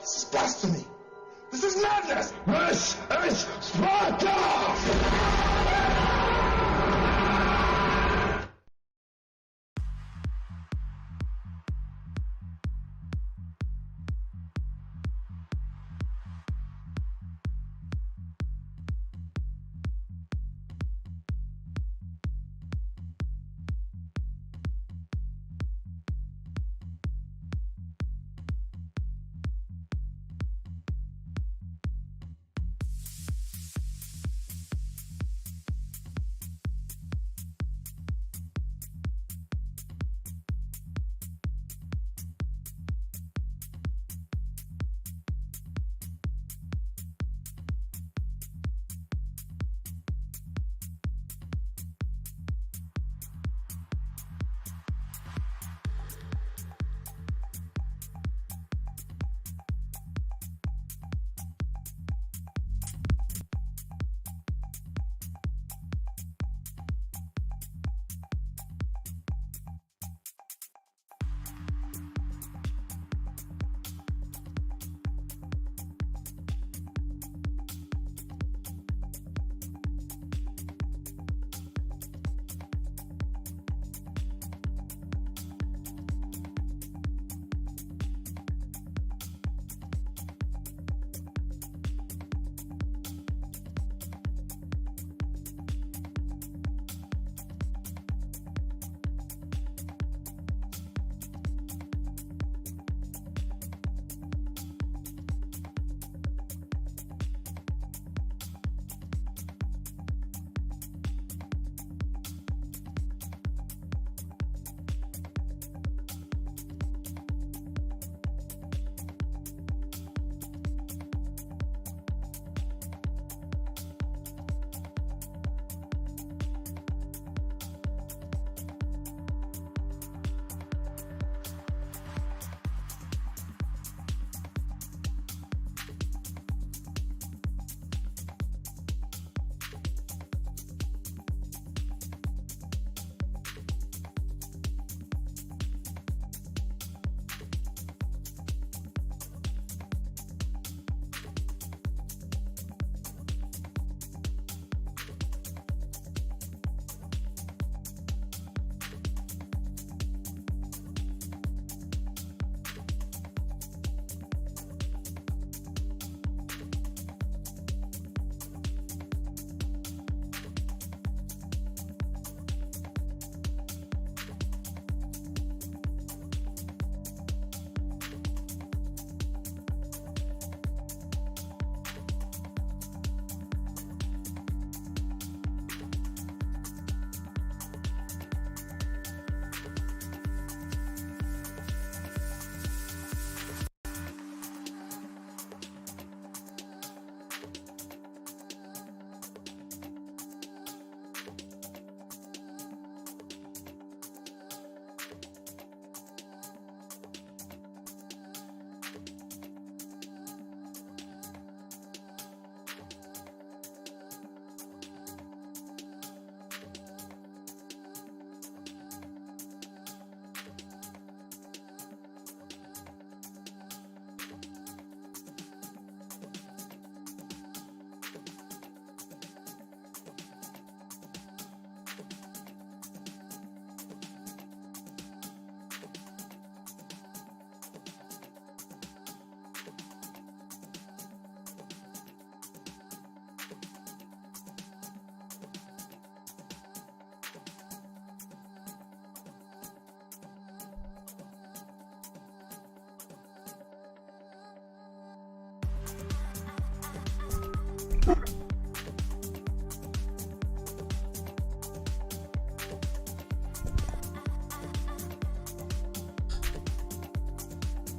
This is blasphemy. This is madness. This is Sparta!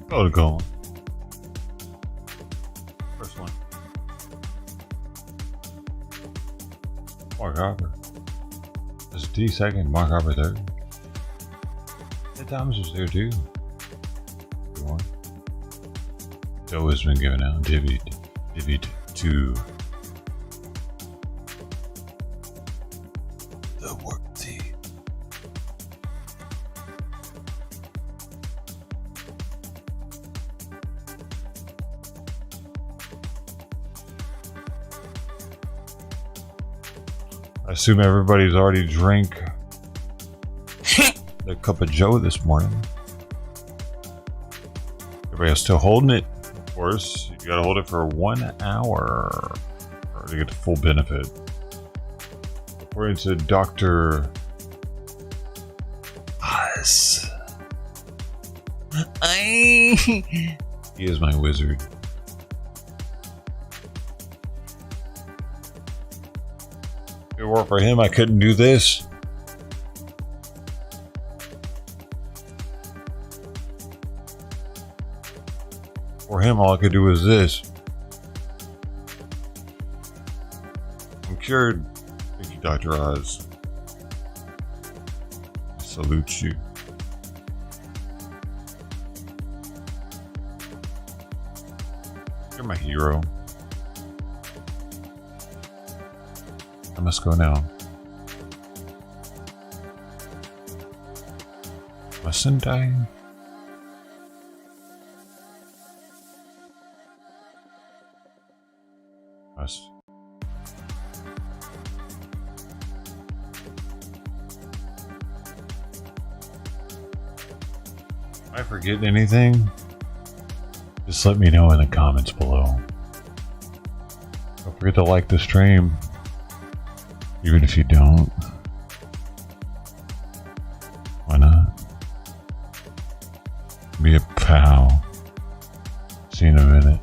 Go to go. First one. Mark Harper. That's D second, Mark Harper third. Ed Thomas was there too. Good one. Joe has been given out. Divvied to the work team. I assume everybody's already drank a cup of joe this morning. Everybody's still holding it. Of course, you gotta hold it for 1 hour to get the full benefit. According to Dr. Oz. He is my wizard. If it weren't for him, I couldn't do this. For him, all I could do was this. I'm cured. Thank you, Dr. Oz. I salute you. You're my hero. I must go now. Mustn't I? Must. Am I forgetting anything? Just let me know in the comments below. Don't forget to like the stream, even if you don't. Why not? Be a pal. See you in a minute.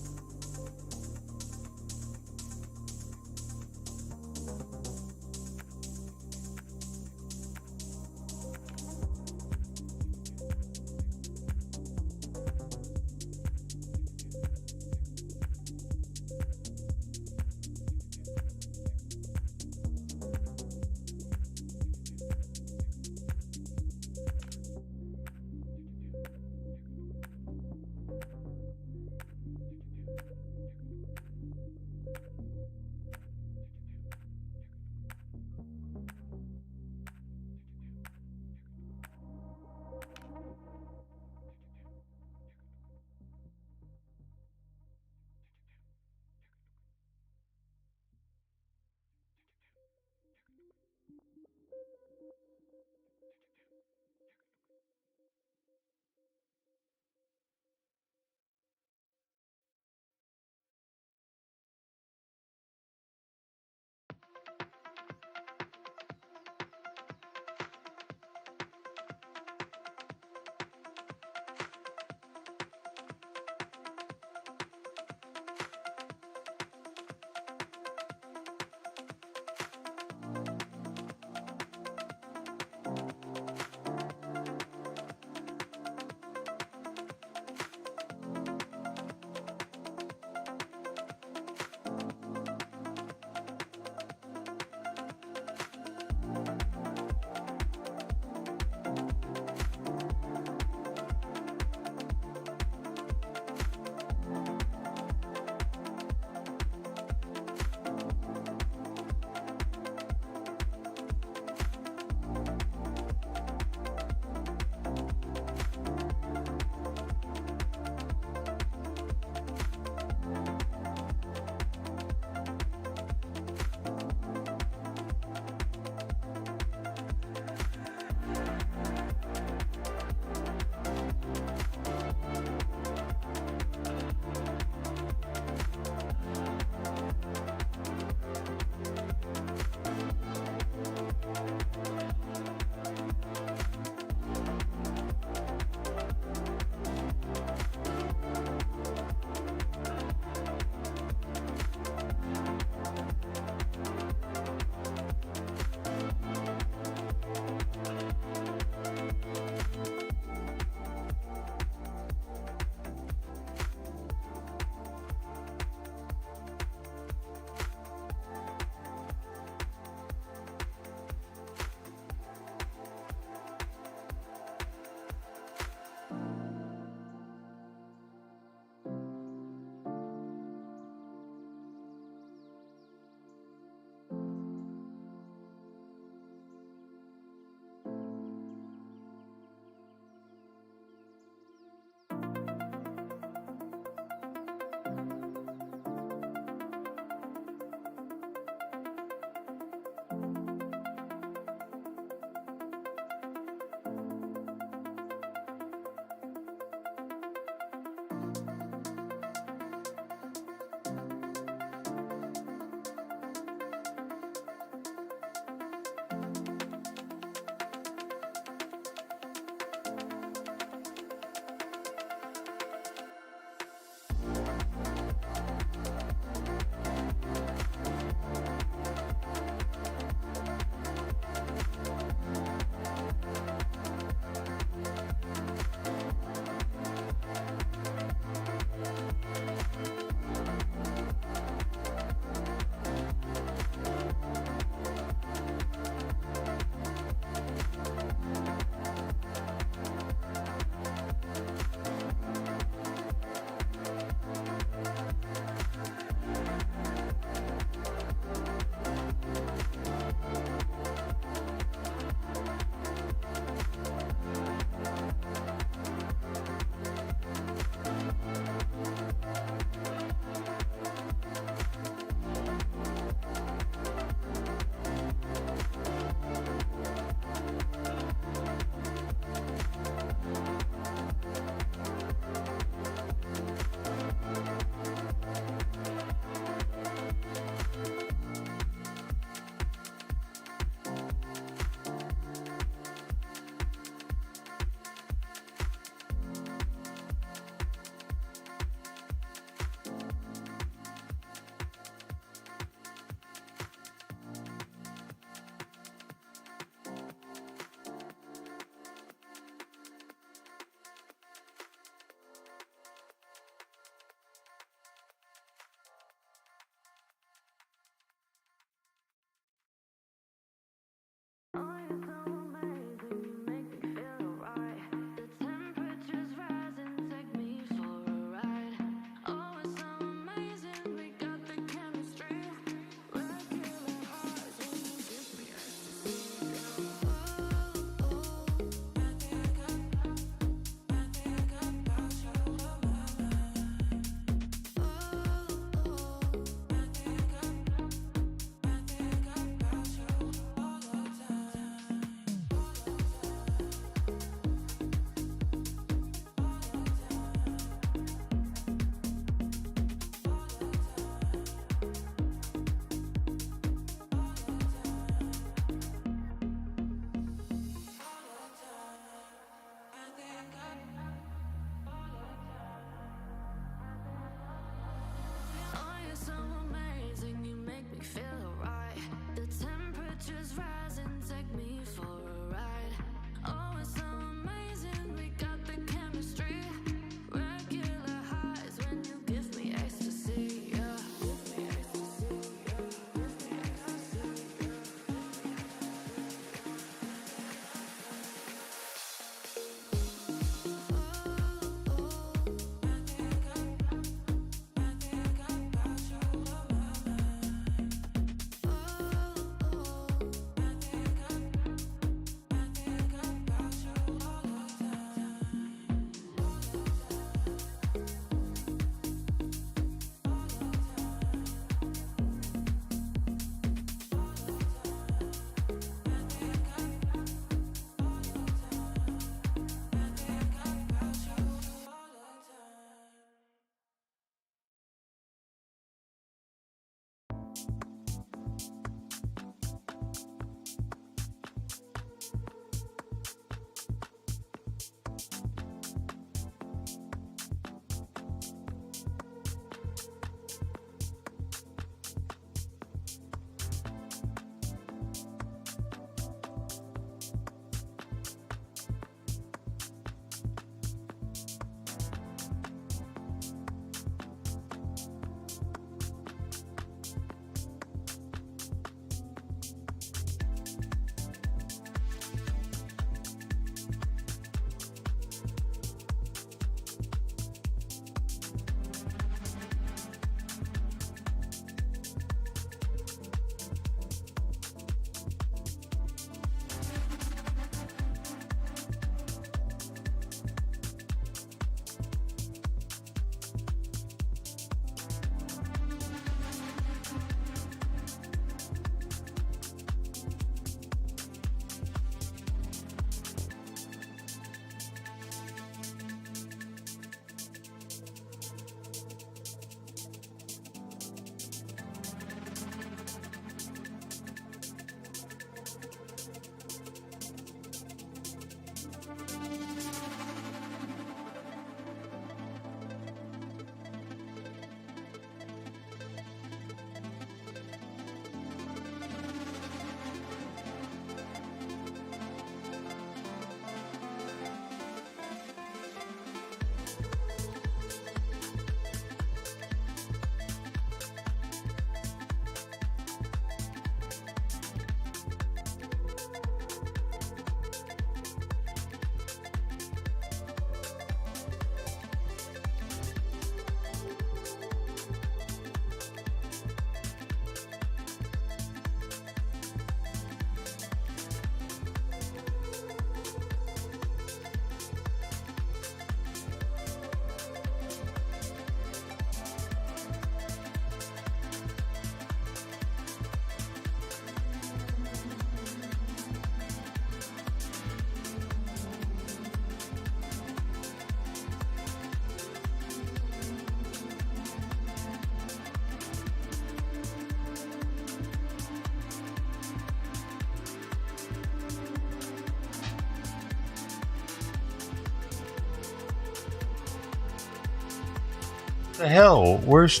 The hell? Where's...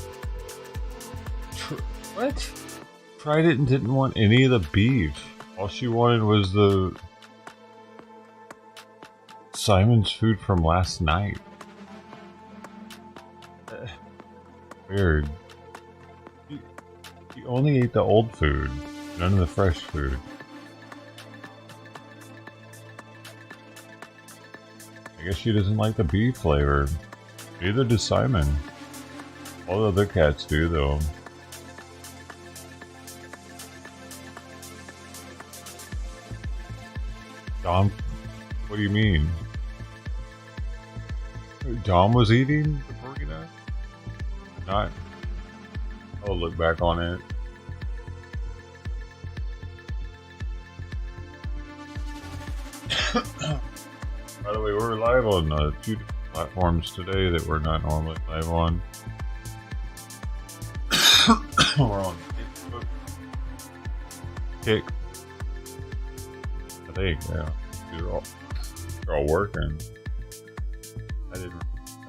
What? Tried it and didn't want any of the beef. All she wanted was the... Simon's food from last night. Weird. He only ate the old food. None of the fresh food. I guess she doesn't like the beef flavor. Neither does Simon. All the other cats do, though. Dom? What do you mean? Dom was eating the burrito? Not. I'll look back on it. By the way, we're live on 2 platforms today that we're not normally live on. We're on Facebook, Kick. I think, yeah. They're all working. I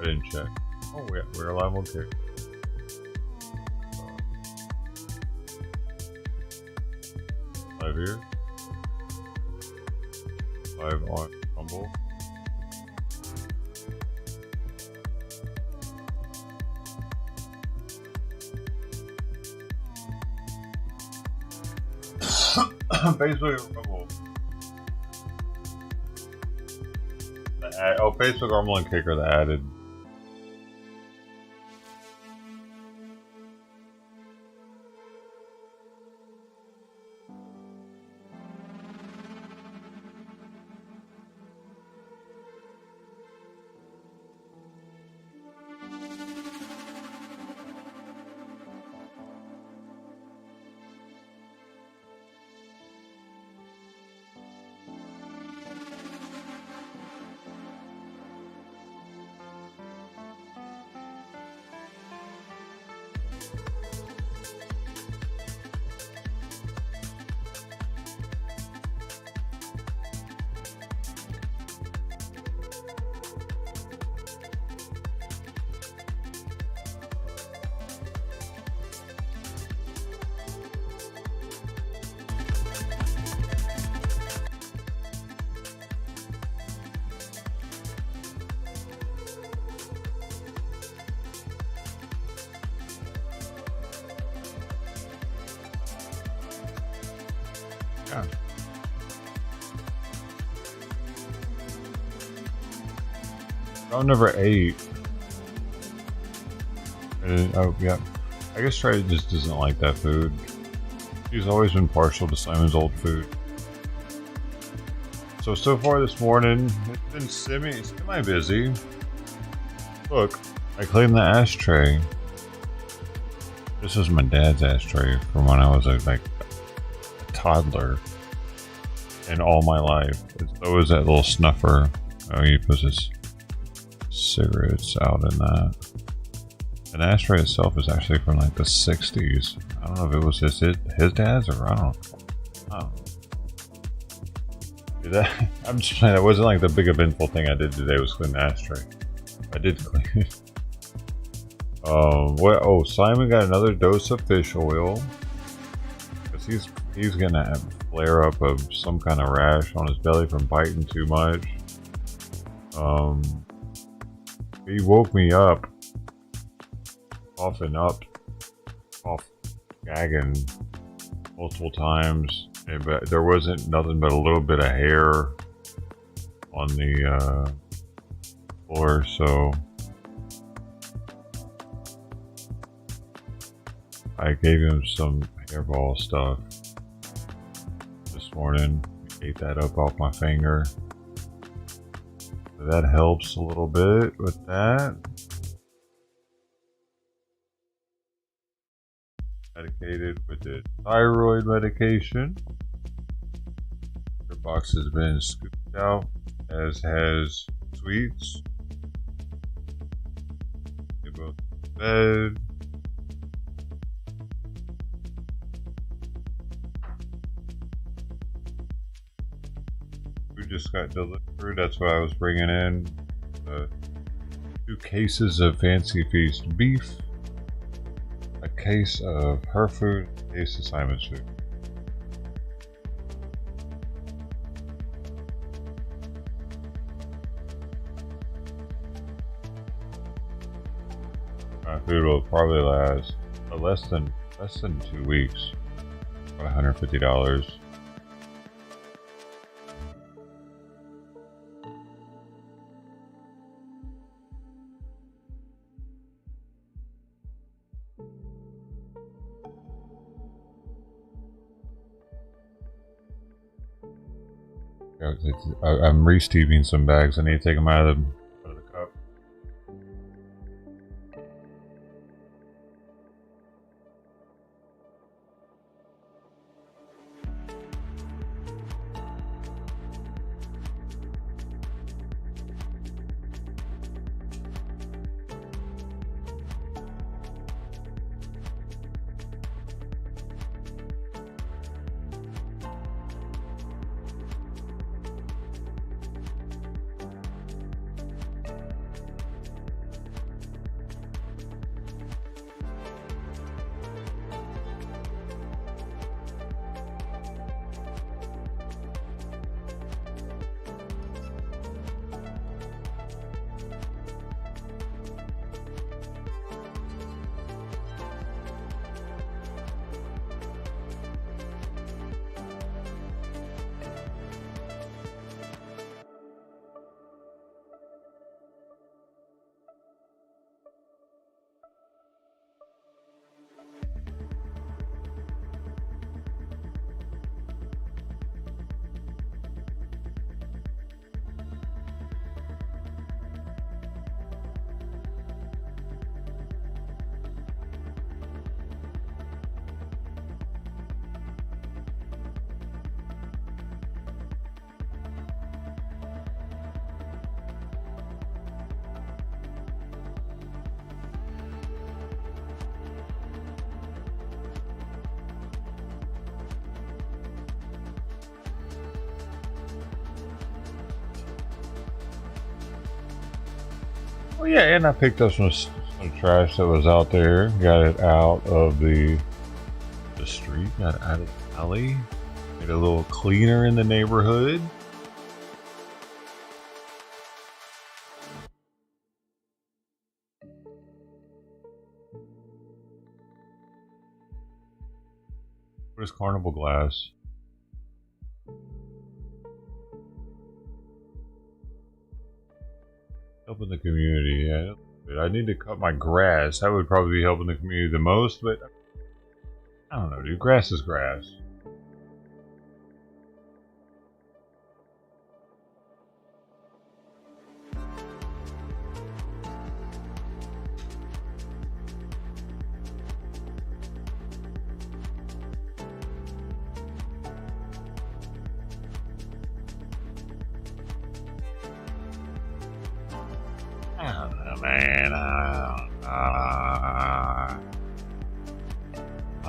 didn't check. Oh, yeah, we're live on Kick. Live here. Live on Rumble. Facebook and Rumble. Facebook, Rumble, and Kick are the added. Yeah. Round number 8. Oh, yeah. I guess Trey just doesn't like that food. She's always been partial to Simon's old food. So far this morning, it's been semi busy. Look, I cleaned the ashtray. This is my dad's ashtray from when I was like a toddler. And all my life. So is that little snuffer. Oh, he puts his cigarettes out in that. An ashtray itself is actually from like the 60s. I don't know if it was his dad's or I don't know. I'm just saying, it wasn't like the big eventful thing I did today was clean the ashtray. I did clean it. Oh, Simon got another dose of fish oil. Because he's gonna flare up of some kind of rash on his belly from biting too much. He woke me up, coughing up, gagging multiple times, but there wasn't nothing but a little bit of hair on the floor, so I gave him some hairball stuff this morning. Ate that up off my finger. So that helps a little bit with that. Medicated with the thyroid medication. Her box has been scooped out, as has sweets. They both to bed. Food just got delivered. That's what I was bringing in. The 2 cases of Fancy Feast beef, a case of her food, a case of Simon's food. My food will probably last less than 2 weeks. About $150. I'm re-steeping some bags. I need to take them out of the cup. Oh yeah, and I picked up some trash that was out there. Got it out of the street. Got it out of the alley. Made it a little cleaner in the neighborhood. What is carnival glass? Helping the community, yeah. I need to cut my grass. That would probably be helping the community the most, but I don't know, dude. Grass is grass. I don't know, man. I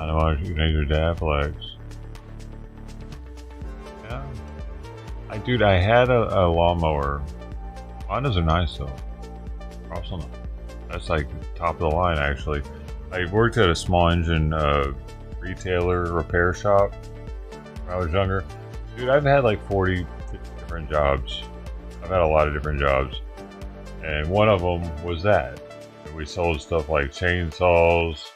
don't want to need your Daflex. Yeah. Dude, I had a lawnmower. Hondas are nice though. Awesome. That's like top of the line actually. I worked at a small engine retailer repair shop when I was younger. Dude, I've had like 40, 50 different jobs. I've had a lot of different jobs. And one of them was that. And we sold stuff like chainsaws,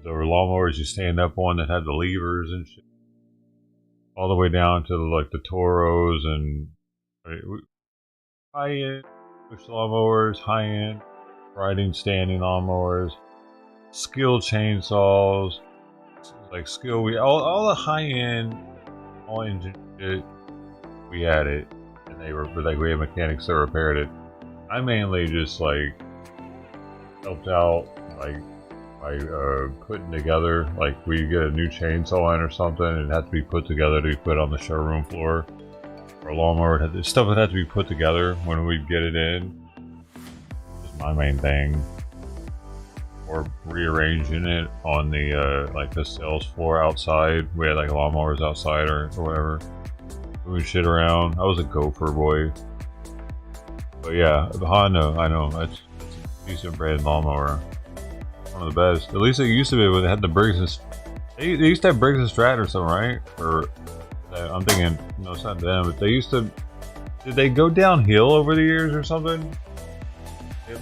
the lawnmowers you stand up on that had the levers and shit, all the way down to like the Toros and high-end push lawnmowers, high-end riding standing lawnmowers, skill chainsaws, like all the high-end, all engine shit. We had it. And they were like, we had mechanics that repaired it. I mainly just like helped out like by putting together, like we get a new chainsaw in or something and it had to be put together to be put on the showroom floor. Or a lawnmower, stuff that had to be put together when we'd get it in. Just my main thing. Or rearranging it on the like the sales floor outside. We had like lawnmowers outside or whatever. Moving shit around. I was a gopher boy. But yeah, the Honda, I know that's a decent brand lawnmower. One of the best. At least it used to be when they had the Briggs and they used to have Briggs and Strat or something, right? Or I'm thinking, no, it's not them, but they used to. Did they go downhill over the years or something? Yep.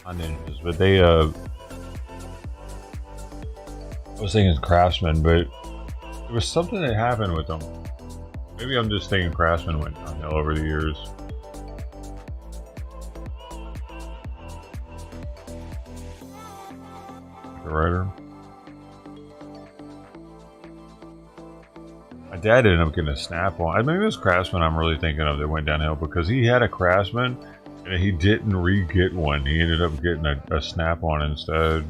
Not Ninjas, but they. I was thinking Craftsman, but there was something that happened with them. Maybe I'm just thinking Craftsman went downhill over the years. The writer. My dad ended up getting a Snap-on. I mean, it was Craftsman I'm really thinking of that went downhill because he had a Craftsman and he didn't re-get one. He ended up getting a Snap-on instead.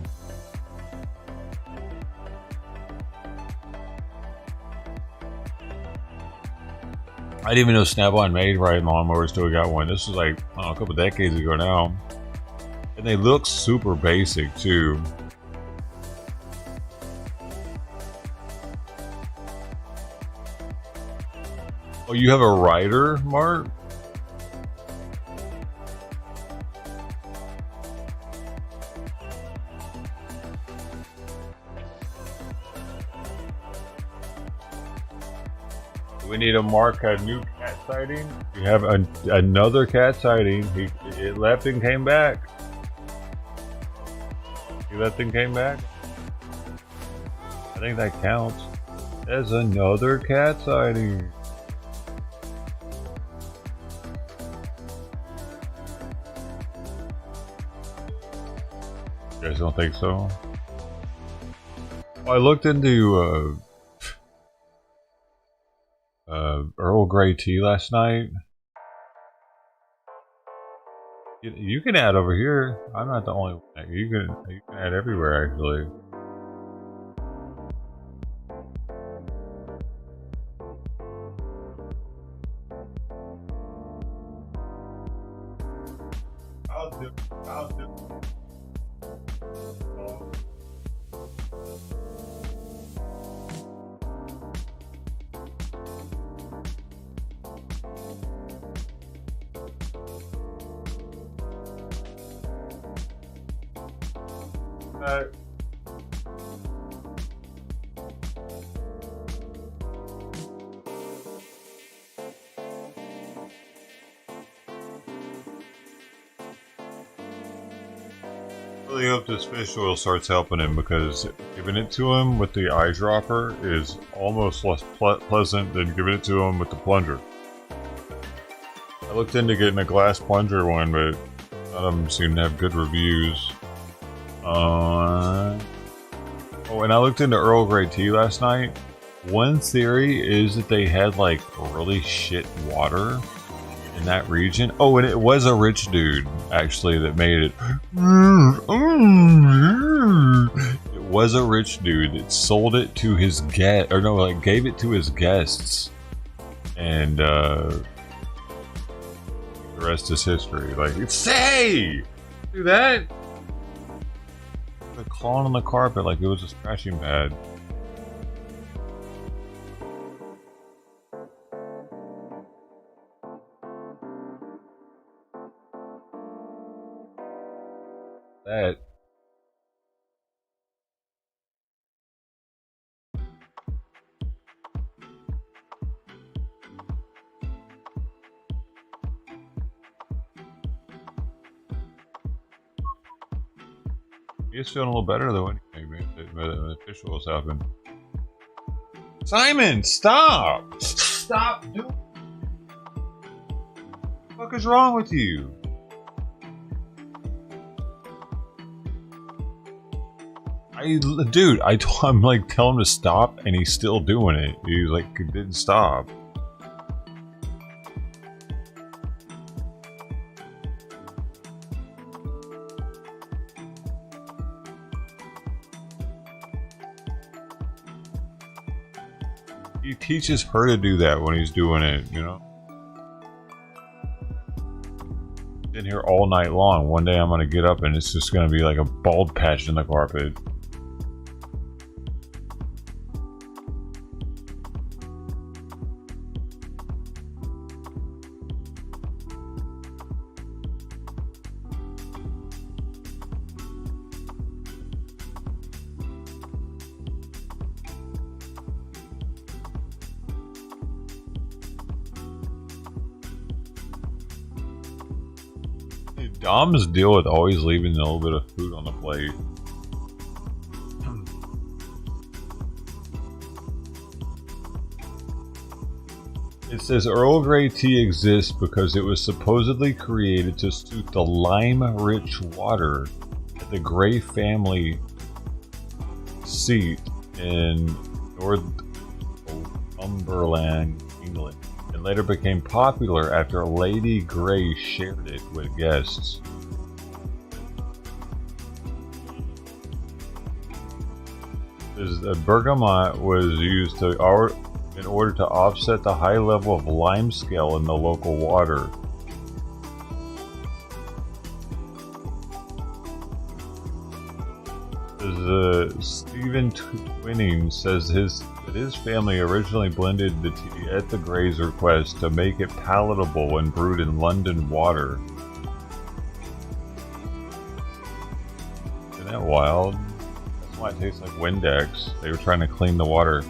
I didn't even know Snap-on made riding lawnmowers till we got one. This was like, I don't know, a couple decades ago now. And they look super basic too. Oh, you have a rider, Mark? We need to mark a new cat sighting. We have another cat sighting. It left and came back. He left and came back. I think that counts. There's another cat sighting. You guys don't think so? Well, I looked into Earl Grey tea last night. You can add over here. I'm not the only one. You can add everywhere actually. I'll do. I really hope this fish oil starts helping him because giving it to him with the eyedropper is almost less pleasant than giving it to him with the plunger. I looked into getting a glass plunger one, but none of them seem to have good reviews. Oh, and I looked into Earl Grey tea last night. One theory is that they had like really shit water in that region. Oh, and it was a rich dude actually that made it. It was a rich dude that sold it to his gave it to his guests, and the rest is history. Like, say, do that. They're clawing on the carpet like it was a scratching pad. That. He's feeling a little better though anyway, man. The fish oil's happened. Simon, stop! Stop doing. What the fuck is wrong with you? Dude, I'm like telling him to stop and he's still doing it. He's like, didn't stop. He teaches her to do that when he's doing it, you know? In here all night long. One day I'm gonna get up and it's just gonna be like a bald patch in the carpet. Dom's deal with always leaving a little bit of food on the plate. It says Earl Grey tea exists because it was supposedly created to suit the lime-rich water at the Grey family seat in Northumberland, England, and later became popular after Lady Grey shared it with guests. The bergamot was used in order to offset the high level of limescale in the local water. Stephen Twinning says that his family originally blended the tea at the Grey's request to make it palatable when brewed in London water. Isn't that wild? That's why it tastes like Windex. They were trying to clean the water.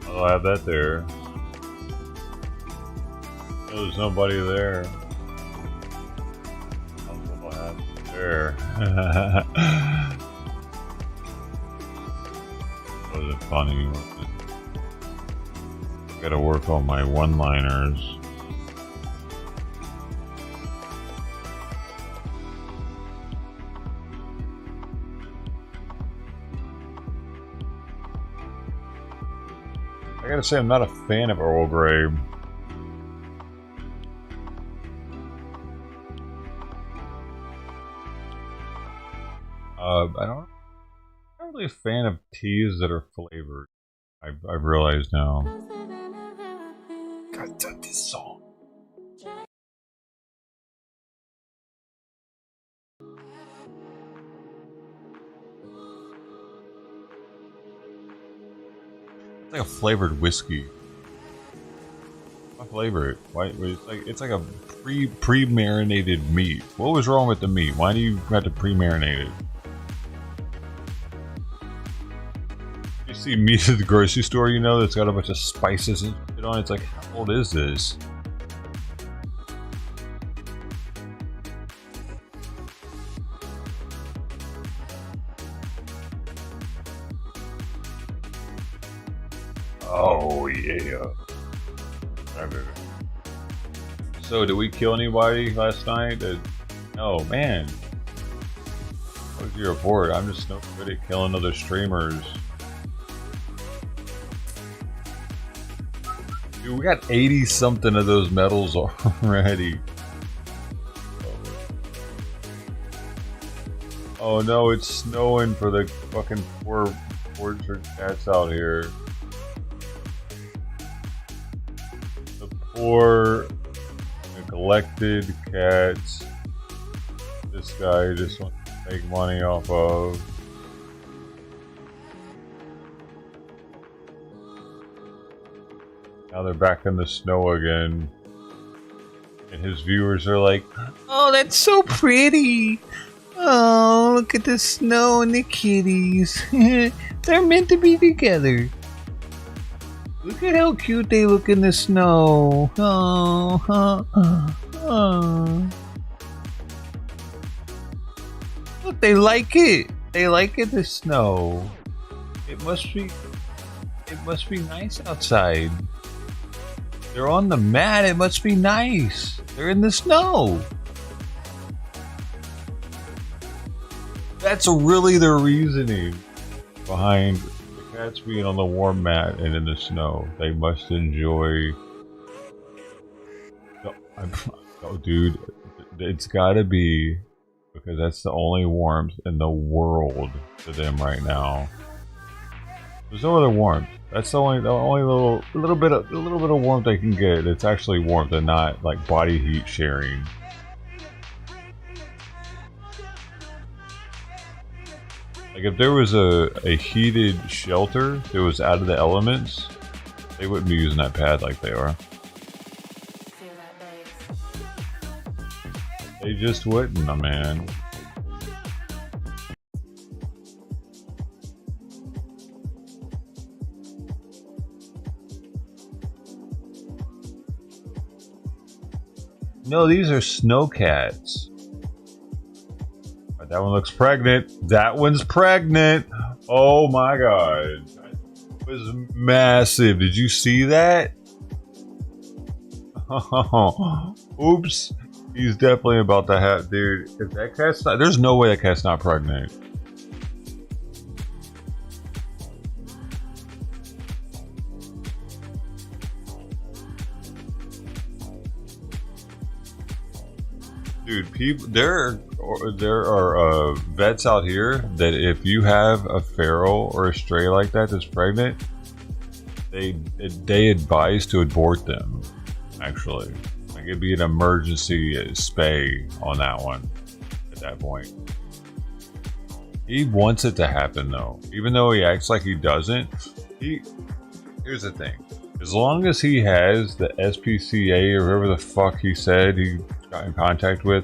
I'll have that there. There's nobody there. I'll have it there. Was it funny? Gotta work on my one-liners. I gotta say, I'm not a fan of Earl Grey. I'm not really a fan of teas that are flavored. I've realized now. God, this song. It's like a flavored whiskey. I flavor it. Why? It's like a pre-marinated meat. What was wrong with the meat? Why do you have to pre-marinate it? You see meat at the grocery store, you know, that's got a bunch of spices and shit on it. It's like, how old is this? Oh yeah. So, did we kill anybody last night? Oh man. What was your report? I'm just no good at killing other streamers. Dude, we got 80 something of those medals already. Oh no, it's snowing for the fucking poor orchard cats out here. The poor neglected cats. This guy just wants to make money off of. Now they're back in the snow again. And his viewers are like, oh, that's so pretty. Oh, look at the snow and the kitties. They're meant to be together. Look at how cute they look in the snow. Oh. Look, they like it. They like it, the snow. It must be It must be nice outside. They're on the mat. It must be nice. They're in the snow. That's really the reasoning behind the cats being on the warm mat and in the snow. They must enjoy. Oh, dude, it's gotta be because that's the only warmth in the world to them right now. There's no other warmth. That's the only little bit of warmth they can get. It's actually warmth and not like body heat sharing. Like if there was a heated shelter that was out of the elements, they wouldn't be using that pad like they are. They just wouldn't, my man. No, these are snow cats. That one looks pregnant. That one's pregnant. Oh my god. That was massive. Did you see that? Oh, oops. He's definitely about to have, dude. If that cat's not, there's no way that cat's not pregnant. Dude, people, there are vets out here that if you have a feral or a stray like that that's pregnant, they advise to abort them. Actually, like it'd be an emergency spay on that one. At that point, he wants it to happen though, even though he acts like he doesn't. Here's the thing: as long as he has the SPCA or whoever the fuck he said he got in contact with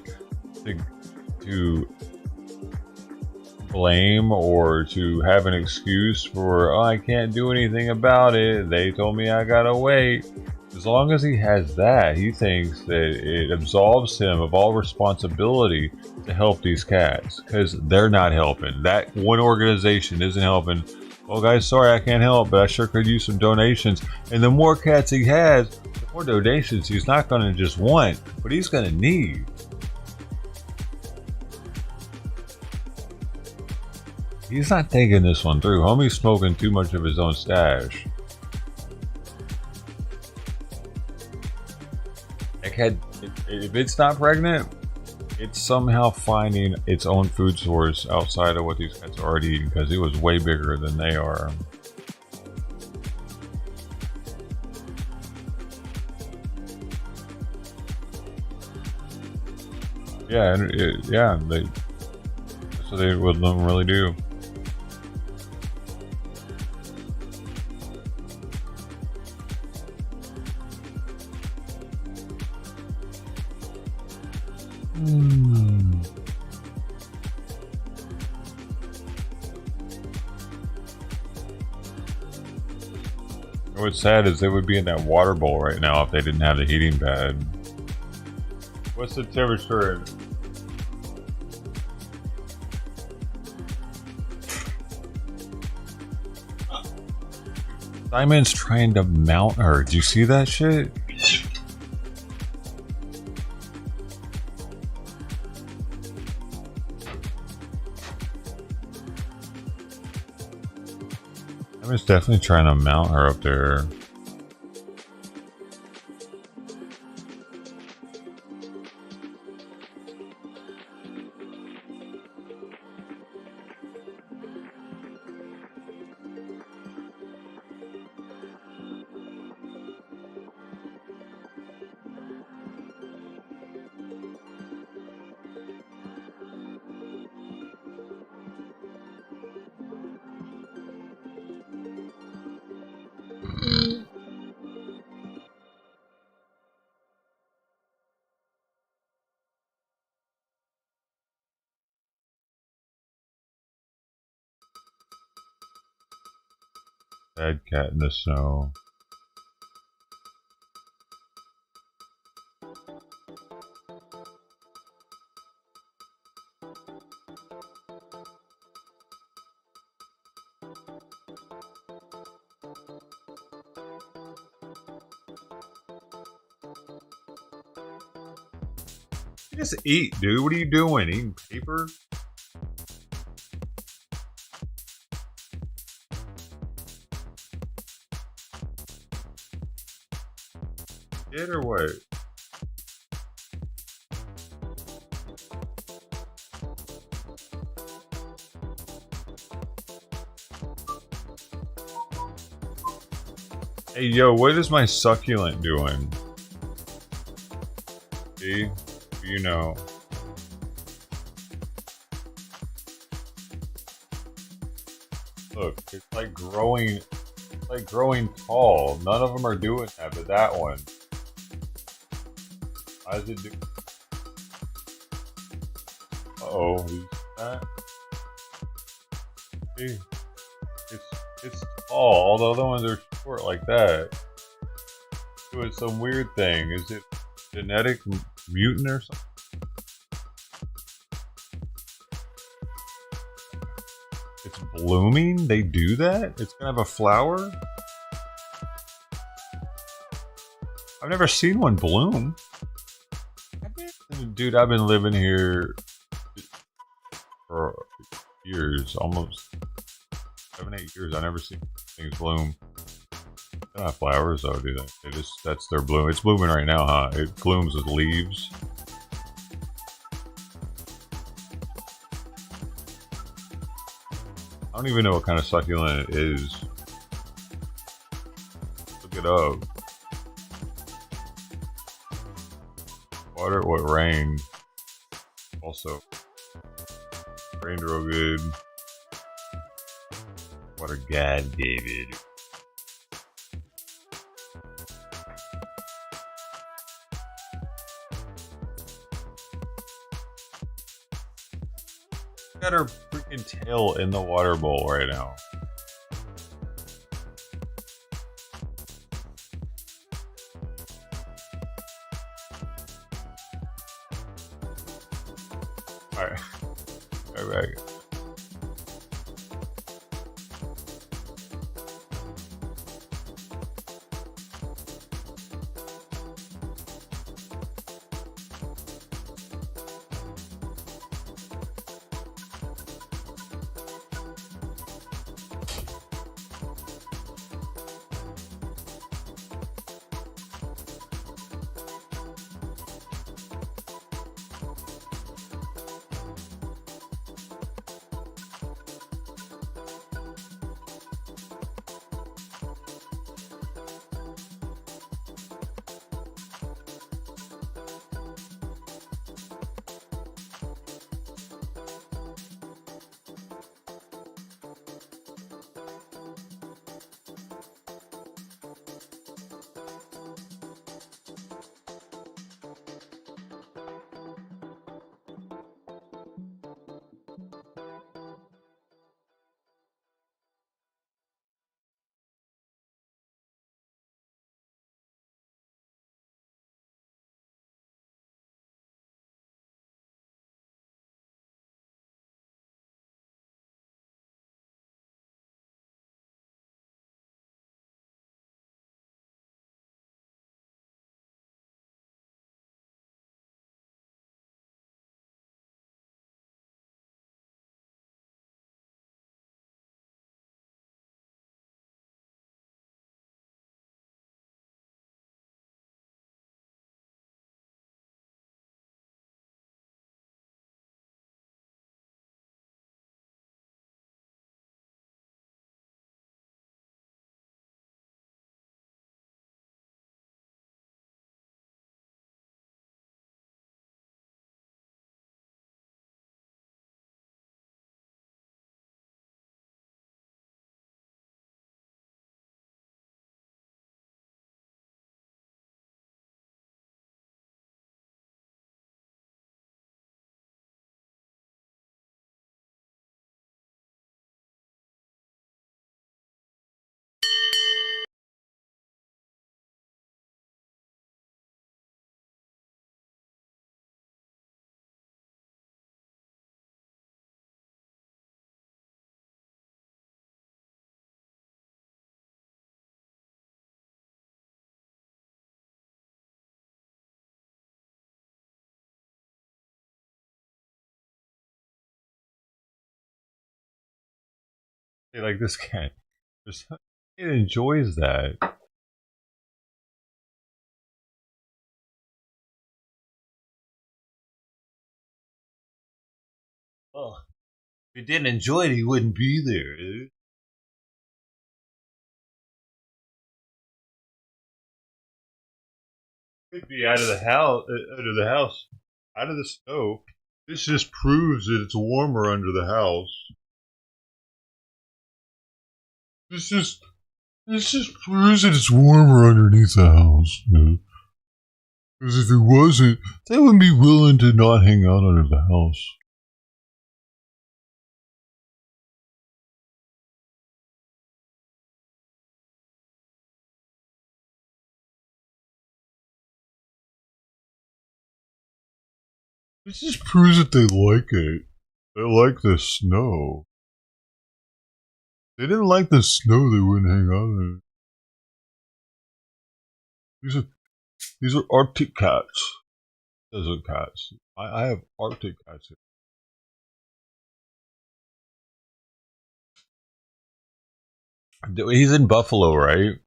to blame or to have an excuse for, oh, I can't do anything about it, they told me I gotta wait. As long as he has that, he thinks that it absolves him of all responsibility to help these cats because they're not helping. That one organization isn't helping. Oh guys, sorry I can't help, but I sure could use some donations. And the more cats he has, the more donations he's not going to just want, but he's going to need. He's not thinking this one through. Homie's smoking too much of his own stash. That cat, if it's not pregnant, it's somehow finding its own food source outside of what these cats are already eating because it was way bigger than they are. Yeah, that's what they would really do. What's sad is they would be in that water bowl right now if they didn't have the heating pad. What's the temperature? Simon's trying to mount her. Do you see that shit? Simon's definitely trying to mount her up there. Dead cat in the snow. Just eat, dude. What are you doing? Eating paper? It or what? Hey, yo, what is my succulent doing? See? You know. Look, it's like growing tall. None of them are doing that, but that one. How does it do? Uh-oh, who's that? See? It's tall, all the other ones are short like that. Doing some weird thing. Is it genetic mutant or something? It's blooming? They do that? It's gonna have a flower? I've never seen one bloom. Dude, I've been living here for years, almost 7-8 years. I've never seen things bloom. They don't have flowers though, do they? That's their bloom. It's blooming right now, huh? It blooms with leaves. I don't even know what kind of succulent it is. Look it up. Water what rained. Also rained real good. Water God gave it. Got her freaking tail in the water bowl right now. Alright. Right back. Hey, like this cat. It enjoys that. Oh, if he didn't enjoy it, he wouldn't be there, dude. He'd be out of the house, out of the stove. This just proves that it's warmer under the house. This just proves that it's warmer underneath the house. Because if it wasn't, they wouldn't be willing to not hang out under the house. This just proves that they like it. They like the snow. If they didn't like the snow, they wouldn't hang out in it. These are Arctic cats. Desert cats. I have Arctic cats here. He's in Buffalo, right?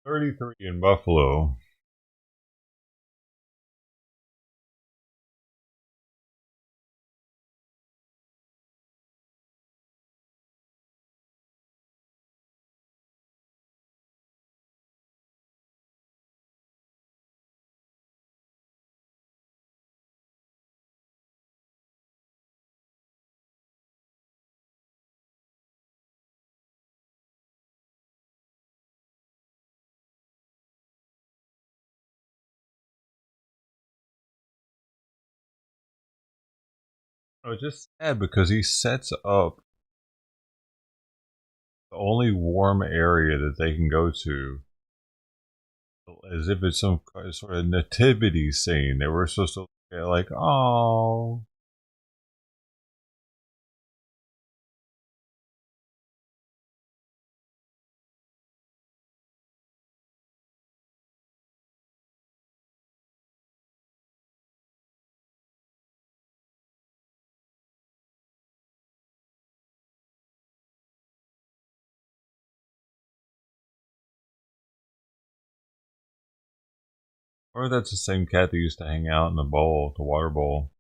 .33 in Buffalo. Oh, just sad because he sets up the only warm area that they can go to as if it's some sort of nativity scene. They were supposed to get like, oh. Or that's the same cat that used to hang out in the bowl, the water bowl.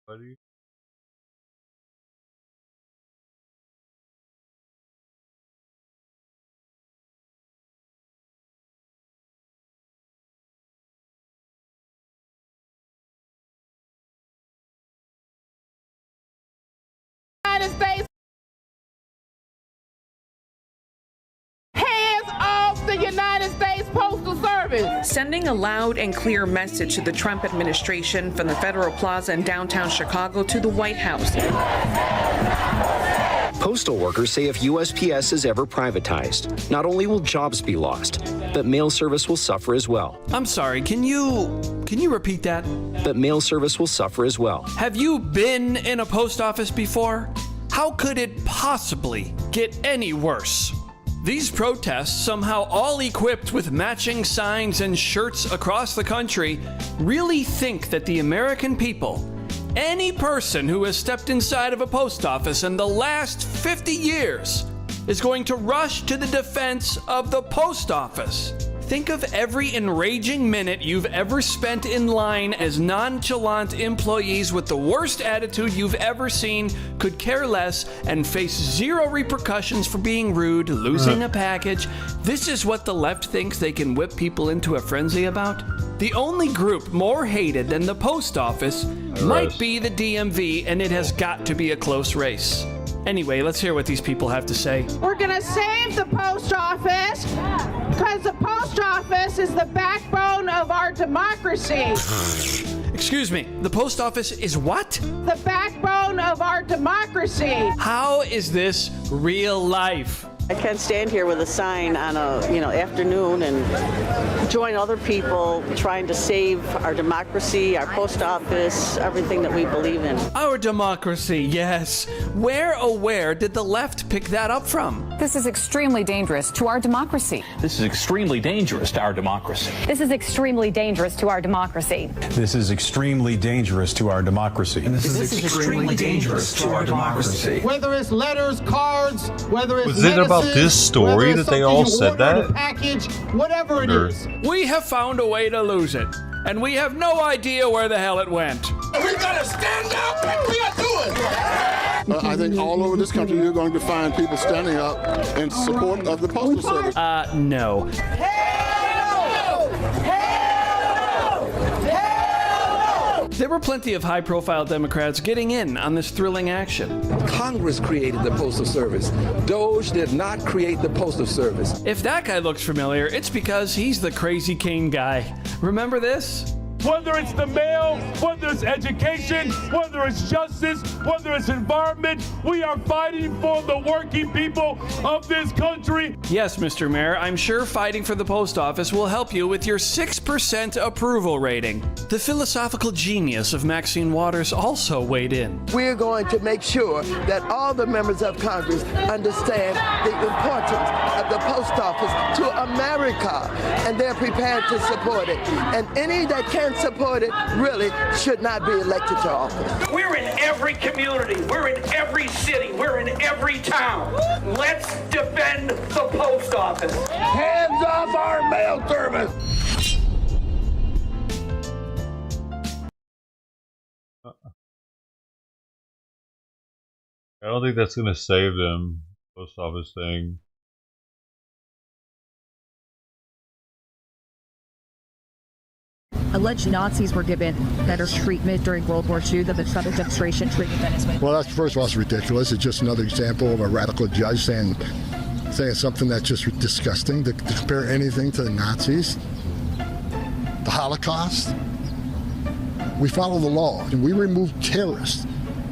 Buddy. United States, hands off the United States Postal Service. Sending a loud and clear message to the Trump administration from the Federal Plaza in downtown Chicago to the White House. Postal workers say if USPS is ever privatized, not only will jobs be lost, but mail service will suffer as well. I'm sorry, can you repeat that? But mail service will suffer as well. Have you been in a post office before? How could it possibly get any worse? These protests, somehow all equipped with matching signs and shirts across the country, really think that the American people Any person who has stepped inside of a post office in the last 50 years is going to rush to the defense of the post office. Think of every enraging minute you've ever spent in line as nonchalant employees with the worst attitude you've ever seen, could care less, and face zero repercussions for being rude, losing a package. This is what the left thinks they can whip people into a frenzy about? The only group more hated than the post office might be the DMV, and it has got to be a close race. Anyway, let's hear what these people have to say. We're gonna save the post office because the post office is the backbone of our democracy. Excuse me, the post office is what? The backbone of our democracy. How is this real life? I can't stand here with a sign on a afternoon and join other people trying to save our democracy, our post office, everything that we believe in. Our democracy, yes. Where did the left pick that up from? This is extremely dangerous to our democracy. This is extremely dangerous to our democracy. This is extremely dangerous to our democracy. This is extremely dangerous to our democracy. This is extremely dangerous to our democracy. Whether it's letters, cards, whether it's Was it about this story that they all said that? Package, whatever it is. We have found a way to lose it, and we have no idea where the hell it went. We gotta stand up and we are doing it. I think all over this country you're going to find people standing up in support of the Postal Service. No. There were plenty of high-profile Democrats getting in on this thrilling action. Congress created the Postal Service. Doge did not create the Postal Service. If that guy looks familiar, it's because he's the Crazy King guy. Remember this? Whether it's the mail, whether it's education, whether it's justice, whether it's environment, we are fighting for the working people of this country. Yes, Mr. Mayor, I'm sure fighting for the post office will help you with your 6% approval rating. The philosophical genius of Maxine Waters also weighed in. We're going to make sure that all the members of Congress understand the importance of the post office to America, and they're prepared to support it. And any that can't support it really should not be elected to office. We're in every community, we're in every city, we're in every town. Let's defend the post office. Hands off our mail service. I don't think that's gonna save them. Post office thing. Alleged Nazis were given better treatment during World War II than the Trump administration treated Venezuela. Well, that's first of all, it's ridiculous. It's just another example of a radical judge saying something that's just disgusting. To compare anything to the Nazis, the Holocaust. We follow the law and we remove terrorists.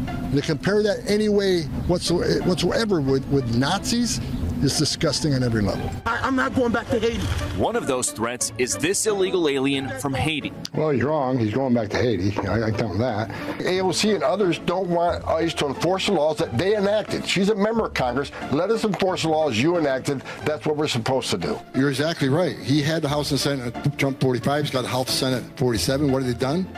And to compare that any way whatsoever with Nazis is disgusting on every level. I'm not going back to Haiti. One of those threats is this illegal alien from Haiti. Well, he's wrong. He's going back to Haiti. I tell him that. AOC and others don't want ICE to enforce the laws that they enacted. She's a member of Congress. Let us enforce the laws you enacted. That's what we're supposed to do. You're exactly right. He had the House and Senate, Trump 45. He's got the House and Senate 47. What have they done?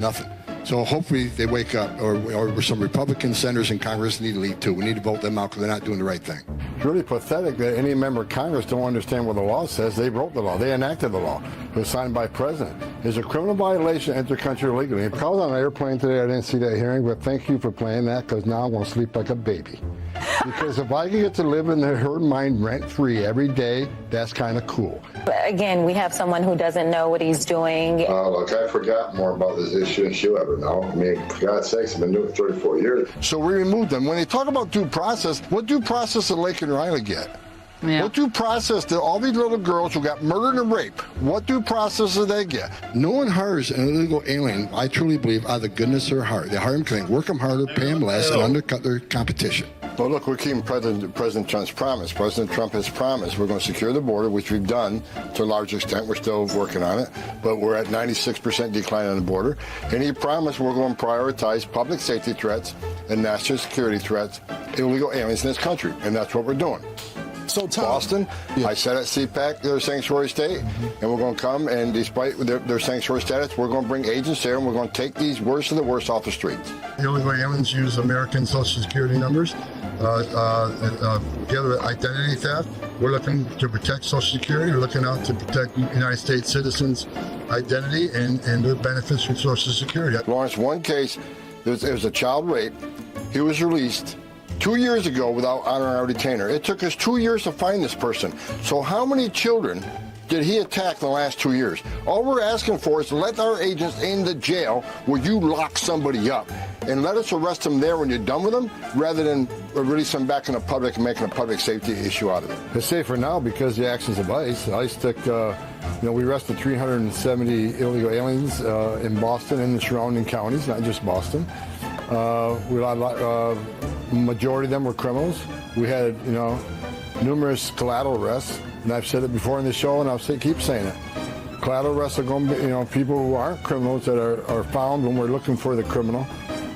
Nothing. So hopefully they wake up, or some Republican senators in Congress need to leave too. We need to vote them out because they're not doing the right thing. It's really pathetic that any member of Congress don't understand what the law says. They wrote the law. They enacted the law. It was signed by the president. It's a criminal violation to enter the country illegally. If I was on an airplane today, I didn't see that hearing, but thank you for playing that because now I'm going to sleep like a baby. Because if I can get to live in her mind rent-free every day, that's kind of cool. Again, we have someone who doesn't know what he's doing. Look, I forgot more about this issue than she'll ever know. I mean, for God's sakes, I've been doing it 34 years. So we removed them. When they talk about due process, what due process did Lake and Riley get? Yeah. What due process did all these little girls who got murdered and raped, what due process did they get? No one hires an illegal alien, I truly believe, out of the goodness of their heart. They hire them because they work them harder, pay them less, and undercut their competition. Well, look, we're keeping President Trump's promise. President Trump has promised we're going to secure the border, which we've done to a large extent. We're still working on it, but we're at 96% decline on the border. And he promised we're going to prioritize public safety threats and national security threats, illegal aliens in this country, and that's what we're doing. So Boston, I said at CPAC, they're a sanctuary state, and we're going to come, and despite their sanctuary status, we're going to bring agents there, and we're going to take these worst of the worst off the streets. Illegal aliens use American Social Security numbers together with identity theft. We're looking to protect Social Security. We're looking out to protect United States citizens' identity and their benefits from Social Security. Lawrence, one case, there was a child rape. He was released 2 years ago without honoring our detainer. It took us 2 years to find this person. So how many children did he attack in the last 2 years? All we're asking for is to let our agents in the jail where you lock somebody up and let us arrest them there when you're done with them rather than release them back in the public and making a public safety issue out of it. It's safer now because the actions of ICE. ICE took, we arrested 370 illegal aliens in Boston and the surrounding counties, not just Boston. Majority of them were criminals. We had, numerous collateral arrests, and I've said it before in the show, and I'll keep saying it. Collateral arrests are going to be, people who aren't criminals that are found when we're looking for the criminal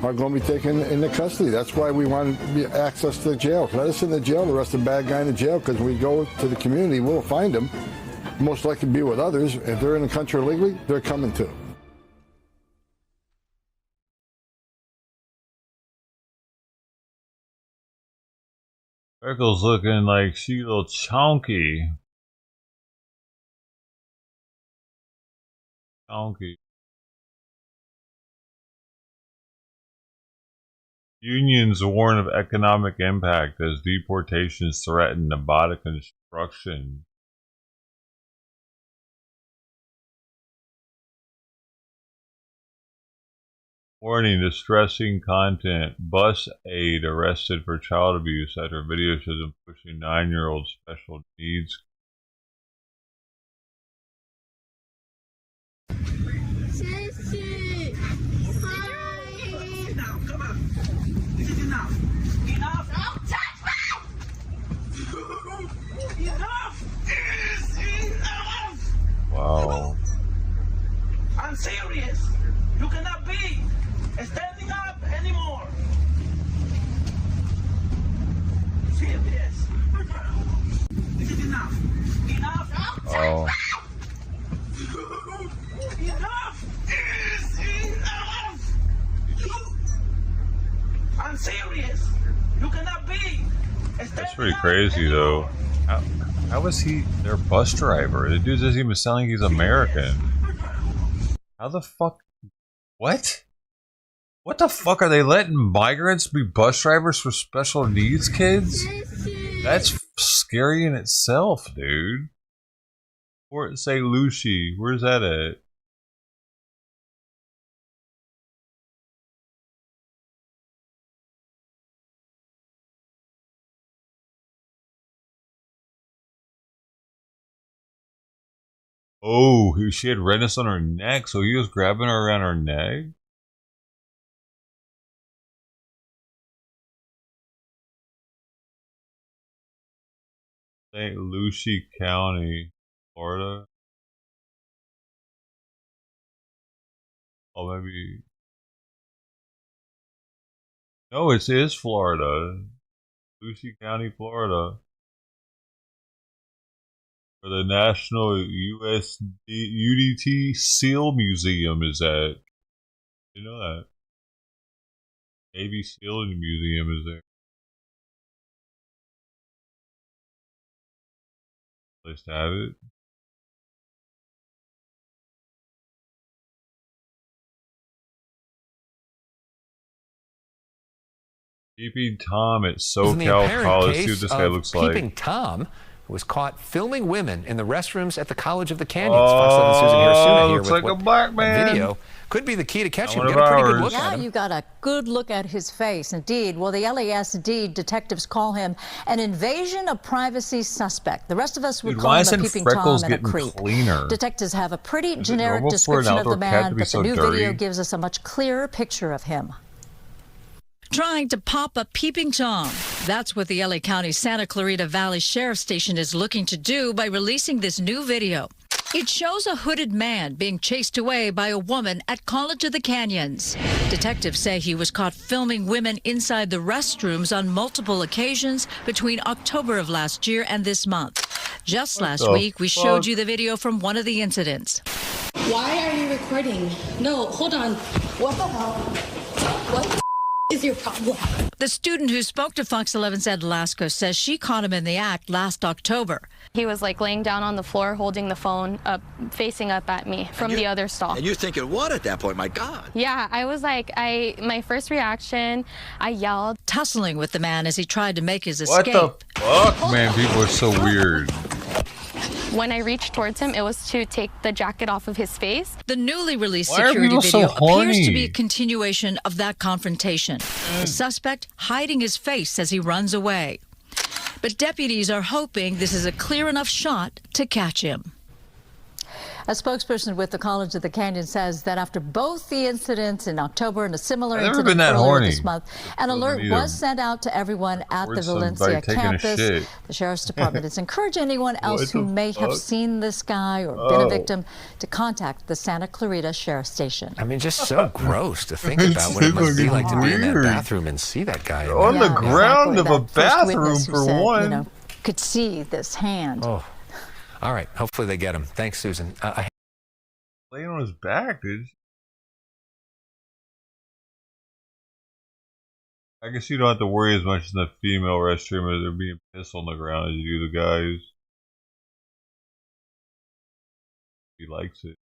are going to be taken into custody. That's why we want access to the jail. Let us in the jail, arrest the bad guy in the jail, because when we go to the community, we'll find them. Most likely be with others. If they're in the country illegally, they're coming too. Freckles looking like she's a little chunky. Unions warn of economic impact as deportations threaten Nevada construction. Warning, distressing content. Bus aide arrested for child abuse after video shows him pushing 9-year-old special needs. Wow. I'm serious. You cannot be standing up anymore. Serious. This is enough. Enough. Oh. Enough. I'm serious. You cannot be. That's pretty crazy, though. How was he their bus driver? The dude doesn't even sound like he's American. How the fuck? What? What the fuck are they letting migrants be bus drivers for special needs kids? That's scary in itself, dude. Or say Lucy, where's that at? Oh, she had redness on her neck, so he was grabbing her around her neck? St. Lucie County, Florida. Oh, maybe. No, it is Florida. Lucie County, Florida. Where the National UDT SEAL Museum is at. You know that. Navy SEAL Museum is there. Place to have it. Keeping Tom at SoCal College. See what this guy looks like. Keeping Tom was caught filming women in the restrooms at the College of the Canyons. Fox 11 Susan Hirsuna here looks like a black man. Video could be the key to catching him. Get a pretty good look at him. Yeah, you got a good look at his face. Indeed. Well, the LASD detectives call him an invasion of privacy suspect. The rest of us would call him a peeping Tom and a creep. Cleaner? Detectives have a pretty generic description of the man, but the new video gives us a much clearer picture of him. Trying to pop a peeping Tom. That's what the LA County Santa Clarita Valley Sheriff's Station is looking to do by releasing this new video. It shows a hooded man being chased away by a woman at College of the Canyons. Detectives say he was caught filming women inside the restrooms on multiple occasions between October of last year and this month. Just last week, we showed you the video from one of the incidents. Why are you recording? No, hold on. What the hell? What the is your problem? The student who spoke to Fox 11's Ed Lasco says she caught him in the act last October. He was like laying down on the floor, holding the phone up, facing up at me from the other stall. And you're thinking, what at that point? My God. Yeah, I was like, my first reaction, I yelled. Tussling with the man as he tried to make his escape. What the fuck, man? People are so weird. When I reached towards him, it was to take the jacket off of his face. The newly released Why are security people so video appears to horny? be a continuation of that confrontation. The suspect hiding his face as he runs away. But deputies are hoping this is a clear enough shot to catch him. A spokesperson with the College of the Canyon says that after both the incidents in October and a similar I've never incident been that earlier horny. this month, an alert was sent out to everyone at the Valencia campus. The Sheriff's Department is encouraging anyone else who may have seen this guy or been a victim to contact the Santa Clarita Sheriff's Station. I mean, just so gross to think about what it must be like to be in that bathroom and see that guy. On the ground of a That first bathroom witness who for said, one. you know, could see this hand. Oh. All right. Hopefully they get him. Thanks, Susan. Laying on his back, dude. I guess you don't have to worry as much in the female restroom as there being piss on the ground as you do the guys. He likes it.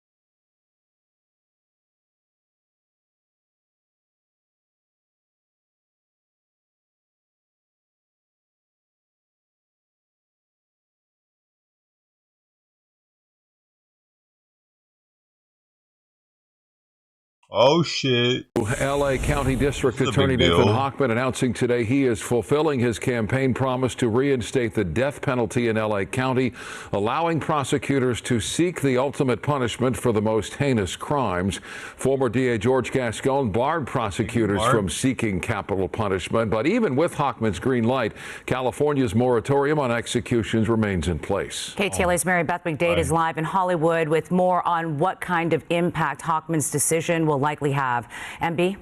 Oh shit. LA County District That's a Attorney big Nathan deal. Hochman announcing today he is fulfilling his campaign promise to reinstate the death penalty in LA County, allowing prosecutors to seek the ultimate punishment for the most heinous crimes. Former DA George Gascon barred prosecutors from seeking capital punishment, but even with Hochman's green light, California's moratorium on executions remains in place. KTLA's Mary Beth McDade is live in Hollywood with more on what kind of impact Hochman's decision will likely have. MB?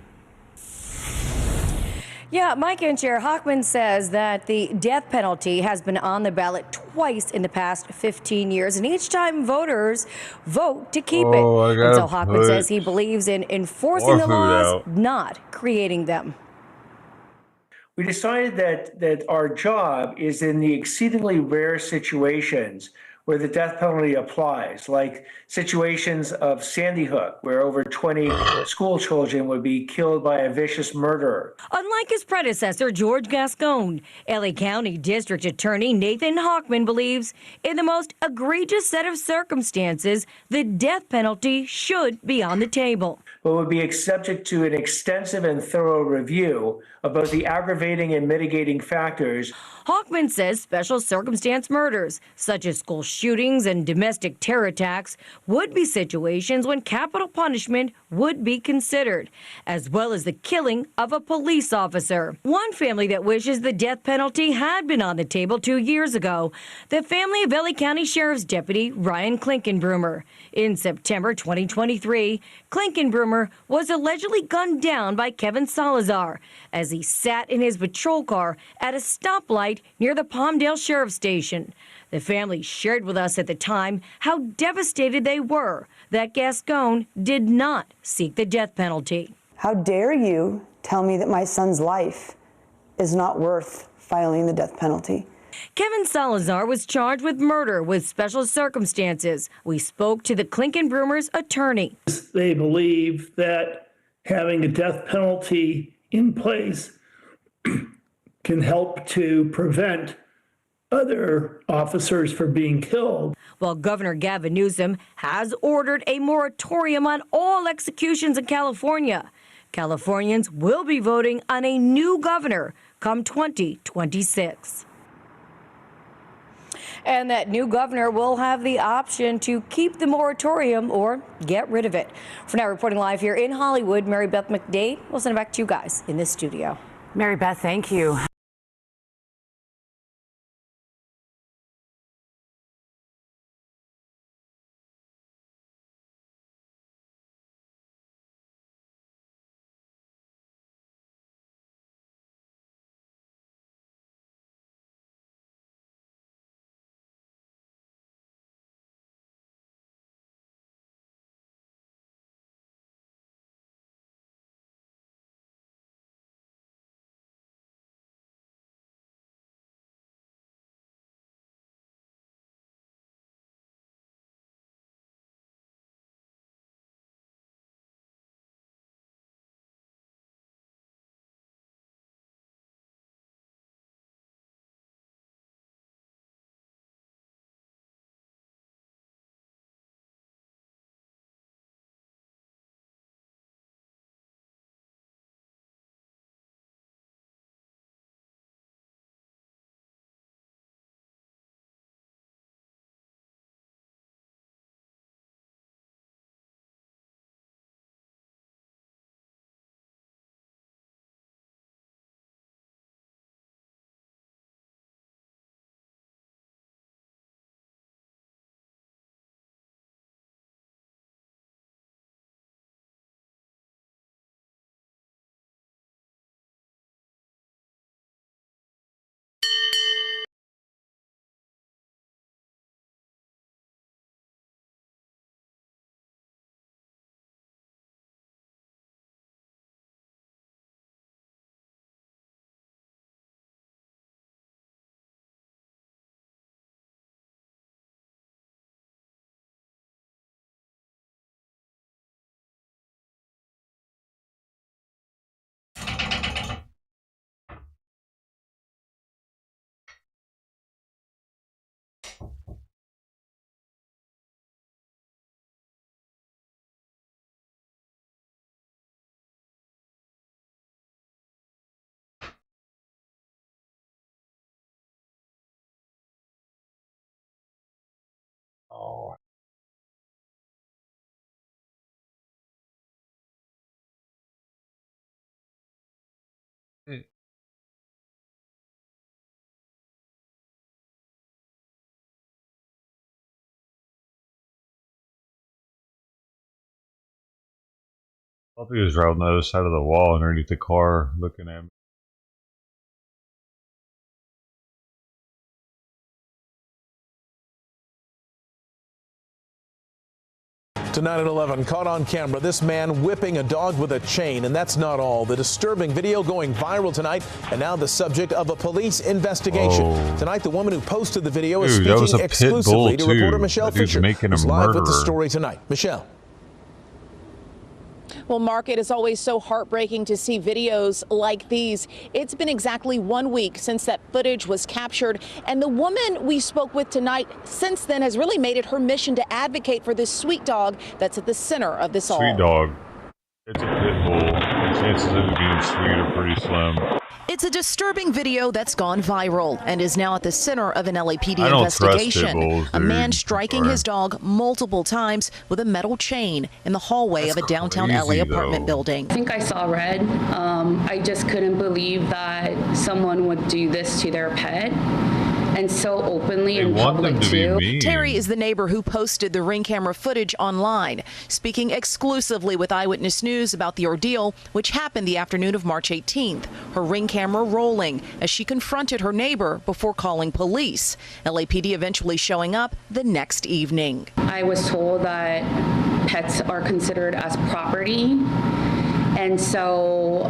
Yeah, Mike and Chair Hochman says that the death penalty has been on the ballot twice in the past 15 years, and each time voters vote to keep it. And so Hochman says he believes in enforcing the laws, not creating them. We decided that our job is in the exceedingly rare situations where the death penalty applies, like situations of Sandy Hook, where over 20 school children would be killed by a vicious murderer. Unlike his predecessor, George Gascon, LA County District Attorney Nathan Hochman believes in the most egregious set of circumstances, the death penalty should be on the table. But would be subject to an extensive and thorough review of both the aggravating and mitigating factors. Hochman says special circumstance murders, such as school shootings and domestic terror attacks, would be situations when capital punishment would be considered, as well as the killing of a police officer. One family that wishes the death penalty had been on the table 2 years ago, the family of LA County Sheriff's Deputy Ryan Klinkenbroomer. In September 2023, Klinkenbroomer was allegedly gunned down by Kevin Salazar as he sat in his patrol car at a stoplight near the Palmdale Sheriff's Station. The family shared with us at the time how devastated they were that Gascon did not seek the death penalty. How dare you tell me that my son's life is not worth filing the death penalty? Kevin Salazar was charged with murder with special circumstances. We spoke to the Klinkenbroomer's attorney. They believe that having a death penalty in place can help to prevent other officers from being killed. While Governor Gavin Newsom has ordered a moratorium on all executions in California, Californians will be voting on a new governor come 2026. And that new governor will have the option to keep the moratorium or get rid of it. For now, reporting live here in Hollywood, Mary Beth McDade. We'll send it back to you guys in this studio. Mary Beth, thank you. Puppy was right on the other side of the wall underneath the car looking at me. Tonight at 11, caught on camera, this man whipping a dog with a chain. And that's not all. The disturbing video going viral tonight, and now the subject of a police investigation. Oh. Tonight, the woman who posted the video is Dude, that was speaking a pit exclusively bull, to reporter too. Michelle That dude's Fisher, making a who's live with the murderer. story tonight. Michelle. Well, Mark, it is always so heartbreaking to see videos like these. It's been exactly 1 week since that footage was captured, and the woman we spoke with tonight since then has really made it her mission to advocate for this sweet dog that's at the center of this all. Sweet dog. It's a pit bull. The chances of it being sweet are pretty slim. It's a disturbing video that's gone viral and is now at the center of an LAPD I don't trust investigation. pit bulls, A man dude. striking his dog multiple times with a metal chain in the hallway of a downtown crazy, LA apartment though. building. I think I saw red. I just couldn't believe that someone would do this to their pet, and so openly in public too. Terry is the neighbor who posted the Ring camera footage online, speaking exclusively with Eyewitness News about the ordeal, which happened the afternoon of March 18th. Her Ring camera rolling as she confronted her neighbor before calling police. LAPD eventually showing up the next evening. I was told that pets are considered as property. And so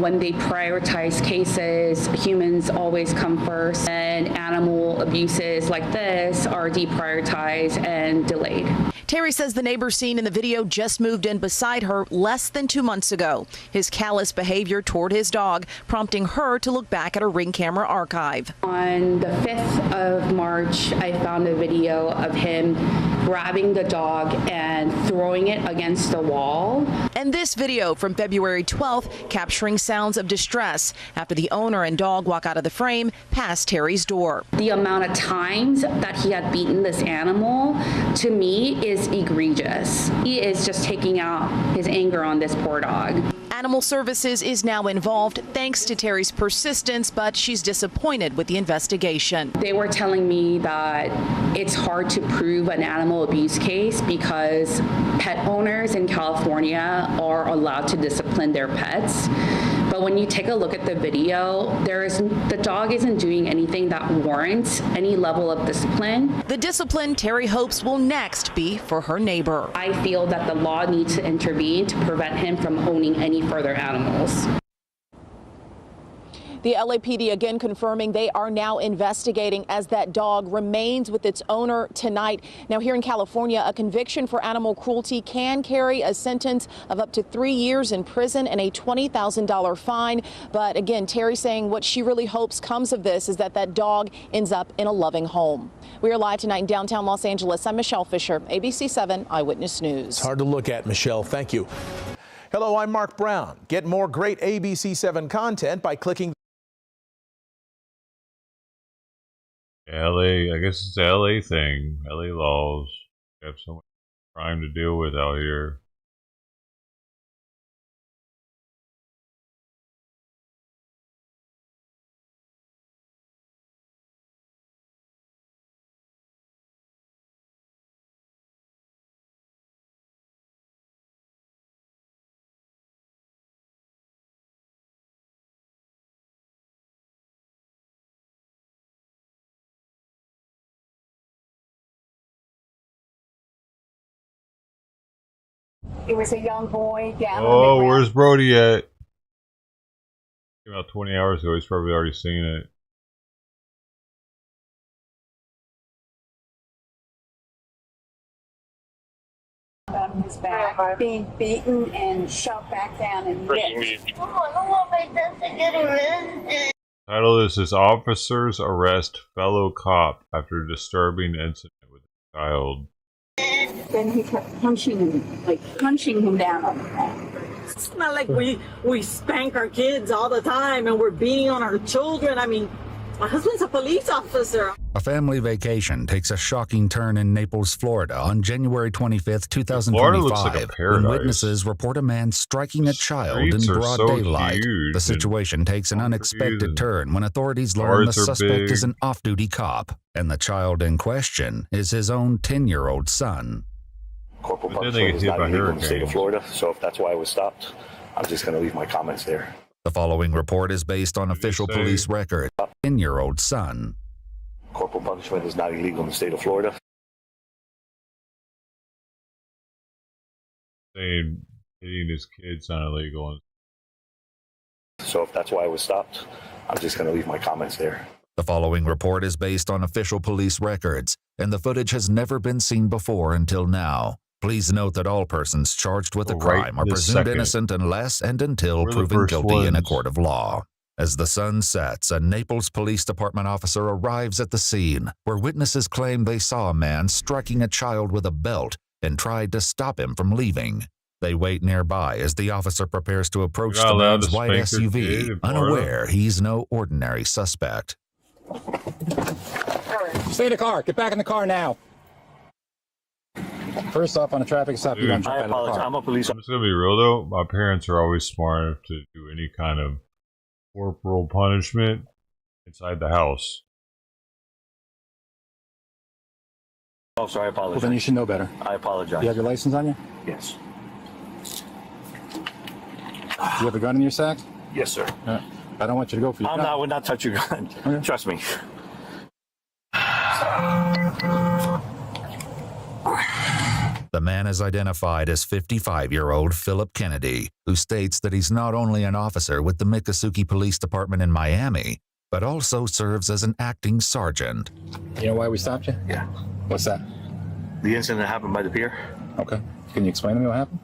when they prioritize cases, humans always come first, and animal abuses like this are deprioritized and delayed. Terry says the neighbor seen in the video just moved in beside her less than 2 months ago. His callous behavior toward his dog prompting her to look back at her Ring camera archive. On the 5th of March, I found a video of him grabbing the dog and throwing it against the wall. And this video from February 12th capturing sounds of distress after the owner and dog walk out of the frame past Terry's door. The amount of times that he had beaten this animal, to me, is egregious. He is just taking out his anger on this poor dog. Animal Services is now involved thanks to Terry's persistence, but she's disappointed with the investigation. They were telling me that it's hard to prove an animal abuse case because pet owners in California are allowed to discipline their pets. But when you take a look at the video, the dog isn't doing anything that warrants any level of discipline. The discipline Terry hopes will next be for her neighbor. I feel that the law needs to intervene to prevent him from owning any further animals. The LAPD again confirming they are now investigating as that dog remains with its owner tonight. Now here in California, a conviction for animal cruelty can carry a sentence of up to 3 years in prison and a $20,000 fine. But again, Terry saying what she really hopes comes of this is that that dog ends up in a loving home. We are live tonight in downtown Los Angeles. I'm Michelle Fisher, ABC 7 Eyewitness News. It's hard to look at, Michelle. Thank you. Hello, I'm Mark Brown. Get more great ABC 7 content by clicking LA, I guess it's the LA thing. LA laws. We have so much crime to deal with out here. It was a young boy down on the Oh, ground. where's Brody at? Came out 20 hours ago. He's probably already seen it. On his back, being beaten and shoved back down and hit. Title of this is Officers Arrest Fellow Cop After Disturbing Incident with a Child. Then he kept punching him down on the ground. It's not like we spank our kids all the time and we're beating on our children. I mean, My husband's a police officer. A family vacation takes a shocking turn in Naples, Florida on January 25th, 2025, when witnesses report a man striking a child in broad daylight. The situation takes an unexpected turn when authorities learn the suspect is an off-duty cop, and the child in question is his own 10-year-old son. Corporal punishment is not illegal in the state of Florida, so if that's why I was stopped, I'm just going to leave my comments there. The following report is based on official police record. 10-year-old son. Corporal punishment is not illegal in the state of Florida. Saying hitting his kids not illegal. So if that's why I was stopped, I'm just going to leave my comments there. The following report is based on official police records, and the footage has never been seen before until now. Please note that all persons charged with a crime are presumed innocent unless and until proven guilty in a court of law. As the sun sets, a Naples Police Department officer arrives at the scene, where witnesses claim they saw a man striking a child with a belt and tried to stop him from leaving. They wait nearby as the officer prepares to approach the man's white SUV, unaware he's no ordinary suspect. Stay in the car. Get back in the car now. First off, on a traffic stop, you don't jump out of the car. I'm a police. I'm just gonna be real though. My parents are always smart enough to do any kind of corporal punishment inside the house. Oh, sorry, I apologize. Well, then you should know better. I apologize. You have your license on you? Yes. Do you have a gun in your sack? Yes, sir. I don't want you to go for your gun. I would not touch your gun. Okay. Trust me. The man is identified as 55-year-old Philip Kennedy, who states that he's not only an officer with the Miccosukee Police Department in Miami, but also serves as an acting sergeant. You know why we stopped you? Yeah. What's that? The incident that happened by the pier. Okay. Can you explain to me what happened?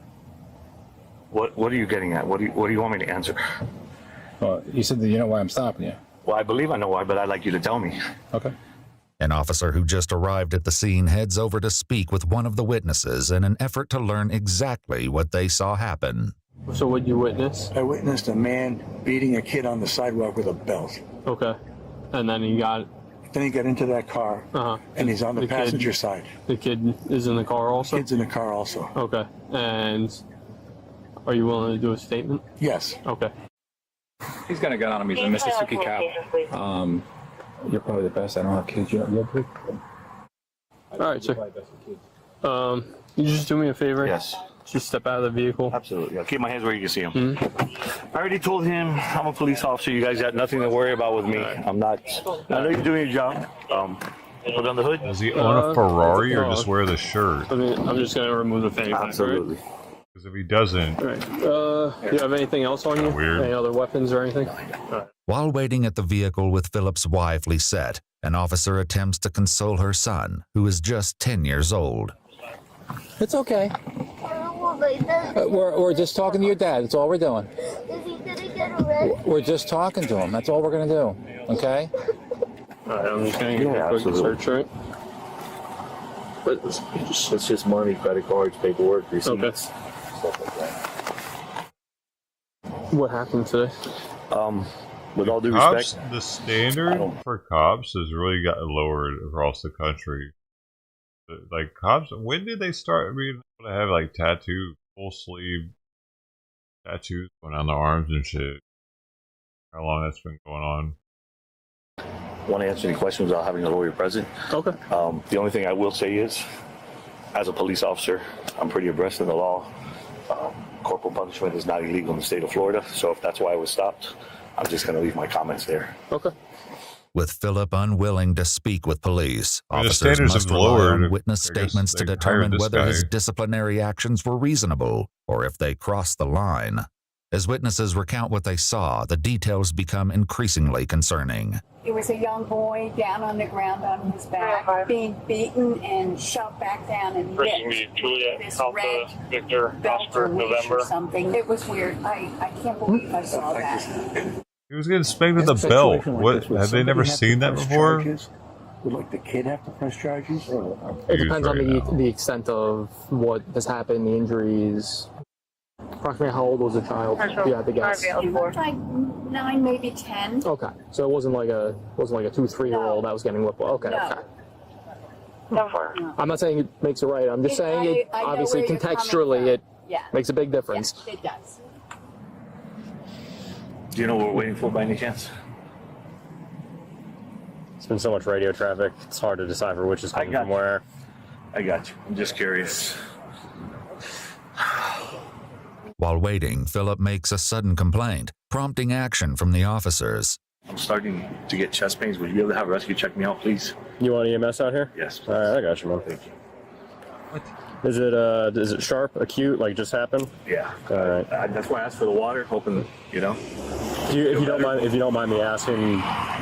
What are you getting at? What do you want me to answer? Well, you said that you know why I'm stopping you. Well, I believe I know why, but I'd like you to tell me. Okay. An officer who just arrived at the scene heads over to speak with one of the witnesses in an effort to learn exactly what they saw happen. So what you witnessed? I witnessed a man beating a kid on the sidewalk with a belt. Okay. And then he got into that car, and he's on the passenger side. The kid is in the car also? The kid's in the car also. Okay. And are you willing to do a statement? Yes. Okay. He's got a gun on him. He's a Miccosukee cop. You're probably the best. I don't have kids. You have kids? All right, sir. You just do me a favor? Yes. Just step out of the vehicle. Absolutely. I'll keep my hands where you can see them. Mm-hmm. I already told him I'm a police officer. You guys got nothing to worry about with me. I'm not. I know you're doing your job. Put on the hood. Does he own a Ferrari or just wear the shirt? I mean, I'm just going to remove the fanny pack. Absolutely. Because if he doesn't... All right. Do you have anything else on you? Weird. Any other weapons or anything? While waiting at the vehicle with Philip's wife, Lisette, an officer attempts to console her son, who is just 10 years old. It's okay. We're just talking to your dad. That's all we're doing. Is he gonna get arrested? We're just talking to him. That's all we're going to do. Okay? All right, I'm just going to get a quick search, right? But it's just money, credit cards, paperwork, receipts. Okay. What happened today? With all due respect, respect, the standard for cops has really gotten lowered across the country. Like cops, when did they start being able to have like full sleeve tattoos going on the arms and shit? How long that's been going on? I want to answer any questions without having a lawyer present. Okay. The only thing I will say is, as a police officer, I'm pretty abreast of the law. Corporal punishment is not illegal in the state of Florida, so if that's why I was stopped, I'm just going to leave my comments there. Okay. With Philip unwilling to speak with police, officers standards must have rely lowered. on witness statements to determine whether his disciplinary actions were reasonable or if they crossed the line. As witnesses recount what they saw, the details become increasingly concerning. It was a young boy down on the ground on his back, being beaten and shoved back down and hit. This red Victor, belt or leash or something. It was weird. I can't believe I saw that. He was getting spanked with a belt. What? Have they never seen that before? Would like the kid have to press charges? It depends on the extent of what has happened, the injuries. Approximately how old was the child? You had to guess. He looked like 9, maybe 10. Okay, so it wasn't like a 2-3-year-old that was getting whipped. Okay, No. okay. I'm not saying it makes it right. I'm just saying it. I know Obviously, where you're coming contextually, from. it Yeah. makes a big difference. Yes, it does. Do you know what we're waiting for by any chance? It's been so much radio traffic, it's hard to decipher which is coming from where. I got you. I'm just curious. While waiting, Philip makes a sudden complaint, prompting action from the officers. I'm starting to get chest pains. Would you be able to have rescue check me out, please? You want EMS out here? Yes, please. All right, I got you, man. Thank you. Is it sharp, acute, like just happened? Yeah. All right. That's why I asked for the water, hoping, you know. If you don't mind me asking,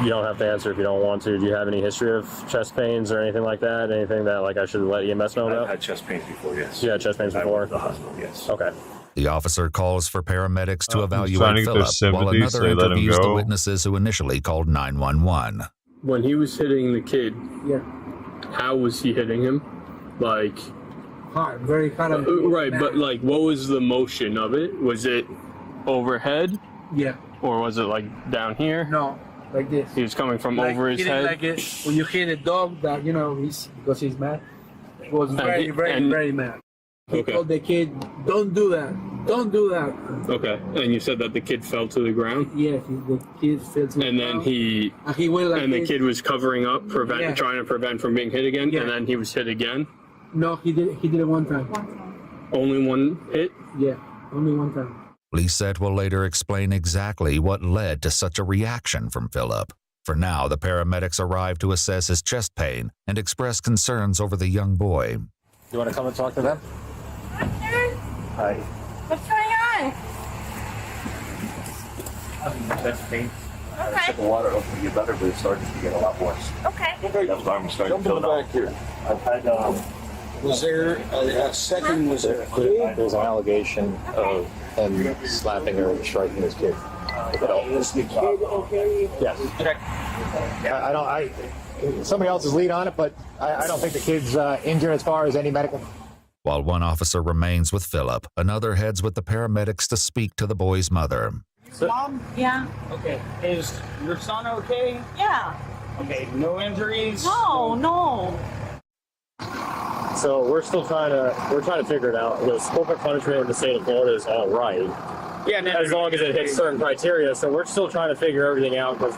you don't have to answer if you don't want to. Do you have any history of chest pains or anything like that? Anything that like I should let EMS know about? I've had chest pains before, yes. You had chest pains before? At the hospital, yes. Okay. The officer calls for paramedics to trying to evaluate get their Philip, while sympathy, another so they let him interviews the go. witnesses who initially called 911. When he was hitting the kid, how was he hitting him? Like, Hard, very kind of. right, but like, what was the motion of it? Was it overhead? Yeah. Or was it like down here? No, like this. He was coming from Like over his hitting head. Like it, when you hit a dog, that he's because he's mad. He was very, And- very mad. He Okay. told the kid, "Don't do that. Don't do that." Okay, and you said that the kid fell to the ground. Yeah, the kid fell to the And then ground. he went like and the this. kid was covering up, Yeah. trying to prevent from being hit again. Yeah. And then he was hit again. No, he did it one time. Only one hit. Yeah, only one time. Lisette will later explain exactly what led to such a reaction from Philip. For now, the paramedics arrive to assess his chest pain and express concerns over the young boy. You want to come and talk to them? Hi. What's going on? Chest pain. Okay. Sip of water, hopefully get better, but it's starting to get a lot worse. Okay. That's why I'm starting to feel now. I've had, Was there a second? Was there? There's an allegation of him slapping or striking his kid. Is the kid okay? Yes. Somebody else is lead on it, but I don't think the kid's injured as far as any medical. While one officer remains with Philip, another heads with the paramedics to speak to the boy's mother. Mom? Yeah. Okay. Is your son okay? Yeah. Okay. No injuries? No. So we're trying to figure it out. The corporate punishment in the state of Florida is all right. Yeah, As long as it hits certain criteria. So we're still trying to figure everything out because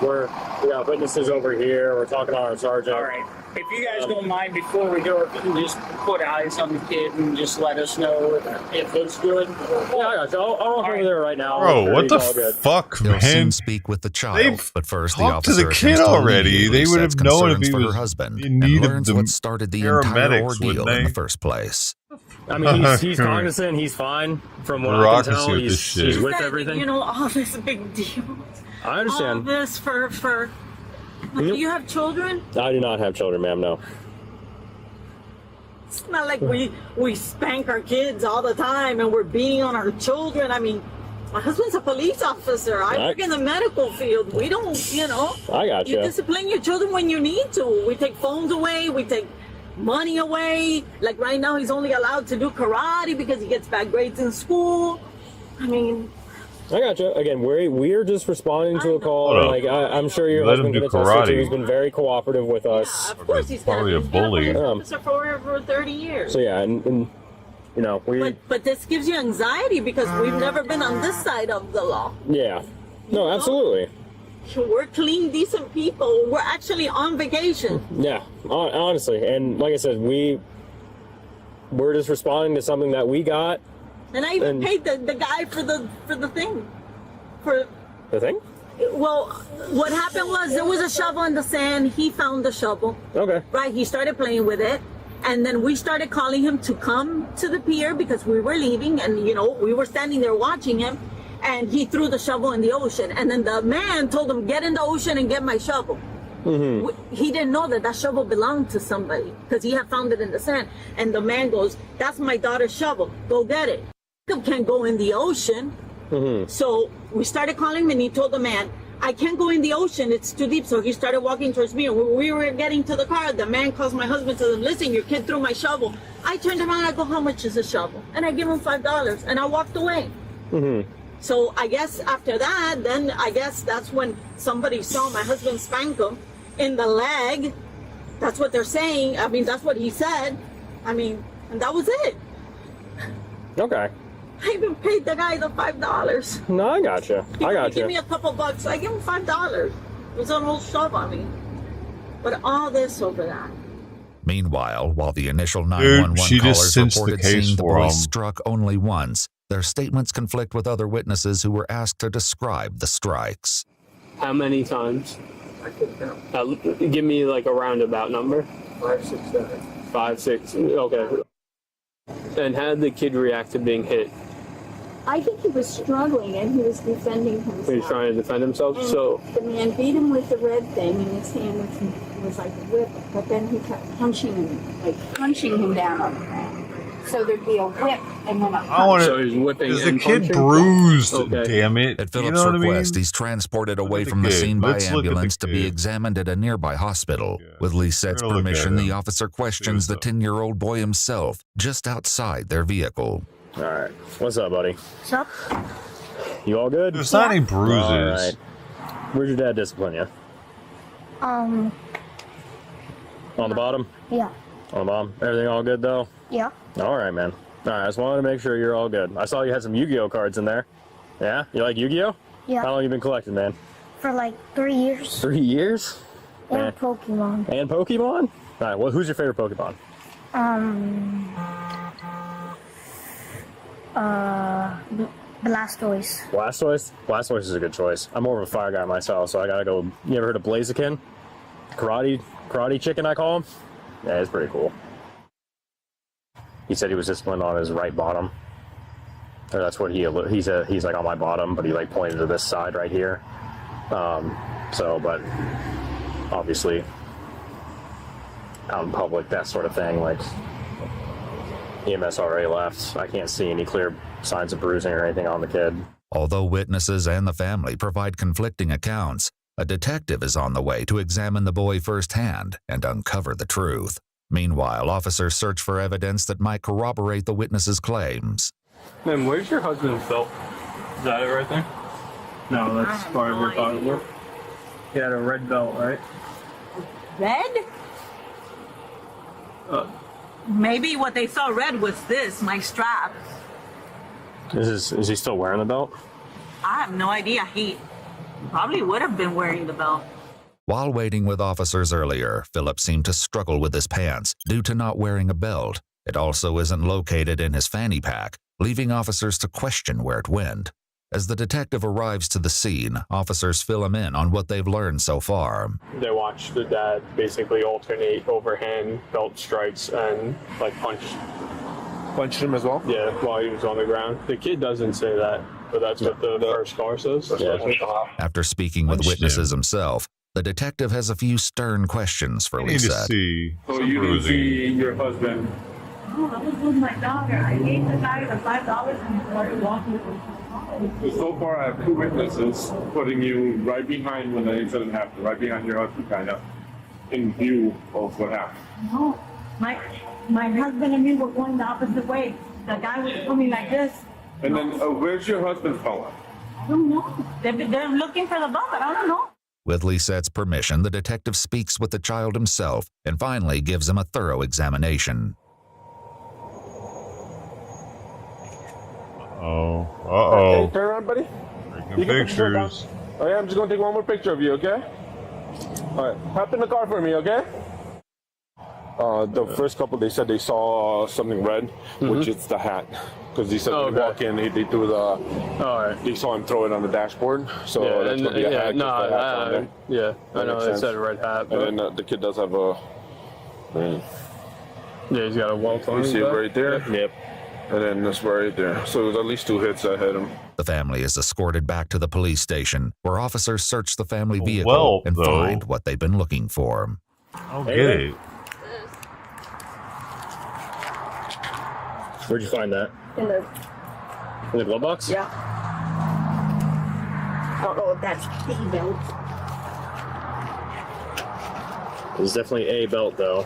we got witnesses over here. We're talking to our sergeant. All right. If you guys don't mind, before we go, just put eyes on the kid and just let us know if it looks good. Yeah, I got you. I'll walk over there right now. Bro, what the All good. fuck, They'll man? soon speak with the child, but first the talked to officer the kid attempts to already. alleviate They would Lisette's have known if concerns he for her was husband in need and of learns the what started the entire paramedics, ordeal wouldn't in they? the first place. I mean, he's cognizant. He's fine. From what I can tell, he's with everything. You know, all this big deal. I understand. All this for. Do you have children? I do not have children, ma'am. No. It's not like we spank our kids all the time and we're beating on our children. I mean, my husband's a police officer. I work in the medical field. We don't, I got you. You discipline your children when you need to. We take phones away. We take money away. Like right now, he's only allowed to do karate because he gets bad grades in school. I mean, I got you. Again, we're just responding to a call. And, like I'm sure your Let him husband do can attest to. karate. He's been very cooperative with us. of course he's Probably a bully. for over 30 years. So yeah, and we. But this gives you anxiety because we've never been on this side of the law. Yeah. No, absolutely. We're clean, decent people. We're actually on vacation. Yeah, honestly, and like I said, we're just responding to something that we got. And I even paid the guy for the thing. For the thing? Well, what happened was there was a shovel in the sand. He found the shovel. Okay. Right. He started playing with it. And then we started calling him to come to the pier because we were leaving and, we were standing there watching him. And he threw the shovel in the ocean. And then the man told him, get in the ocean and get my shovel. Mm-hmm. He didn't know that shovel belonged to somebody because he had found it in the sand. And the man goes, that's my daughter's shovel. Go get it. Can't go in the ocean. Mm-hmm. So we started calling him and he told the man, I can't go in the ocean. It's too deep. So he started walking towards me. And when we were getting to the car, the man calls my husband to them, listen, your kid threw my shovel. I turned around, I go, how much is the shovel? And I give him $5 and I walked away. Mm-hmm. So I guess after that, then I guess that's when somebody saw my husband spank him in the leg. That's what they're saying. I mean, that's what he said. I mean, and that was it. Okay. I even paid the guy the $5. No, I gotcha. I gotcha. Give me a couple bucks. I give him $5. It was a whole shove on me. But all this over that. Meanwhile, while the initial 911 callers reported seeing the boy struck only once, their statements conflict with other witnesses who were asked to describe the strikes. How many times? I could count. Give me like a roundabout number. 5, 6, 7. 5, 6. Okay. And how did the kid react to being hit? I think he was struggling and he was defending himself. He was trying to defend himself. And so the man beat him with the red thing in his hand, was like a whip. But then he kept punching him down on the ground. So there'd be a whip and then a punch. So he's whipping. Is the kid bruised? Okay. Damn it! At Philip's request, he's transported away from the scene by ambulance to be examined at a nearby hospital. With Lisette's permission, the officer questions the 10-year-old boy himself just outside their vehicle. All right. What's up, buddy? What's up? You all good? There's not any bruises. All right. Where'd your dad discipline you? Um. On the bottom? Yeah. On the bottom. Everything all good, though? Yeah. All right, man. All right, I just wanted to make sure you're all good. I saw you had some Yu-Gi-Oh cards in there. Yeah? You like Yu-Gi-Oh? Yeah. How long you been collecting, man? For like 3 years. 3 years? And Pokemon. And Pokemon? All right, well, who's your favorite Pokemon? Blastoise. Blastoise? Blastoise is a good choice. I'm more of a fire guy myself, so I gotta go. You ever heard of Blaziken? Karate chicken, I call him? Yeah, it's pretty cool. He said he was disciplined on his right bottom. Or that's what he's like on my bottom, but he like pointed to this side right here. But obviously out in public, that sort of thing, like EMS already left. I can't see any clear signs of bruising or anything on the kid. Although witnesses and the family provide conflicting accounts, a detective is on the way to examine the boy firsthand and uncover the truth. Meanwhile, officers search for evidence that might corroborate the witnesses' claims. Man, where's your husband's belt? Is that it right there? No, that's part of your pocketbook. He had a red belt, right? Red? Maybe what they saw red was this, my strap. Is he still wearing the belt? I have no idea. He probably would have been wearing the belt. While waiting with officers earlier, Philip seemed to struggle with his pants due to not wearing a belt. It also isn't located in his fanny pack, leaving officers to question where it went. As the detective arrives to the scene, officers fill him in on what they've learned so far. They watched the dad basically alternate overhand belt strikes and like punched him as well? Yeah, while he was on the ground. The kid doesn't say that, but that's what the first car says. Yeah. After speaking with witnesses himself, the detective has a few stern questions for Lisette. So you didn't see your husband? Oh, I was with my daughter. I gave the guy the $5 and he started walking. So far, I have two witnesses putting you right behind when the incident happened, right behind your husband, kind of, in view of what happened. No, my husband and me were going the opposite way. The guy was coming like this. And then, where's your husband's phone? I don't know. They're looking for the belt, but I don't know. With Lisette's permission, the detective speaks with the child himself and finally gives him a thorough examination. Okay, turn around, buddy. Taking pictures. Oh yeah, I'm just gonna take one more picture of you, okay? All right, hop in the car for me, okay? The first couple, they said they saw something red, which is the hat. Because he said when he walked in, they threw the. They saw him throw it on the dashboard, so that's gonna be a hat. I know it said a red hat. And then the kid does have a. Yeah, he's got a welt on. You see it right there? Yep. And then this right there. So it was at least 2 hits that hit him. The family is escorted back to the police station, where officers search the family vehicle and find what they've been looking for. I'll get it. Where'd you find that? In the glove box? Yeah. I don't know if that's the belt. It's definitely a belt, though.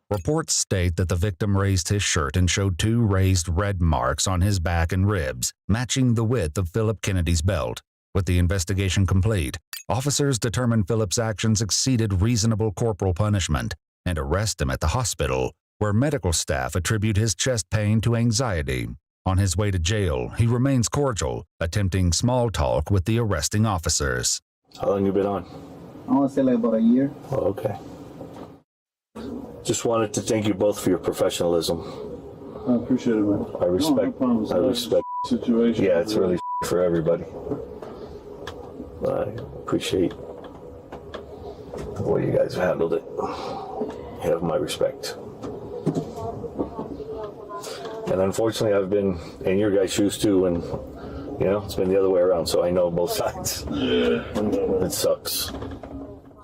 Reports state that the victim raised his shirt and showed 2 raised red marks on his back and ribs, matching the width of Philip Kennedy's belt. With the investigation complete, officers determined Philip's actions exceeded reasonable corporal punishment and arrest him at the hospital, where medical staff attribute his chest pain to anxiety. On his way to jail, he remains cordial, attempting small talk with the arresting officers. How long you been on? I want to say like about a year. Oh, okay. Just wanted to thank you both for your professionalism. I appreciate it, man. I respect. I respect. Situation. Yeah, it's really for everybody. I appreciate the way you guys have handled it. You have my respect. And unfortunately, I've been in your guys' shoes too, and it's been the other way around, so I know both sides. Yeah. It sucks.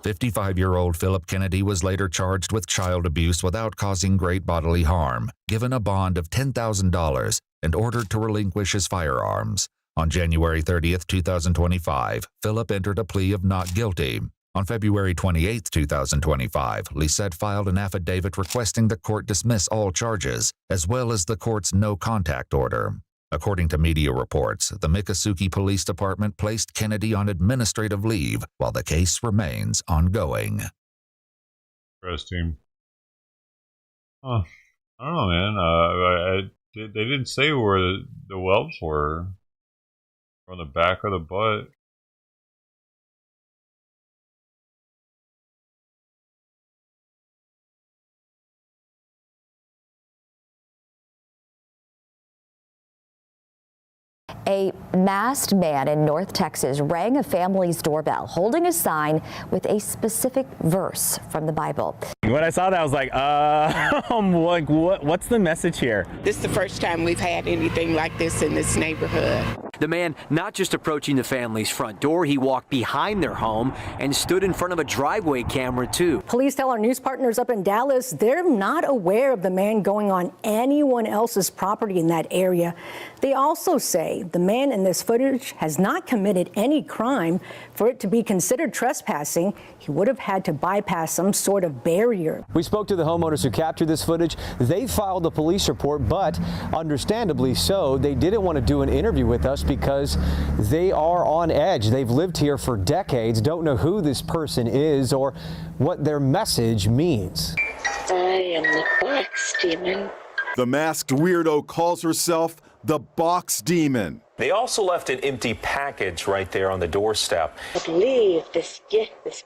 55-year-old Philip Kennedy was later charged with child abuse without causing great bodily harm, given a bond of $10,000, and ordered to relinquish his firearms. On January 30th, 2025, Philip entered a plea of not guilty. On February 28, 2025, Lisette filed an affidavit requesting the court dismiss all charges, as well as the court's no-contact order. According to media reports, the Miccosukee Police Department placed Kennedy on administrative leave while the case remains ongoing. Interesting. I don't know, man. They didn't say where the whelps were. On the back or the butt. A masked man in North Texas rang a family's doorbell holding a sign with a specific verse from the Bible. When I saw that, I was like, what's the message here? This is the first time we've had anything like this in this neighborhood. The man not just approaching the family's front door, he walked behind their home and stood in front of a driveway camera too. Police tell our news partners up in Dallas they're not aware of the man going on anyone else's property in that area. They also say the man in this footage has not committed any crime. For it to be considered trespassing, he would have had to bypass some sort of barrier. We spoke to the homeowners who captured this footage. They filed a police report, but understandably so, they didn't want to do an interview with us because they are on edge. They've lived here for decades, don't know who this person is or what their message means. I am the box demon. The masked weirdo calls herself the box demon. They also left an empty package right there on the doorstep. I believe this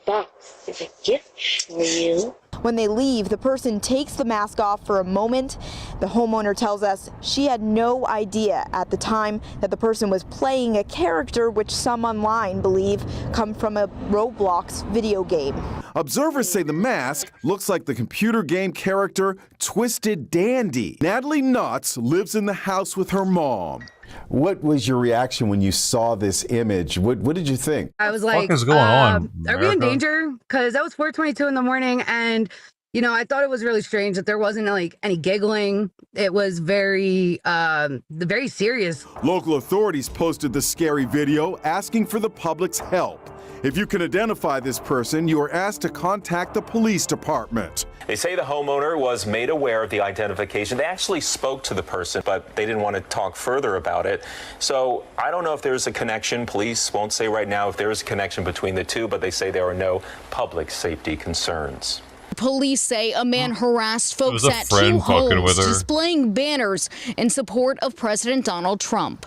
box is a gift for you. When they leave, the person takes the mask off for a moment. The homeowner tells us she had no idea at the time that the person was playing a character which some online believe come from a Roblox video game. Observers say the mask looks like the computer game character Twisted Dandy. Natalie Knotts lives in the house with her mom. What was your reaction when you saw this image? What did you think? I was like, what is going on, are we in danger? Because that was 4:22 in the morning, and I thought it was really strange that there wasn't like any giggling. It was very serious. Local authorities posted the scary video asking for the public's help. If you can identify this person, you are asked to contact the police department. They say the homeowner was made aware of the identification. They actually spoke to the person, but they didn't want to talk further about it. So I don't know if there's a connection. Police won't say right now if there is a connection between the two, but they say there are no public safety concerns. Police say a man harassed folks at two homes displaying banners in support of President Donald Trump.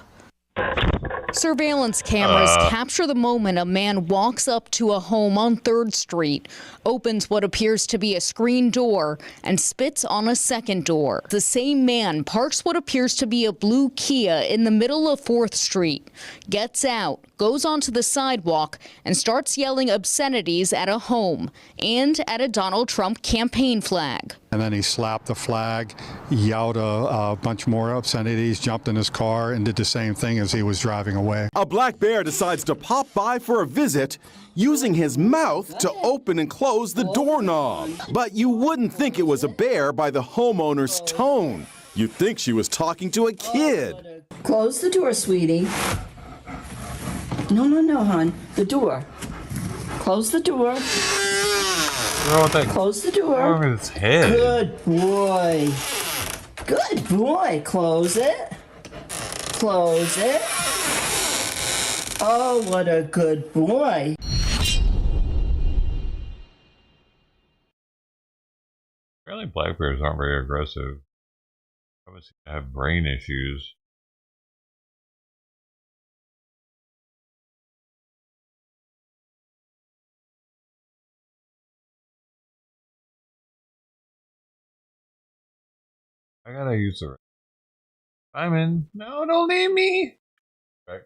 Surveillance cameras capture the moment a man walks up to a home on 3rd Street, opens what appears to be a screen door, and spits on a second door. The same man parks what appears to be a blue Kia in the middle of 4th Street, gets out, goes onto the sidewalk, and starts yelling obscenities at a home and at a Donald Trump campaign flag. And then he slapped the flag, yelled a bunch more obscenities, jumped in his car, and did the same thing as he was driving away. A black bear decides to pop by for a visit, using his mouth to open and close the doorknob. But you wouldn't think it was a bear by the homeowner's tone. You'd think she was talking to a kid. Close the door, sweetie. No, hon. The door. Close the door. Close the door. What's wrong with its head? Good boy. Good boy. Close it. Close it. Oh, what a good boy. Apparently black bears aren't very aggressive. Obviously have brain issues. I gotta use the Simon. No, don't leave me. Okay.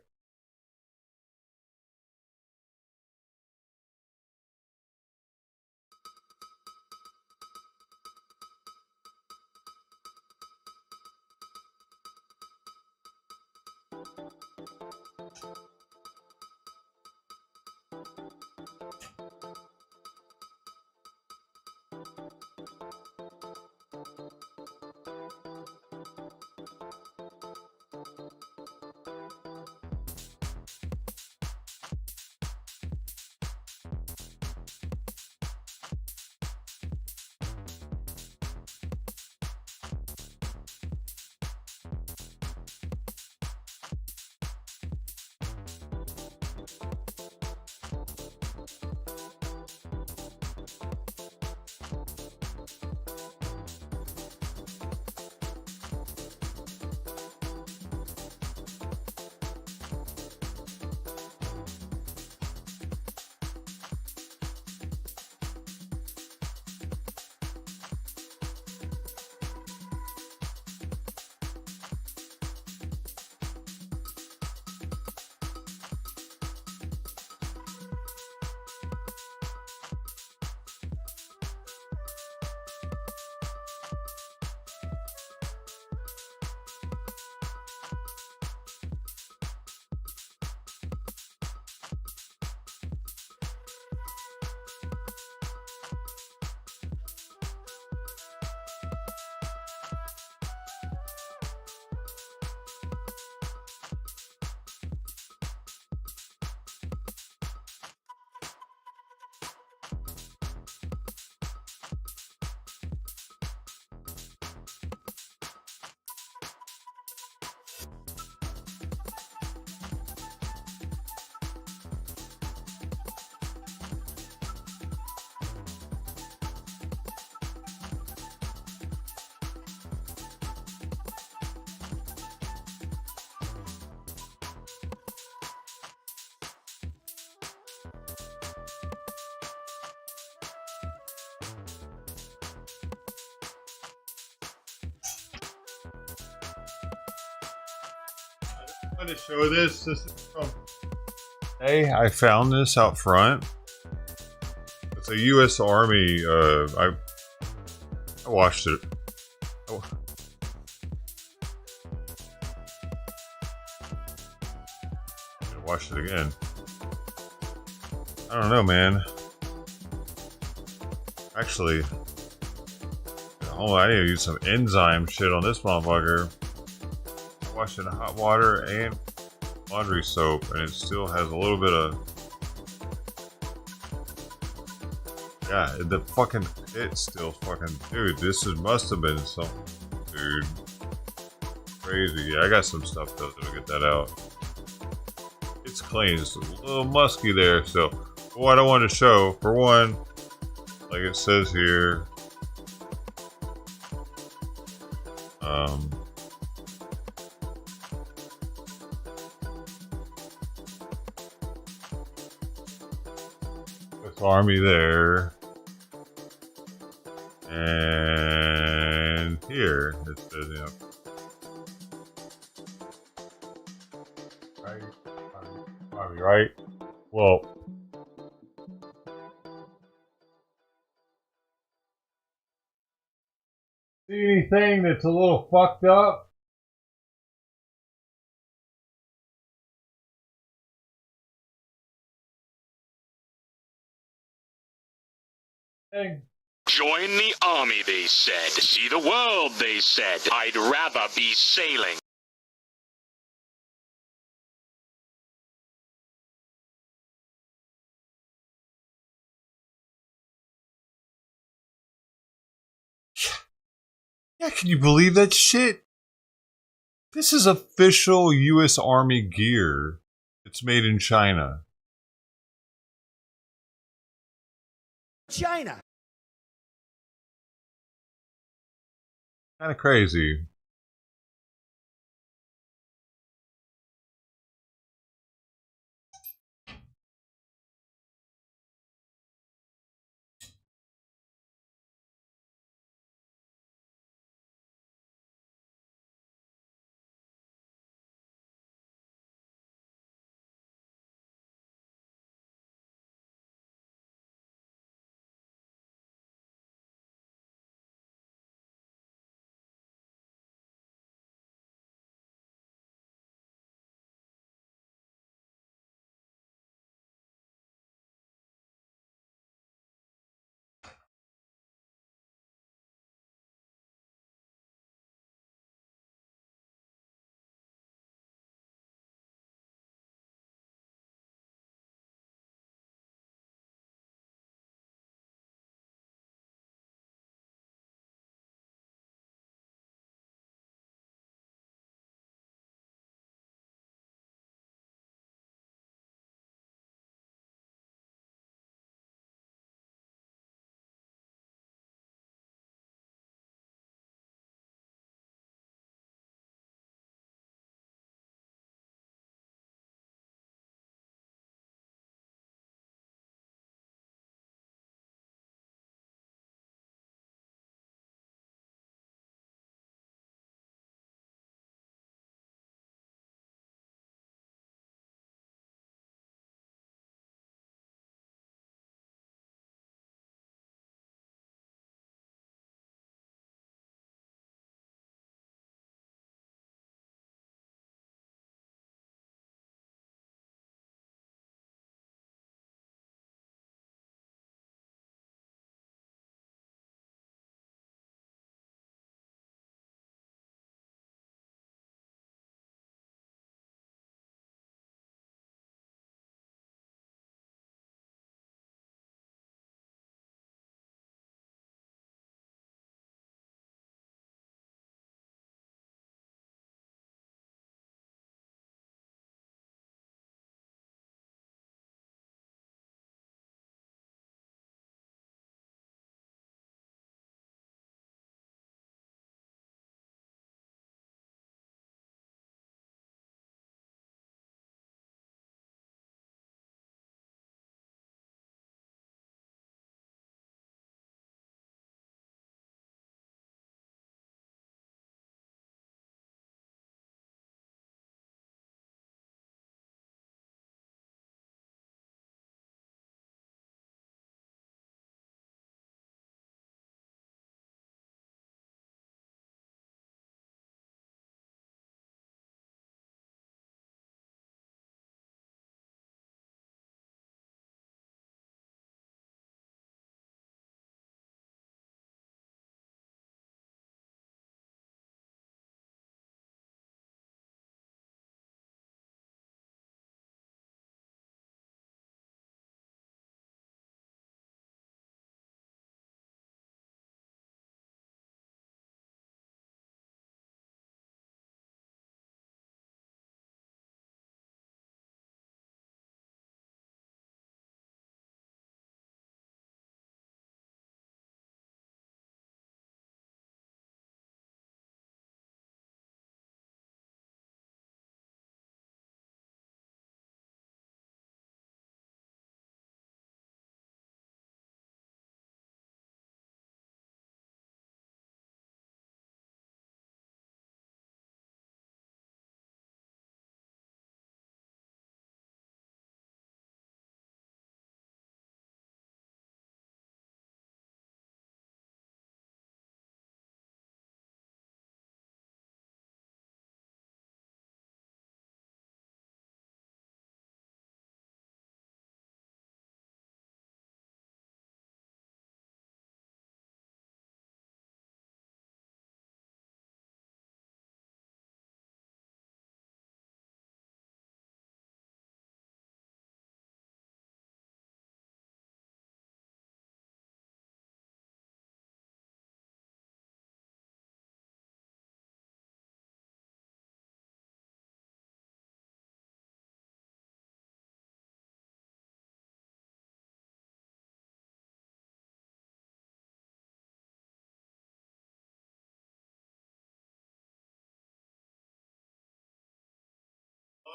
I want to show this. This is from. Hey, I found this out front. It's a U.S. Army. I washed it. Oh. I washed it again. I don't know, man. Actually, oh, I need to use some enzyme shit on this motherfucker. Wash it in hot water and laundry soap, and it still has a little bit of. Yeah, the fucking. It's still fucking. Dude, this must have been something. Dude. Crazy. Yeah, I got some stuff to get that out. It's clean. It's a little musky there, so. What I want to show, for one, like it says here, with Army there, and here it says, you know, Army, right? Well. See anything that's a little fucked up? Join the army, they said. See the world, they said. I'd rather be sailing. Yeah, can you believe that shit? This is official U.S. Army gear. It's made in China. China. Kind of crazy.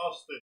lost it.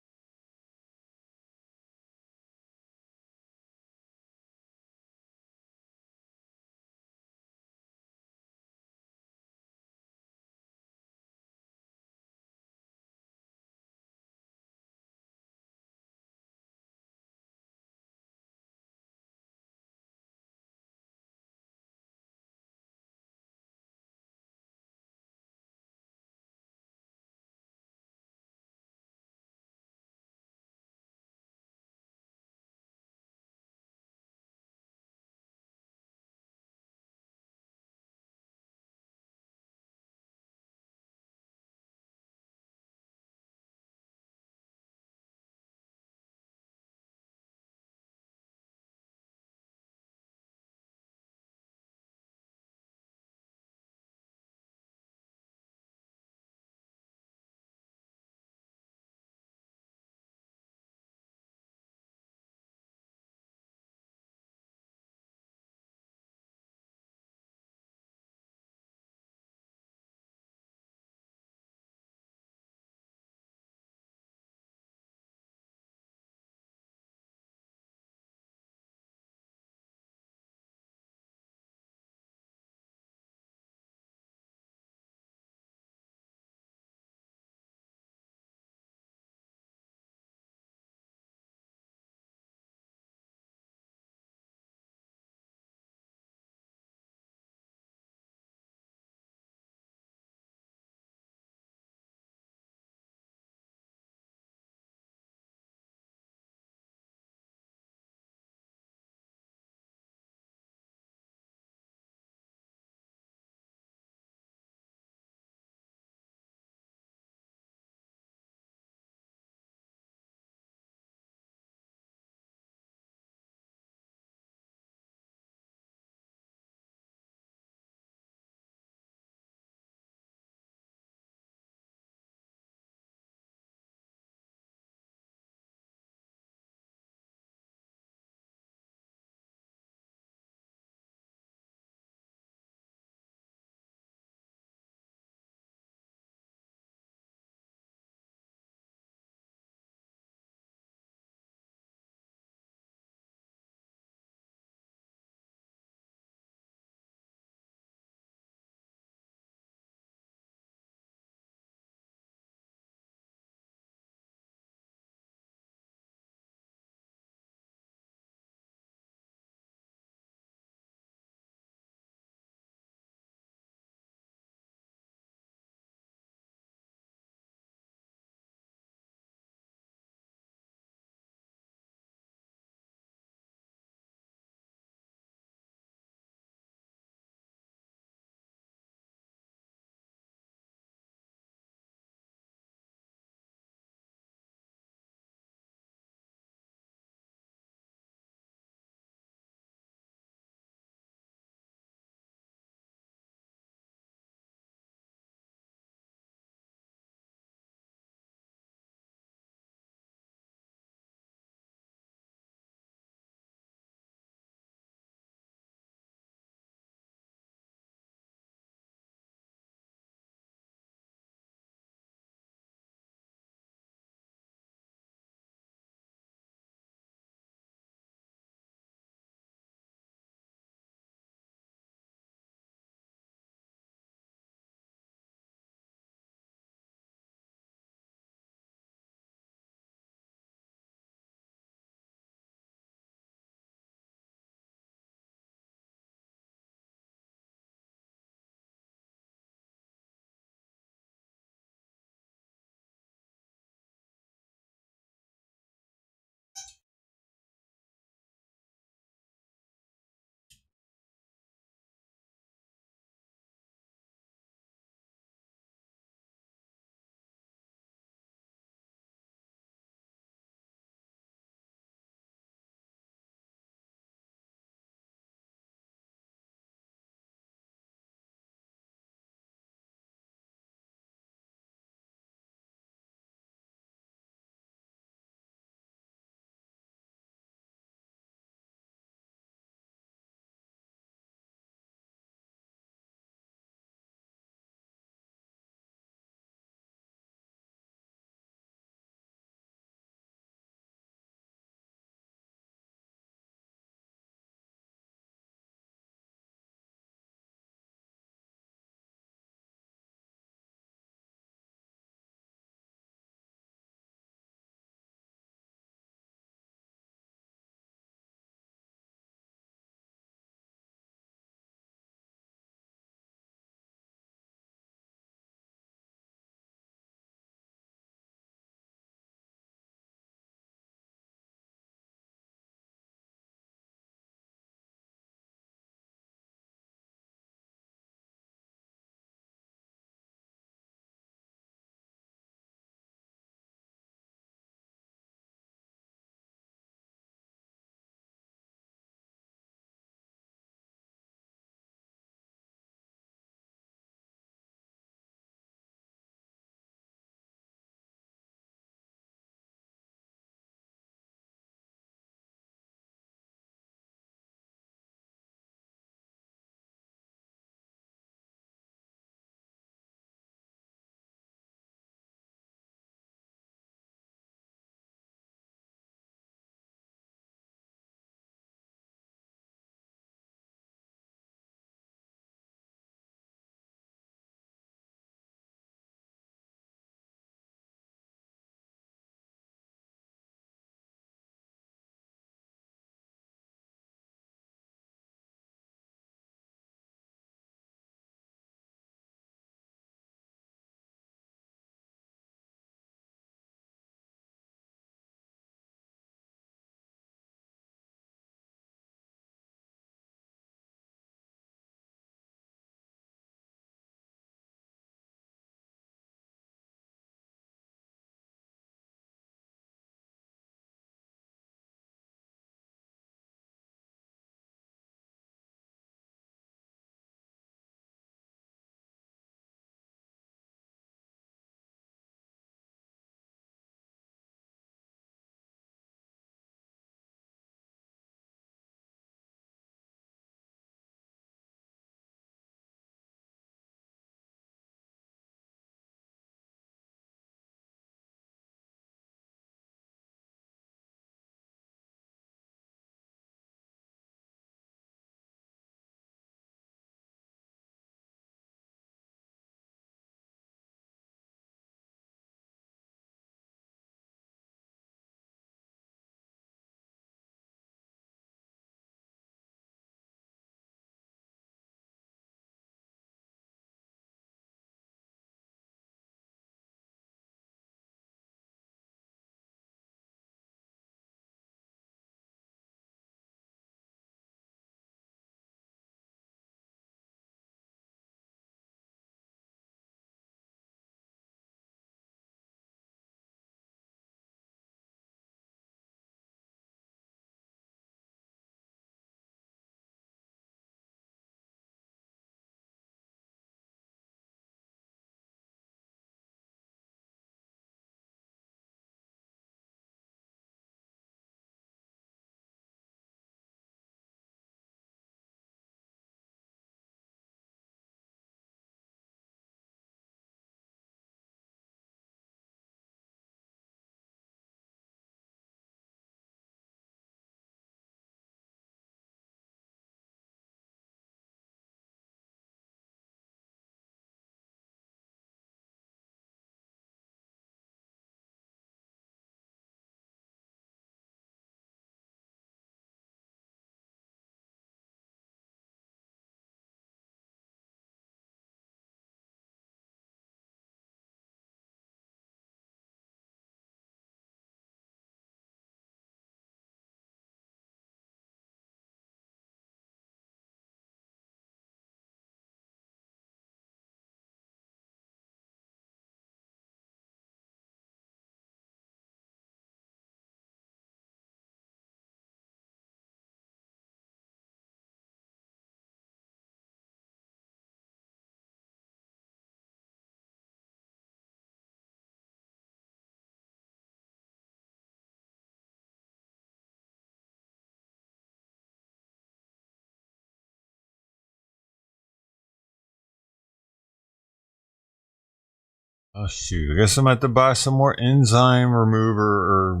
Oh shoot! I guess I'm going to have to buy some more enzyme remover or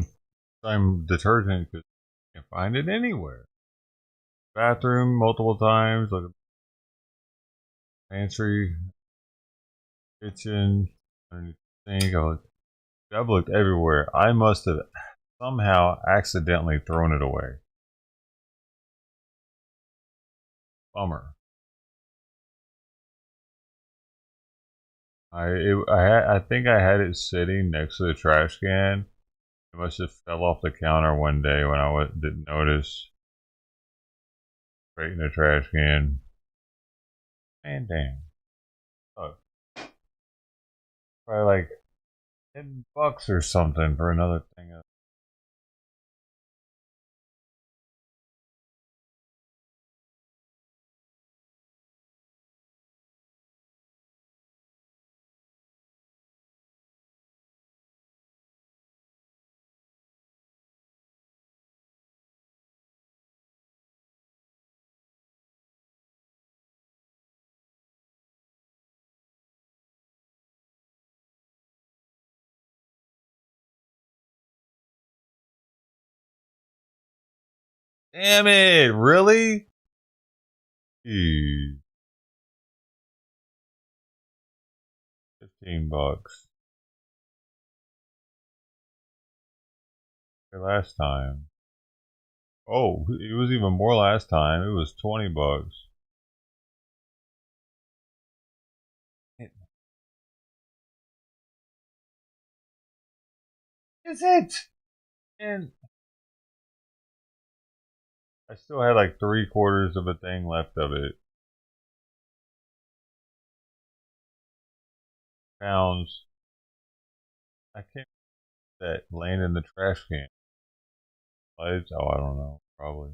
enzyme detergent because I can't find it anywhere. Bathroom multiple times, like pantry, kitchen, underneath the sink. I've looked everywhere. I must have somehow accidentally thrown it away. Bummer. I think I had it sitting next to the trash can. It must have fell off the counter one day when I didn't notice. Right in the trash can. Man, damn. Oh, probably like $10 or something for another thing. Damn it! Really? Jeez. $15. Last time. Oh, it was even more last time. It was $20. Is it? And I still had like 3/4 of a thing left of it. Pounds. I can't that laying in the trash can. Lights? Oh, I don't know. Probably.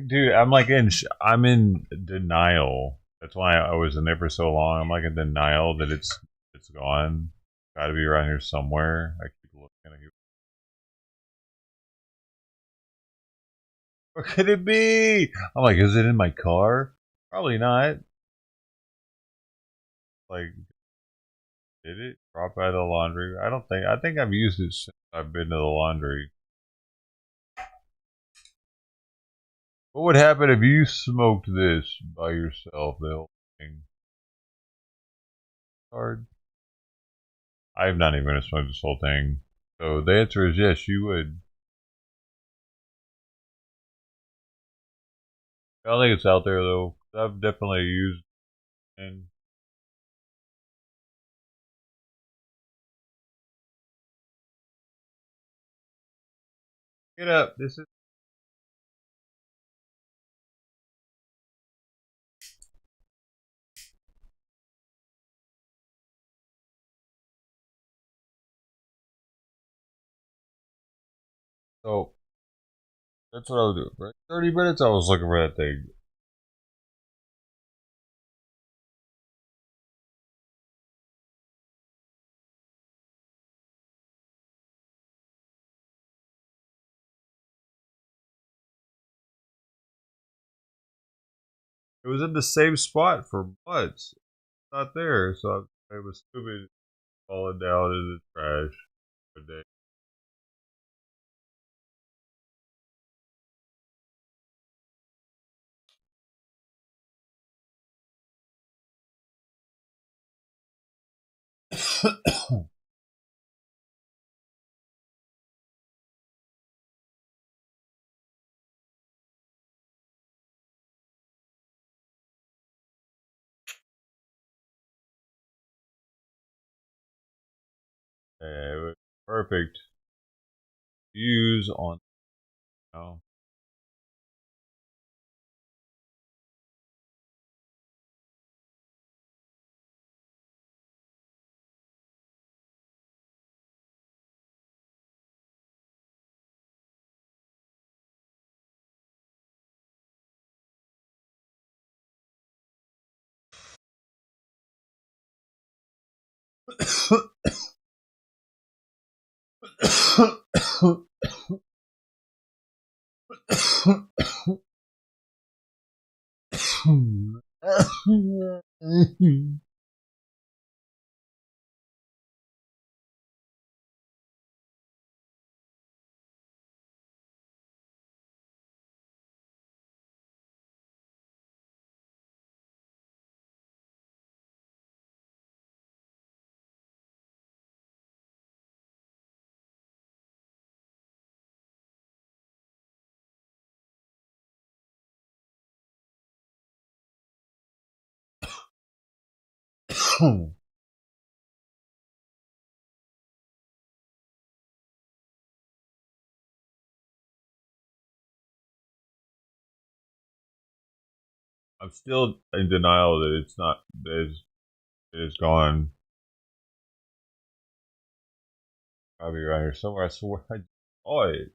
Dude, I'm in denial. That's why I was in there for so long. I'm like in denial that it's gone. Got to be around here somewhere. I keep looking. Where could it be? I'm like, is it in my car? Probably not. Like, did it drop out of the laundry? I don't think. I think I've used it since I've been to the laundry. What would happen if you smoked this by yourself? The whole thing. Hard. I've not even gonna smoke this whole thing. So the answer is yes, you would. I don't think it's out there though. I've definitely used and get up. This is so that's what I was doing. For 30 minutes I was looking for that thing. It was in the same spot for months. It's not there, so I was stupid falling down in the trash one day. Yeah, it was perfect views on. You I'm still in denial that it's not. It is gone. Probably around here somewhere. I swear. Oh, it.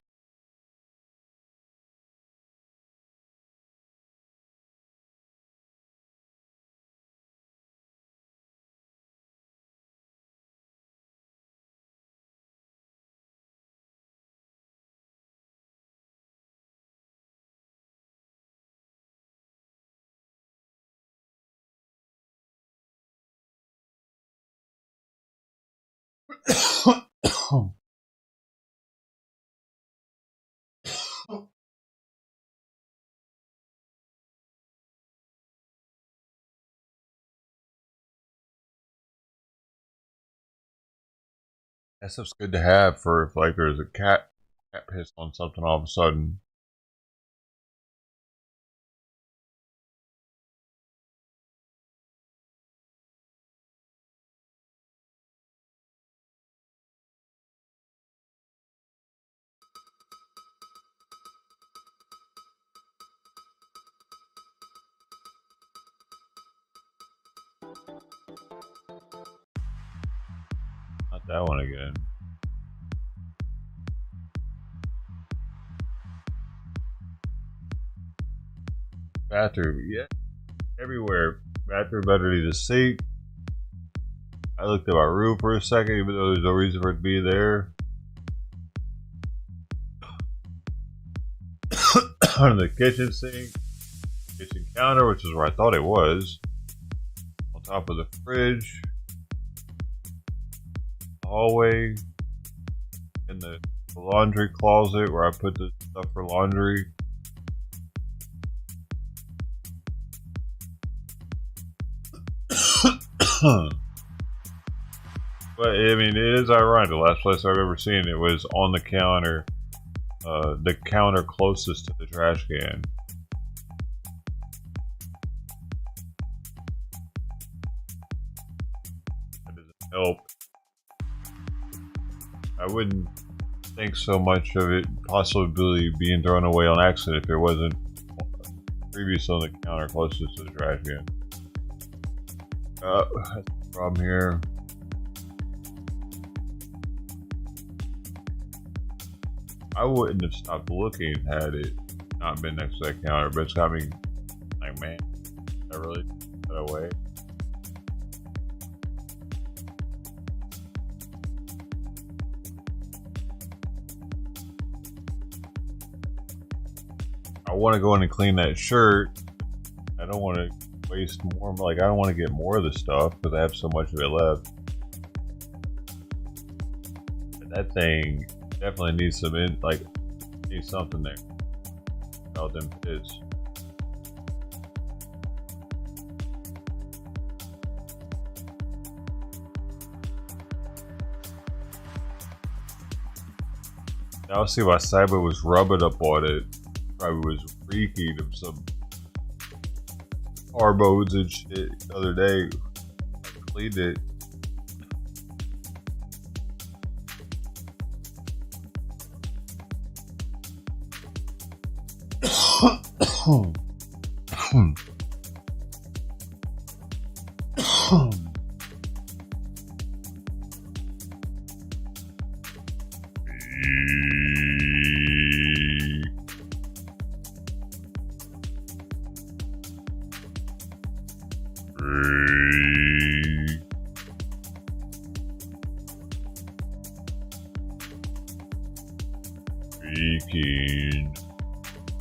That stuff's good to have for if like there's a cat piss on something all of a sudden. Not that one again. Bathroom, yeah, everywhere. Bathroom underneath the sink. I looked at my room for a second, even though there's no reason for it to be there. Under the kitchen sink, kitchen counter, which is where I thought it was. On top of the fridge, hallway, in the laundry closet where I put the stuff for laundry. But I mean, it is ironic. The last place I've ever seen it was on the counter, the counter closest to the trash can. That doesn't help. I wouldn't think so much of it possibly being thrown away on accident if it wasn't previously on the counter closest to the trash can. That's the problem here. I wouldn't have stopped looking had it not been next to that counter, but it's got me like, man, I really put that away. I want to go in and clean that shirt. I don't want to waste more. Like, I don't want to get more of the stuff because I have so much of it left. But that thing definitely needs some needs something there. Oh, them pits. Now see why Cyber was rubbing up on it. Probably was reeking of some hormones and shit the other day. I cleaned it. speaking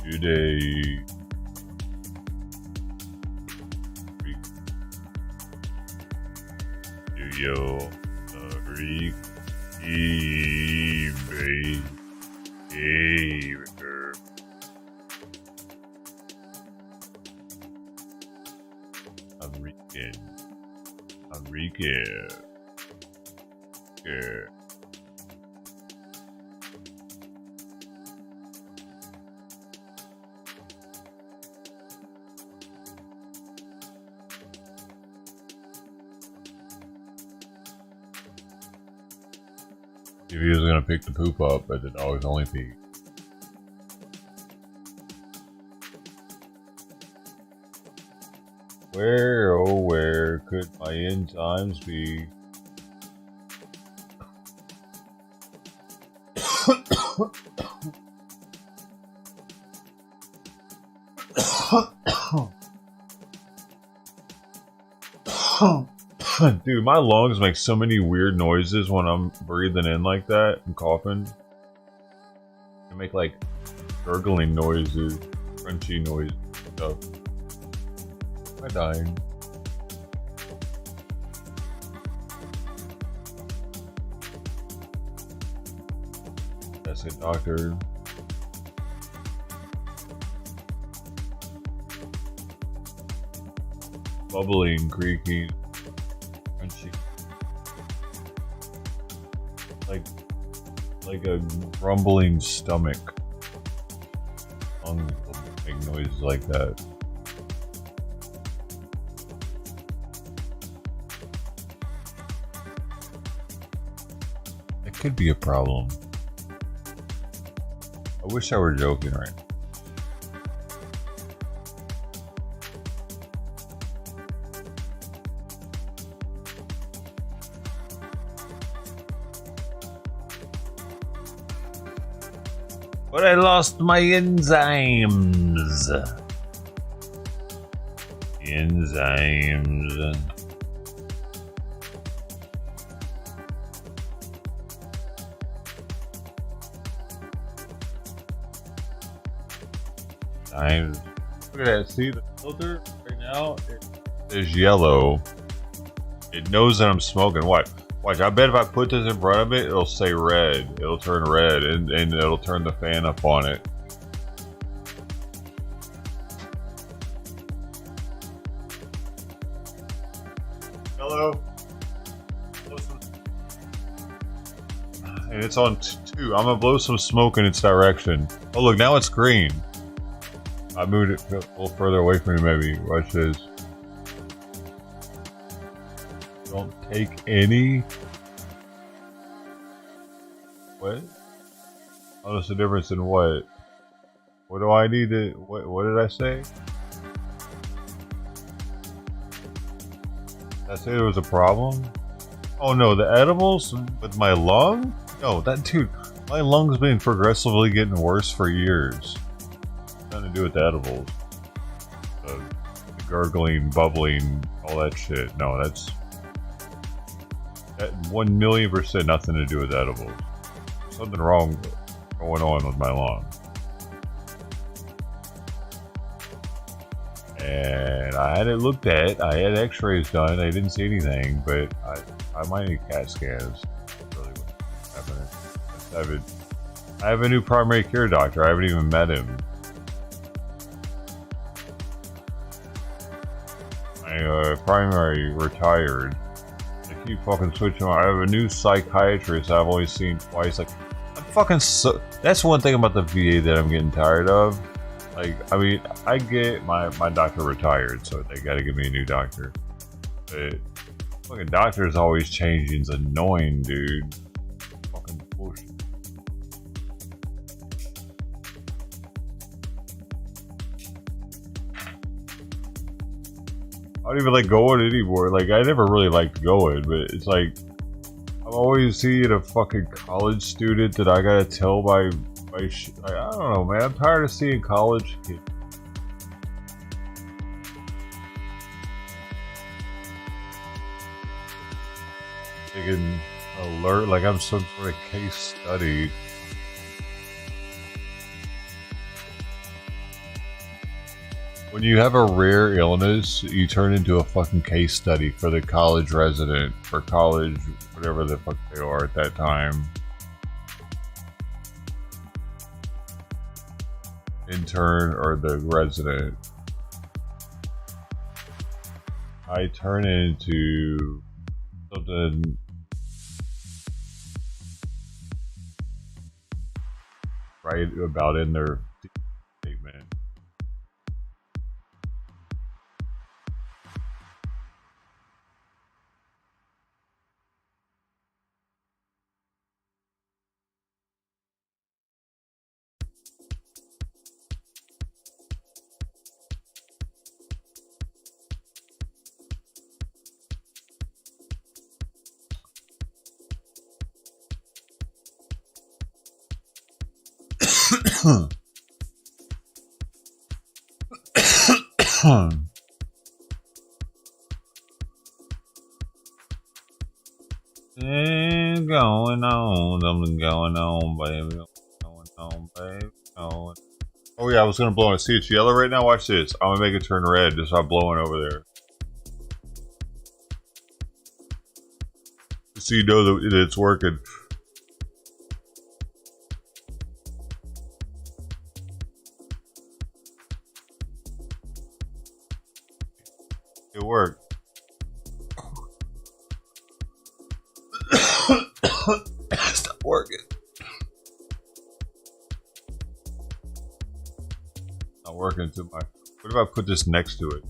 today. Do you behavior? Enrique. Yeah. If he was gonna pick the poop up, but the dog's only pee. Where, oh where could my enzymes be? Dude, my lungs make so many weird noises when I'm breathing in like that and coughing. They make like gurgling noises, crunchy noises, stuff. Am I dying? That's it, doctor. Bubbling, creaking, crunchy. Like a rumbling stomach. Lungs make noises like that. It could be a problem. I wish I were joking right now. But I lost my enzymes. Enzymes. Look at that. See the filter right now? It is yellow. It knows that I'm smoking. Watch. I bet if I put this in front of it, it'll say red. It'll turn red and it'll turn the fan up on it. Hello? And it's on 2. I'm gonna blow some smoke in its direction. Oh look, now it's green. I moved it a little further away from me maybe. Watch this. Don't take any. What? Notice the difference in what? What do I need to? What did I say? Did I say there was a problem? Oh no, the edibles with my lung? No, that dude, my lung's been progressively getting worse for years. Nothing to do with the edibles. The gurgling, bubbling, all that shit. No, that's. That 1,000,000% nothing to do with edibles. There's something wrong going on with my lung. And I had it looked at. I had x-rays done. I didn't see anything, but I might need CAT scans. Really what's happening. I have a new primary care doctor. I haven't even met him. My primary retired. Keep fucking switching on. I have a new psychiatrist I've only seen twice. Like, I'm fucking so. That's one thing about the VA that I'm getting tired of. Like, I mean, I get my doctor retired, so they gotta give me a new doctor. But fucking doctor's always changing. It's annoying, dude. Fucking bullshit. I don't even like going anymore. Like, I never really liked going, but it's like I'm always seeing a fucking college student that I gotta tell my like, I don't know, man. I'm tired of seeing college kids. They can alert like I'm some sort of case study. When you have a rare illness, you turn into a fucking case study for the college resident, or college, whatever the fuck they are at that time. Intern or the resident. I turn into something right about in their statement. Going on, something going on, baby. Going on, baby. Going. Oh yeah, I was gonna blow on it. See, it's yellow right now. Watch this. I'm gonna make it turn red just by blowing over there. So you know that it's working. It worked. Stop working. Not working too much. What if I put this next to it?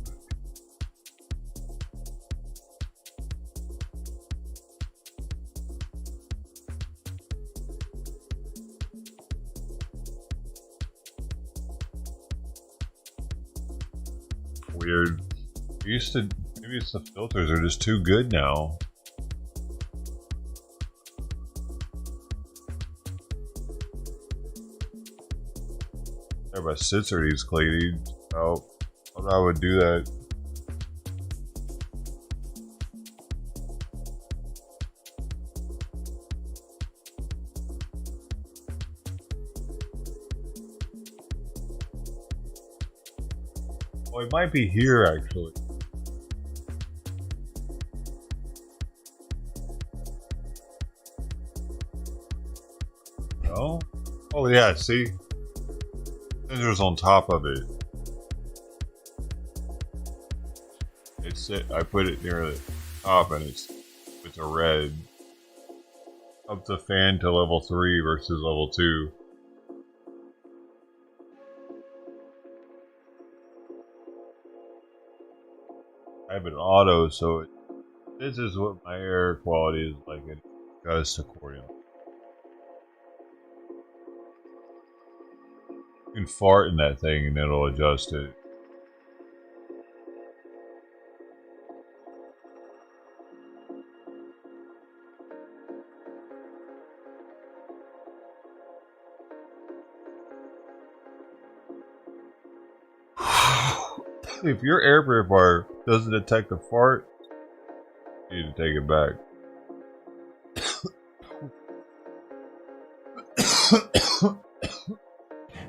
Weird. I used to, maybe it's the filters are just too good now. My scissors cleaning. Oh, I thought I would do that. Oh, it might be here actually. No? Oh yeah, see? Scissors on top of it. I put it near the top and it's a red. Up the fan to level 3 versus level 2. I have an auto, so this is what my air quality is like. It adjusts accordingly. You can fart in that thing and it'll adjust it. If your air purifier doesn't detect a fart, you need to take it back.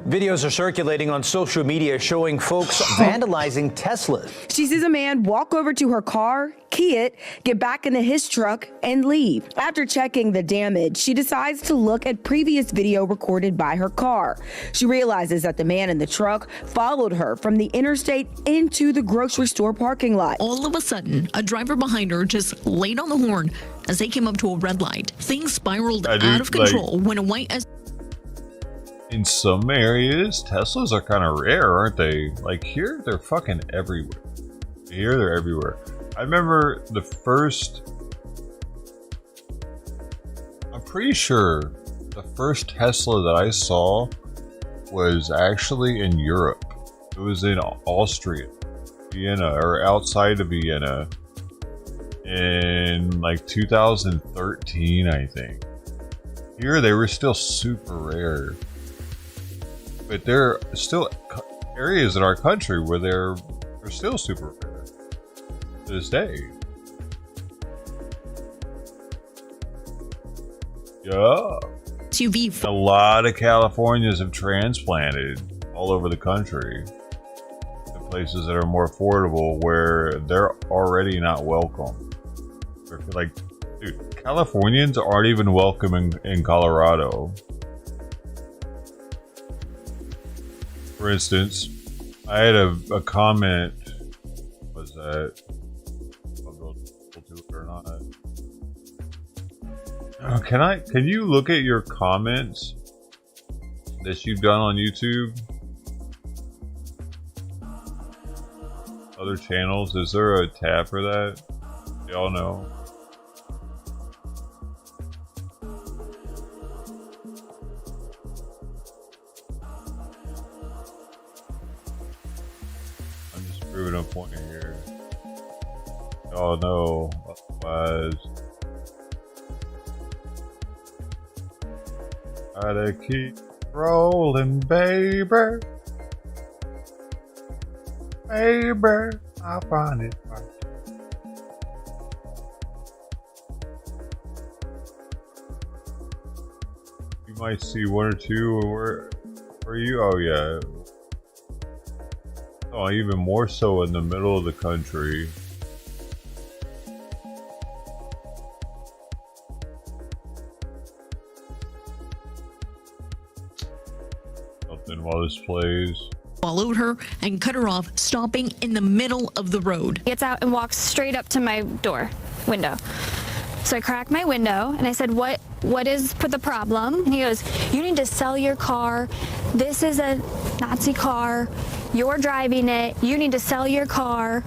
Videos are circulating on social media showing folks vandalizing Teslas. She sees a man walk over to her car, key it, get back into his truck, and leave. After checking the damage, she decides to look at previous video recorded by her car. She realizes that the man in the truck followed her from the interstate into the grocery store parking lot. All of a sudden, a driver behind her just laid on the horn as they came up to a red light. Things spiraled out of control when a white in some areas, Teslas are kind of rare, aren't they? Like here, they're fucking everywhere. Here, they're everywhere. I remember the first... I'm pretty sure the first Tesla that I saw was actually in Europe. It was in Austria, Vienna, or outside of Vienna, in like 2013, I think. Here, they were still super rare. But there are still areas in our country where they're still super rare to this day. Yeah. SUV. A lot of Californians have transplanted all over the country to places that are more affordable where they're already not welcome. Like, dude, Californians aren't even welcome in Colorado. For instance, I had a comment. Was that? I'll go to it or not. Can you look at your comments that you've done on YouTube? Other channels, is there a tab for that? Y'all know. I'm just proving a point here. Y'all know. Otherwise, gotta keep rolling, baby. Baby, I find it fun. You might see one or two. Where are you? Oh yeah. Oh, even more so in the middle of the country. Something while this plays. Followed her and cut her off, stopping in the middle of the road. Gets out and walks straight up to my window. So I cracked my window and I said, what is the problem? And he goes, you need to sell your car. This is a Nazi car. You're driving it. You need to sell your car.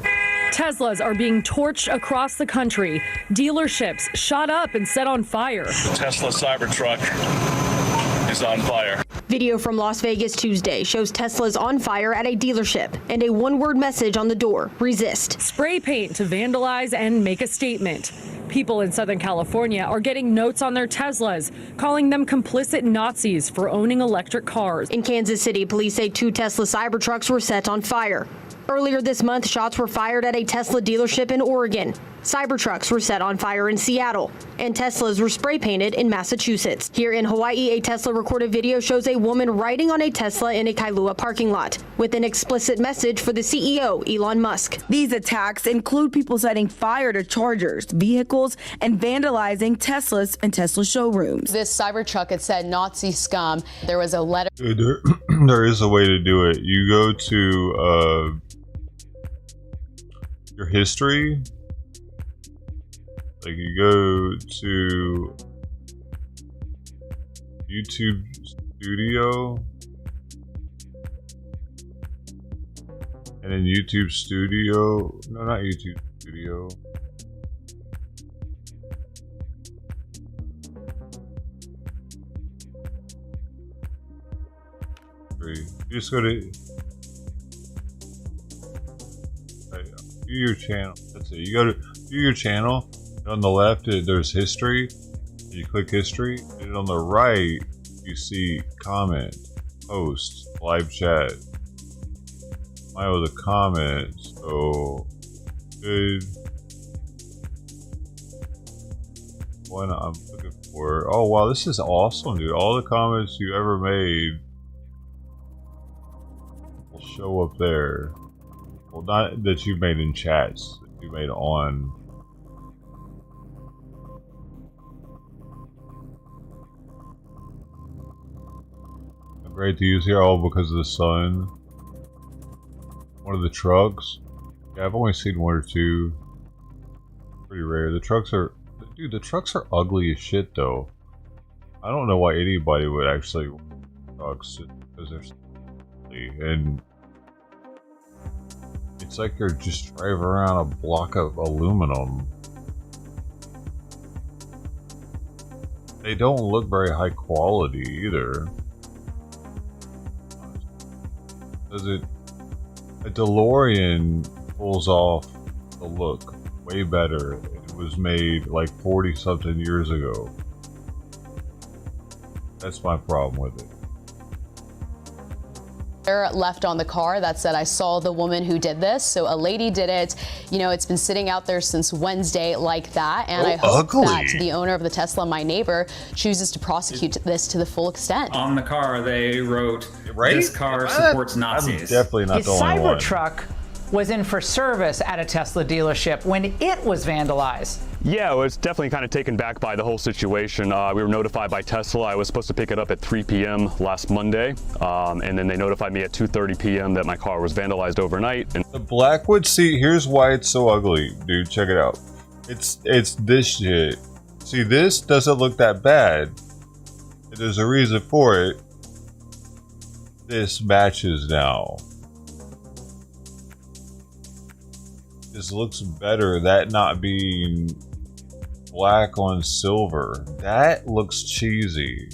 Teslas are being torched across the country. Dealerships shot up and set on fire. The Tesla Cybertruck is on fire. Video from Las Vegas Tuesday shows Teslas on fire at a dealership and a one-word message on the door, resist. Spray paint to vandalize and make a statement. People in Southern California are getting notes on their Teslas, calling them complicit Nazis for owning electric cars. In Kansas City, police say 2 Tesla Cybertrucks were set on fire. Earlier this month, shots were fired at a Tesla dealership in Oregon. Cybertrucks were set on fire in Seattle, and Teslas were spray painted in Massachusetts. Here in Hawaii, a Tesla recorded video shows a woman riding on a Tesla in a Kailua parking lot with an explicit message for the CEO, Elon Musk. These attacks include people setting fire to chargers, vehicles, and vandalizing Teslas and Tesla showrooms. This Cybertruck, it said Nazi scum. There was a letter. There is a way to do it. You go to your history. Like you go to YouTube Studio, and in YouTube Studio, no, not YouTube Studio. You just go to view your channel. That's it. You go to view your channel. On the left, there's history. You click history, and on the right, you see comment, post, live chat. I was a comment, so good. One I'm looking for. Oh wow, this is awesome, dude! All the comments you ever made will show up there. Well, not that you made in chats, that you made on. Great to use here, all because of the sun. One of the trucks. Yeah, I've only seen one or two. Pretty rare. The trucks are, dude. The trucks are ugly as shit, though. I don't know why anybody would actually trucks because they're so ugly, and it's like you're just driving around a block of aluminum. They don't look very high quality either. Does it? A DeLorean pulls off the look way better. It was made like 40 something years ago. That's my problem with it. Left on the car that said, I saw the woman who did this. So a lady did it. You know, it's been sitting out there since Wednesday like that. And I hope that the owner of the Tesla, my neighbor, chooses to prosecute this to the full extent. On the car, they wrote, this car supports Nazis. I'm definitely not the only one. His Cybertruck was in for service at a Tesla dealership when it was vandalized. Yeah, I was definitely kind of taken back by the whole situation. We were notified by Tesla. I was supposed to pick it up at 3 p.m. last Monday, and then they notified me at 2:30 p.m. that my car was vandalized overnight. And the Blackwood seat, here's why it's so ugly, dude. Check it out. It's this shit. See, this doesn't look that bad. There's a reason for it. This matches now. This looks better. That not being black on silver. That looks cheesy.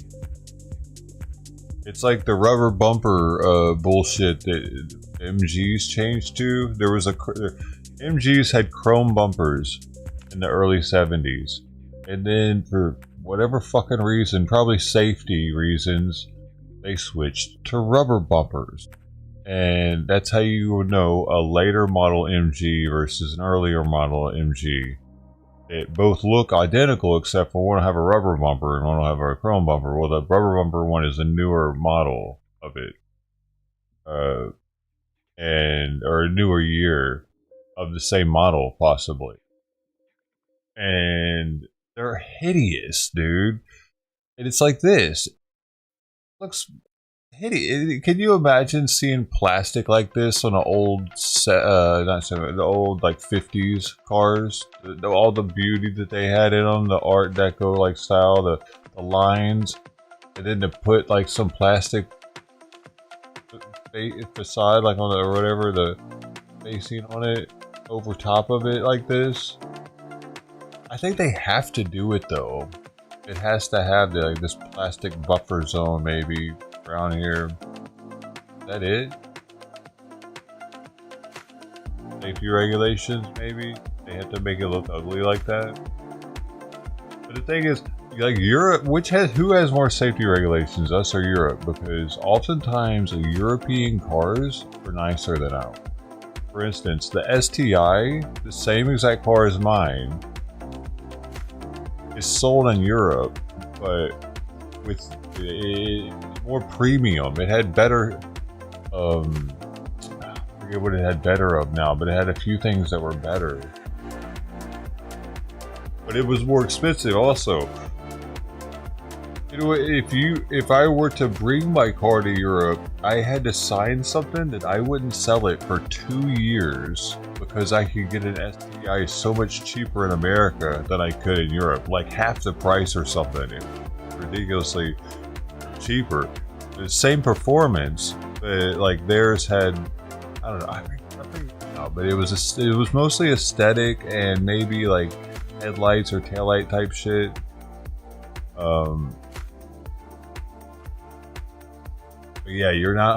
It's like the rubber bumper bullshit that MGs changed to. There was MGs had chrome bumpers in the early 70s. And then for whatever fucking reason, probably safety reasons, they switched to rubber bumpers. And that's how you would know a later model MG versus an earlier model MG. It both look identical except for one will have a rubber bumper and one will have a chrome bumper. Well, the rubber bumper one is a newer model of it. Or a newer year of the same model, possibly. And they're hideous, dude. And it's like this. It looks hideous. Can you imagine seeing plastic like this on an old the old like 50s cars? All the beauty that they had in them, the Art Deco like style, the lines, and then to put like some plastic facade like on the or whatever the facing on it over top of it like this. I think they have to do it though. It has to have like this plastic buffer zone maybe around here. Is that it? Safety regulations maybe? They have to make it look ugly like that. But the thing is, like Europe, who has more safety regulations, us or Europe? Because oftentimes European cars are nicer than ours. For instance, the STI, the same exact car as mine, is sold in Europe, but with more premium. It had better, I forget what it had better of now, but it had a few things that were better. But it was more expensive also. You know, if I were to bring my car to Europe, I had to sign something that I wouldn't sell it for 2 years because I could get an STI so much cheaper in America than I could in Europe, like half the price or something. It was ridiculously cheaper. The same performance, but like theirs had, I don't know. I think no, but it was mostly aesthetic and maybe like headlights or taillight type shit. But yeah,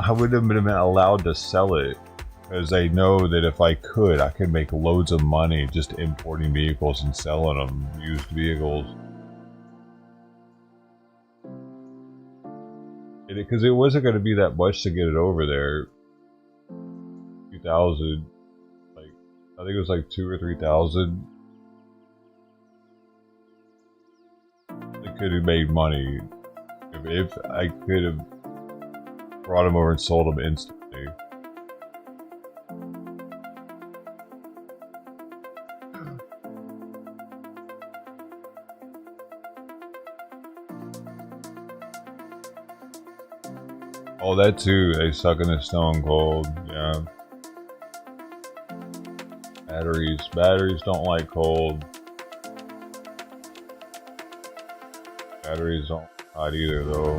I wouldn't have been allowed to sell it because they know that if I could make loads of money just importing vehicles and selling them, used vehicles. Because it wasn't going to be that much to get it over there. 2,000, like I think it was like 2,000 or 3,000. They could have made money if I could have brought them over and sold them instantly. Oh, that too. They suck in the stone cold. Yeah. Batteries don't like cold. Batteries don't like hot either, though.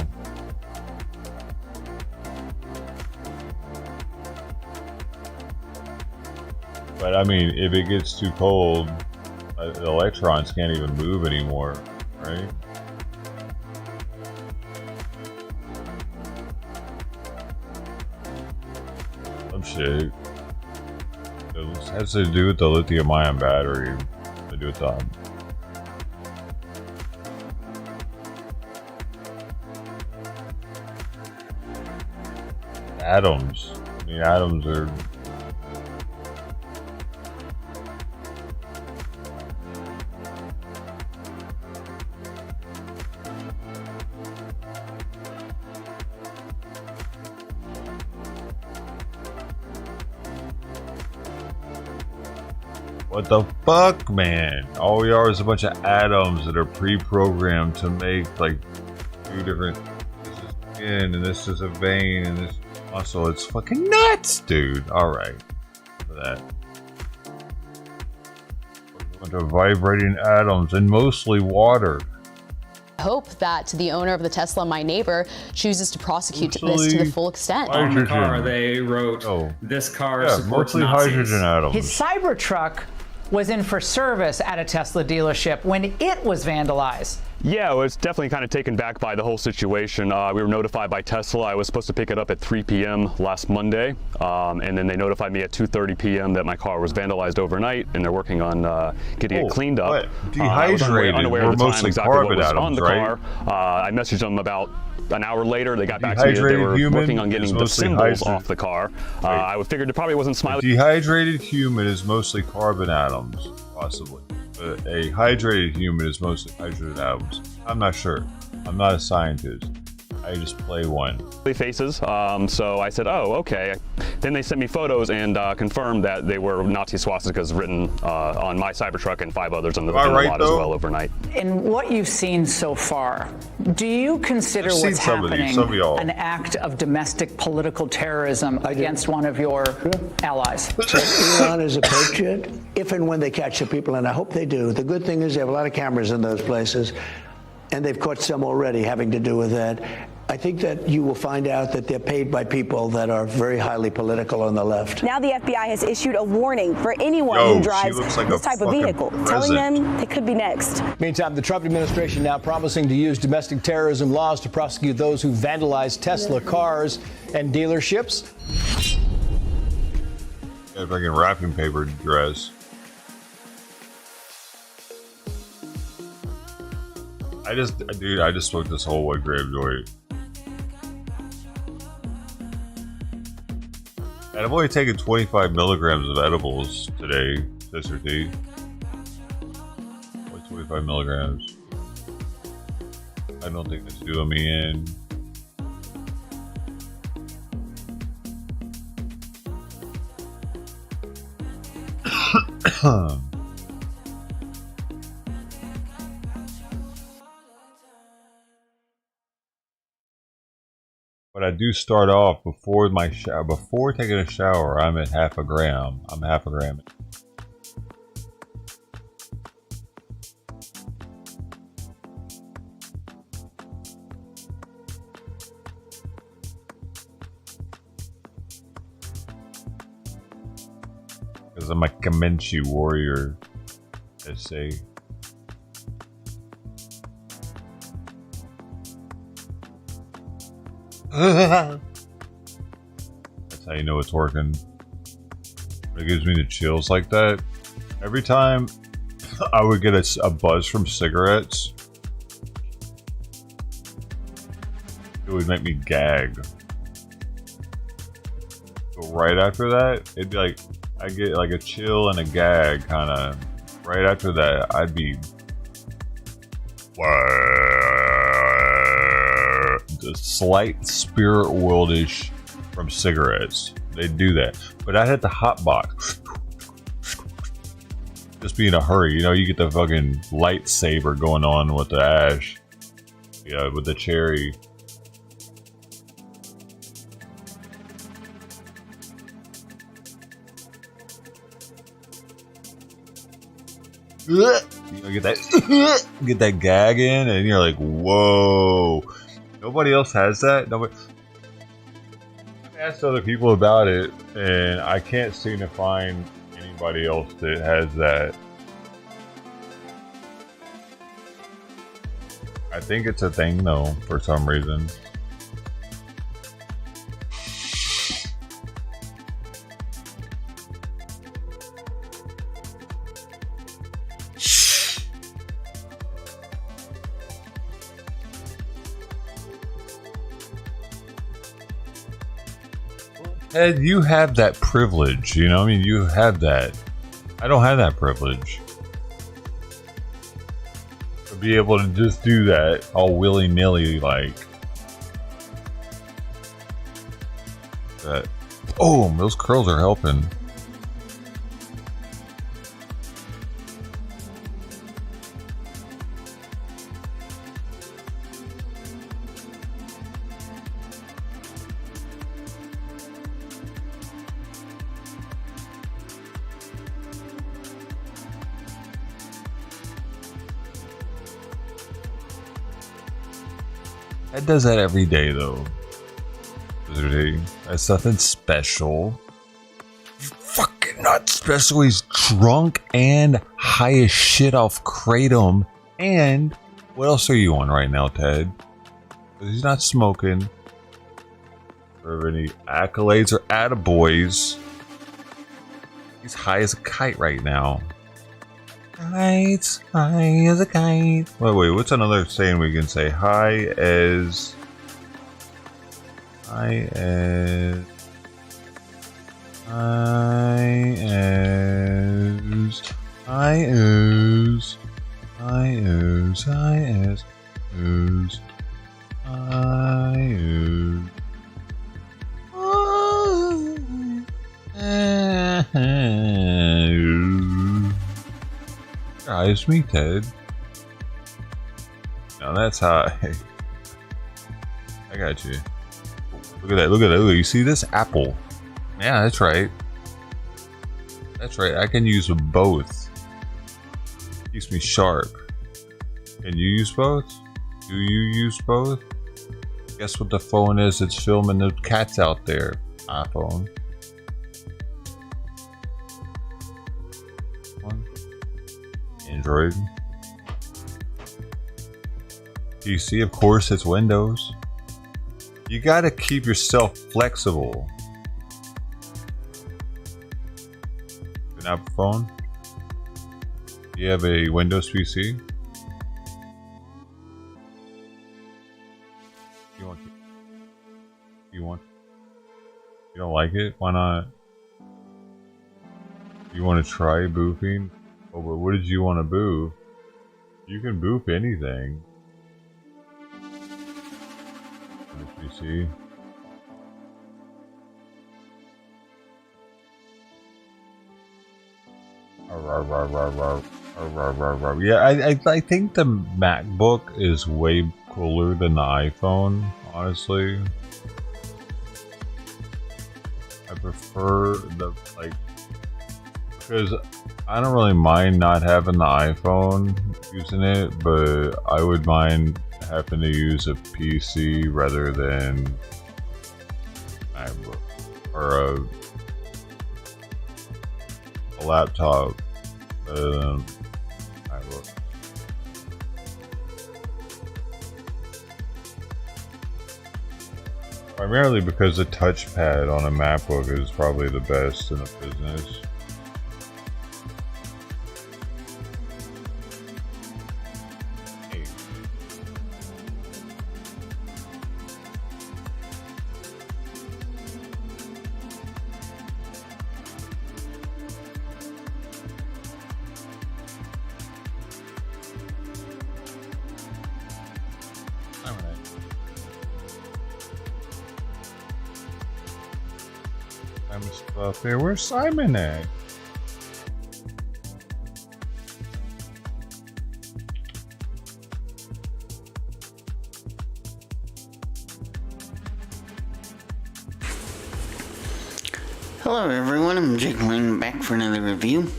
But I mean, if it gets too cold, the electrons can't even move anymore, right? Some shit. It has to do with the lithium-ion battery. To do with the atoms. I mean, atoms are. What the fuck, man? All we are is a bunch of atoms that are pre-programmed to make like 2 different. This is skin, and this is a vein, and this muscle. It's fucking nuts, dude. All right, for that. A bunch of vibrating atoms and mostly water. Hope that the owner of the Tesla, my neighbor, chooses to prosecute this to the full extent. On the car, they wrote, "This car supports mostly Nazis." hydrogen atoms. His Cybertruck was in for service at a Tesla dealership when it was vandalized. Yeah, I was definitely kind of taken back by the whole situation. We were notified by Tesla. I was supposed to pick it up at 3 p.m. last Monday, and then they notified me at 2:30 p.m. that my car was vandalized overnight, and they're working on getting it cleaned up. Dehydrated. Unaware We're at the time mostly exactly what carbon was atoms, on the right? car. I messaged them about an hour later. They got back to me that they were working on getting the symbols off the car. I figured it probably wasn't smiley. Dehydrated human is mostly carbon atoms, possibly. But a hydrated human is mostly hydrogen atoms. I'm not sure. I'm not a scientist. I just play one. Faces. So I said, oh, okay. Then they sent me photos and confirmed that they were Nazi swastikas written on my Cybertruck and 5 others in the lot as well overnight. In what you've seen so far, do you consider what's happening an act of domestic political terrorism against one of your allies? So Iran is a patriot if and when they catch the people, and I hope they do. The good thing is they have a lot of cameras in those places, and they've caught some already having to do with that. I think that you will find out that they're paid by people that are very highly political on the left. Now the FBI has issued a warning for anyone who drives this type of vehicle, telling them they could be next. Meantime, the Trump administration now promising to use domestic terrorism laws to prosecute those who vandalize Tesla cars and dealerships. Got a fucking wrapping paper dress. I just smoked this whole 1 gram joint. And I've only taken 25 milligrams of edibles today, Sister T. Only 25 milligrams. I don't think it's doing me in. But I do start off before my shower. Before taking a shower, I'm at half a gram. I'm half a gram. Because I'm a Comanche warrior, they say. That's how you know it's working. It gives me the chills like that. Every time I would get a buzz from cigarettes, it would make me gag. But right after that, it'd be like, I get like a chill and a gag kind of. Right after that, I'd be slight spirit worldish from cigarettes. They do that, but I'd hit the hot box. Just be in a hurry, you know. You get the fucking lightsaber going on with the ash, yeah, with the cherry. You know, get that gag in, and you're like, whoa. Nobody else has that. Nobody. I've asked other people about it, and I can't seem to find anybody else that has that. I think it's a thing, though, for some reason. Ed, you have that privilege, you know? I mean, you have that. I don't have that privilege. To be able to just do that all willy-nilly, like... that. Oh, those curls are helping. Ted does that every day, though. That's nothing special. Fucking not special. He's drunk and high as shit off kratom. And what else are you on right now, Ted? He's not smoking. Or any accolades or attaboys. He's high as a kite right now. High as a kite. Wait, what's another saying we can say? High as... I as it's me, Ted. Now that's high. I got you. Look at that, look at that, look. You see this? Apple. Yeah, that's right. That's right, I can use both. Keeps me sharp. Can you use both? Do you use both? Guess what the phone is? It's filming the cats out there. iPhone. Android. PC, of course, it's Windows. You gotta keep yourself flexible. An Apple phone? Do you have a Windows PC? You don't like it? Why not? You want to try boofing? Oh, but what did you want to boof? You can boof anything. PC. Yeah, I think the MacBook is way cooler than the iPhone, honestly. I prefer the, like, because I don't really mind not having the iPhone, using it, but I would mind having to use a PC rather than MacBook, or a laptop rather than MacBook. Primarily because the touchpad on a MacBook is probably the best in the business. Up there, where's Simon at? Hello everyone, I'm Jiggling back for another review.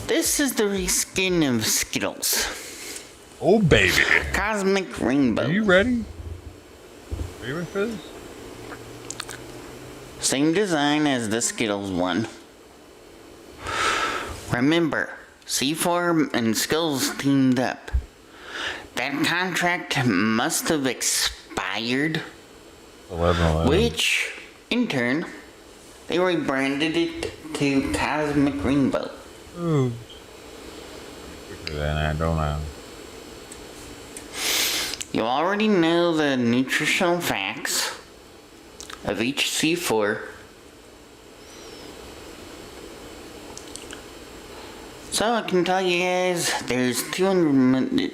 This is the reskin of Skittles. Oh baby! Cosmic Rainbow. Are you ready? Are you ready for this? Same design as the Skittles one. Remember, C4 and Skittles teamed up. That contract must have expired. 11/11. Which, in turn, they rebranded it to Cosmic Rainbow. Ooh. Quicker than I don't know. You already know the nutritional facts of each C4. So I can tell you guys, there's 200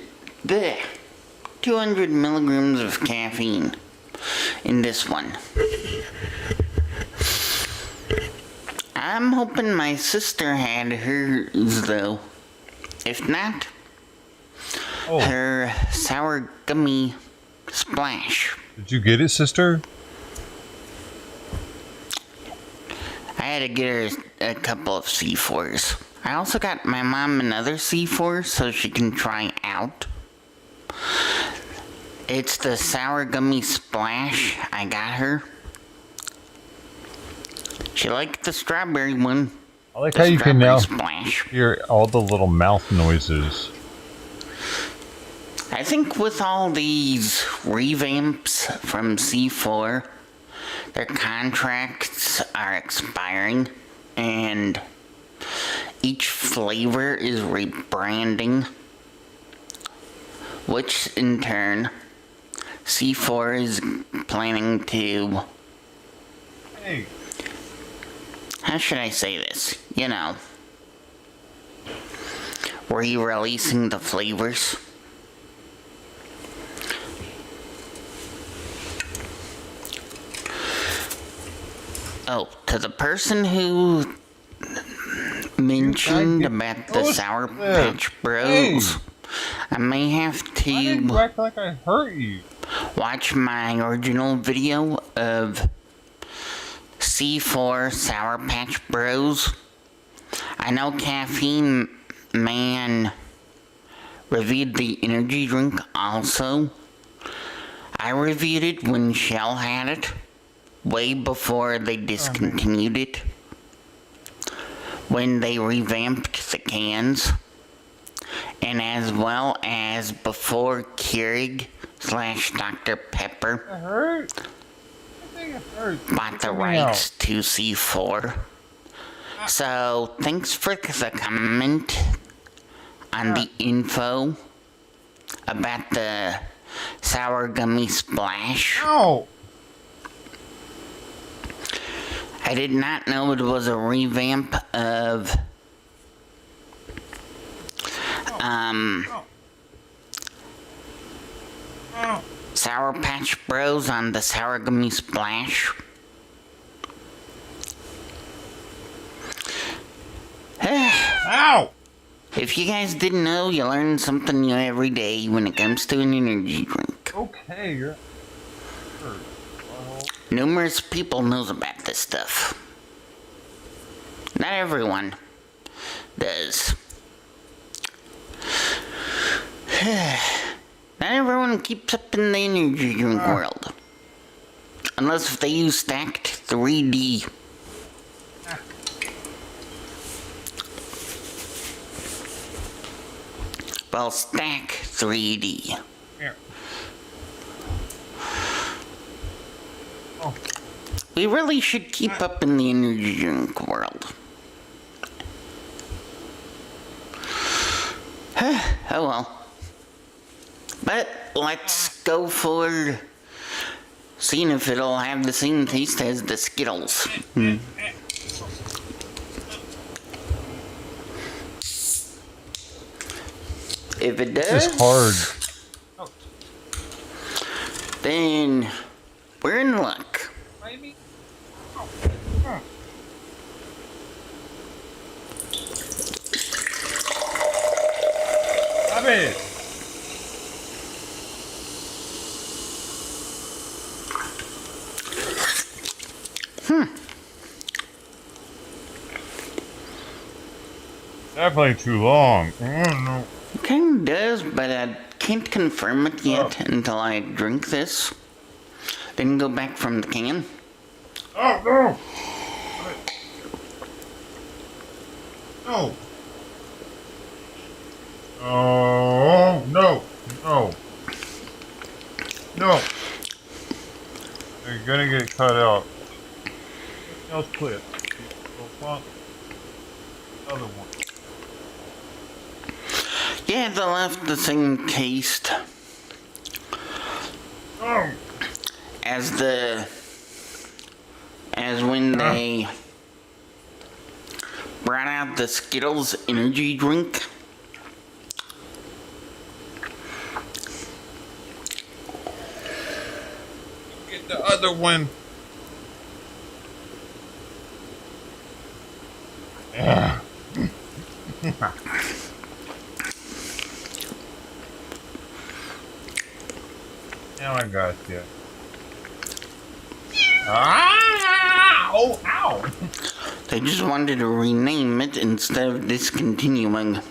milligrams of caffeine in this one. I'm hoping my sister had hers though. If not, her sour gummy splash. Did you get it, sister? I had to get her a couple of C4s. I also got my mom another C4 so she can try out. It's the sour gummy splash. I got her. She liked the strawberry one. I like how you can now splash. hear all the little mouth noises. I think with all these revamps from C4, their contracts are expiring, and each flavor is rebranding, which in turn, C4 is planning to... Hey. How should I say this? You know, re-releasing the flavors. Oh, to the person who mentioned about the Sour Patch Bros, I may have to act like I hurt you. Watch my original video of C4 Sour Patch Bros. I know Caffeine Man reviewed the energy drink also. I reviewed it when Shell had it, way before they discontinued it, when they revamped the cans, and as well as before Keurig / Dr. Pepper bought the rights to C4. So, thanks for the comment on the info about the sour gummy splash. Oh. I did not know it was a revamp of Sour Patch Bros on the Sour Gummy Splash. Ow! If you guys didn't know, you learn something new every day when it comes to an energy drink. Okay, you're... Numerous people knows about this stuff. Not everyone does. Not everyone keeps up in the energy drink world. Unless if they use stacked 3D. Well, stack 3D. Here. We really should keep up in the energy drink world. Oh well. But let's go for seeing if it'll have the same taste as the Skittles. If it does, this is hard. Then we're in luck. Stop it. Definitely too long. I don't know. It kind of does, but I can't confirm it yet until I drink this. Then go back from the can. Oh, no! No! Oh, no! No! No! You're gonna get cut out. Else clip. Other one. Yeah, they'll have the same taste as when they brought out the Skittles energy drink. Get the other one. Yeah. Now I got you. Ah! Oh, ow! They just wanted to rename it instead of discontinuing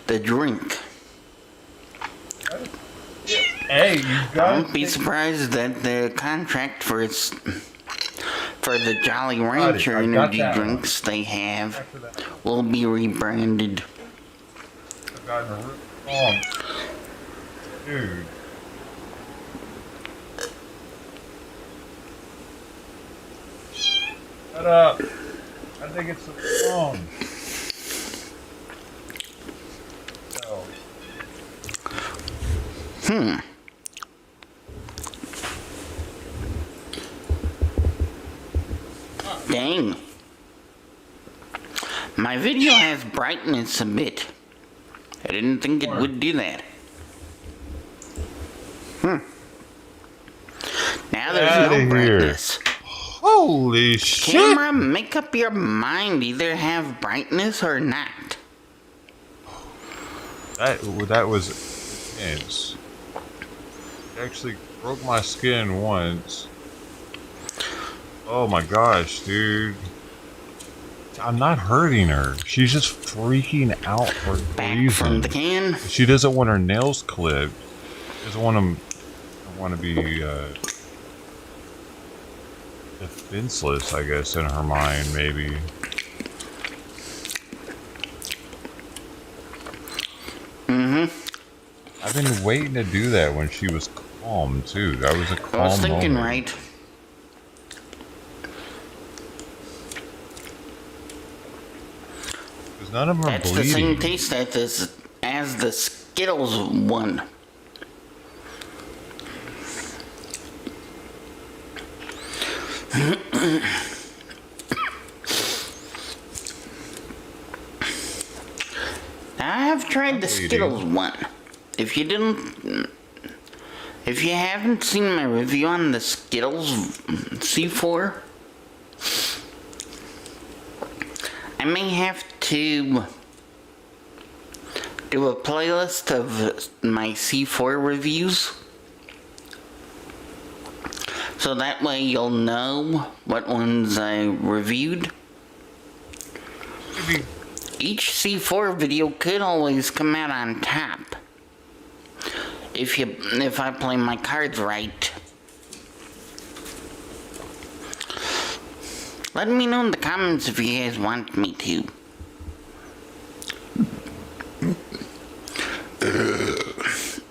the drink. Hey, you guys. Don't be surprised that the contract for the Jolly Rancher energy drinks they have will be rebranded. Dude. Shut up. I think it's the wrong. Dang. My video has brightness a bit. I didn't think it would do that. Now there's no brightness. Holy shit! Camera, make up your mind. Either have brightness or not. That was intense. It actually broke my skin once. Oh my gosh, dude. I'm not hurting her. She's just freaking out for a reason. From the can. She doesn't want her nails clipped. She doesn't want them. Want to be defenseless, I guess, in her mind, maybe. I've been waiting to do that when she was calm too. That was a calm I was thinking moment. right. Because none of them are bleeding. That's the same taste as the Skittles one. I have tried the Skittles one. If you haven't seen my review on the Skittles C4, I may have to do a playlist of my C4 reviews. So that way you'll know what ones I reviewed. Each C4 video could always come out on top. If I play my cards right. Let me know in the comments if you guys want me to.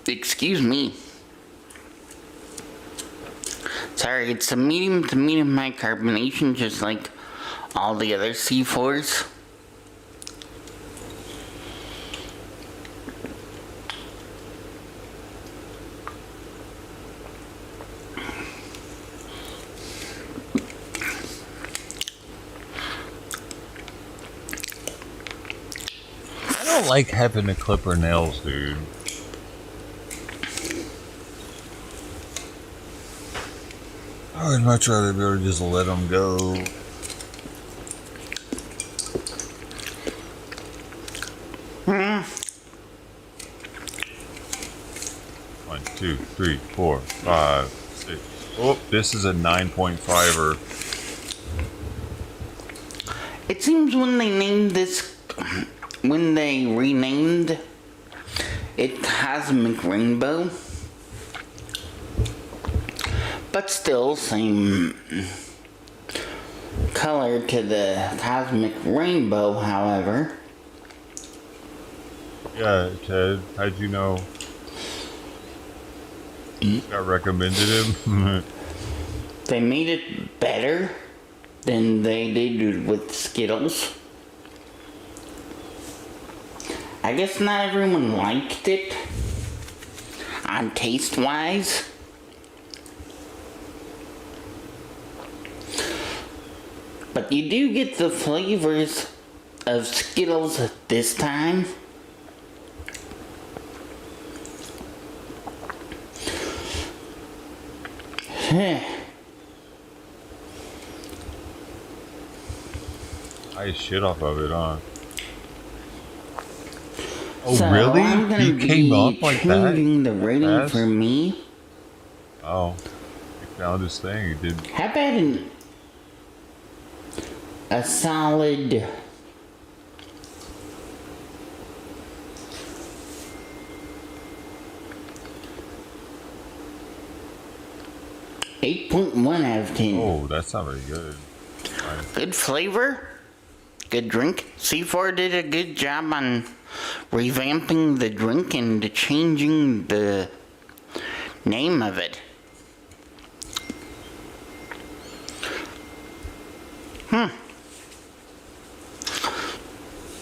Excuse me. Sorry, it's a medium to medium high carbonation, just like all the other C4s. I don't like having to clip her nails, dude. I would much rather be able to just let them go. 1, 2, 3, 4, 5, 6. Oh, this is a 9.5er. It seems when they named this, when they renamed it Cosmic Rainbow, but still same color to the Cosmic Rainbow, however. Yeah, Ted, how'd you know? Got recommended him? They made it better than they did with Skittles. I guess not everyone liked it on taste-wise. But you do get the flavors of Skittles this time. I shit off of it, huh? Oh, So really? I'm gonna He came be up like that? changing the rating Fast? for me. Oh, he found his thing. He did. How about a solid 8.1 out of 10. Oh, that's not very good. Good flavor, good drink. C4 did a good job on revamping the drink and changing the name of it.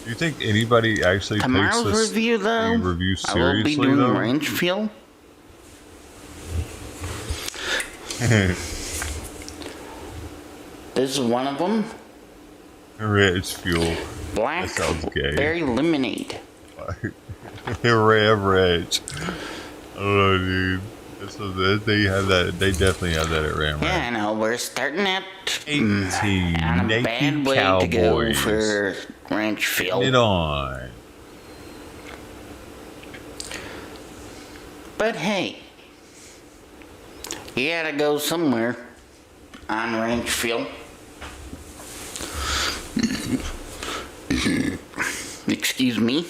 Do you think anybody actually Tomorrow's takes this review, though, review I will be seriously, doing though? ranch fuel. This is one of them. Ranch fuel. Black That sounds gay. berry lemonade. Ranch. I don't know, dude. They have that. They definitely have that at Ram. Yeah, I know. We're starting at 18 on a naked bad way cowboys. to go for ranch fuel. Get on. But hey, you gotta go somewhere on ranch fuel. Excuse me.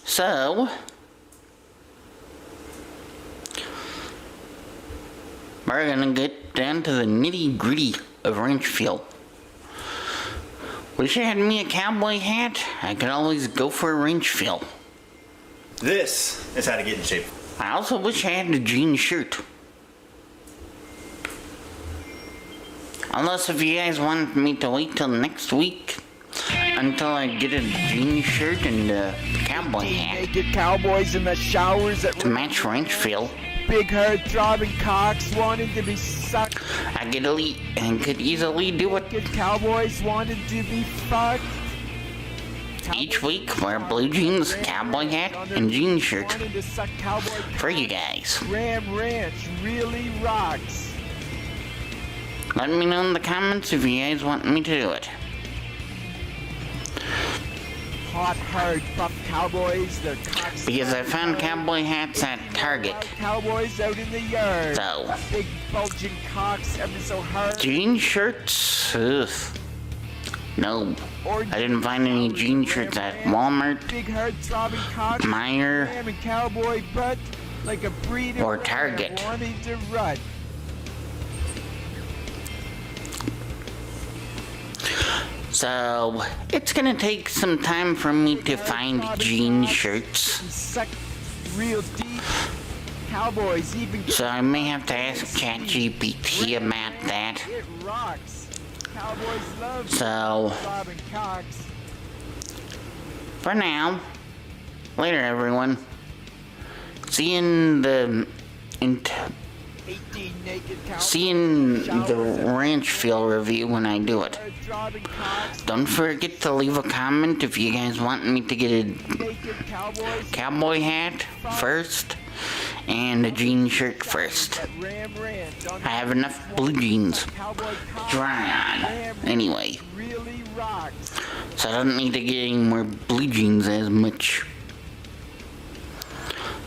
So, we're gonna get down to the nitty gritty of ranch fuel. Wish I had me a cowboy hat. I could always go for a ranch fuel. This is how to get in shape. I also wish I had a jean shirt. Unless if you guys want me to wait till next week until I get a jean shirt and a cowboy hat. Naked cowboys in the showers to match ranch fuel. Big herd throbbing cocks wanting to be sucked. I could easily do it. Naked cowboys wanted to be fucked. Each week, wear blue jeans, cowboy hat, and jean shirt for you guys. Ram Ranch really rocks. Let me know in the comments if you guys want me to do it. Hot, hard, buff cowboys, their cocks. Because I found cowboy hats at Target. Cowboys out in the yard. So, big bulging cocks, ever so hard. Jean shirts? Ugh. No. I didn't find any jean shirts at Walmart, Big hard throbbing cocks. Meijer, Ram and cowboy butt like a breeder or Target. wanting to rut. So, it's gonna take some time for me to find jean shirts. Suck real deep. Cowboys even. So I may have to ask ChatGPT about that. It rocks. Cowboys love So, throbbing cocks. for now, later everyone. See you in the ranch fuel review when I do it. Don't forget to leave a comment if you guys want me to get a cowboy hat first and a jean shirt first. I have enough blue jeans to try on anyway, so I don't need to get any more blue jeans as much.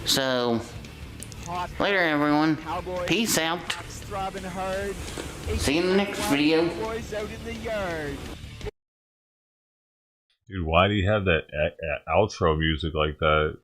So, later everyone. Peace out. See you in the next video. Dude, why do you have that outro music like that?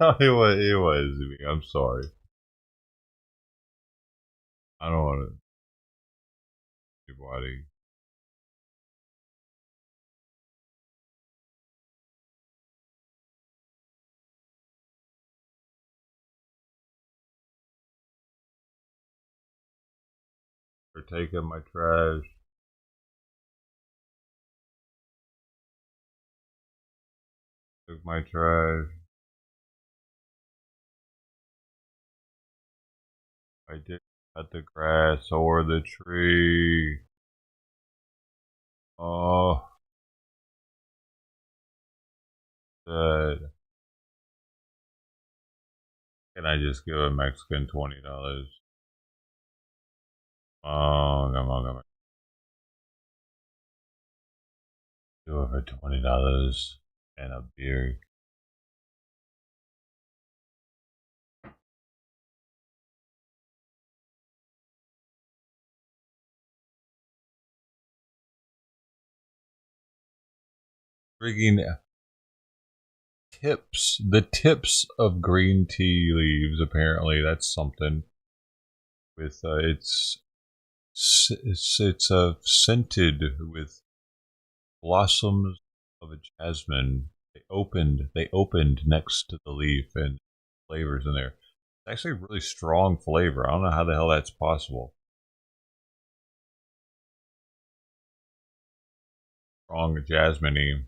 No, it was me. I'm sorry. I don't want to. Anybody. For taking my trash. Took my trash. I did cut the grass or the tree. Oh. Good. Can I just give a Mexican $20? Oh, come on, come on. Do it for $20 and a beer. Freaking tips. The tips of green tea leaves, apparently. That's something. With it's scented with blossoms of a jasmine. They opened next to the leaf, and flavors in there. It's actually a really strong flavor. I don't know how the hell that's possible. Strong jasmine-y.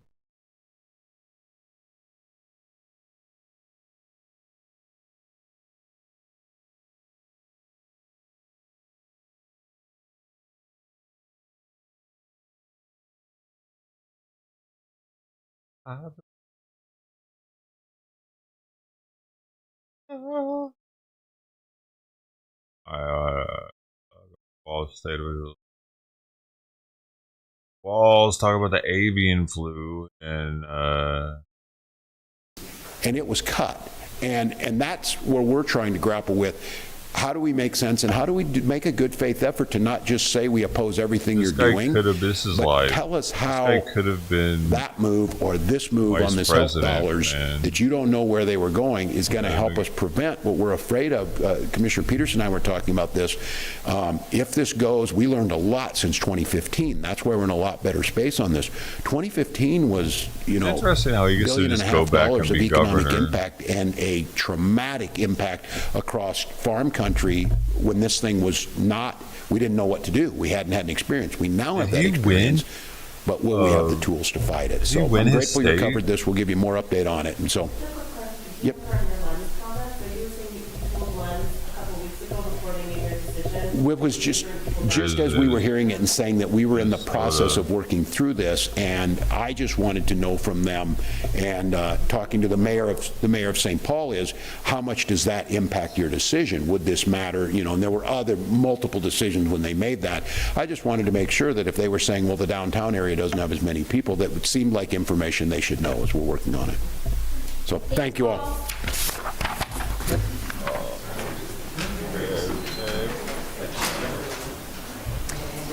Walls stayed with Walls talk about the avian flu and it was cut, and that's where we're trying to grapple with. How do we make sense, and how do we make a good faith effort to not just say we oppose everything you're doing, but tell us how could have been that move or this move on this health dollars that you don't know where they were going is going to help us prevent what we're afraid of. Commissioner Peterson and I were talking about this. If this goes, we learned a lot since 2015. That's where we're in a lot better space on this. 2015 was, interesting how he gets to just go back and be governor. Impact and a traumatic impact across farm country when this thing was not, we didn't know what to do. We hadn't had an experience. We now have that experience, but will we have the tools to fight it? So I'm grateful you covered this. We'll give you more update on it. And so, yep. It was just as we were hearing it and saying that we were in the process of working through this, and I just wanted to know from them, and talking to the mayor of St. Paul, is how much does that impact your decision? Would this matter? And there were multiple decisions when they made that. I just wanted to make sure that if they were saying, well, the downtown area doesn't have as many people, that would seem like information they should know as we're working on it. So thank you all.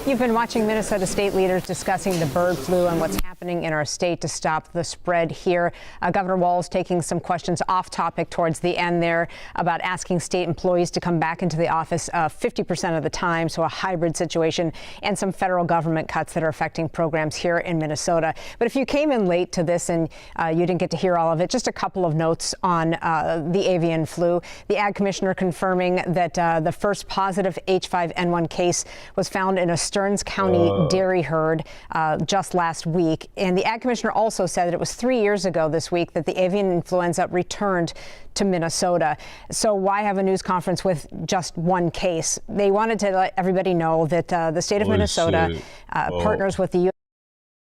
You've been watching Minnesota state leaders discussing the bird flu and what's happening in our state to stop the spread here. Governor Walz taking some questions off topic towards the end there about asking state employees to come back into the office 50% of the time, so a hybrid situation, and some federal government cuts that are affecting programs here in Minnesota. But if you came in late to this and you didn't get to hear all of it, just a couple of notes on the avian flu. The Ag Commissioner confirming that the first positive H5N1 case was found in a Stearns County dairy herd just last week. And the Ag Commissioner also said that it was 3 years ago this week that the avian influenza returned to Minnesota. So why have a news conference with just one case? They wanted to let everybody know that the state of Minnesota partners with the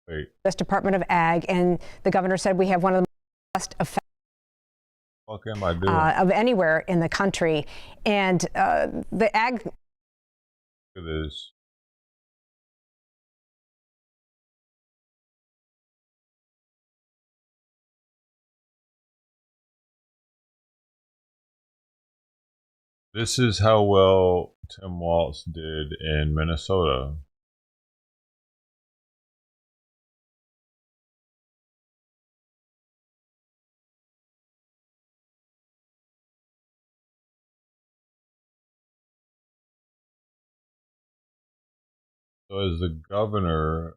U.S. Department of Ag, and the governor said we have one of the best effective of anywhere in the country. And the ag. Look at this. This is how well Tim Walz did in Minnesota. So as the governor of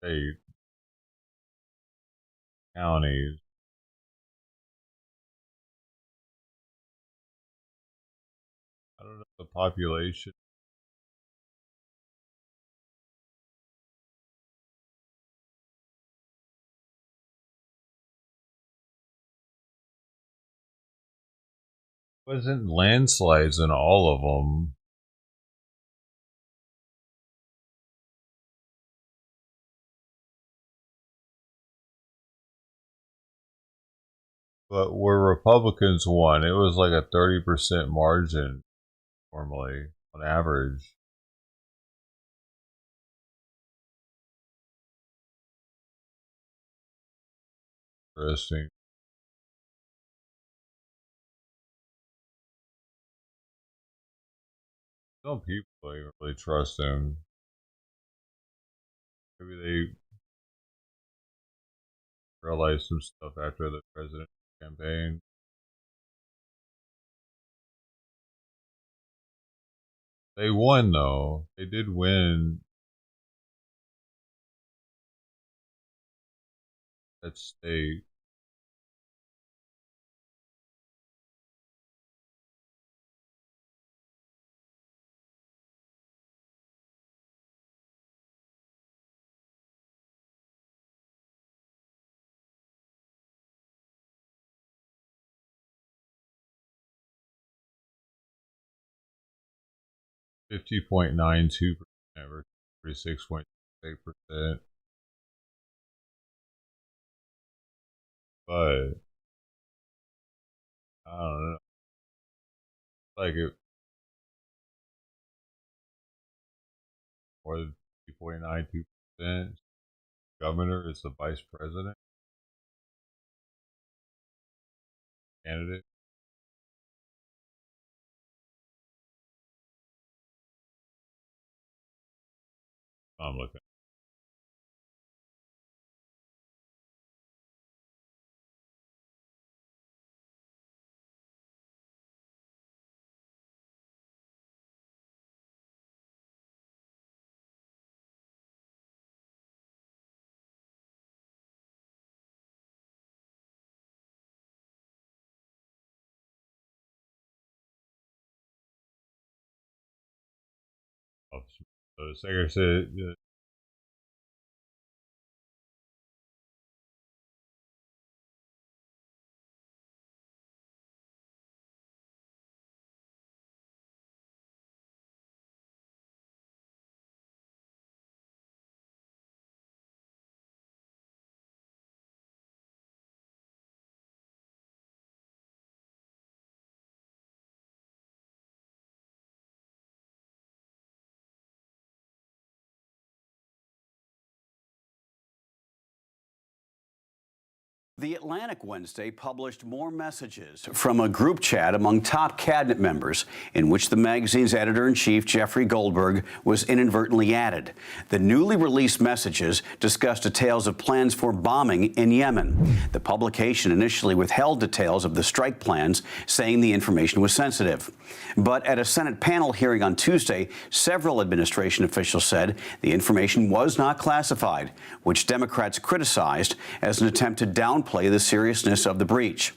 state, counties, I don't know the population. Wasn't landslides in all of them. But where Republicans won, it was like a 30% margin normally. on average. Interesting. Some people don't even really trust him. Maybe they realized some stuff after the presidential campaign. They won, though. They did win that state. .92% versus 36.8%. But I don't know. Like it more than 50.92%. Governor is the vice president candidate. I'm looking. So the secretary said The Atlantic Wednesday published more messages from a group chat among top cabinet members in which the magazine's editor-in-chief, Jeffrey Goldberg, was inadvertently added. The newly released messages discussed details of plans for bombing in Yemen. The publication initially withheld details of the strike plans, saying the information was sensitive. But at a Senate panel hearing on Tuesday, several administration officials said the information was not classified, which Democrats criticized as an attempt to downplay the seriousness of the breach.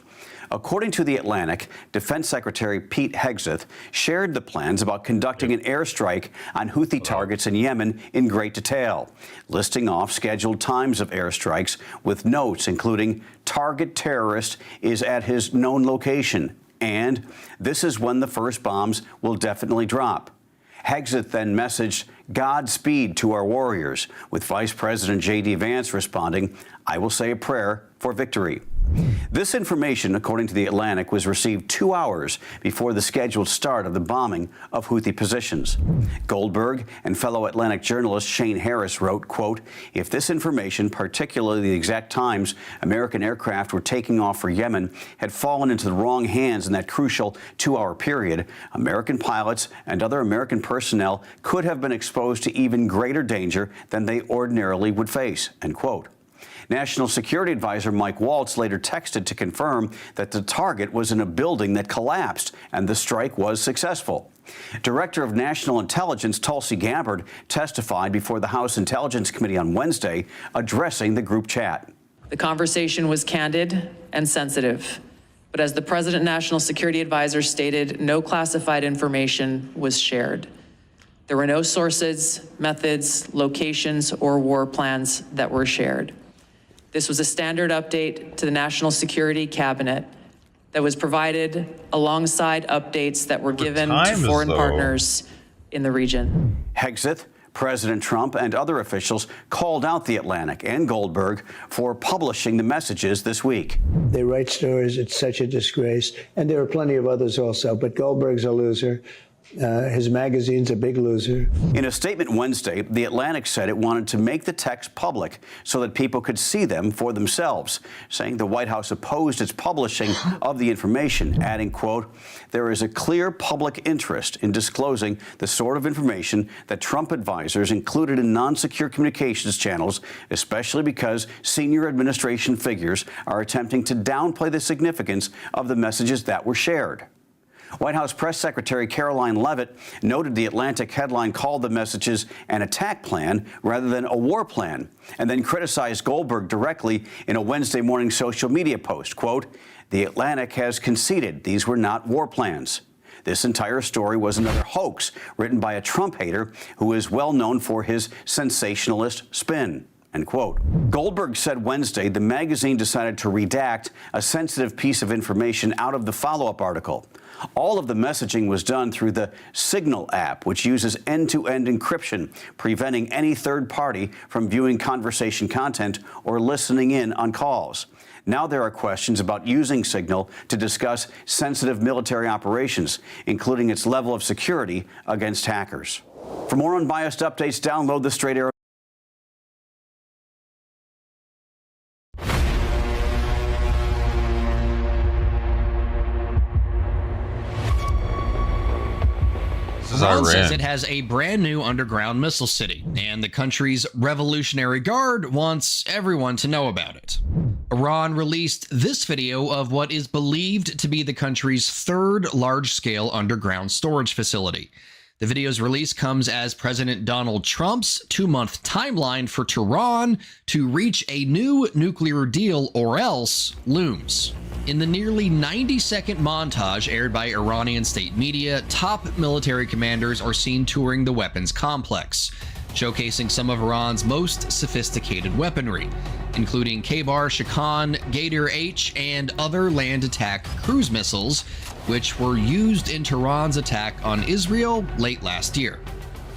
According to The Atlantic, Defense Secretary Pete Hegseth shared the plans about conducting an airstrike on Houthi targets in Yemen in great detail, listing off scheduled times of airstrikes with notes including target terrorist is at his known location and this is when the first bombs will definitely drop. Hegseth then messaged Godspeed to our warriors, with Vice President J.D. Vance responding, I will say a prayer for victory. This information, according to The Atlantic, was received 2 hours before the scheduled start of the bombing of Houthi positions. Goldberg and fellow Atlantic journalist Shane Harris wrote, quote, if this information, particularly the exact times American aircraft were taking off for Yemen, had fallen into the wrong hands in that crucial 2-hour period, American pilots and other American personnel could have been exposed to even greater danger than they ordinarily would face, end quote. National Security Advisor Mike Waltz later texted to confirm that the target was in a building that collapsed and the strike was successful. Director of National Intelligence Tulsi Gabbard testified before the House Intelligence Committee on Wednesday, addressing the group chat. The conversation was candid and sensitive, but as the President National Security Advisor stated, no classified information was shared. There were no sources, methods, locations, or war plans that were shared. This was a standard update to the National Security Cabinet that was provided alongside updates that were given to foreign partners in the region. Hegseth, President Trump, and other officials called out The Atlantic and Goldberg for publishing the messages this week. They write stories. It's such a disgrace. And there are plenty of others also. But Goldberg's a loser. His magazine's a big loser. In a statement Wednesday, The Atlantic said it wanted to make the texts public so that people could see them for themselves, saying the White House opposed its publishing of the information, adding, quote, "There is a clear public interest in disclosing the sort of information that Trump advisors included in non-secure communications channels, especially because senior administration figures are attempting to downplay the significance of the messages that were shared." White House Press Secretary Caroline Leavitt noted the Atlantic headline called the messages an attack plan rather than a war plan, and then criticized Goldberg directly in a Wednesday morning social media post. Quote, "The Atlantic has conceded these were not war plans. This entire story was another hoax written by a Trump hater who is well known for his sensationalist spin." End quote. Goldberg said Wednesday the magazine decided to redact a sensitive piece of information out of the follow-up article. All of the messaging was done through the Signal app, which uses end-to-end encryption, preventing any third party from viewing conversation content or listening in on calls. Now there are questions about using Signal to discuss sensitive military operations, including its level of security against hackers. For more unbiased updates, download the Straight Arrow. Iran says it has a brand new underground missile city, and the country's Revolutionary Guard wants everyone to know about it. Iran released this video of what is believed to be the country's third large-scale underground storage facility. The video's release comes as President Donald Trump's 2-month timeline for Tehran to reach a new nuclear deal or else looms. In the nearly 90-second montage aired by Iranian state media, top military commanders are seen touring the weapons complex, showcasing some of Iran's most sophisticated weaponry, including K-Bar, Shakan, Gator H, and other land attack cruise missiles, which were used in Tehran's attack on Israel late last year.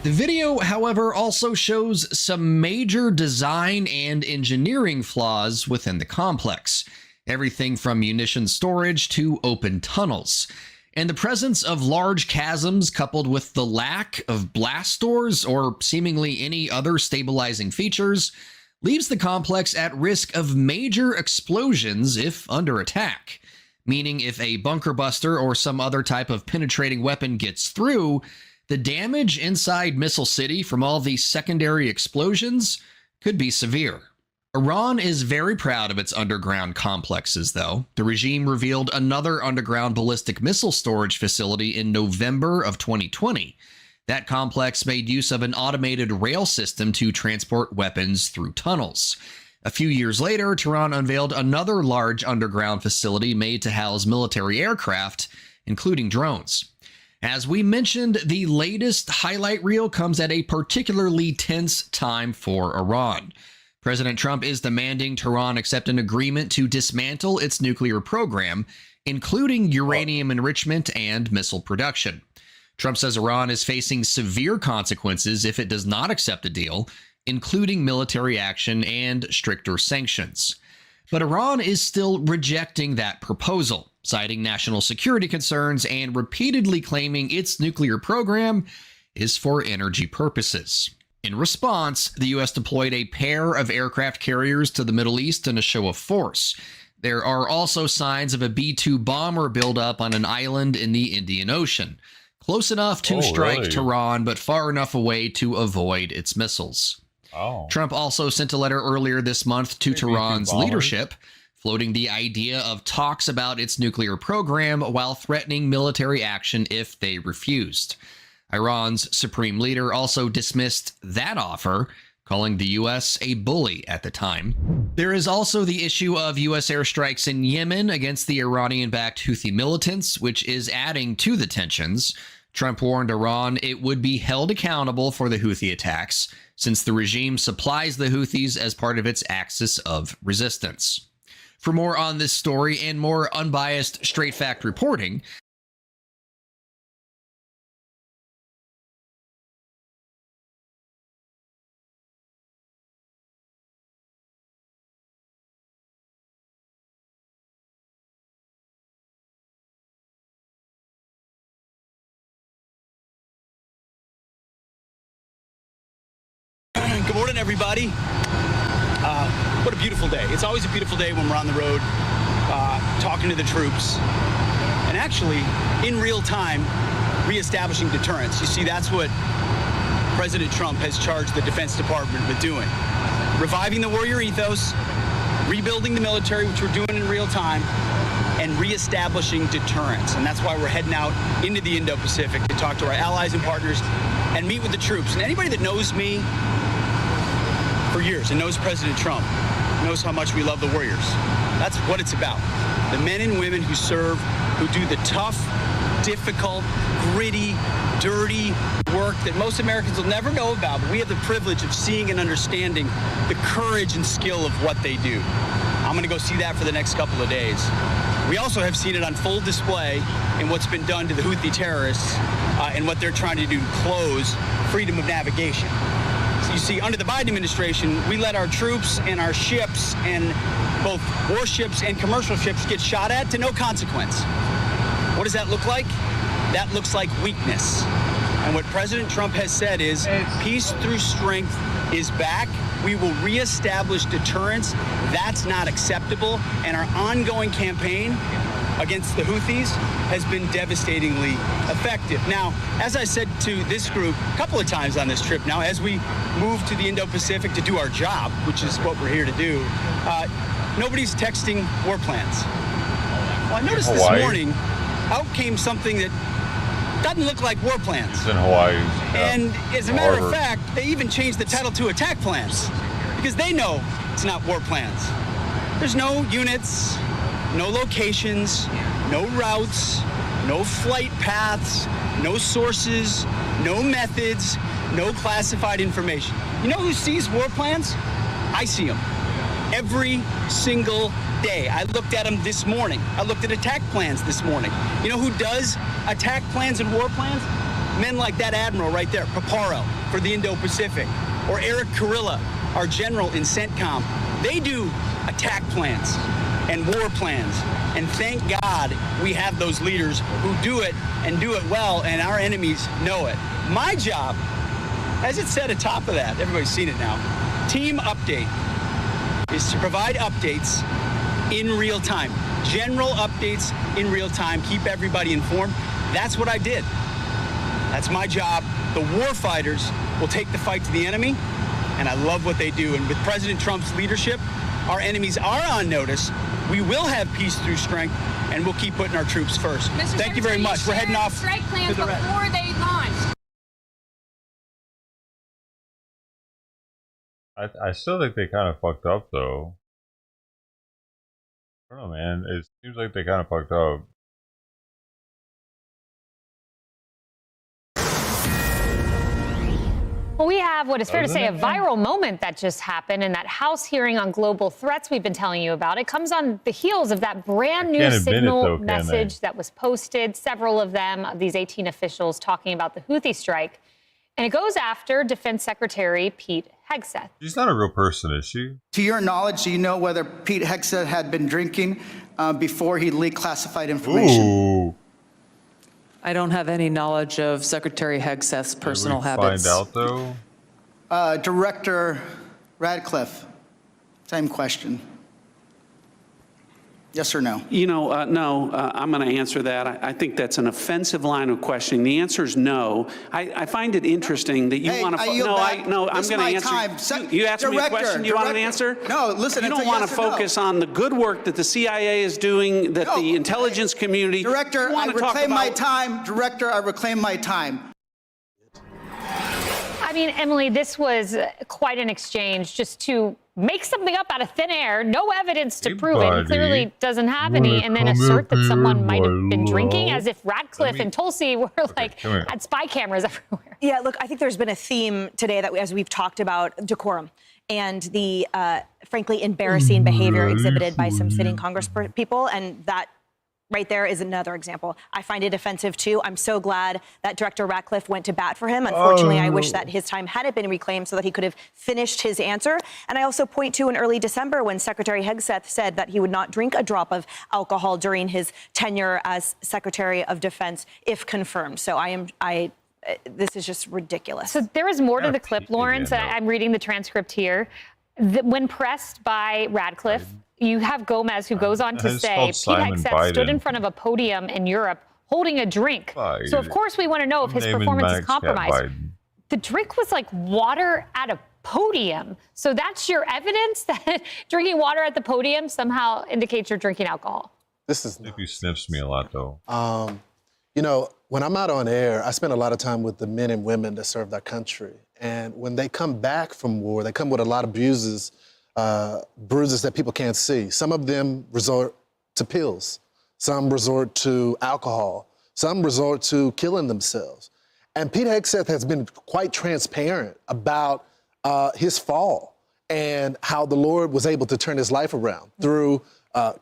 The video, however, also shows some major design and engineering flaws within the complex. Everything from munition storage to open tunnels. And the presence of large chasms coupled with the lack of blast doors or seemingly any other stabilizing features leaves the complex at risk of major explosions if under attack. Meaning if a bunker buster or some other type of penetrating weapon gets through, the damage inside Missile City from all these secondary explosions could be severe. Iran is very proud of its underground complexes, though. The regime revealed another underground ballistic missile storage facility in November of 2020. That complex made use of an automated rail system to transport weapons through tunnels. A few years later, Tehran unveiled another large underground facility made to house military aircraft, including drones. As we mentioned, the latest highlight reel comes at a particularly tense time for Iran. President Trump is demanding Tehran accept an agreement to dismantle its nuclear program, including uranium enrichment and missile production. Trump says Iran is facing severe consequences if it does not accept a deal, including military action and stricter sanctions. But Iran is still rejecting that proposal, citing national security concerns and repeatedly claiming its nuclear program is for energy purposes. In response, the U.S. deployed a pair of aircraft carriers to the Middle East in a show of force. There are also signs of a B-2 bomber buildup on an island in the Indian Ocean, close enough to strike Tehran, but far enough away to avoid its missiles. Trump also sent a letter earlier this month to Tehran's leadership, floating the idea of talks about its nuclear program while threatening military action if they refused. Iran's supreme leader also dismissed that offer, calling the U.S. a bully at the time. There is also the issue of U.S. airstrikes in Yemen against the Iranian-backed Houthi militants, which is adding to the tensions. Trump warned Iran it would be held accountable for the Houthi attacks, since the regime supplies the Houthis as part of its axis of resistance. For more on this story and more unbiased, straight fact reporting, Good morning, everybody. What a beautiful day. It's always a beautiful day when we're on the road talking to the troops and actually in real time reestablishing deterrence. You see, that's what President Trump has charged the Defense Department with doing. Reviving the warrior ethos, rebuilding the military, which we're doing in real time, and reestablishing deterrence. And that's why we're heading out into the Indo-Pacific to talk to our allies and partners and meet with the troops. And anybody that knows me for years and knows President Trump knows how much we love the warriors. That's what it's about. The men and women who serve, who do the tough, difficult, gritty, dirty work that most Americans will never know about, but we have the privilege of seeing and understanding the courage and skill of what they do. I'm going to go see that for the next couple of days. We also have seen it on full display in what's been done to the Houthi terrorists and what they're trying to do to close freedom of navigation. So you see, under the Biden administration, we let our troops and our ships and both warships and commercial ships get shot at to no consequence. What does that look like? That looks like weakness. And what President Trump has said is peace through strength is back. We will reestablish deterrence. That's not acceptable. And our ongoing campaign against the Houthis has been devastatingly effective. Now, as I said to this group a couple of times on this trip now, as we move to the Indo-Pacific to do our job, which is what we're here to do, nobody's texting war plans. Well, I noticed this morning, out came something that doesn't look like war plans. It's in Hawaii. And as a matter of fact, they even changed the title to attack plans because they know it's not war plans. There's no units, no locations, no routes, no flight paths, no sources, no methods, no classified information. You know who sees war plans? I see them every single day. I looked at them this morning. I looked at attack plans this morning. You know who does attack plans and war plans? Men like that admiral right there, Paparo, for the Indo-Pacific, or Eric Kurilla, our general in CENTCOM. They do attack plans and war plans. And thank God we have those leaders who do it and do it well, and our enemies know it. My job, as it said atop of that, everybody's seen it now, team update, is to provide updates in real time. General updates in real time, keep everybody informed. That's what I did. That's my job. The war fighters will take the fight to the enemy, and I love what they do. And with President Trump's leadership, our enemies are on notice. We will have peace through strength, and we'll keep putting our troops first. Thank you very much. We're heading off strike plans to the rest. before they launched. I still think they kind of fucked up, though. I don't know, man. It seems like they kind of fucked up. Well, we have what is fair to say a viral moment that just happened in that House hearing on global threats we've been telling you about. It comes on the heels of that brand new signal message that was posted, several of them, these 18 officials talking about the Houthi strike. And it goes after Defense Secretary Pete Hegseth. She's not a real person, is she? To your knowledge, do you know whether Pete Hegseth had been drinking before he leaked classified information? Ooh. I don't have any knowledge of Secretary Hegseth's personal habits. Find out, though? Director Radcliffe, same question. Yes or no? You know, no, I'm going to answer that. I think that's an offensive line of questioning. The answer is no. I find it interesting that you want to. I'm going to answer. You asked me a question. You want an answer? No, listen. You don't want to focus on the good work that the CIA is doing, that the intelligence community. Director, I reclaim my time. Director, I reclaim my time. I mean, Emily, this was quite an exchange just to make something up out of thin air, no evidence to prove it. He clearly doesn't have any, and then assert that someone might have been drinking, as if Radcliffe and Tulsi were had spy cameras everywhere. Yeah, look, I think there's been a theme today that, as we've talked about, decorum and the frankly embarrassing behavior exhibited by some sitting Congress people, and that right there is another example. I find it offensive, too. I'm so glad that Director Radcliffe went to bat for him. Unfortunately, I wish that his time hadn't been reclaimed so that he could have finished his answer. And I also point to in early December when Secretary Hegseth said that he would not drink a drop of alcohol during his tenure as Secretary of Defense if confirmed. So I this is just ridiculous. So there is more to the clip, Lawrence. I'm reading the transcript here. When pressed by Radcliffe, you have Gomez, who goes on to say Pete Hegseth stood in front of a podium in Europe holding a drink. So of course we want to know if his performance is compromised. The drink was like water at a podium. So that's your evidence that drinking water at the podium somehow indicates you're drinking alcohol. This is. I think he sniffs me a lot, though. You know, when I'm out on air, I spend a lot of time with the men and women that serve their country. And when they come back from war, they come with a lot of bruises that people can't see. Some of them resort to pills. Some resort to alcohol. Some resort to killing themselves. And Pete Hegseth has been quite transparent about his fall and how the Lord was able to turn his life around through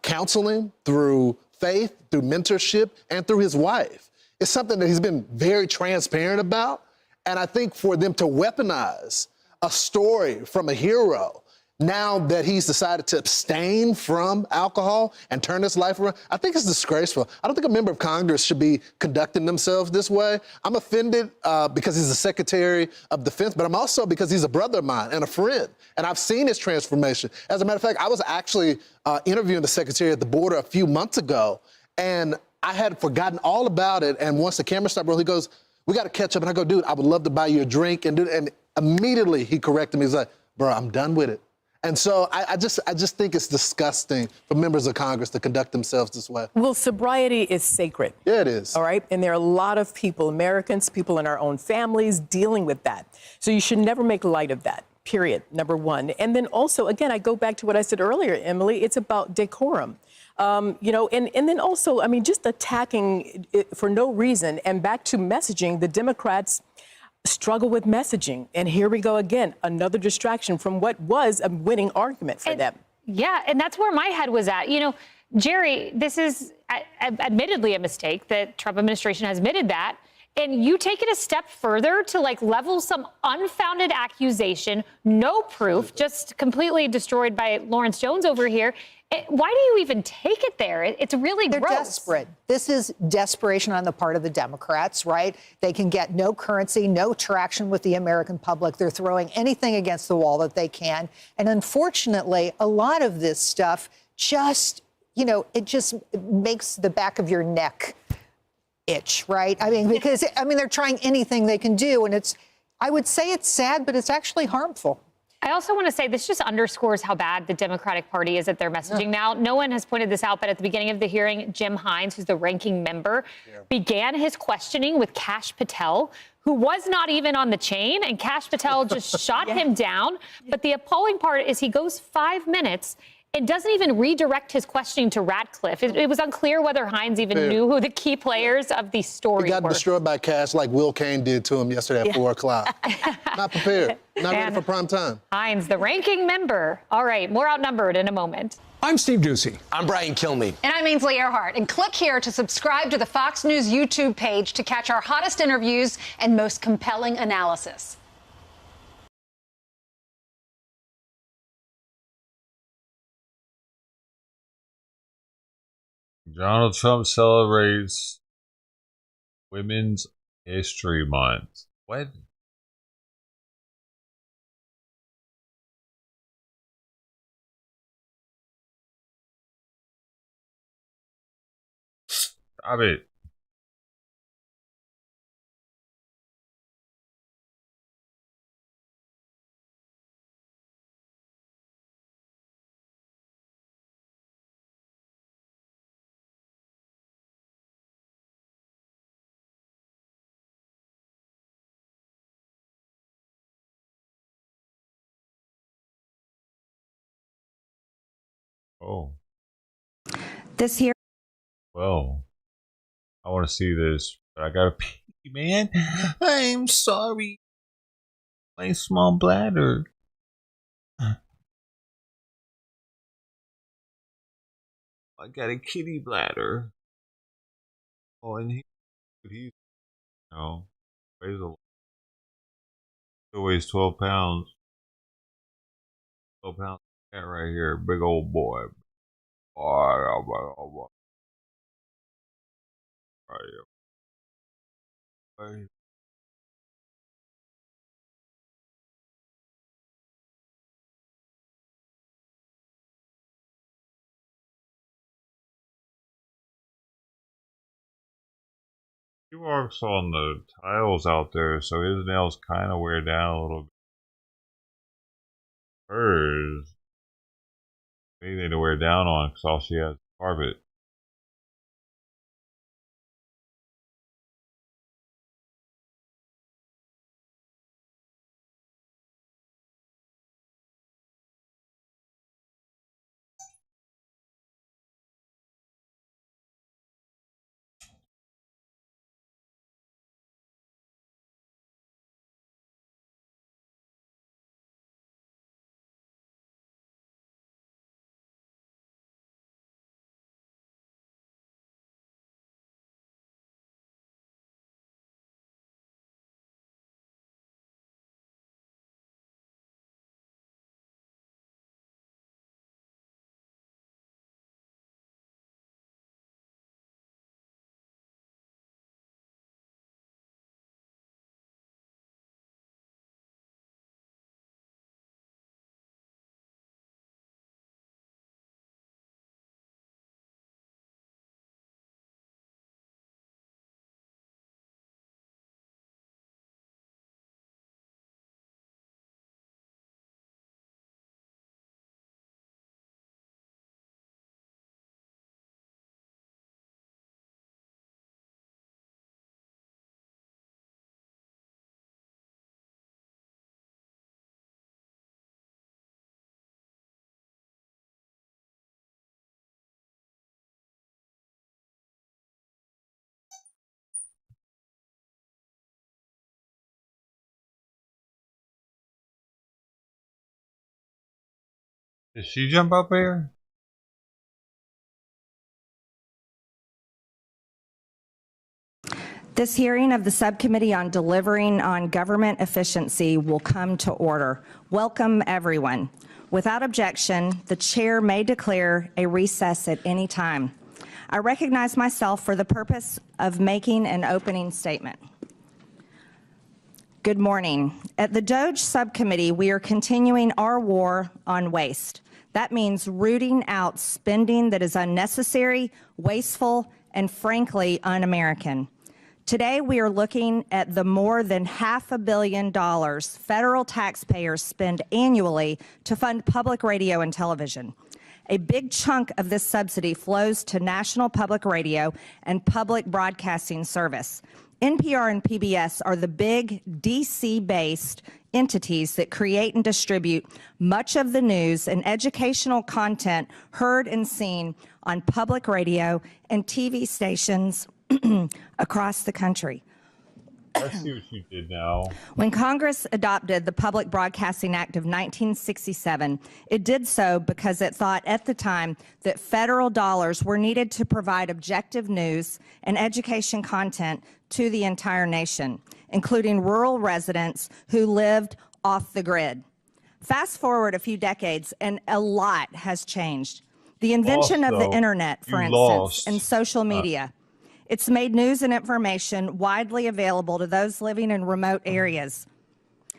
counseling, through faith, through mentorship, and through his wife. It's something that he's been very transparent about. And I think for them to weaponize a story from a hero, now that he's decided to abstain from alcohol and turn his life around, I think it's disgraceful. I don't think a member of Congress should be conducting themselves this way. I'm offended because he's the Secretary of Defense, but I'm also because he's a brother of mine and a friend. And I've seen his transformation. As a matter of fact, I was actually interviewing the Secretary at the border a few months ago, and I had forgotten all about it. And once the camera stopped rolling, he goes, "We got to catch up." And I go, "Dude, I would love to buy you a drink." And immediately he corrected me. He's like, "Bro, I'm done with it." And so I just think it's disgusting for members of Congress to conduct themselves this way. Well, sobriety is sacred. Yeah, it is. All right. And there are a lot of people, Americans, people in our own families dealing with that. So you should never make light of that, period, number one. And then also, again, I go back to what I said earlier, Emily, it's about decorum. You know, and then also, I mean, just attacking it for no reason. And back to messaging, the Democrats struggle with messaging. And here we go again, another distraction from what was a winning argument for them. Yeah, and that's where my head was at. You know, Jerry, this is admittedly a mistake. The Trump administration has admitted that. And you take it a step further to like level some unfounded accusation, no proof, just completely destroyed by Lawrence Jones over here. Why do you even take it there? It's really gross. They're desperate. This is desperation on the part of the Democrats, right? They can get no currency, no traction with the American public. They're throwing anything against the wall that they can. And unfortunately, a lot of this stuff just, you know, it just makes the back of your neck itch, right? I mean, because, I mean, they're trying anything they can do. And it's, I would say it's sad, but it's actually harmful. I also want to say this just underscores how bad the Democratic Party is at their messaging now. No one has pointed this out, but at the beginning of the hearing, Jim Hines, who's the ranking member, began his questioning with Kash Patel, who was not even on the chain, and Kash Patel just shot him down. But the appalling part is he goes 5 minutes and doesn't even redirect his questioning to Radcliffe. It was unclear whether Hines even knew who the key players of the story were. He got destroyed by Cash like Will Cain did to him yesterday at 4 o'clock. Not prepared. Not ready for prime time. Hines, the ranking member. All right, more outnumbered in a moment. I'm Steve Doocy. I'm Brian Kilmeade. And I'm Ainsley Earhart. And click here to subscribe to the Fox News YouTube page to catch our hottest interviews and most compelling analysis. Donald Trump celebrates Women's History Month. What? Stop it. Oh. This year. Well, I want to see this, but I gotta pee, man. I'm sorry. My small bladder. I got a kitty bladder. Oh, and he weighs a lot. Still weighs 12 pounds. 12 pounds. Cat right here, big old boy. Oh, right. He works on the tiles out there, so his nails kind of wear down a little bit. Hers, anything to wear down on, because all she has is carpet. Did she jump up here? This hearing of the Subcommittee on Delivering on Government Efficiency will come to order. Welcome, everyone. Without objection, the chair may declare a recess at any time. I recognize myself for the purpose of making an opening statement. Good morning. At the DOGE Subcommittee, we are continuing our war on waste. That means rooting out spending that is unnecessary, wasteful, and frankly, un-American. Today, we are looking at the more than $500 million federal taxpayers spend annually to fund public radio and television. A big chunk of this subsidy flows to National Public Radio and Public Broadcasting Service. NPR and PBS are the big DC-based entities that create and distribute much of the news and educational content heard and seen on public radio and TV stations across the country. I see what you did now. When Congress adopted the Public Broadcasting Act of 1967, it did so because it thought at the time that federal dollars were needed to provide objective news and education content to the entire nation, including rural residents who lived off the grid. Fast forward a few decades, and a lot has changed. The invention of the internet, for instance, and social media. It's made news and information widely available to those living in remote areas.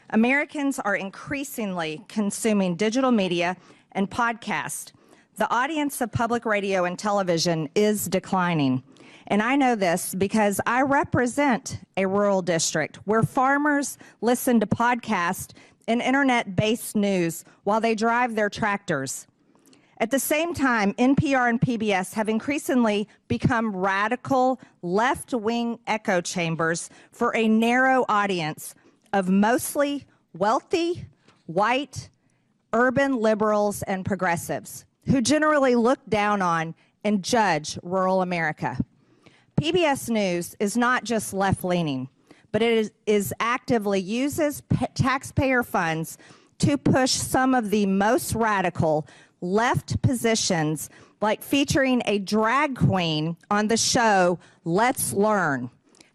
Americans are increasingly consuming digital media and podcasts. The audience of public radio and television is declining. And I know this because I represent a rural district where farmers listen to podcasts and internet-based news while they drive their tractors. At the same time, NPR and PBS have increasingly become radical left-wing echo chambers for a narrow audience of mostly wealthy, white, urban liberals and progressives who generally look down on and judge rural America. PBS News is not just left-leaning, but it is actively uses taxpayer funds to push some of the most radical left positions, like featuring a drag queen on the show Let's Learn,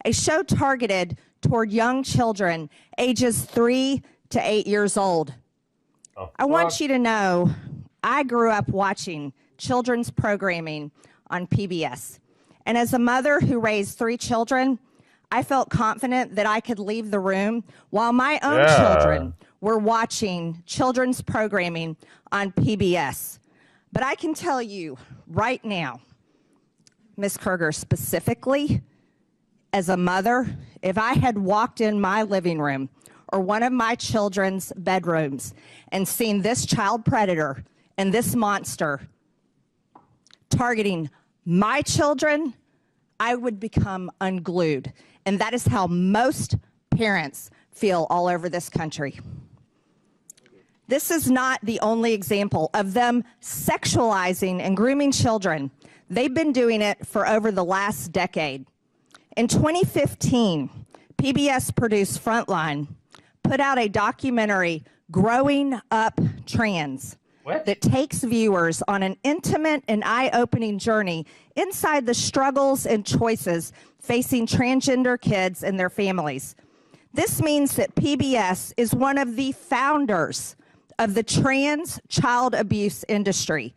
a show targeted toward young children ages 3 to 8 years old. I want you to know I grew up watching children's programming on PBS. And as a mother who raised 3 children, I felt confident that I could leave the room while my own children were watching children's programming on PBS. But I can tell you right now, Ms. Kruger specifically, as a mother, if I had walked in my living room or one of my children's bedrooms and seen this child predator and this monster targeting my children, I would become unglued. And that is how most parents feel all over this country. This is not the only example of them sexualizing and grooming children. They've been doing it for over the last decade. In 2015, PBS produced Frontline put out a documentary, Growing Up Trans, that takes viewers on an intimate and eye-opening journey inside the struggles and choices facing transgender kids and their families. This means that PBS is one of the founders of the trans child abuse industry,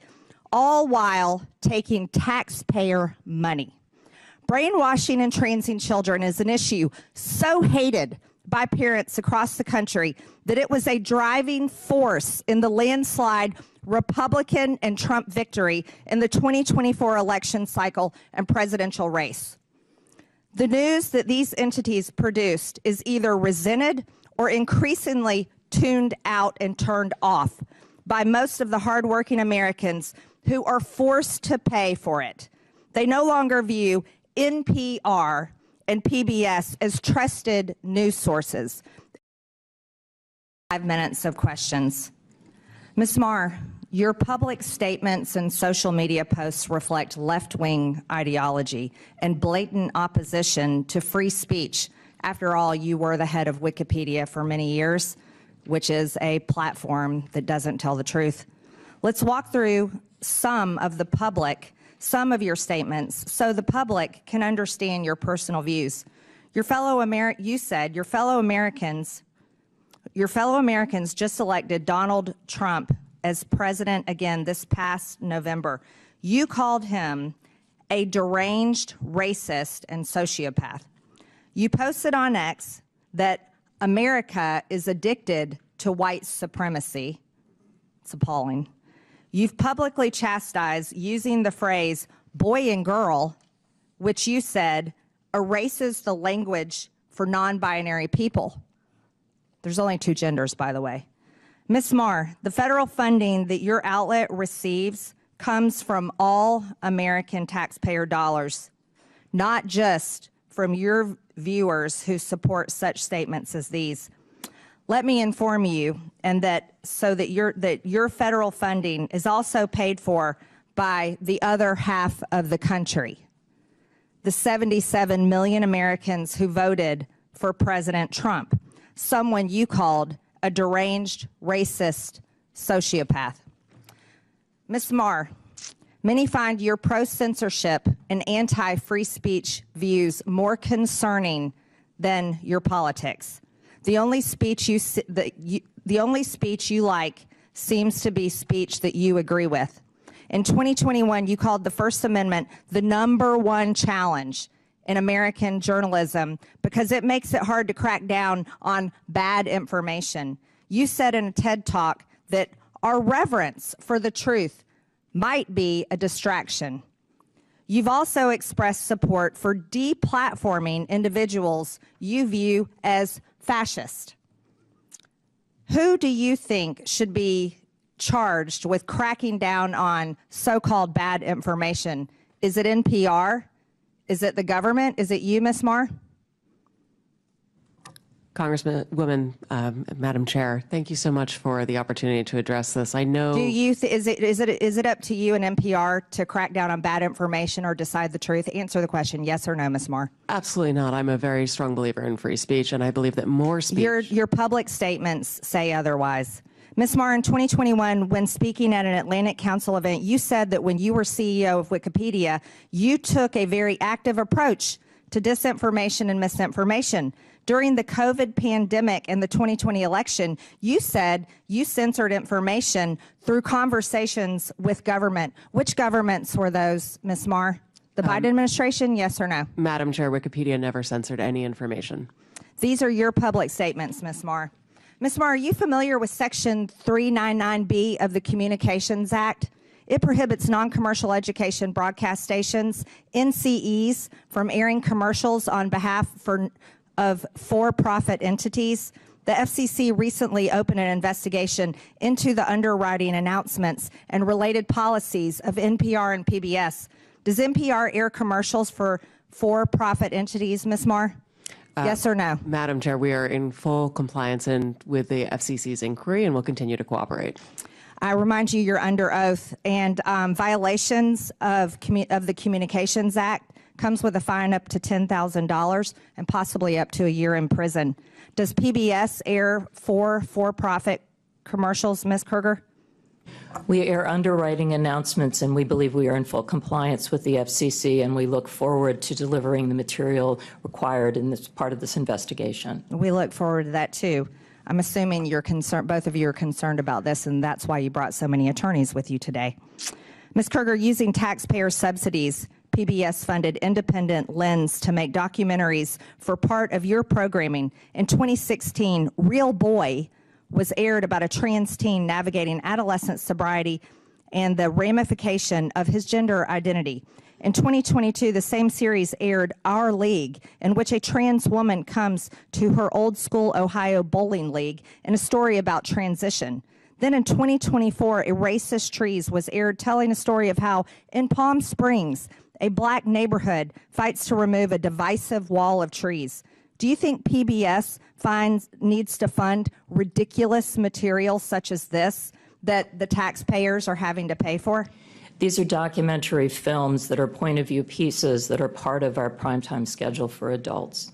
all while taking taxpayer money. Brainwashing and transing children is an issue so hated by parents across the country that it was a driving force in the landslide Republican and Trump victory in the 2024 election cycle and presidential race. The news that these entities produced is either resented or increasingly tuned out and turned off by most of the hardworking Americans who are forced to pay for it. They no longer view NPR and PBS as trusted news sources. 5 minutes of questions. Ms. Marr, your public statements and social media posts reflect left-wing ideology and blatant opposition to free speech. After all, you were the head of Wikipedia for many years, which is a platform that doesn't tell the truth. Let's walk through some of your statements so the public can understand your personal views. You said your fellow Americans just elected Donald Trump as president again this past November. You called him a deranged racist and sociopath. You posted on X that America is addicted to white supremacy. It's appalling. You've publicly chastised using the phrase boy and girl, which you said erases the language for non-binary people. There's only 2 genders, by the way. Ms. Marr, the federal funding that your outlet receives comes from all American taxpayer dollars, not just from your viewers who support such statements as these. Let me inform you, and that your federal funding is also paid for by the other half of the country, the 77 million Americans who voted for President Trump, someone you called a deranged racist sociopath. Ms. Marr, many find your pro-censorship and anti-free speech views more concerning than your politics. The only speech you like seems to be speech that you agree with. In 2021, you called the First Amendment the #1 challenge in American journalism because it makes it hard to crack down on bad information. You said in a TED Talk that our reverence for the truth might be a distraction. You've also expressed support for deplatforming individuals you view as fascist. Who do you think should be charged with cracking down on so-called bad information? Is it NPR? Is it the government? Is it you, Ms. Marr? Congresswoman, Madam Chair, thank you so much for the opportunity to address this. I know. Is it up to you and NPR to crack down on bad information or decide the truth? Answer the question, yes or no, Ms. Marr. Absolutely not. I'm a very strong believer in free speech, and I believe that more speech. Your public statements say otherwise. Ms. Marr, in 2021, when speaking at an Atlantic Council event, you said that when you were CEO of Wikipedia, you took a very active approach to disinformation and misinformation. During the COVID pandemic and the 2020 election, you said you censored information through conversations with government. Which governments were those, Ms. Marr? The Biden administration, yes or no? Madam Chair, Wikipedia never censored any information. These are your public statements, Ms. Marr. Ms. Marr, are you familiar with Section 399B of the Communications Act? It prohibits non-commercial education broadcast stations, NCEs, from airing commercials on behalf of for-profit entities. The FCC recently opened an investigation into the underwriting announcements and related policies of NPR and PBS. Does NPR air commercials for for-profit entities, Ms. Marr? Yes or no? Madam Chair, we are in full compliance with the FCC's inquiry and will continue to cooperate. I remind you, you're under oath, and violations of the Communications Act comes with a fine up to $10,000 and possibly up to a year in prison. Does PBS air for-profit commercials, Ms. Kruger? We air underwriting announcements, and we believe we are in full compliance with the FCC, and we look forward to delivering the material required in this part of this investigation. We look forward to that, too. I'm assuming you're concerned, both of you are concerned about this, and that's why you brought so many attorneys with you today. Ms. Kruger, using taxpayer subsidies, PBS funded Independent Lens to make documentaries for part of your programming. In 2016, Real Boy was aired about a trans teen navigating adolescent sobriety and the ramification of his gender identity. In 2022, the same series aired Our League, in which a trans woman comes to her old school Ohio bowling league in a story about transition. Then in 2024, A Racist Trees was aired, telling a story of how in Palm Springs, a black neighborhood fights to remove a divisive wall of trees. Do you think PBS needs to fund ridiculous material such as this that the taxpayers are having to pay for? These are documentary films that are point of view pieces that are part of our primetime schedule for adults.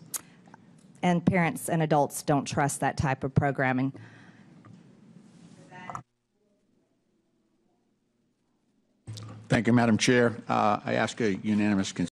And parents and adults don't trust that type of programming. Thank you, Madam Chair. I ask a unanimous consent.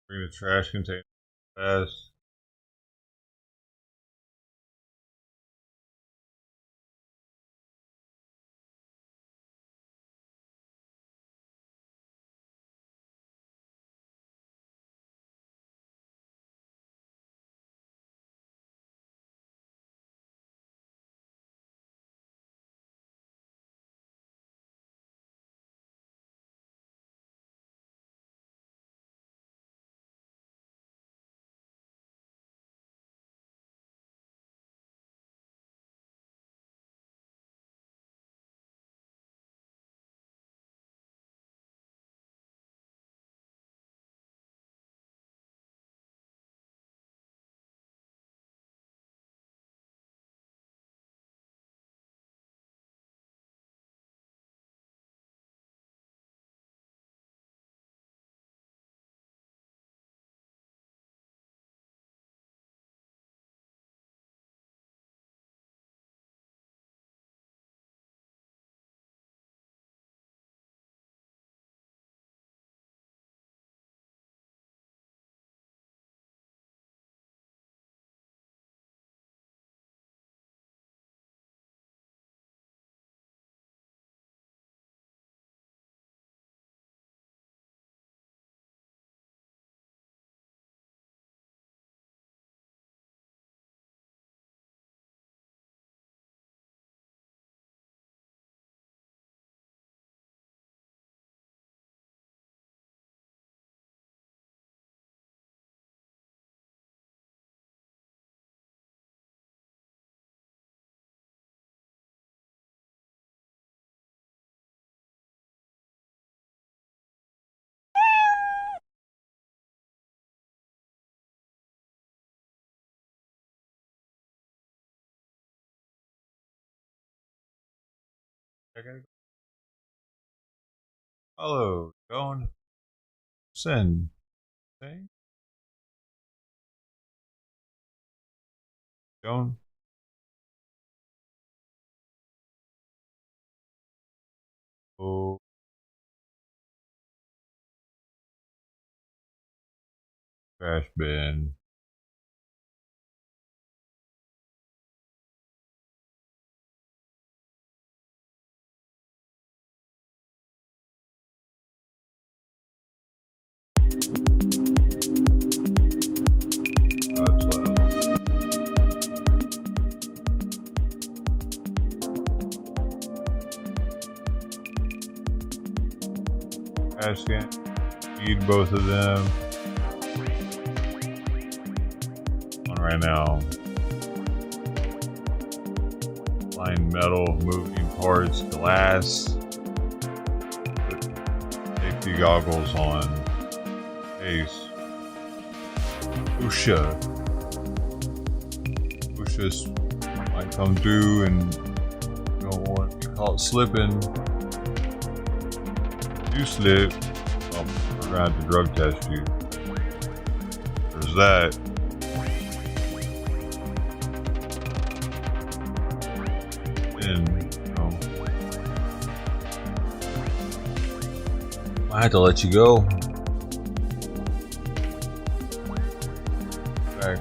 Bring the trash container fast. Hello, Joan. Send. Okay. Joan. Trash bin. Trash can. Feed both of them. One right now. Fine metal, moving parts, glass. Put safety goggles on. Case. OSHA. OSHA might come through and you don't want to be caught slipping. You slip, well, we're gonna have to drug test you. There's that. And, you know, I had to let you go. Back.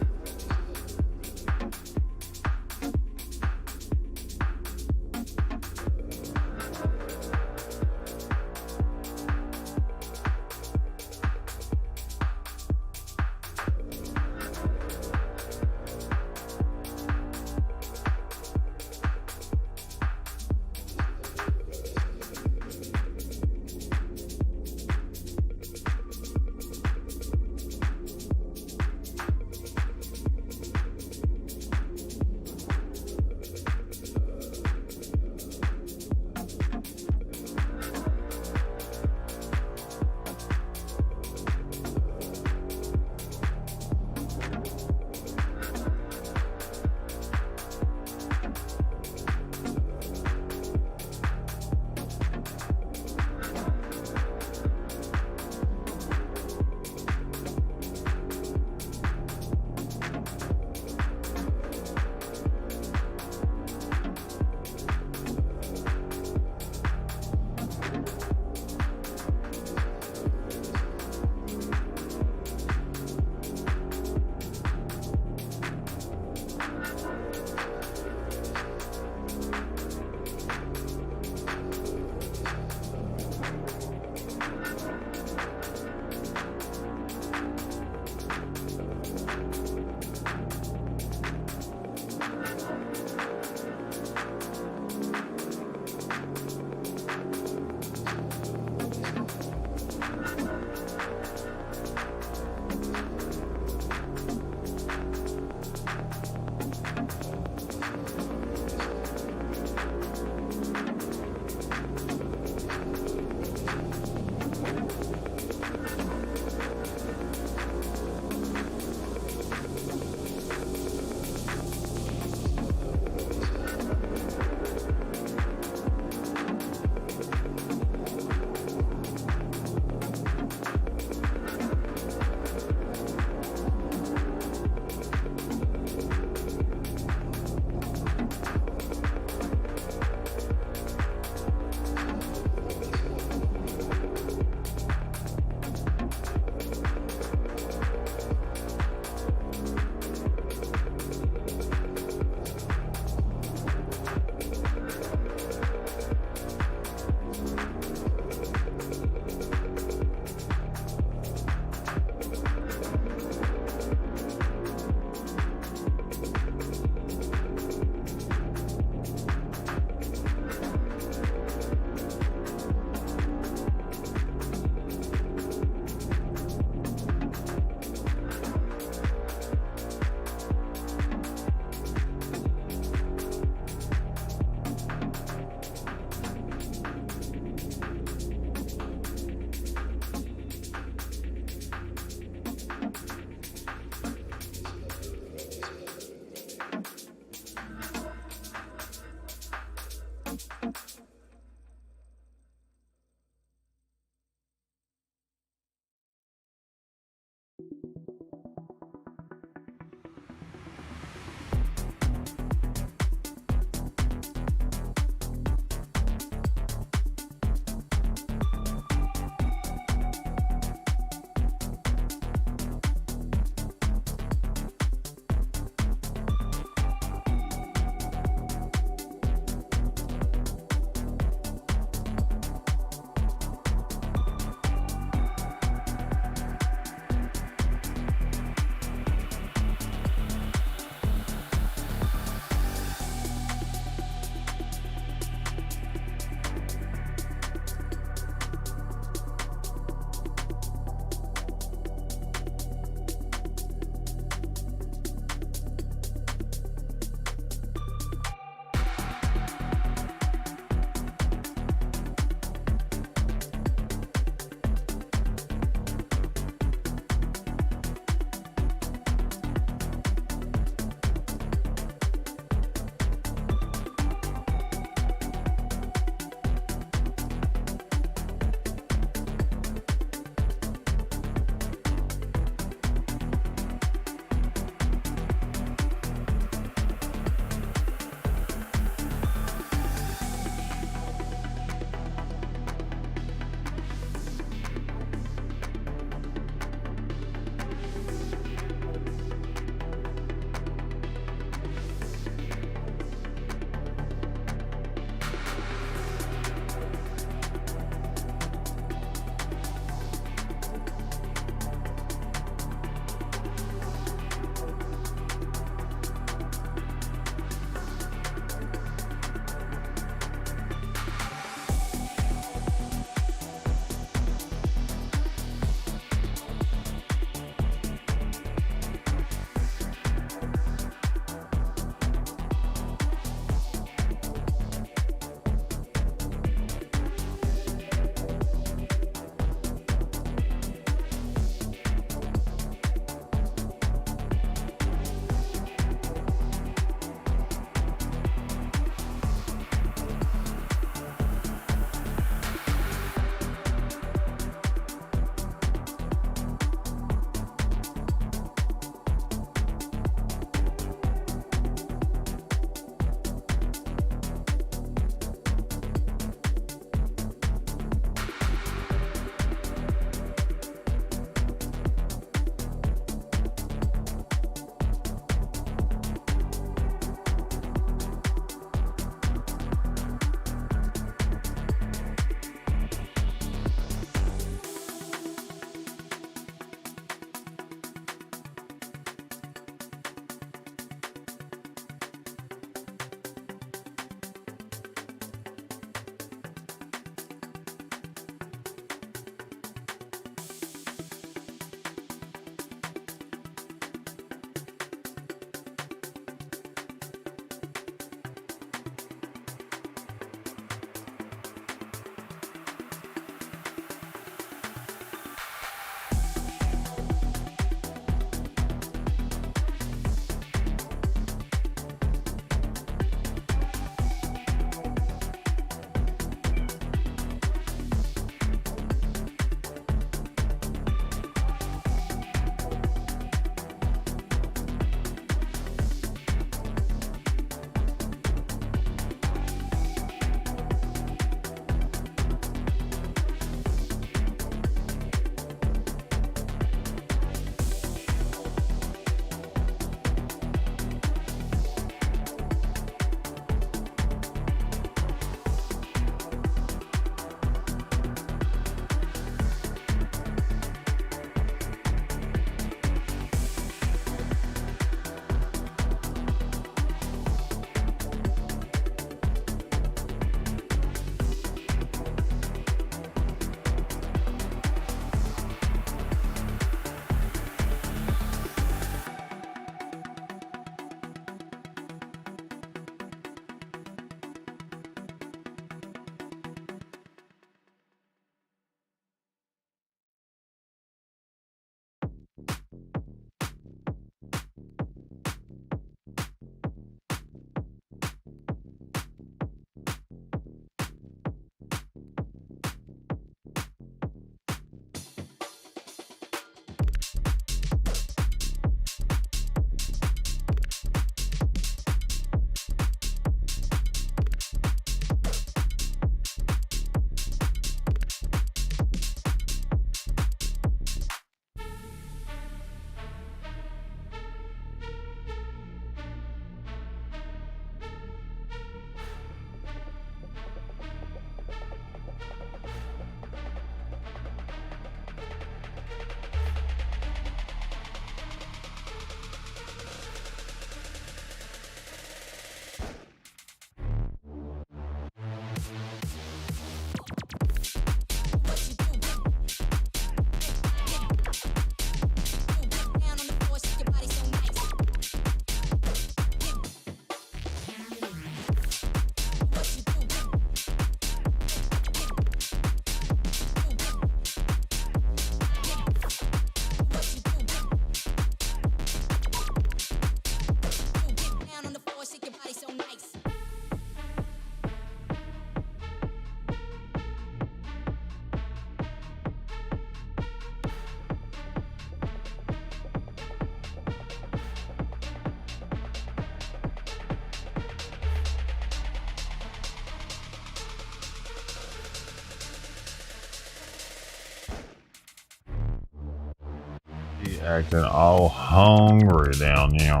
Acting all hungry down now.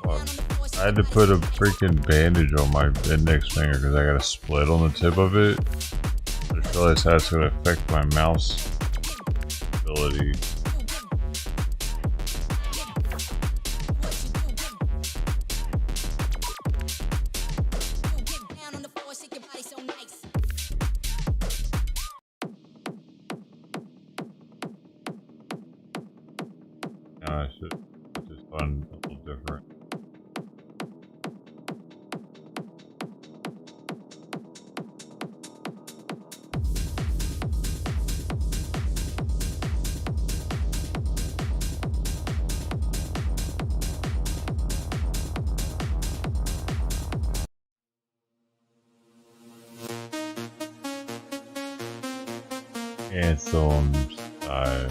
Fuck. I had to put a freaking bandage on my index finger because I got a split on the tip of it. I just realized how it's going to affect my mouse ability. No, it's just done a little different. Anthem style.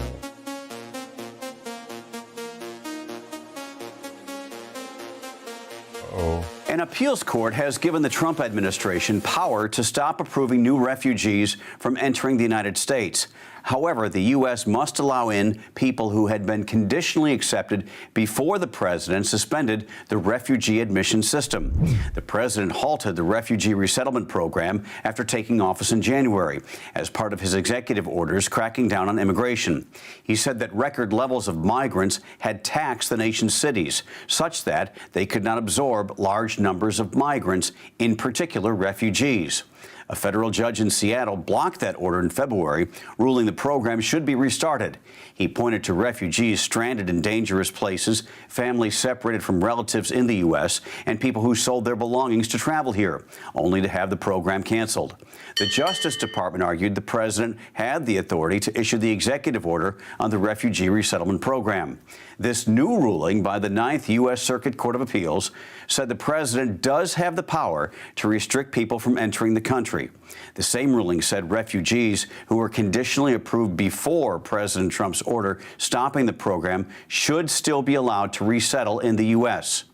An appeals court has given the Trump administration power to stop approving new refugees from entering the United States. However, the U.S. must allow in people who had been conditionally accepted before the president suspended the refugee admission system. The president halted the refugee resettlement program after taking office in January as part of his executive orders cracking down on immigration. He said that record levels of migrants had taxed the nation's cities, such that they could not absorb large numbers of migrants, in particular refugees. A federal judge in Seattle blocked that order in February, ruling the program should be restarted. He pointed to refugees stranded in dangerous places, families separated from relatives in the U.S., and people who sold their belongings to travel here, only to have the program canceled. The Justice Department argued the president had the authority to issue the executive order on the refugee resettlement program. This new ruling by the 9th U.S. Circuit Court of Appeals said the president does have the power to restrict people from entering the country. The same ruling said refugees who were conditionally approved before President Trump's order stopping the program should still be allowed to resettle in the U.S.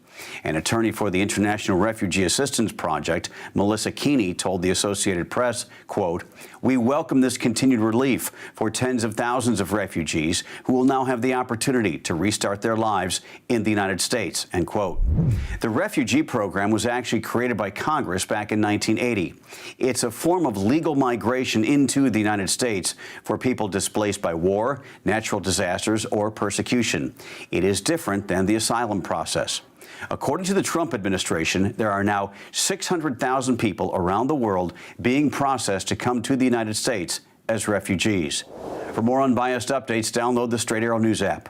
An attorney for the International Refugee Assistance Project, Melissa Keeney, told the Associated Press, quote, "We welcome this continued relief for tens of thousands of refugees who will now have the opportunity to restart their lives in the United States," end quote. The refugee program was actually created by Congress back in 1980. It's a form of legal migration into the United States for people displaced by war, natural disasters, or persecution. It is different than the asylum process. According to the Trump administration, there are now 600,000 people around the world being processed to come to the United States as refugees. For more unbiased updates, download the Straight Arrow News app.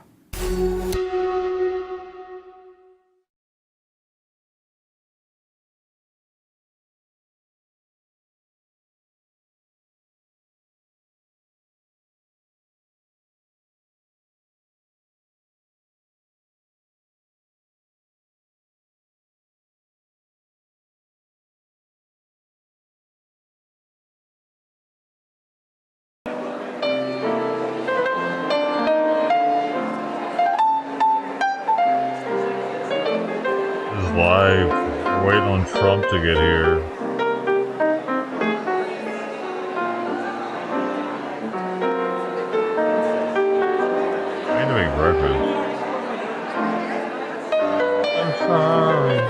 Live. We're waiting on Trump to get here. I need to make breakfast. I'm sorry.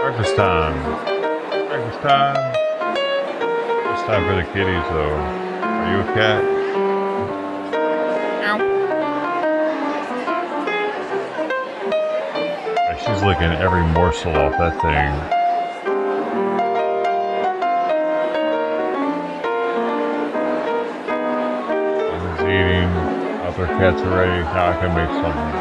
Breakfast time. Breakfast time. It's time for the kitties, though. Are you a cat? Ow. She's licking every morsel off that thing. Someone's eating. Other cats are ready. Now I can make something.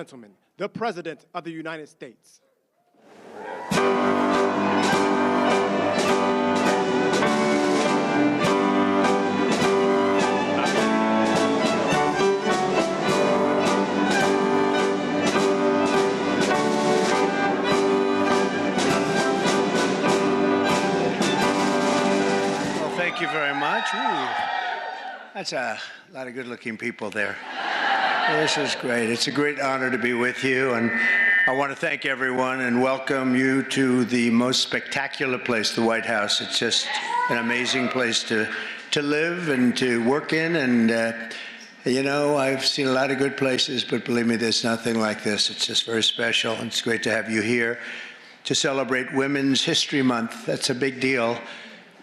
gentlemen, the President of the United States. Thank you very much. Ooh, that's a lot of good-looking people there. This is great. It's a great honor to be with you, and I want to thank everyone and welcome you to the most spectacular place, the White House. It's just an amazing place to live and to work in, and you know, I've seen a lot of good places, but believe me, there's nothing like this. It's just very special, and it's great to have you here to celebrate Women's History Month. That's a big deal.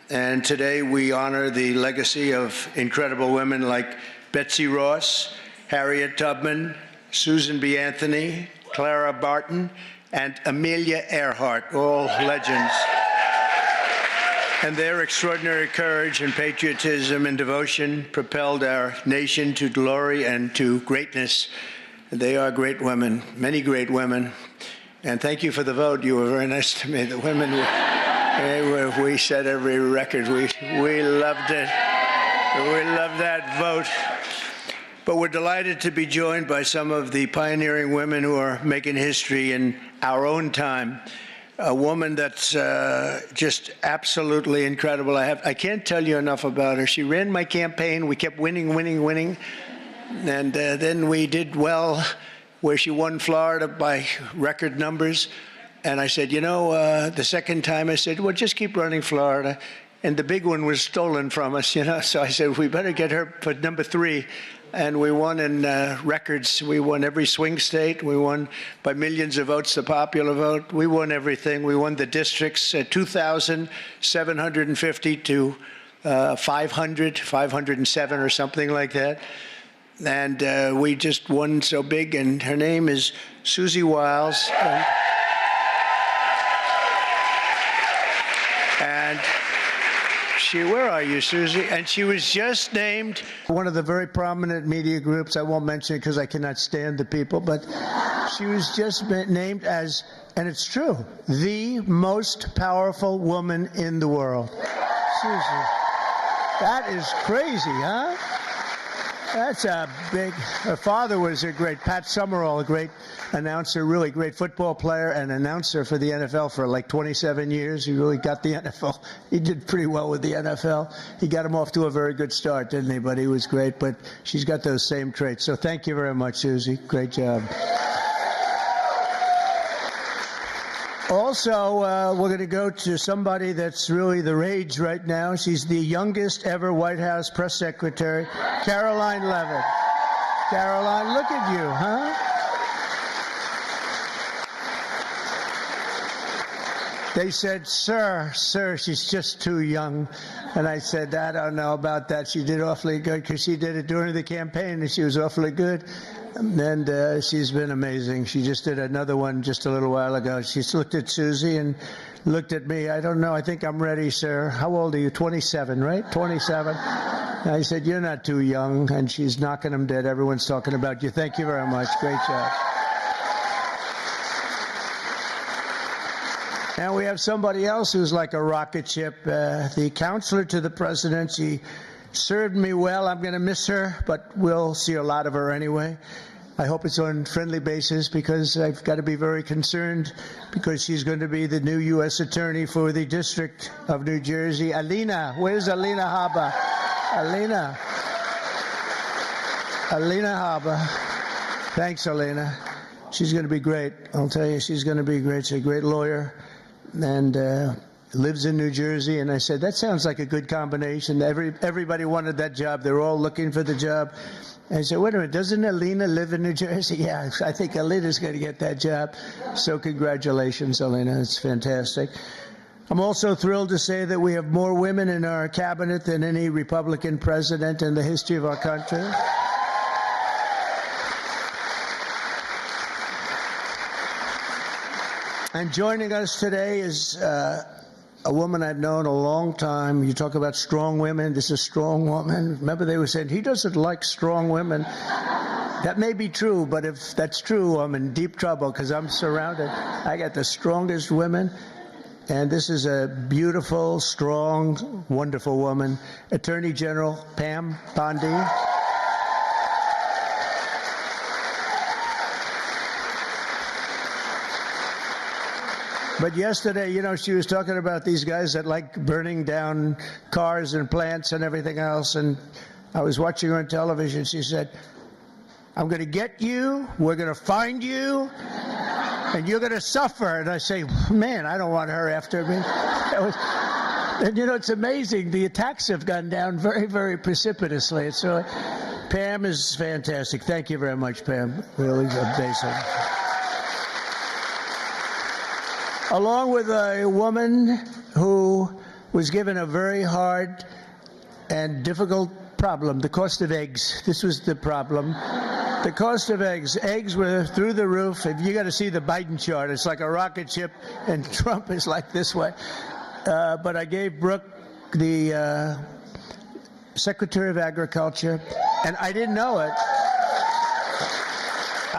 And today we honor the legacy of incredible women like Betsy Ross, Harriet Tubman, Susan B. Anthony, Clara Barton, and Amelia Earhart, all legends. And their extraordinary courage and patriotism and devotion propelled our nation to glory and to greatness. They are great women, many great women. And thank you for the vote. You were very nice to me. The women we set every record. We loved it. We loved that vote. But we're delighted to be joined by some of the pioneering women who are making history in our own time. A woman that's just absolutely incredible. I can't tell you enough about her. She ran my campaign. We kept winning. And then we did well, where she won Florida by record numbers. And I said, you know, the second time I said, well, just keep running Florida. And the big one was stolen from us, you know. So I said, we better get her for number 3. And we won in records. We won every swing state. We won by millions of votes, the popular vote. We won everything. We won the districts, 2,750 to 507 or something like that. And we just won so big. And her name is Susie Wiles. And she, where are you, Susie? And she was just named one of the very prominent media groups. I won't mention it because I cannot stand the people, but she was just named as, and it's true, the most powerful woman in the world. Susie, that is crazy, huh? That's a big, her father was a great, Pat Summerall, a great announcer, really great football player and announcer for the NFL for like 27 years. He really got the NFL. He did pretty well with the NFL. He got him off to a very good start, didn't he? But he was great. But she's got those same traits. So thank you very much, Susie. Great job. Also, we're going to go to somebody that's really the rage right now. She's the youngest ever White House press secretary, Caroline Leavitt. Caroline, look at you, huh? They said, sir, she's just too young. And I said, I don't know about that. She did awfully good because she did it during the campaign and she was awfully good. And she's been amazing. She just did another one just a little while ago. She looked at Susie and looked at me. I don't know. I think I'm ready, sir. How old are you? 27, right? 27. And I said, you're not too young. And she's knocking them dead. Everyone's talking about you. Thank you very much. Great job. And we have somebody else who's like a rocket ship, the counselor to the president. She served me well. I'm going to miss her, but we'll see a lot of her anyway. I hope it's on friendly basis because I've got to be very concerned because she's going to be the new U.S. Attorney for the District of New Jersey. Alina, where's Alina Habba? Alina Habba. Thanks, Alina. She's going to be great. I'll tell you, she's going to be great. She's a great lawyer and lives in New Jersey. And I said, that sounds like a good combination. Everybody wanted that job. They're all looking for the job. And I said, wait a minute, doesn't Alina live in New Jersey? Yeah, I think Alina's going to get that job. So congratulations, Alina. It's fantastic. I'm also thrilled to say that we have more women in our cabinet than any Republican president in the history of our country. And joining us today is a woman I've known a long time. You talk about strong women. This is a strong woman. Remember they were saying, he doesn't like strong women. That may be true, but if that's true, I'm in deep trouble because I'm surrounded. I got the strongest women, and this is a beautiful, strong, wonderful woman, Attorney General Pam Bondi. But yesterday, you know, she was talking about these guys that like burning down cars and plants and everything else, and I was watching her on television. She said, I'm going to get you, we're going to find you, and you're going to suffer. And I say, man, I don't want her after me. And, you know, it's amazing. The attacks have gone down very, very precipitously. So Pam is fantastic. Thank you very much, Pam. Really amazing. Along with a woman who was given a very hard and difficult problem, the cost of eggs. This was the problem. The cost of eggs. Eggs were through the roof. If you got to see the Biden chart, it's like a rocket ship, and Trump is like this way. But I gave Brooke the Secretary of Agriculture, and I didn't know it.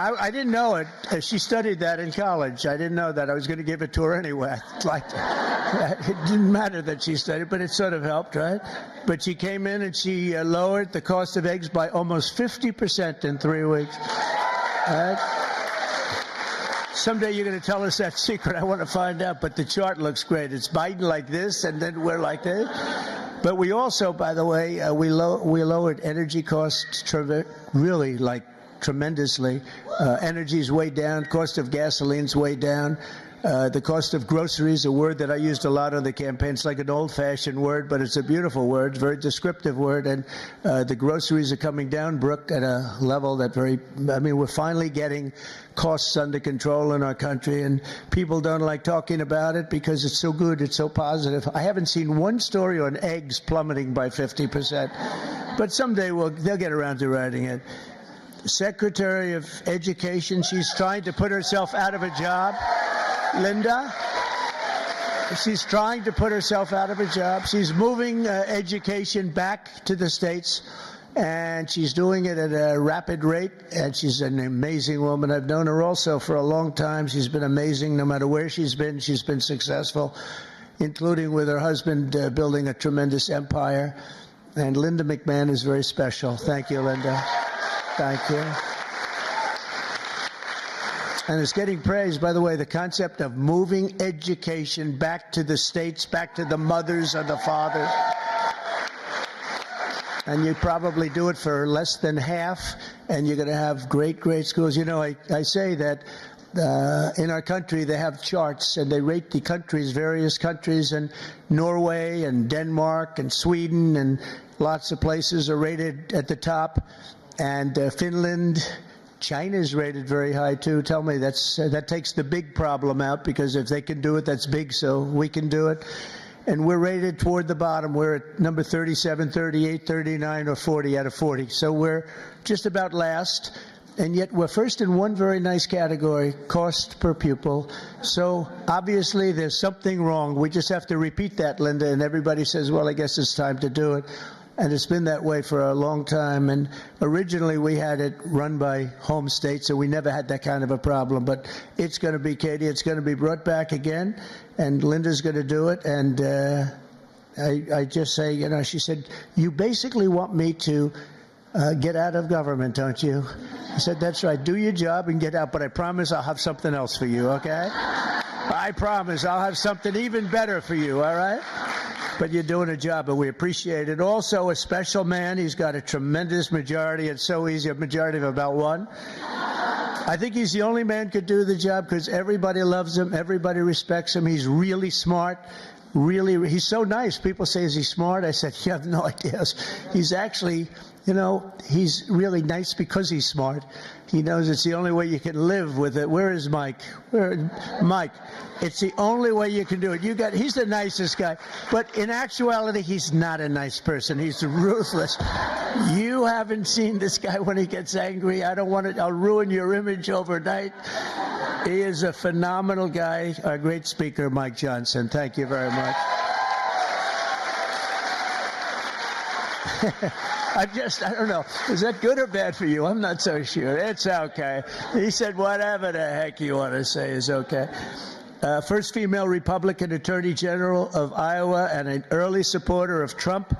I didn't know it. She studied that in college. I didn't know that. I was going to give it to her anyway. It didn't matter that she studied, but it sort of helped, right? But she came in and she lowered the cost of eggs by almost 50% in 3 weeks. Right? Someday you're going to tell us that secret. I want to find out, but the chart looks great. It's Biden like this, and then we're like this. But we also, by the way, we lowered energy costs really like tremendously. Energy's way down. Cost of gasoline's way down. The cost of groceries, a word that I used a lot on the campaign. It's like an old-fashioned word, but it's a beautiful word, very descriptive word. And the groceries are coming down, Brooke, at a level that we're finally getting costs under control in our country. And people don't like talking about it because it's so good, it's so positive. I haven't seen one story on eggs plummeting by 50%. But someday they'll get around to writing it. Secretary of Education, she's trying to put herself out of a job. Linda, she's trying to put herself out of a job. She's moving education back to the states, and she's doing it at a rapid rate, and she's an amazing woman. I've known her also for a long time. She's been amazing. No matter where she's been successful, including with her husband building a tremendous empire. And Linda McMahon is very special. Thank you, Linda. Thank you. And it's getting praised, by the way, the concept of moving education back to the states, back to the mothers or the fathers. And you probably do it for less than half, and you're going to have great, great schools. You know, I say that in our country they have charts, and they rate the countries, various countries, and Norway and Denmark and Sweden and lots of places are rated at the top. And Finland, China's rated very high too. Tell me, that takes the big problem out, because if they can do it, that's big, so we can do it. And we're rated toward the bottom. We're at number 37, 38, 39, or 40 out of 40. So we're just about last. And yet we're first in one very nice category, cost per pupil. So obviously there's something wrong. We just have to repeat that, Linda, and everybody says, well, I guess it's time to do it. And it's been that way for a long time. And originally we had it run by home state, so we never had that kind of a problem. But it's going to be, Katie, it's going to be brought back again, and Linda's going to do it. And I just say, you know, she said, you basically want me to get out of government, don't you? I said, that's right. Do your job and get out, but I promise I'll have something else for you, okay? I promise I'll have something even better for you, all right? But you're doing a job, and we appreciate it. Also, a special man. He's got a tremendous majority. It's so easy, a majority of about one. I think he's the only man could do the job because everybody loves him. Everybody respects him. He's really smart. Really, he's so nice. People say, is he smart? I said, you have no idea. He's actually, you know, he's really nice because he's smart. He knows it's the only way you can live with it. Where is Mike? Mike, it's the only way you can do it. He's the nicest guy. But in actuality, he's not a nice person. He's ruthless. You haven't seen this guy when he gets angry. I don't want it. I'll ruin your image overnight. He is a phenomenal guy. Our great speaker, Mike Johnson. Thank you very much. I don't know. Is that good or bad for you? I'm not so sure. It's okay. He said, whatever the heck you want to say is okay. First female Republican Attorney General of Iowa and an early supporter of Trump.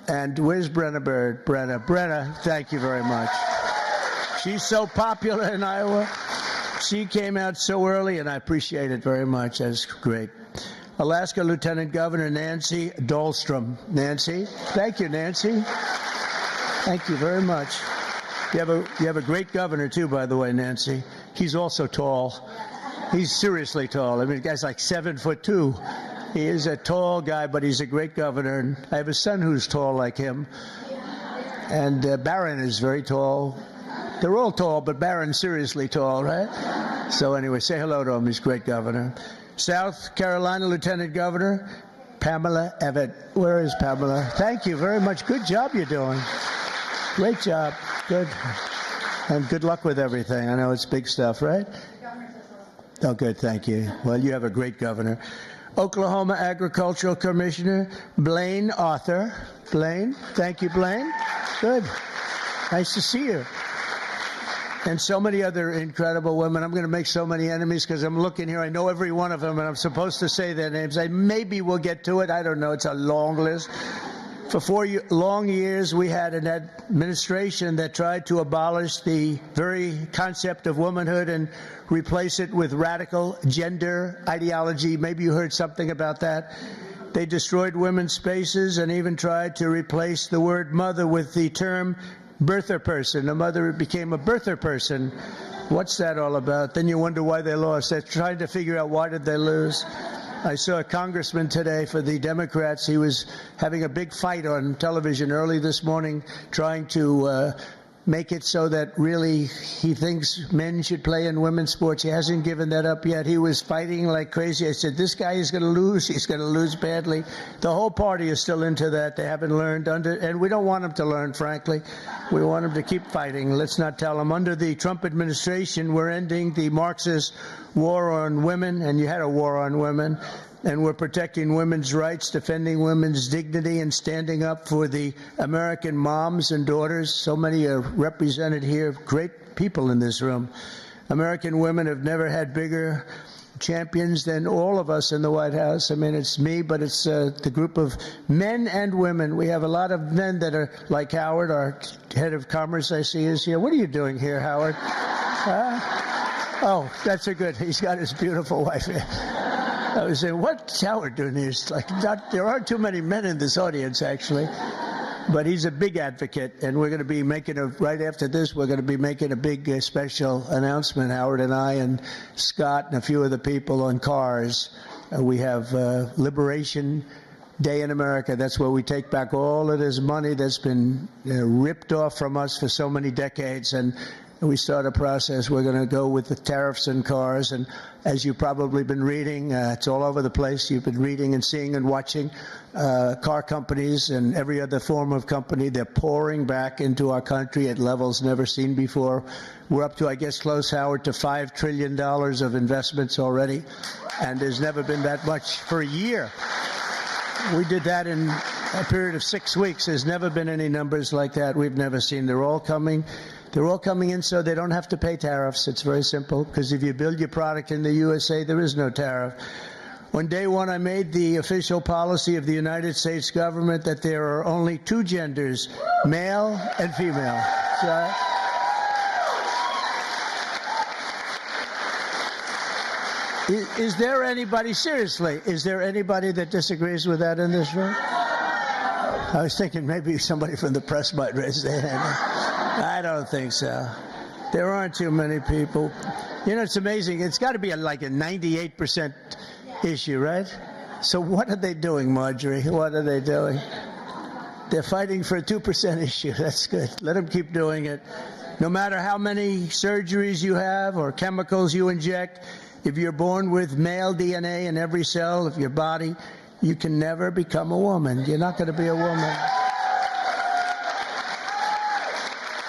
And where's Brenna Bird? Brenna, thank you very much. She's so popular in Iowa. She came out so early, and I appreciate it very much. That's great. Alaska Lieutenant Governor Nancy Dahlstrom. Nancy, thank you, Nancy. Thank you very much. You have a great governor too, by the way, Nancy. He's also tall. He's seriously tall. I mean, the guy's like 7'2". He is a tall guy, but he's a great governor. And I have a son who's tall like him. And Barron is very tall. They're all tall, but Barron's seriously tall, right? So anyway, say hello to him. He's a great governor. South Carolina Lieutenant Governor Pamela Evett. Where is Pamela? Thank you very much. Good job you're doing. Great job. Good. And good luck with everything. I know it's big stuff, right? Oh, good. Thank you. Well, you have a great governor. Oklahoma Agricultural Commissioner Blaine Arthur. Blaine. Thank you, Blaine. Good. Nice to see you. And so many other incredible women. I'm going to make so many enemies because I'm looking here. I know every one of them, and I'm supposed to say their names. Maybe we'll get to it. I don't know. It's a long list. For 4 long years, we had an administration that tried to abolish the very concept of womanhood and replace it with radical gender ideology. Maybe you heard something about that. They destroyed women's spaces and even tried to replace the word mother with the term birther person. A mother became a birther person. What's that all about? Then you wonder why they lost. They're trying to figure out why did they lose. I saw a congressman today for the Democrats. He was having a big fight on television early this morning, trying to make it so that really he thinks men should play in women's sports. He hasn't given that up yet. He was fighting like crazy. I said, this guy is going to lose. He's going to lose badly. The whole party is still into that. They haven't learned and we don't want them to learn, frankly. We want them to keep fighting. Let's not tell them. Under the Trump administration, we're ending the Marxist war on women, and you had a war on women. And we're protecting women's rights, defending women's dignity, and standing up for the American moms and daughters. So many are represented here, great people in this room. American women have never had bigger champions than all of us in the White House. I mean, it's me, but it's the group of men and women. We have a lot of men that are like Howard, our head of commerce, I see is here. What are you doing here, Howard? Oh, that's a good. He's got his beautiful wife here. I was saying, what's Howard doing here? It's like there aren't too many men in this audience, actually. But he's a big advocate, and we're going to be making right after this, we're going to be making a big special announcement, Howard and I and Scott and a few of the people on cars. We have Liberation Day in America. That's where we take back all of this money that's been ripped off from us for so many decades, and we start a process. We're going to go with the tariffs and cars. And as you've probably been reading, it's all over the place. You've been reading and seeing and watching car companies and every other form of company. They're pouring back into our country at levels never seen before. We're up to, I guess, close, Howard, to $5 trillion of investments already. And there's never been that much for a year. We did that in a period of 6 weeks. There's never been any numbers like that. We've never seen. They're all coming. They're all coming in so they don't have to pay tariffs. It's very simple, because if you build your product in the USA, there is no tariff. On day one, I made the official policy of the United States government that there are only two genders, male and female. So, is there anybody, seriously, is there anybody that disagrees with that in this room? I was thinking maybe somebody from the press might raise their hand. I don't think so. There aren't too many people. You know, it's amazing. It's got to be like a 98% issue, right? So what are they doing, Marjorie? What are they doing? They're fighting for a 2% issue. That's good. Let them keep doing it. No matter how many surgeries you have or chemicals you inject, if you're born with male DNA in every cell of your body, you can never become a woman. You're not going to be a woman.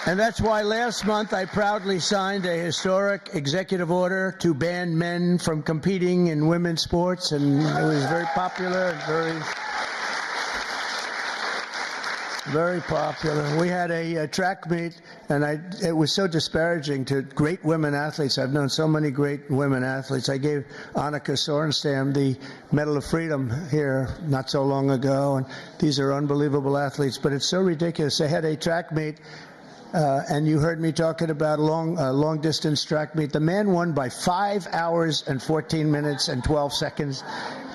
And that's why last month I proudly signed a historic executive order to ban men from competing in women's sports, and it was very popular and very... Very popular. We had a track meet, and it was so disparaging to great women athletes. I've known so many great women athletes. I gave Annika Sorenstam the Medal of Freedom here not so long ago, and these are unbelievable athletes, but it's so ridiculous. They had a track meet, and you heard me talking about long distance track meet. The man won by 5 hours and 14 minutes and 12 seconds,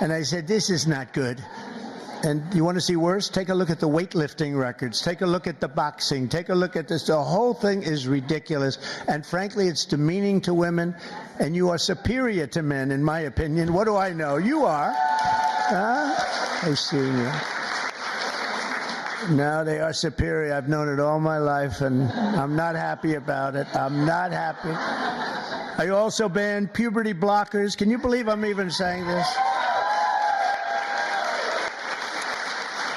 and I said, this is not good. And you want to see worse? Take a look at the weightlifting records. Take a look at the boxing. Take a look at this. The whole thing is ridiculous. And frankly, it's demeaning to women. And you are superior to men, in my opinion. What do I know? You are. I've seen you. No, they are superior. I've known it all my life, and I'm not happy about it. I'm not happy. I also banned puberty blockers. Can you believe I'm even saying this?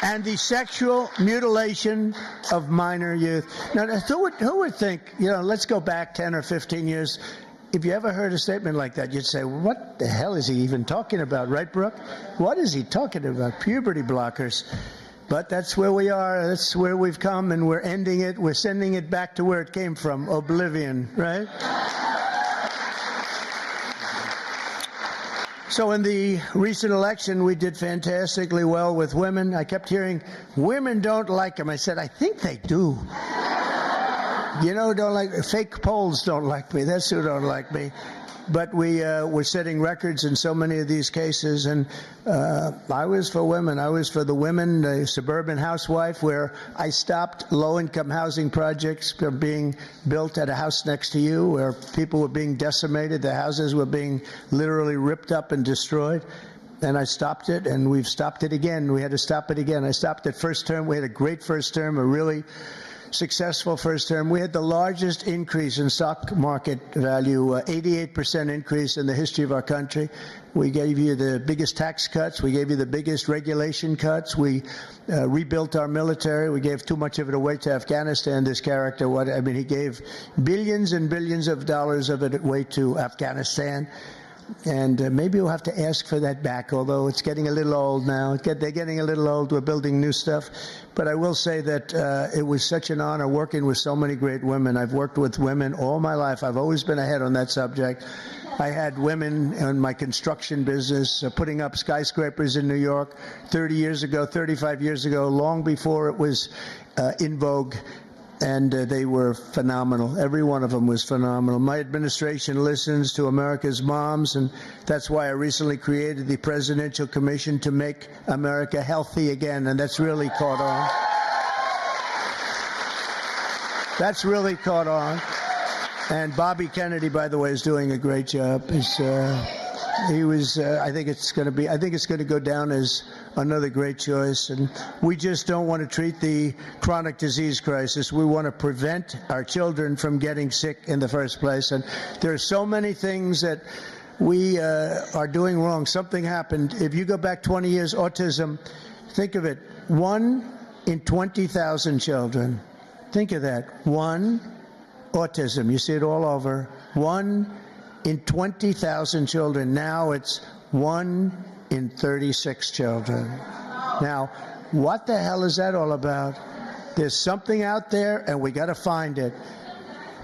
And the sexual mutilation of minor youth. Now, who would think, let's go back 10 or 15 years. If you ever heard a statement like that, you'd say, what the hell is he even talking about, right, Brooke? What is he talking about? Puberty blockers. But that's where we are. That's where we've come, and we're ending it. We're sending it back to where it came from, oblivion, right? So in the recent election, we did fantastically well with women. I kept hearing, women don't like them. I said, I think they do. Don't like fake polls don't like me. That's who don't like me. But we were setting records in so many of these cases, and I was for women. I was for the women, the suburban housewife, where I stopped low-income housing projects from being built at a house next to you, where people were being decimated. The houses were being literally ripped up and destroyed. And I stopped it, and we've stopped it again. We had to stop it again. I stopped it first term. We had a great first term, a really successful first term. We had the largest increase in stock market value, 88% increase in the history of our country. We gave you the biggest tax cuts. We gave you the biggest regulation cuts. We rebuilt our military. We gave too much of it away to Afghanistan, this character. He gave billions and billions of dollars of it away to Afghanistan. And maybe we'll have to ask for that back, although it's getting a little old now. They're getting a little old. We're building new stuff. But I will say that it was such an honor working with so many great women. I've worked with women all my life. I've always been ahead on that subject. I had women in my construction business putting up skyscrapers in New York 30 years ago, 35 years ago, long before it was in vogue. And they were phenomenal. Every one of them was phenomenal. My administration listens to America's moms, and that's why I recently created the Presidential Commission to make America healthy again, and that's really caught on. That's really caught on. And Bobby Kennedy, by the way, is doing a great job. I think it's going to go down as another great choice. And we just don't want to treat the chronic disease crisis. We want to prevent our children from getting sick in the first place. And there are so many things that we are doing wrong. Something happened. If you go back 20 years, autism, think of it, 1 in 20,000 children. Think of that. 1, autism. You see it all over. 1 in 20,000 children. Now it's 1 in 36 children. Now, what the hell is that all about? There's something out there, and we got to find it.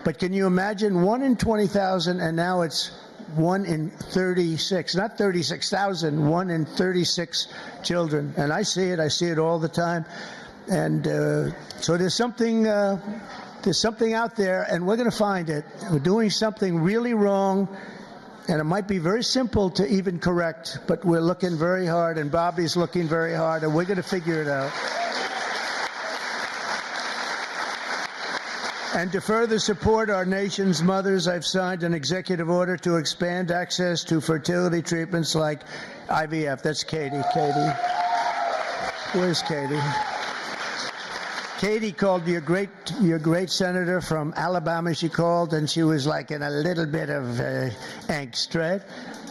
But can you imagine 1 in 20,000, and now it's 1 in 36, not 36,000, 1 in 36 children. And I see it all the time. And so there's something out there, and we're going to find it. We're doing something really wrong. And it might be very simple to even correct, but we're looking very hard, and Bobby's looking very hard, and we're going to figure it out. And to further support our nation's mothers, I've signed an executive order to expand access to fertility treatments like IVF. That's Katie. Where's Katie? Katie called your great senator from Alabama. She called, and she was like in a little bit of angst, right?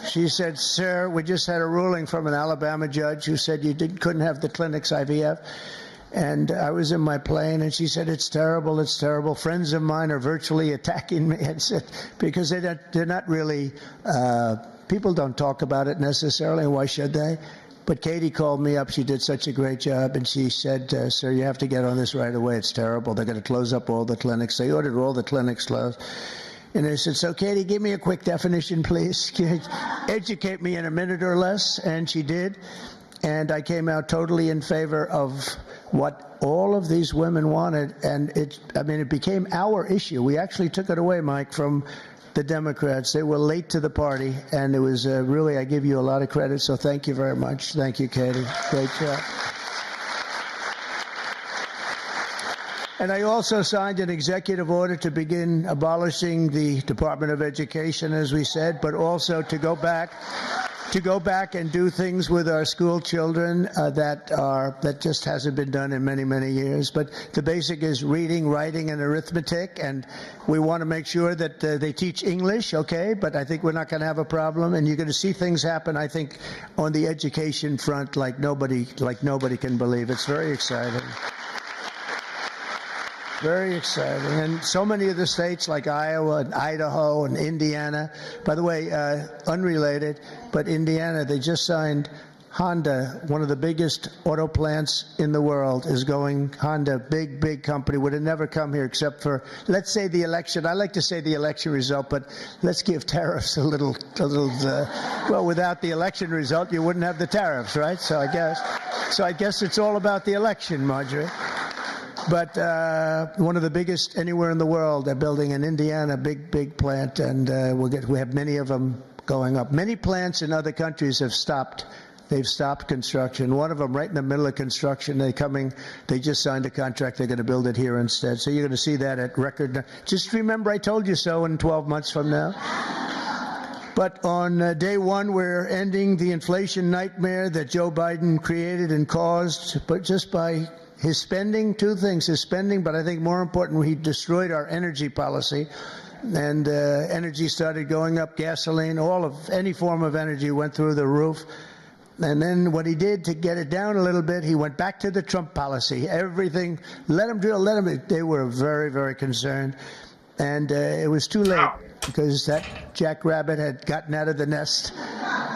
She said, "Sir, we just had a ruling from an Alabama judge who said you couldn't have the clinics IVF." And I was in my plane, and she said, "It's terrible, it's terrible. Friends of mine are virtually attacking me," and said, because they're not really, people don't talk about it necessarily. Why should they? But Katie called me up. She did such a great job, and she said, sir, you have to get on this right away. It's terrible. They're going to close up all the clinics. They ordered all the clinics closed. And I said, so Katie, give me a quick definition, please. Educate me in a minute or less. And she did. And I came out totally in favor of what all of these women wanted. And it became our issue. We actually took it away, Mike, from the Democrats. They were late to the party. And it was really, I give you a lot of credit. So thank you very much. Thank you, Katie. Great job. And I also signed an executive order to begin abolishing the Department of Education, as we said, but also to go back and do things with our school children that just hasn't been done in many, many years. But the basic is reading, writing, and arithmetic, and we want to make sure that they teach English, okay? But I think we're not going to have a problem, and you're going to see things happen, I think, on the education front like nobody can believe. It's very exciting. Very exciting. And so many of the states like Iowa and Idaho and Indiana, by the way, unrelated, but Indiana, they just signed Honda, one of the biggest auto plants in the world, is going, Honda, big company, would have never come here except for, let's say, the election. I like to say the election result, but let's give tariffs a little well, without the election result, you wouldn't have the tariffs, right? So I guess it's all about the election, Marjorie. But one of the biggest anywhere in the world. They're building in Indiana, big plant, and we have many of them going up. Many plants in other countries have stopped. They've stopped construction. One of them right in the middle of construction. They just signed a contract. They're going to build it here instead. So you're going to see that at record. Just remember, I told you so in 12 months from now. But on day one, we're ending the inflation nightmare that Joe Biden created and caused, but just by his spending, two things, his spending, but I think more important, he destroyed our energy policy. And energy started going up, gasoline, any form of energy went through the roof. And then what he did to get it down a little bit, he went back to the Trump policy. Everything, let him drill, let him. They were very, very concerned. And it was too late because that jackrabbit had gotten out of the nest.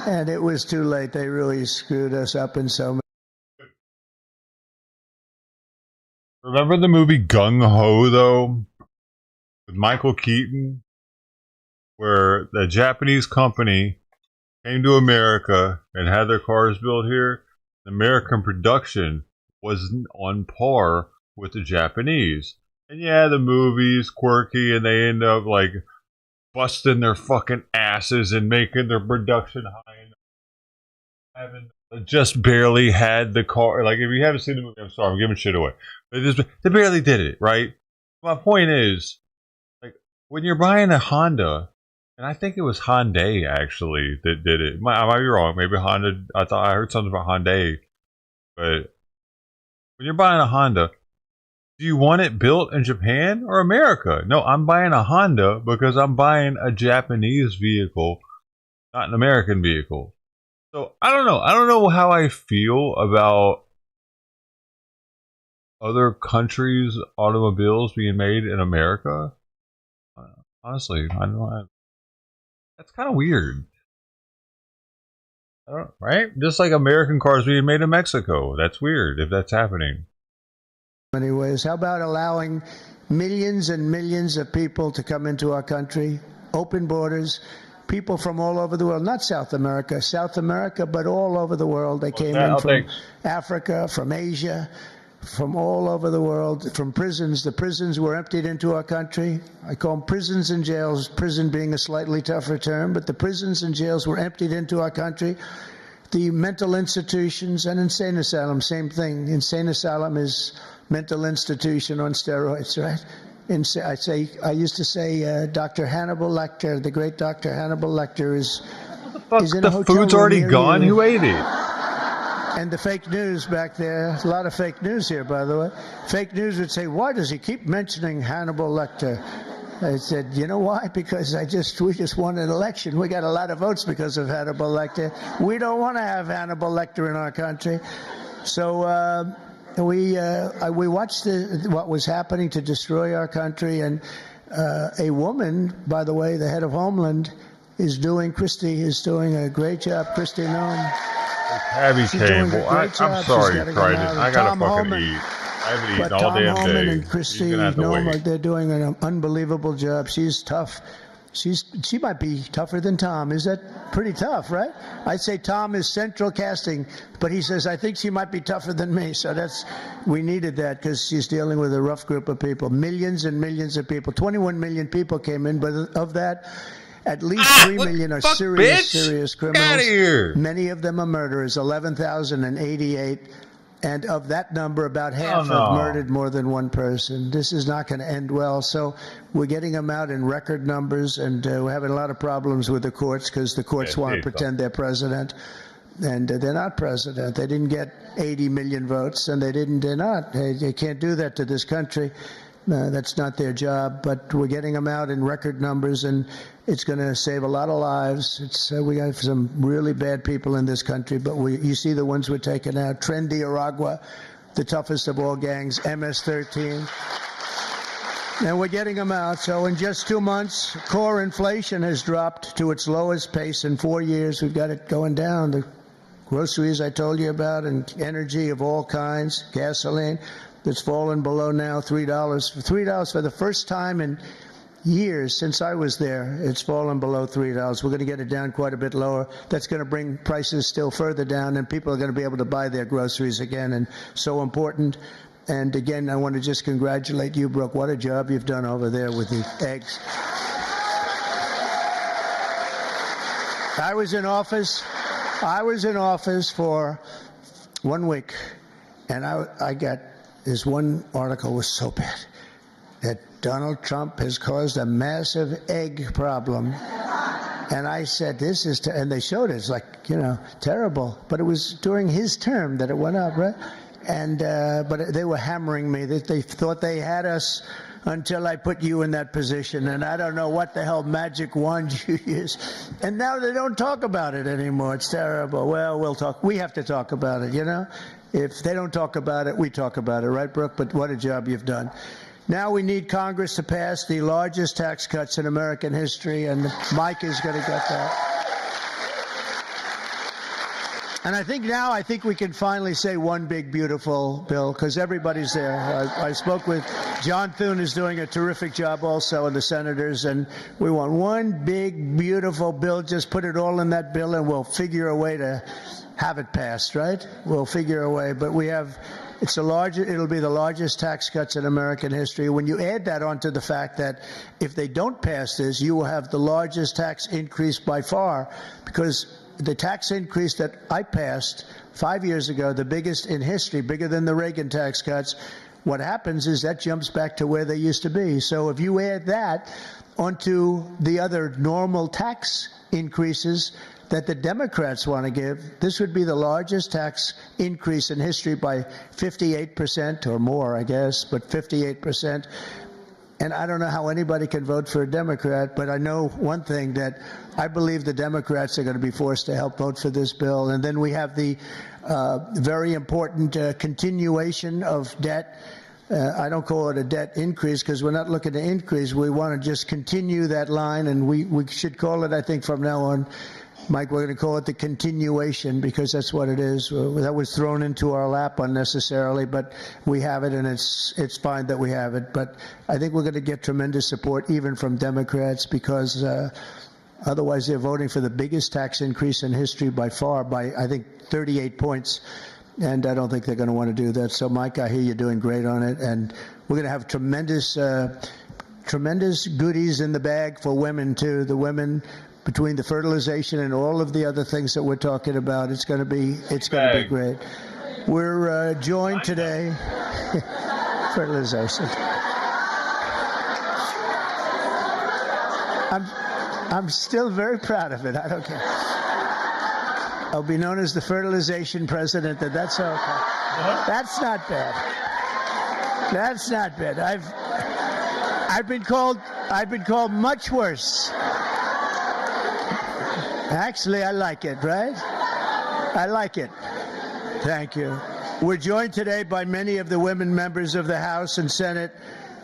And it was too late. They really screwed us up in so many. Remember the movie Gung Ho, though? With Michael Keaton? Where the Japanese company came to America and had their cars built here. The American production wasn't on par with the Japanese. And yeah, the movie's quirky and they end up like busting their fucking asses and making their production high. Just barely had the car. Like, if you haven't seen the movie, I'm sorry, I'm giving shit away. They barely did it, right? My point is, like, when you're buying a Honda, and I think it was Hyundai actually that did it. I might be wrong. Maybe Honda. I heard something about Hyundai. But when you're buying a Honda, do you want it built in Japan or America? No, I'm buying a Honda because I'm buying a Japanese vehicle, not an American vehicle. So I don't know. I don't know how I feel about other countries' automobiles being made in America. Honestly, I don't know. That's kind of weird. Right? Just like American cars being made in Mexico. That's weird if that's happening. Anyways, how about allowing millions and millions of people to come into our country, open borders, people from all over the world, not South America, but all over the world. They came in from Africa, from Asia, from all over the world, from prisons. The prisons were emptied into our country. I call them prisons and jails, prison being a slightly tougher term, but the prisons and jails were emptied into our country. The mental institutions and insane asylum, same thing. Insane asylum is mental institution on steroids, right? I used to say Dr. Hannibal Lecter, the great Dr. Hannibal Lecter is in a hotel. The food's already gone? Who ate it? And the fake news back there, a lot of fake news here, by the way. Fake news would say, why does he keep mentioning Hannibal Lecter? I said, you know why? Because we just won an election. We got a lot of votes because of Hannibal Lecter. We don't want to have Hannibal Lecter in our country. So we watched what was happening to destroy our country. And a woman, by the way, the head of Homeland, Christy is doing a great job. Kristi Noem. Tabby She's came. doing a Well, great job. I'm She's sorry, getting them Crichton. out. I gotta Tom fucking Homan- eat. I haven't But eaten all Tom damn Homan day. and Christy You're gonna have to Norma, wait. they're doing an unbelievable job. She's tough. She might be tougher than Tom. Is that pretty tough, right? I'd say Tom is central casting, but he says, I think she might be tougher than me. So we needed that because she's dealing with a rough group of people. Millions and millions of people. 21 million people came in, but of that, at least 3 million are serious criminals. Get outta here. Many of them are murderers, 11,088. And of that number, about half no. have murdered more than one person. This is not going to end well. So we're getting them out in record numbers, and we're having a lot of problems with the courts because the courts want to pretend they're president. And they're not president. They didn't get 80 million votes, and they're not. They can't do that to this country. That's not their job. But we're getting them out in record numbers, and it's going to save a lot of lives. We got some really bad people in this country, but you see the ones we're taking out. Trendy Aragua, the toughest of all gangs, MS-13. And we're getting them out. So in just 2 months, core inflation has dropped to its lowest pace in 4 years. We've got it going down. The groceries I told you about, and energy of all kinds, gasoline, that's fallen below now $3. $3 for the first time in years since I was there. It's fallen below $3. We're going to get it down quite a bit lower. That's going to bring prices still further down, and people are going to be able to buy their groceries again, and so important. And again, I want to just congratulate you, Brooke. What a job you've done over there with the eggs. I was in office for 1 week, and I got this one article was so bad that Donald Trump has caused a massive egg problem. And I said, this is, and they showed it. It's like, terrible. But it was during his term that it went up, right? And but they were hammering me. They thought they had us until I put you in that position. And I don't know what the hell magic wand you use. And now they don't talk about it anymore. It's terrible. Well, we'll talk. We have to talk about it, If they don't talk about it, we talk about it, right, Brooke? But what a job you've done. Now we need Congress to pass the largest tax cuts in American history, and Mike is going to get that. And I think we can finally say one big, beautiful bill, because everybody's there. I spoke with John Thune, is doing a terrific job also, and the senators, and we want one big, beautiful bill. Just put it all in that bill, and we'll figure a way to have it passed, right? We'll figure a way. But it'll be the largest tax cuts in American history. When you add that onto the fact that if they don't pass this, you will have the largest tax increase by far, because the tax increase that I passed 5 years ago, the biggest in history, bigger than the Reagan tax cuts, what happens is that jumps back to where they used to be. So if you add that onto the other normal tax increases that the Democrats want to give, this would be the largest tax increase in history by 58% or more, I guess, but 58%. And I don't know how anybody can vote for a Democrat, but I know one thing, that I believe the Democrats are going to be forced to help vote for this bill. And then we have the very important continuation of debt. I don't call it a debt increase, because we're not looking to increase. We want to just continue that line, and we should call it, I think, from now on, Mike, we're going to call it the continuation, because that's what it is. That was thrown into our lap unnecessarily, but we have it, and it's fine that we have it. But I think we're going to get tremendous support even from Democrats, because otherwise they're voting for the biggest tax increase in history by far, by I think 38 points. And I don't think they're going to want to do that. So, Mike, I hear you're doing great on it, and we're going to have tremendous goodies in the bag for women too. The women, between the fertilization and all of the other things that we're talking about, it's going to be great. We're joined today. Fertilization. I'm still very proud of it. I don't care. I'll be known as the fertilization president. That's okay. That's not bad. That's not bad. I've been called much worse. Actually, I like it, right? I like it. Thank you. We're joined today by many of the women members of the House and Senate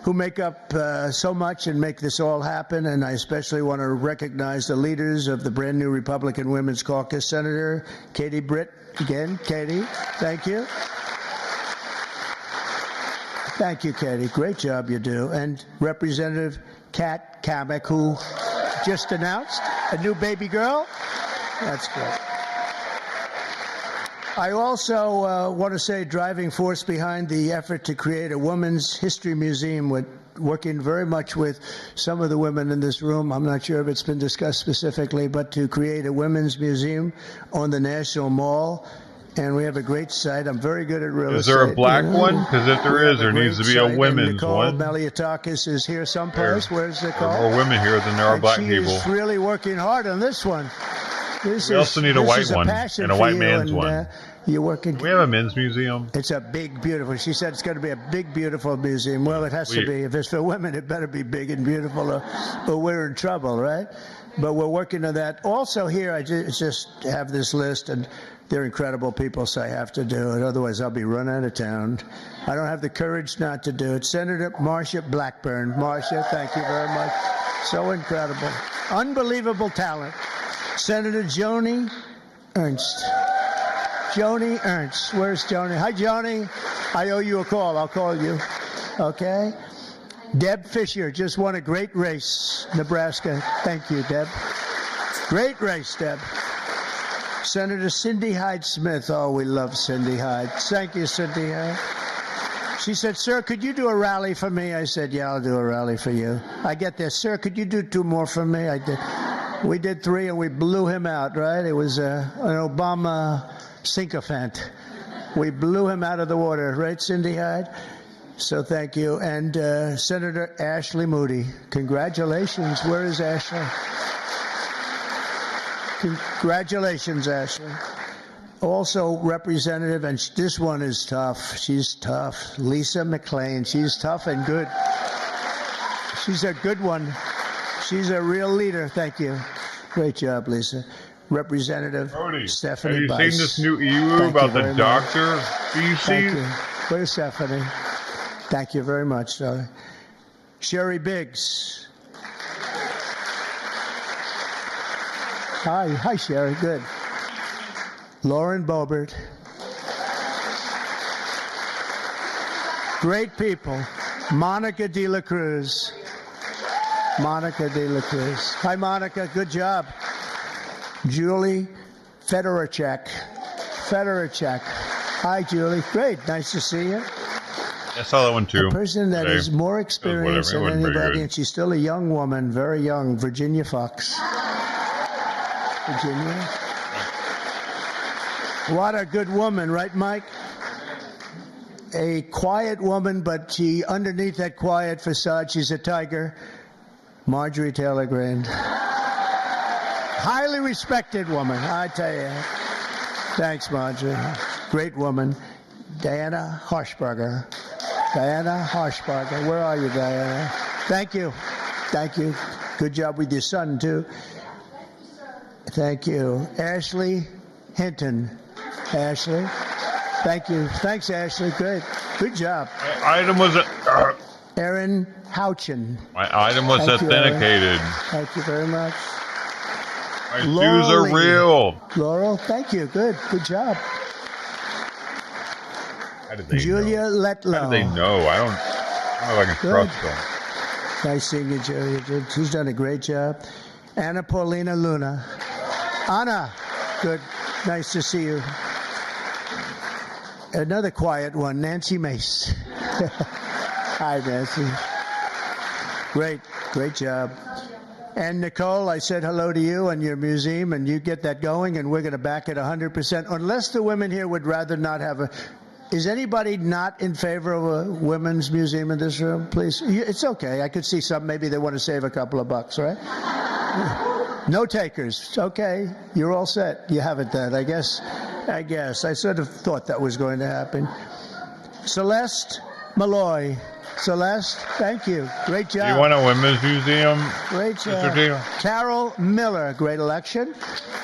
who make up so much and make this all happen. And I especially want to recognize the leaders of the brand new Republican Women's Caucus, Senator Katie Britt again, Katie. Thank you. Thank you, Katie. Great job you do. And Representative Kat Kamek, who just announced a new baby girl. That's great. I also want to say driving force behind the effort to create a women's history museum, with working very much with some of the women in this room. I'm not sure if it's been discussed specifically, but to create a women's museum on the National Mall. And we have a great site. I'm very good at real estate. Is there a black one? Because if there is, there needs to be a women's one. Nicole Meliotakis is here someplace. Where's Nicole? There are more women here than there are black people. She's really working hard on this one. We also need a white one and a white man's one. You're working. We have a men's museum. It's a big, beautiful. She said it's going to be a big, beautiful museum. Well, it has to be. If it's for women, it better be big and beautiful, or we're in trouble, right? But we're working on that. Also here, I just have this list, and they're incredible people, so I have to do it. Otherwise, I'll be run out of town. I don't have the courage not to do it. Senator Marsha Blackburn. Marsha, thank you very much. So incredible. Unbelievable talent. Senator Joni Ernst. Joni Ernst. Where's Joni? Hi, Joni. I owe you a call. I'll call you. Okay? Deb Fisher just won a great race, Nebraska. Thank you, Deb. Great race, Deb. Senator Cindy Hyde-Smith. Oh, we love Cindy Hyde. Thank you, Cindy Hyde. She said, sir, could you do a rally for me? I said, yeah, I'll do a rally for you. I get this. Sir, could you do 2 more for me? I did. We did 3, and we blew him out, right? It was an Obama sycophant. We blew him out of the water, right, Cindy Hyde? So thank you. And Senator Ashley Moody. Congratulations. Where is Ashley? Congratulations, Ashley. Also, Representative, and this one is tough. She's tough. Lisa McClain. She's tough and good. She's a good one. She's a real leader. Thank you. Great job, Lisa. Representative Stephanie Bice. Have you seen this new EU about the doctor? Do you see? Thank you. Where's Stephanie? Thank you very much. Sherry Biggs. Hi, Sherry. Good. Lauren Boebert. Great people. Monica De La Cruz. Monica De La Cruz. Hi, Monica. Good job. Julie Fedorchak. Hi, Julie. Great. Nice to see you. I saw that one too. A person that is more experienced than anybody, and she's still a young woman, very young, Virginia Fox. Virginia. What a good woman, right, Mike? A quiet woman, but she, underneath that quiet facade, she's a tiger. Marjorie Taylor Greene. Highly respected woman, I tell you. Thanks, Marjorie. Great woman. Diana Harshbarger. Where are you, Diana? Thank you. Good job with your son, too. Thank you. Ashley Hinton. Ashley. Thank you. Thanks, Ashley. Good job. My item was Erin Houchin. My item was authenticated. Thank you very much. My shoes are real. Laurel, thank you. Good job. How did they Julia know? Letlow. How do they know? I don't know if I can trust them. Nice seeing you, Julia. She's done a great job. Anna Paulina Luna. Anna, good. Nice to see you. Another quiet one, Nancy Mace. Hi, Nancy. Great job. And Nicole, I said hello to you and your museum, and you get that going, and we're going to back it 100%, unless the women here would rather not have a... Is anybody not in favor of a women's museum in this room? Please. It's okay. I could see some. Maybe they want to save a couple of bucks, right? No takers. Okay. You're all set. You haven't then, I guess. I sort of thought that was going to happen. Celeste Malloy. Celeste, thank you. Great job. You want a women's museum? Great job. Carol Miller. Great election.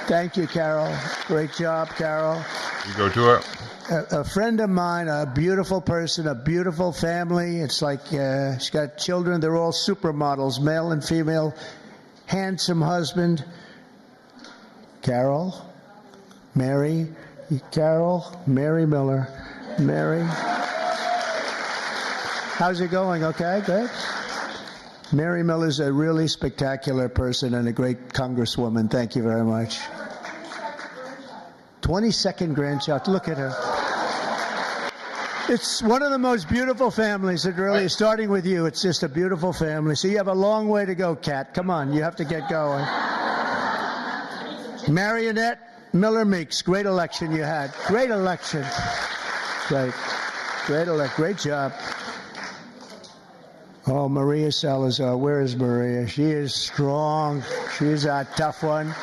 Thank you, Carol. Great job, Carol. You go to it. A friend of mine, a beautiful person, a beautiful family. It's like she's got children. They're all supermodels, male and female. Handsome husband. Carol, Mary, Carol, Mary Miller. Mary. How's it going? Okay, good. Mary Miller's a really spectacular person and a great congresswoman. Thank you very much. 22nd grandchild. Look at her. It's one of the most beautiful families. It really is. Starting with you, it's just a beautiful family. So you have a long way to go, Kat. Come on, you have to get going. Marionette Miller Meeks. Great election you had. Great election. Great. Great job. Oh, Maria Salazar. Where is Maria? She is strong. She's a tough one.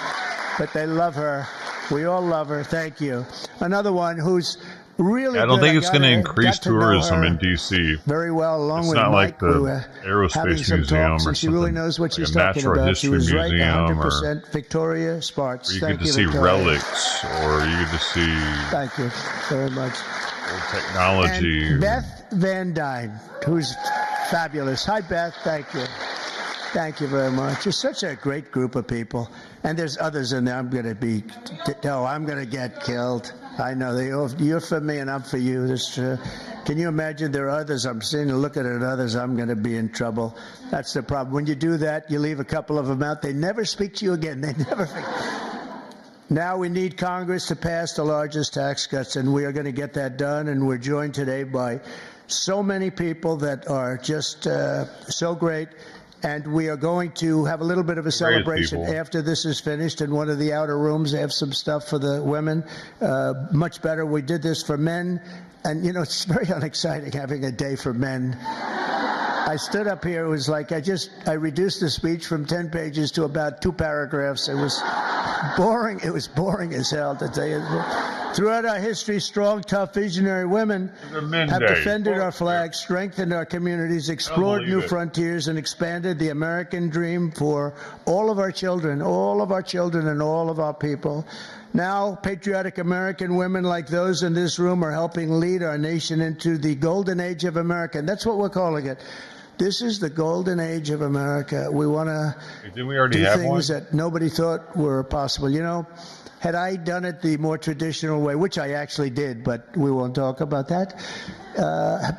But they love her. We all love her. Thank you. Another one who's really I don't good. think it's going to increase tourism in D.C. Very well, along it's with not Mike. like the Aerospace Museum or she really knows what she's talking Natural about. History She was right, Museum 100%. Victoria Sparks. Or you Thank get to you, see Victoria. relics, or you get to see Thank you very much. old technology. And Beth Van Dyne, who's fabulous. Hi, Beth. Thank you. Thank you very much. You're such a great group of people. And there's others in there. I'm going to get killed. I know. You're for me and I'm for you. Can you imagine there are others? I'm sitting and looking at others. I'm going to be in trouble. That's the problem. When you do that, you leave a couple of them out. They never speak to you again. They never. Now we need Congress to pass the largest tax cuts, and we are going to get that done. And we're joined today by so many people that are just so great. And we are going to have a little bit of a celebration after this is finished. In one of the outer rooms, they have some stuff for the women. Much better. We did this for men. And, you know, it's very unexciting having a day for men. I stood up here. It was like I reduced the speech from 10 pages to about 2 paragraphs. It was boring. It was boring as hell, to tell you. Throughout our history, strong, tough, visionary women have defended our flag, strengthened our communities, explored new frontiers, and expanded the American dream for all of our children and all of our people. Now, patriotic American women like those in this room are helping lead our nation into the golden age of America. And that's what we're calling it. This is the golden age of America. We want to do things that nobody thought were possible. You know, had I done it the more traditional way, which I actually did, but we won't talk about that.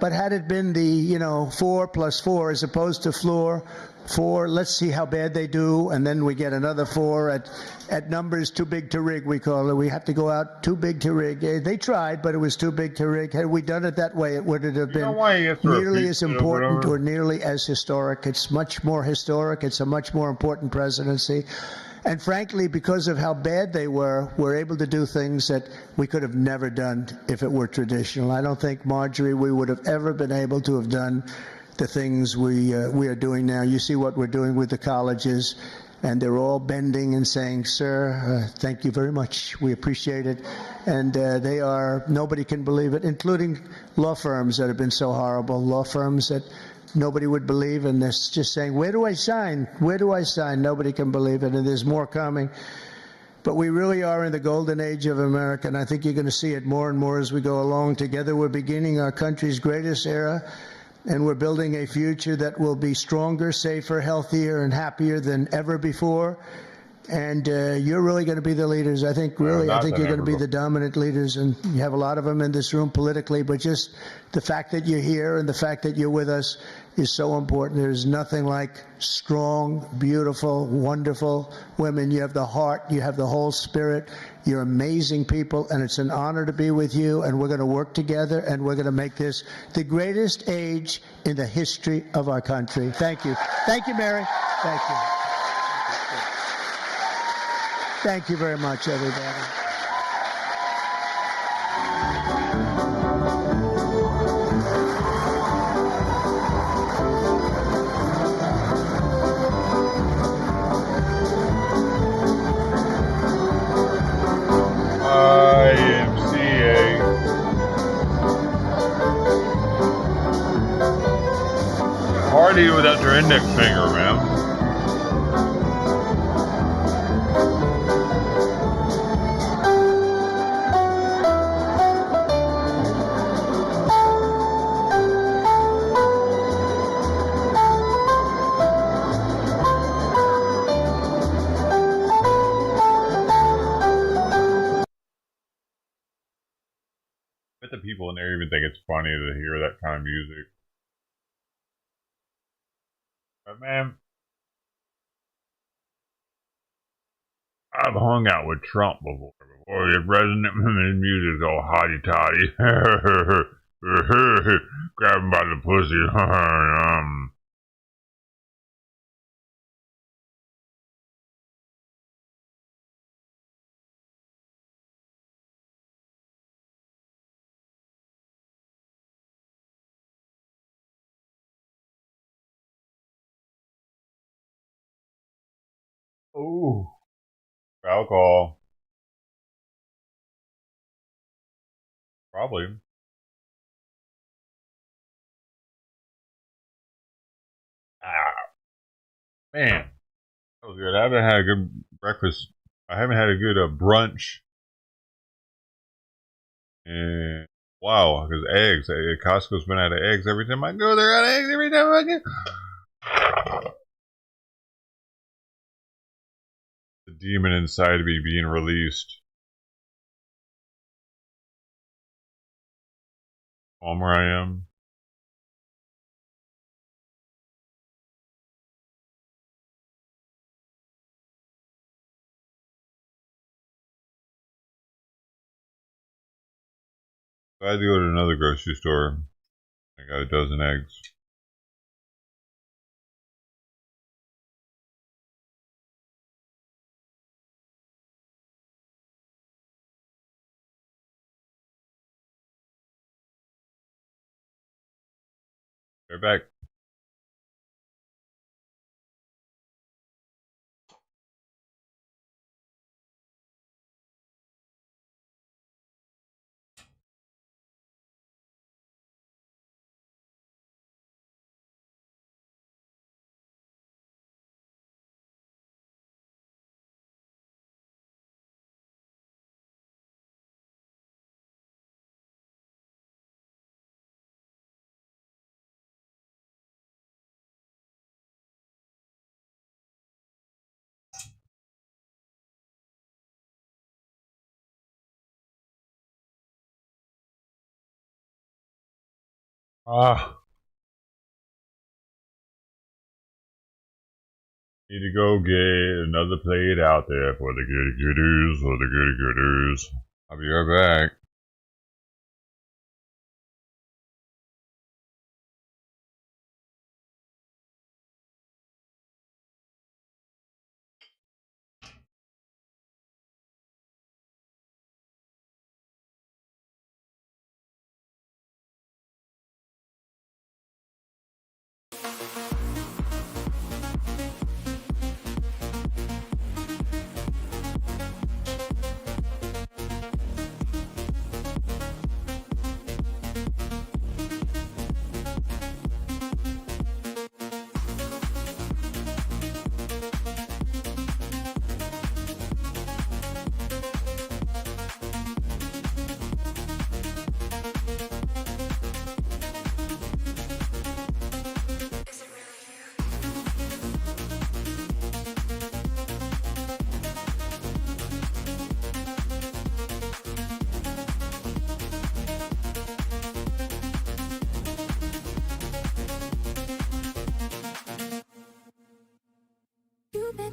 But had it been the, 4 + 4 as opposed to floor 4, let's see how bad they do, and then we get another 4 at numbers too big to rig, we call it. We have to go out too big to rig. They tried, but it was too big to rig. Had we done it that way, it would have been nearly as important or nearly as historic. It's much more historic. It's a much more important presidency. And frankly, because of how bad they were, we're able to do things that we could have never done if it were traditional. I don't think, Marjorie, we would have ever been able to have done the things we are doing now. You see what we're doing with the colleges, and they're all bending and saying, sir, thank you very much. We appreciate it. And nobody can believe it, including law firms that have been so horrible, law firms that nobody would believe, and they're just saying, where do I sign? Where do I sign? Nobody can believe it, and there's more coming. But we really are in the golden age of America, and I think you're going to see it more and more as we go along. Together, we're beginning our country's greatest era, and we're building a future that will be stronger, safer, healthier, and happier than ever before. And you're really going to be the leaders. I think you're going to be the dominant leaders, and you have a lot of them in this room politically, but just the fact that you're here and the fact that you're with us is so important. There's nothing like strong, beautiful, wonderful women. You have the heart, you have the whole spirit. You're amazing people, and it's an honor to be with you, and we're going to work together, and we're going to make this the greatest age in the history of our country. Thank you. Thank you, Mary. Thank you. Thank you very much, everybody. IMCA. Hard to eat without your index finger, man. even think it's funny to hear that kind of music. But man, I've hung out with Trump before. Before the president, his music's all hotty toddy. Grab him by the pussy. Ooh. Alcohol. Probably. Man. That was good. I haven't had a good breakfast. I haven't had a good brunch. And wow, because eggs. Costco's been out of eggs every time I go. They're out of eggs every time I go. The demon inside of me being released. Calmer I am. I had to go to another grocery store. I got a dozen eggs. Right back. Need to go get another plate out there for the kitty kitties, for the kitty kitties. I'll be right back.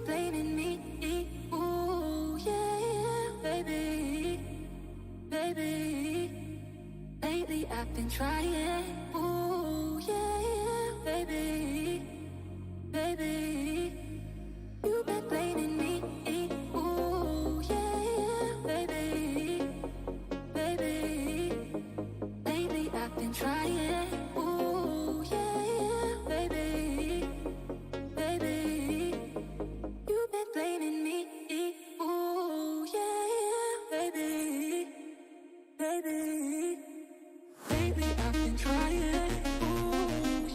Blaming me, ooh yeah, baby, baby. Lately I've been trying, ooh yeah, baby, baby. You've been blaming me, ooh yeah, baby, baby. Lately I've been trying, ooh yeah, baby, baby. You've been blaming me, ooh yeah, baby, baby. Lately I've been trying, ooh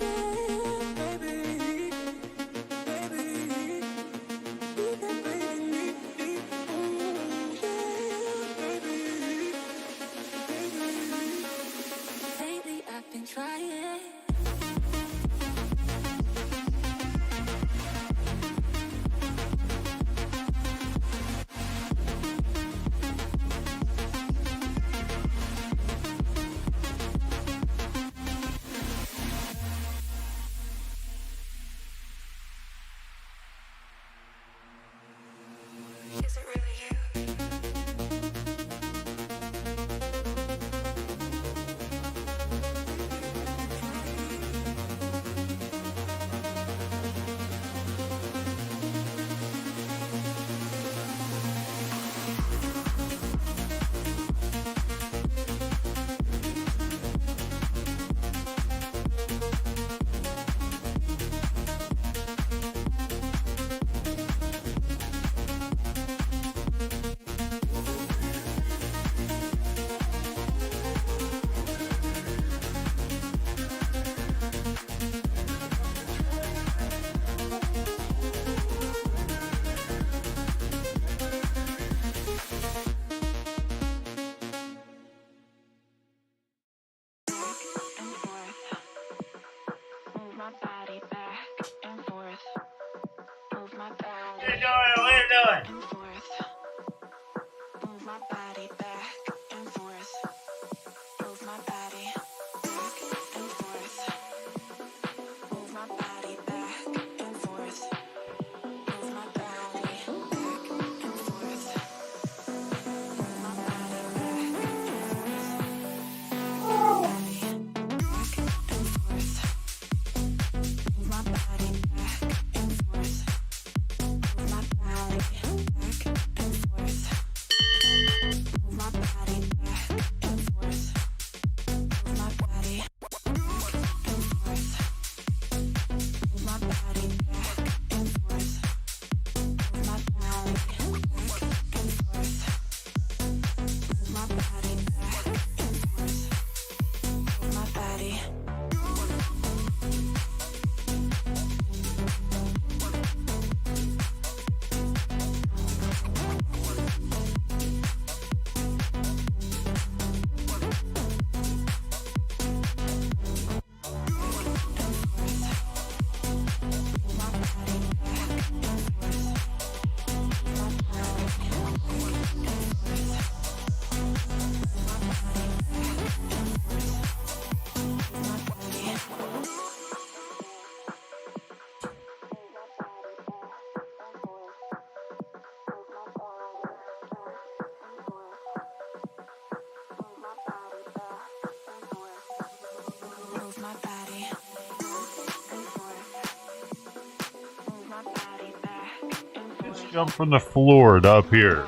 Jump from the floor to up here.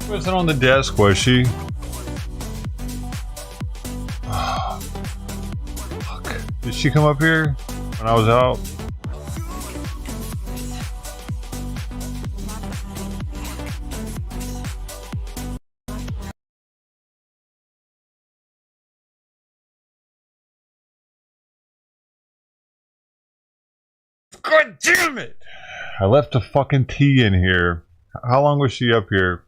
Wasn't on the desk, was she? Fuck. Did she come up here when I was out? God damn it! I left a fucking tea in here. How long was she up here?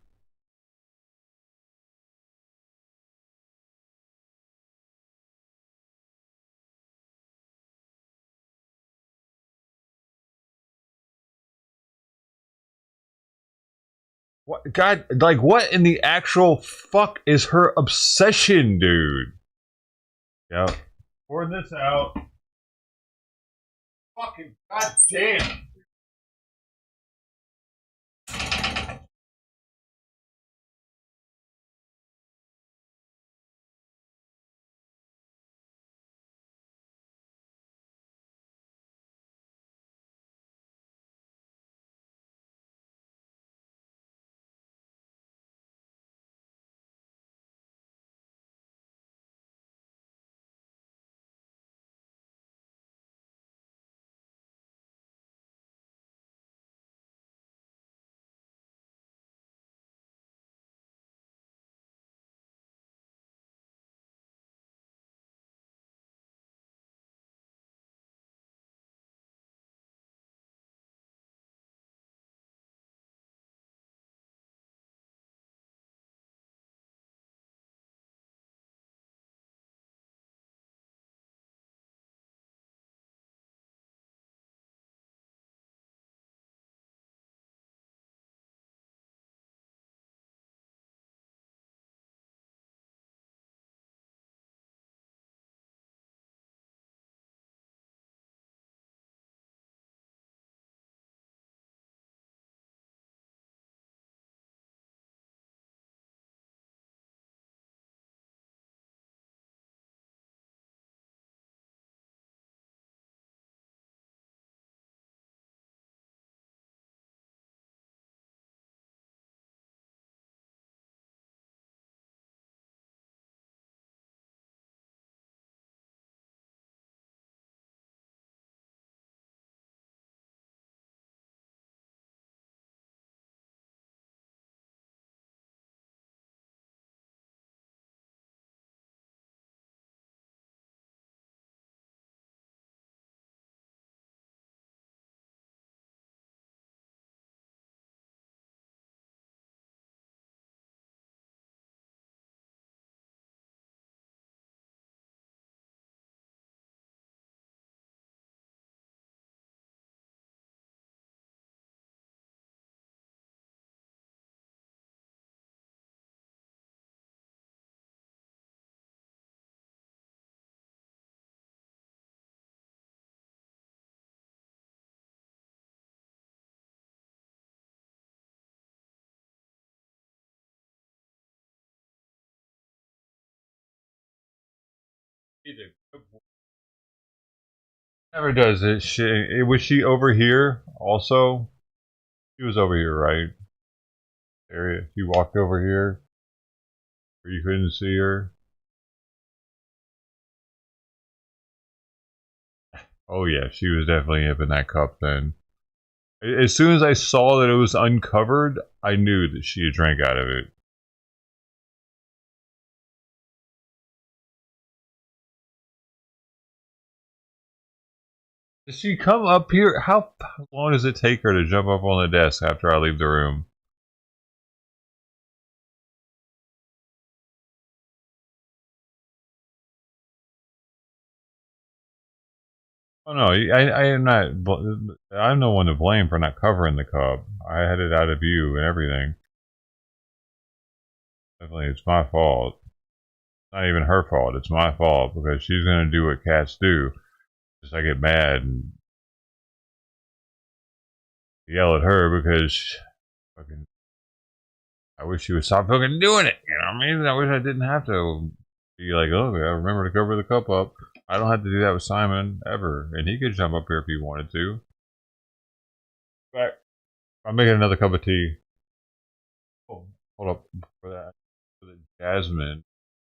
What, God, like, what in the actual fuck is her obsession, dude? Yep. Pouring this out. Fucking goddamn. Never does it. Was she over here also? She was over here, right? Area. She walked over here where you couldn't see her. Oh yeah, she was definitely hipping that cup then. As soon as I saw that it was uncovered, I knew that she had drank out of it. Does she come up here? How long does it take her to jump up on the desk after I leave the room? Oh no, I am not. I'm the one to blame for not covering the cup. I had it out of view and everything. Definitely, it's my fault. It's not even her fault. It's my fault because she's gonna do what cats do. Just I get mad and yell at her because fucking. I wish she would stop fucking doing it. You know what I mean? I wish I didn't have to be like, oh, I remember to cover the cup up. I don't have to do that with Simon ever, and he could jump up here if he wanted to. But I'm making another cup of tea. Oh, hold up for that. For the jasmine,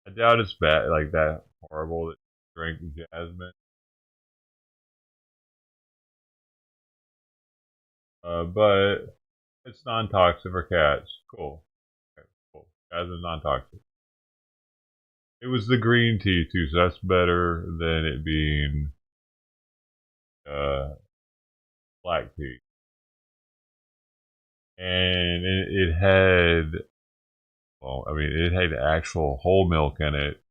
I doubt it's bad like that horrible that you drink jasmine. But it's non-toxic for cats. Cool. Okay, cool. Jasmine's non-toxic. It was the green tea too, so that's better than it being black tea. And it had, well, I mean, it had actual whole milk in it.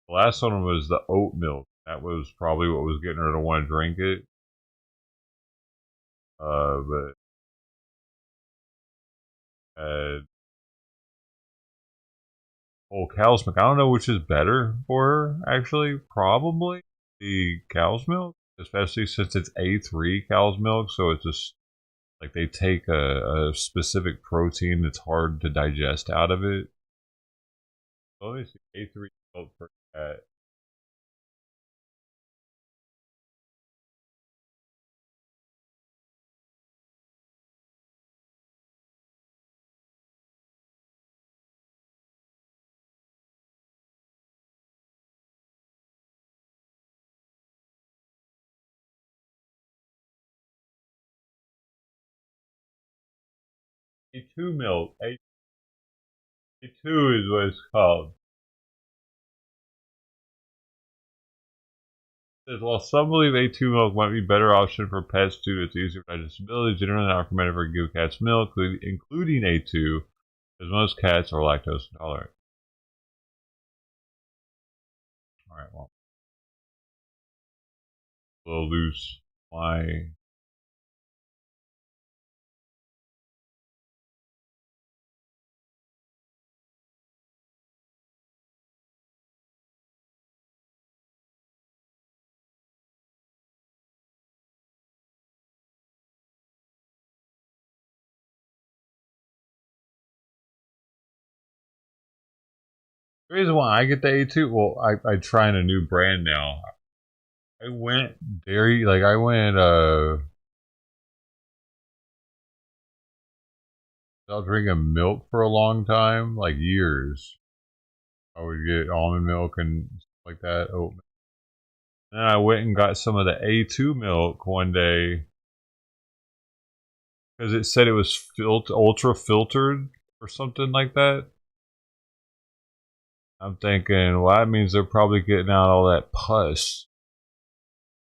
The last one was the oat milk. That was probably what was getting her to want to drink it. But whole cow's milk. I don't know which is better for her, actually. Probably the cow's milk, especially since it's A3 cow's milk, so it's just like they take a specific protein that's hard to digest out of it. So let me see, A3 milk for cat. A2 milk. A2 is what it's called. It says, while some believe A2 milk might be a better option for pets due to its easier digestibility, generally not recommended for give cats milk, including A2, as most cats are lactose intolerant. Alright, well. A little loose. Why? The reason why I get the A2, well, I'm trying a new brand now. I went without drinking milk for a long time, like years. I would get almond milk and stuff like that, oat milk. Then I went and got some of the A2 milk one day because it said it was ultra filtered or something like that. I'm thinking, well, that means they're probably getting out all that pus.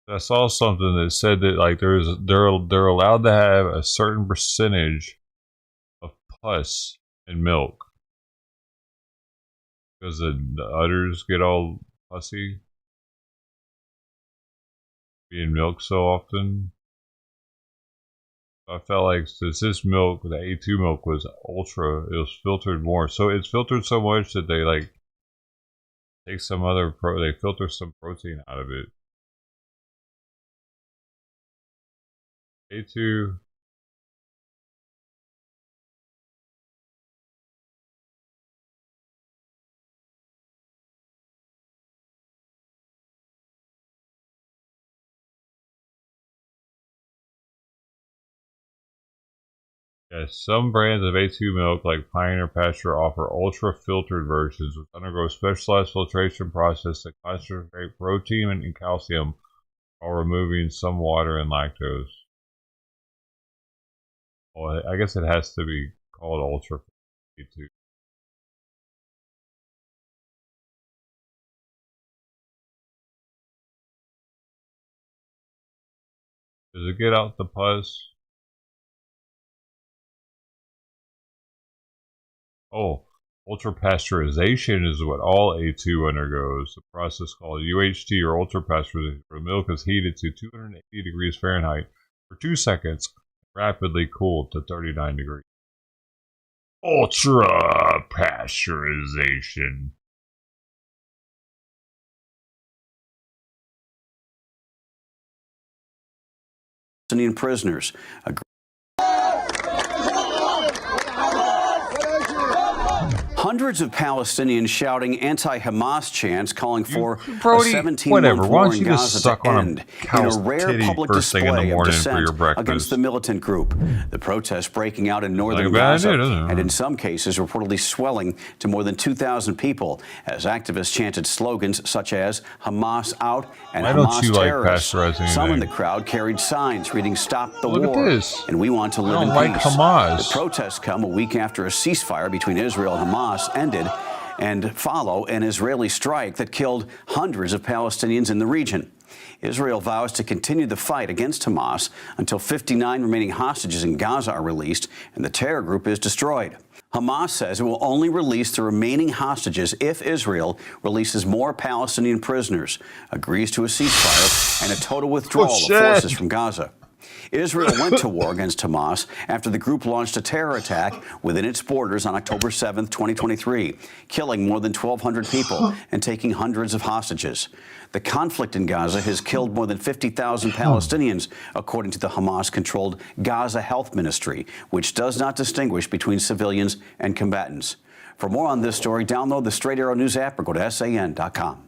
I saw something that said that like they're allowed to have a certain percentage of pus in milk because the udders get all pussy being milked so often. I felt like this milk, the A2 milk, was ultra. It was filtered more, so it's filtered so much that they like take some other they filter some protein out of it. A2. Yes, some brands of A2 milk, like Pioneer Pasture, offer ultra-filtered versions which undergo specialized filtration process that concentrate protein and calcium while removing some water and lactose. Well, I guess it has to be called ultra A2. Does it get out the pus? Oh, ultrapasteurization is what all A2 undergoes. The process called UHT or ultrapasteurization, where milk is heated to 280 degrees Fahrenheit for 2 seconds and rapidly cooled to 39 degrees. Ultrapasteurization. Palestinian prisoners. Hundreds of Palestinians shouting anti-Hamas chants calling for a 17-month war in Gaza to end in a rare public display of dissent against the militant group. The protests breaking out in northern Gaza and in some cases reportedly swelling to more than 2,000 people as activists chanted slogans such as Hamas out and Hamas terrorists. Some in the crowd carried signs reading "Stop the war" and "We want to live in peace." The protests come a week after a ceasefire between Israel and Hamas ended and follow an Israeli strike that killed hundreds of Palestinians in the region. Israel vows to continue the fight against Hamas until 59 remaining hostages in Gaza are released and the terror group is destroyed. Hamas says it will only release the remaining hostages if Israel releases more Palestinian prisoners, agrees to a ceasefire, and a total withdrawal of forces from Gaza. Israel went to war against Hamas after the group launched a terror attack within its borders on October 7, 2023, killing more than 1,200 people and taking hundreds of hostages. The conflict in Gaza has killed more than 50,000 Palestinians, according to the Hamas-controlled Gaza Health Ministry, which does not distinguish between civilians and combatants. For more on this story, download the Straight Arrow News app or go to san.com.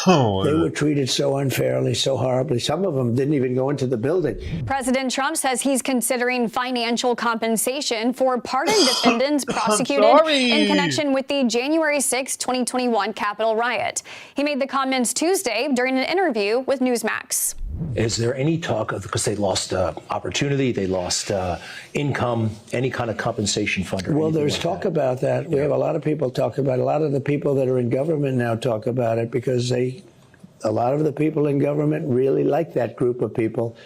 They were treated so unfairly, so horribly. Some of them didn't even go into the building. President Trump says he's considering financial compensation for pardoned defendants prosecuted in connection with the January 6, 2021 Capitol riot. He made the comments Tuesday during an interview with Newsmax. Is there any talk of, because they lost opportunity, they lost income, any kind of compensation fund? Well, there's talk about that. We have a lot of people talk about it. A lot of the people that are in government now talk about it because a lot of the people in government really like that group of people.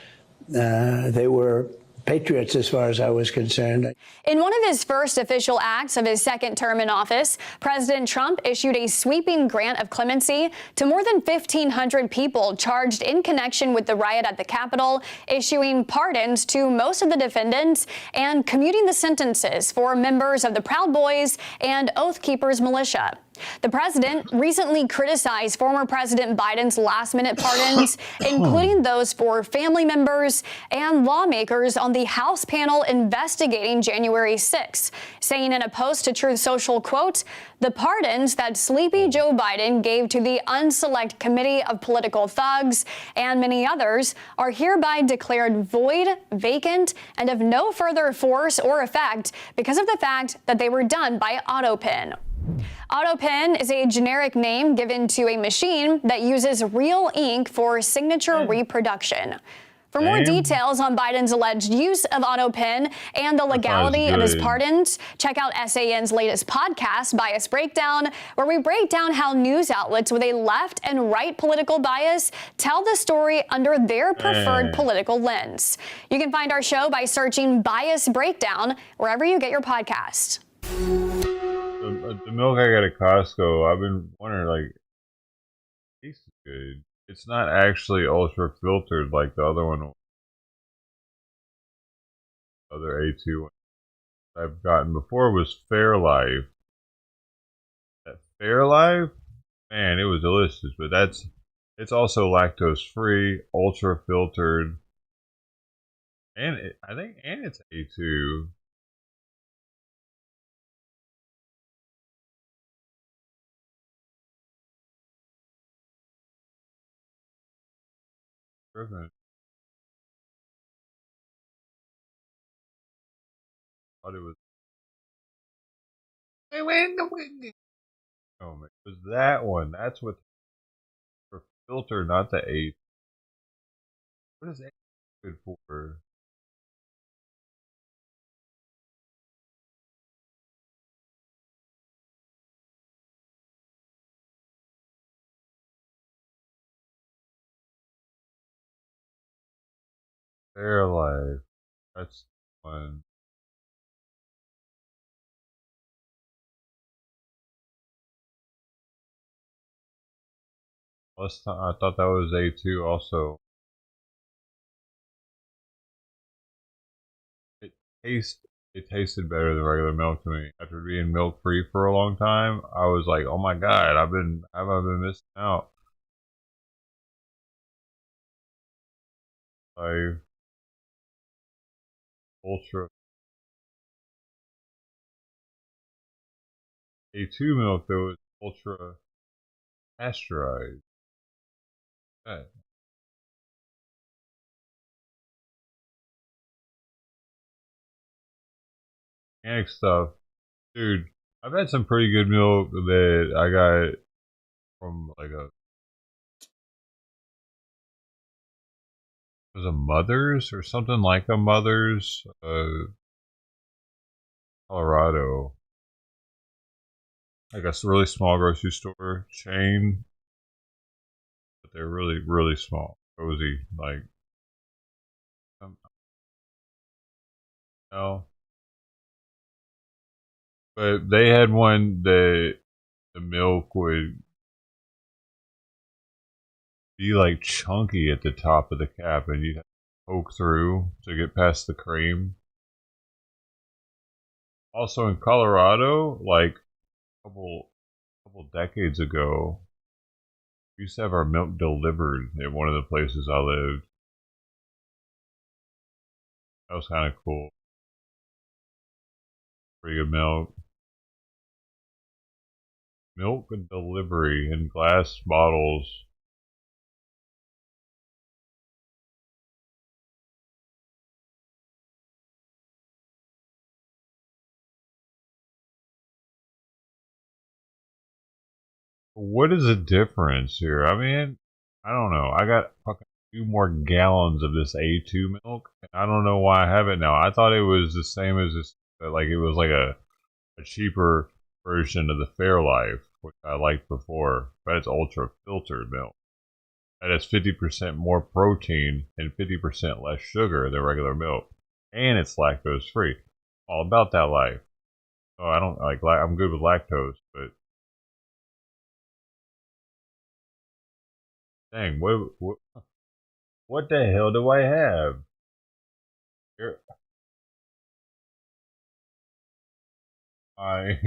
They were patriots as far as I was concerned. In one of his first official acts of his second term in office, President Trump issued a sweeping grant of clemency to more than 1,500 people charged in connection with the riot at the Capitol, issuing pardons to most of the defendants and commuting the sentences for members of the Proud Boys and Oath Keepers militia. The president recently criticized former President Biden's last-minute pardons, including those for family members and lawmakers on the House panel investigating January 6, saying in a post to Truth Social, quote, "The pardons that Sleepy Joe Biden gave to the unselect committee of political thugs and many others are hereby declared void, vacant, and of no further force or effect because of the fact that they were done by AutoPen." AutoPen is a generic name given to a machine that uses real ink for signature reproduction. For more details on Biden's alleged use of AutoPen and the legality of his pardons, check out SAN's latest podcast, Bias Breakdown, where we break down how news outlets with a left and right political bias tell the story under their preferred political lens. You can find our show by searching Bias Breakdown wherever you get your podcast. The milk I got at Costco, I've been wondering, like, it tastes good. It's not actually ultra filtered like the other one, other A2 one I've gotten before was Fairlife. That Fairlife, man, it was delicious. But It's also lactose free, ultra filtered, and I think it's A2. Thought it was. Oh, it was that one. That's what for filter, not the A. What is A good for? Fair life. That's one. Last time I thought that was A2 also. It tasted better than regular milk to me. After being milk free for a long time, I was like, oh my god, have I been missing out? Like ultra A2 milk that was ultra pasteurized. Okay. Organic stuff. Dude, I've had some pretty good milk that I got from like was a Mother's or something like a Mother's, Colorado. Like a really small grocery store chain, but they're really, really small. Cozy, like, no. But they had one that the milk would be like chunky at the top of the cap, and you'd have to poke through to get past the cream. Also in Colorado, like a couple decades ago, we used to have our milk delivered at one of the places I lived. That was kind of cool. Pretty good milk. Milk and delivery in glass bottles. What is the difference here? I mean, I don't know. I got fucking 2 more gallons of this A2 milk, and I don't know why I have it now. I thought it was the same as this, like it was like a cheaper version of the Fairlife, which I liked before, but it's ultra filtered milk. That has 50% more protein and 50% less sugar than regular milk, and it's lactose free. All about that life. Oh, I don't like. I'm good with lactose, but dang, what the hell do I have? Here, I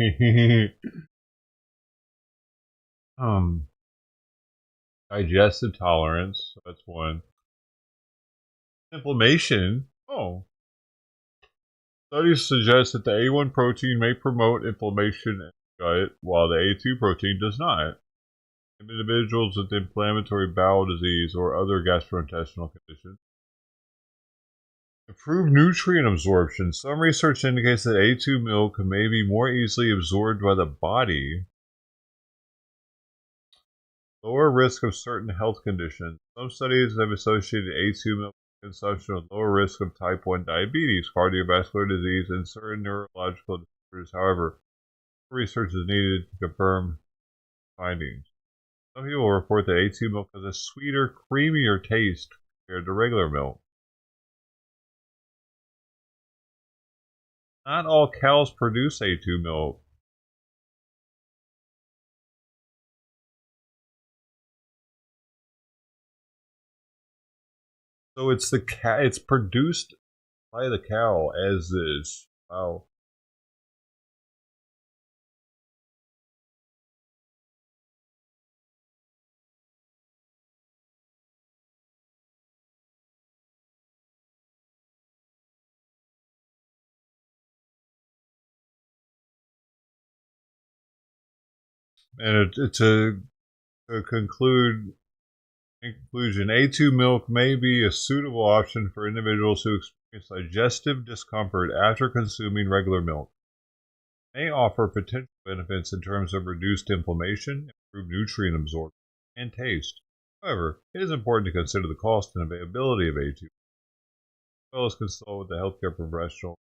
digestive tolerance. That's one. Inflammation. Oh, studies suggest that the A1 protein may promote inflammation in the gut, while the A2 protein does not. In individuals with inflammatory bowel disease or other gastrointestinal conditions. Improved nutrient absorption. Some research indicates that A2 milk may be more easily absorbed by the body. Lower risk of certain health conditions. Some studies have associated A2 milk consumption with lower risk of type 1 diabetes, cardiovascular disease, and certain neurological disorders. However, research is needed to confirm findings. Some people report that A2 milk has a sweeter, creamier taste compared to regular milk. Not all cows produce A2 milk. So it's it's produced by the cow as is. Wow. And it's a conclusion, A2 milk may be a suitable option for individuals who experience digestive discomfort after consuming regular milk. It may offer potential benefits in terms of reduced inflammation, improved nutrient absorption, and taste. However, it is important to consider the cost and availability of A2, as well as consult with the healthcare professional.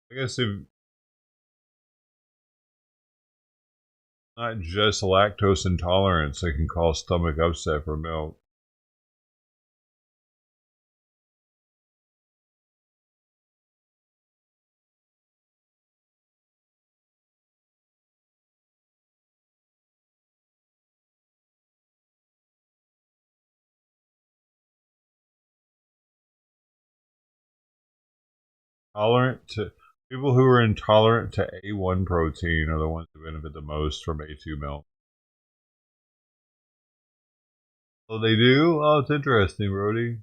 I guess if not just lactose intolerance that can cause stomach upset for milk. People who are intolerant to A1 protein are the ones who benefit the most from A2 milk. Oh, they do? Oh, it's interesting, Brody.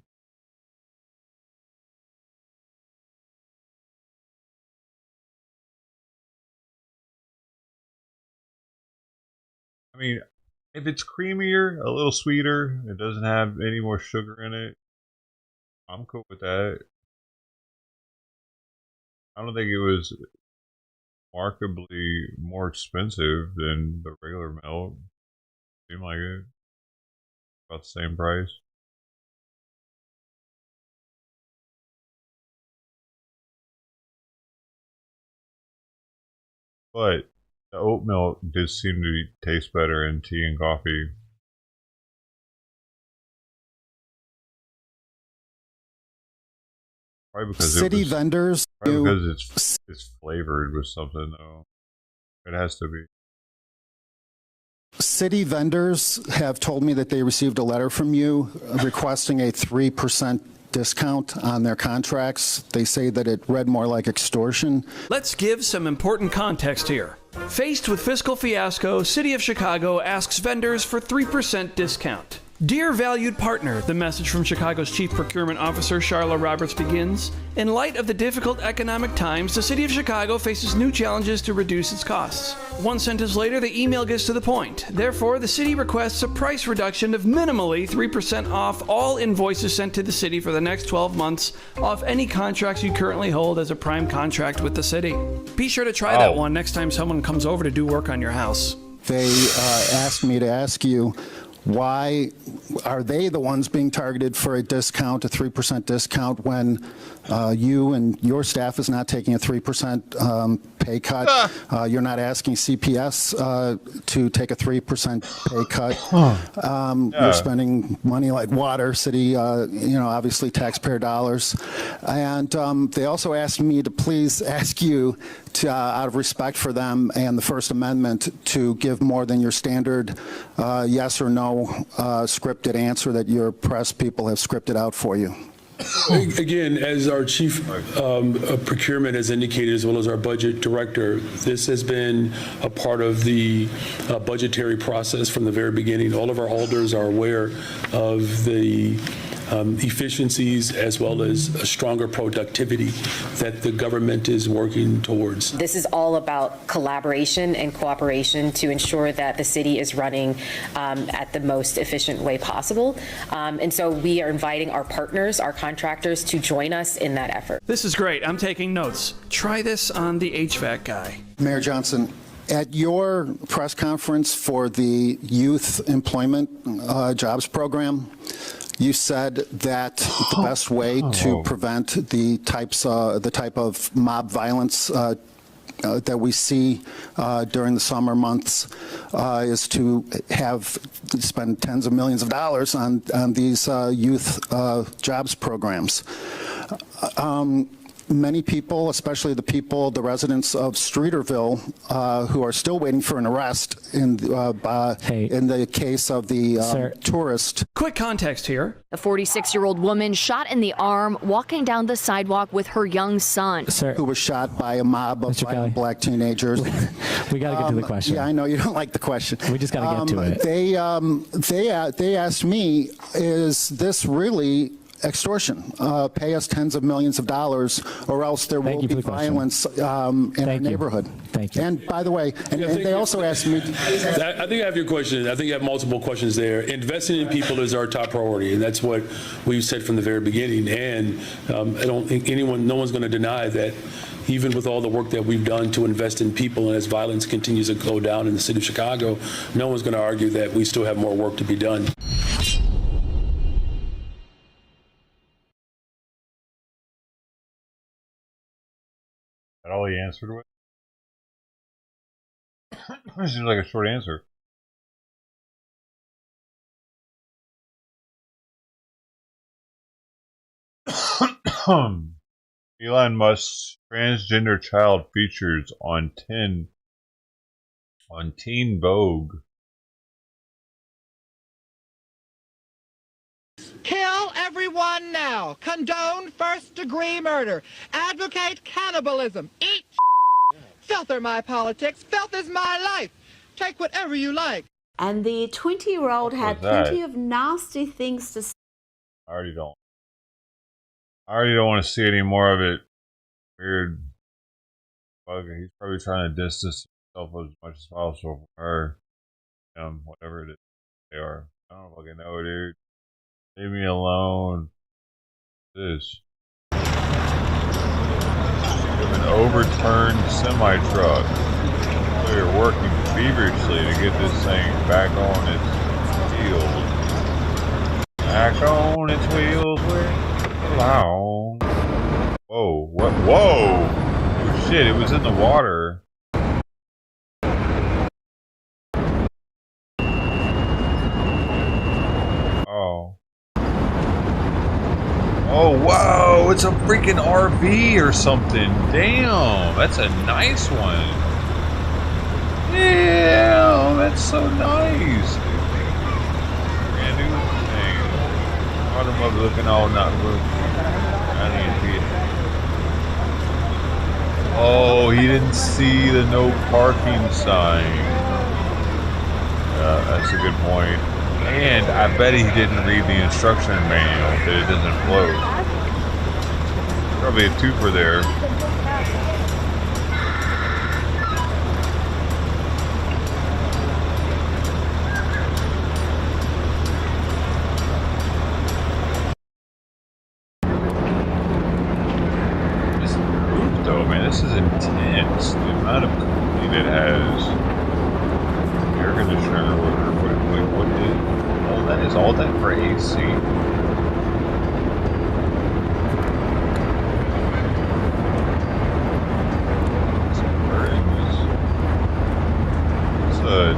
I mean, if it's creamier, a little sweeter, it doesn't have any more sugar in it, I'm cool with that. I don't think it was markedly more expensive than the regular milk. Seemed like it. About the same price. But the oat milk did seem to taste better in tea and coffee. Probably because vendors. Probably because it's flavored with something though. It has to be. City vendors have told me that they received a letter from you requesting a 3% discount on their contracts. They say that it read more like extortion. Let's give some important context here. Faced with fiscal fiasco, City of Chicago asks vendors for 3% discount. Dear valued partner, the message from Chicago's Chief Procurement Officer, Charla Roberts, begins. In light of the difficult economic times, the City of Chicago faces new challenges to reduce its costs. One sentence later, the email gets to the point. Therefore, the city requests a price reduction of minimally 3% off all invoices sent to the city for the next 12 months off any contracts you currently hold as a prime contract with the city. Be sure to try that one next time someone comes over to do work on your house. They asked me to ask you, why are they the ones being targeted for a discount, a 3% discount, when you and your staff is not taking a 3% pay cut? You're not asking CPS to take a 3% pay cut. You're spending money like water, city, obviously taxpayer dollars. And they also asked me to please ask you to, out of respect for them and the First Amendment, to give more than your standard yes or no scripted answer that your press people have scripted out for you. Again, as our chief of procurement has indicated, as well as our budget director, this has been a part of the budgetary process from the very beginning. All of our alders are aware of the efficiencies as well as a stronger productivity that the government is working towards. This is all about collaboration and cooperation to ensure that the city is running at the most efficient way possible. And so we are inviting our partners, our contractors, to join us in that effort. This is great. I'm taking notes. Try this on the HVAC guy. Mayor Johnson, at your press conference for the Youth Employment Jobs Program, you said that the best way to prevent the type of mob violence that we see during the summer months is to spend tens of millions of dollars on these youth jobs programs. Many people, especially the residents of Streeterville, who are still waiting for an arrest in the case of the tourist. Quick context here. A 46-year-old woman shot in the arm walking down the sidewalk with her young son. Who was shot by a mob of violent black teenagers. We got to get to the question. Yeah, I know you don't like the question. We just got to get to it. They asked me, is this really extortion. Pay us tens of millions of dollars, or else there will be violence in our neighborhood. Thank you. And by the way, and they also asked me. I think I have your question. I think you have multiple questions there. Investing in people is our top priority, and that's what we've said from the very beginning. And I don't think no one's going to deny that even with all the work that we've done to invest in people, and as violence continues to go down in the city of Chicago, no one's going to argue that we still have more work to be done. That all he answered with? This seems like a short answer. Elon Musk's transgender child features on Teen Vogue. Kill everyone now. Condone first-degree murder. Advocate cannibalism. Eat Filth are my politics. Filth is my life. Take whatever you like. And the 20-year-old had plenty of nasty things to say. I already don't want to see any more of it. Weird. He's probably trying to distance himself as much as possible from her. Whatever it is they are. I don't fucking know, dude. Leave me alone. This. An overturned semi-truck. So you're working feverishly to get this thing back on its wheels. Back on its wheels. Allow. Whoa! What? Whoa! Oh shit! It was in the water. Oh. Oh, whoa, it's a freaking RV or something. Damn, that's a nice one. Yeah, that's so nice. Brand new thing. Bottom of looking all not looking. Oh, he didn't see the no parking sign. That's a good point. And I bet he didn't read the instruction manual that it doesn't float. Probably a twofer there. This roof though, man, this is intense. The amount of cooling it has. Air conditioner or what is all that is all that for AC. It's a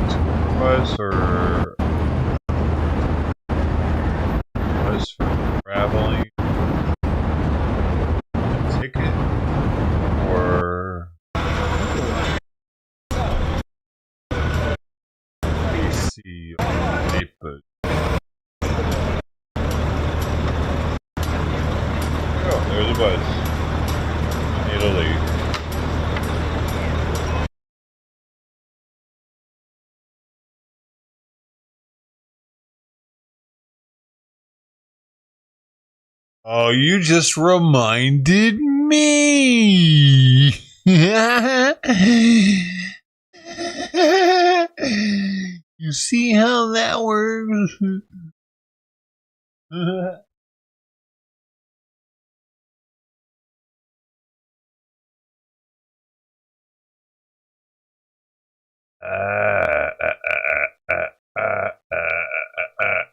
bus or bus for traveling ticket or AC paper. Oh, there's a bus in Italy. Oh, you just reminded me. You see how that works?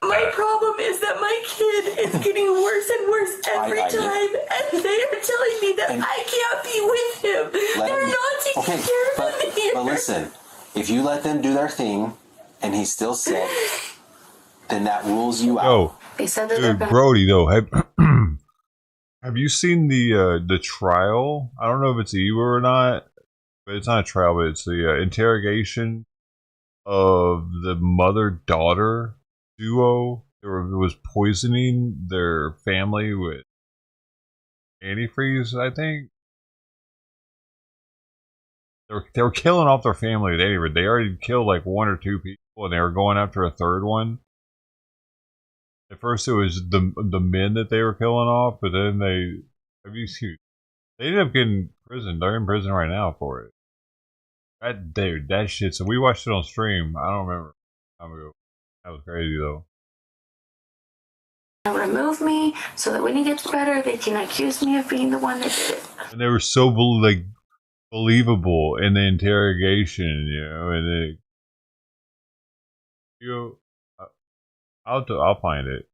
My problem is that my kid is getting worse and worse every time, and they are telling me that I can't be with him. They're not taking care of him here. But listen, if you let them do their thing, and he's still sick, then that rules you out. Oh, They said that dude, Brody, though, have you seen the trial? I don't know if it's evil or not, but it's not a trial, but it's the interrogation of the mother-daughter duo that was poisoning their family with antifreeze, I think. They were killing off their family with antifreeze. They already killed like 1 or 2 people, and they were going after a third one. At first it was the men that they were killing off, but then they ended up getting prison. They're in prison right now for it. That shit. So we watched it on stream. I don't remember how long ago. That was crazy though. Remove me so that when he gets better, they can accuse me of being the one that did it. And they were so believable in the interrogation, you know. And I'll find it.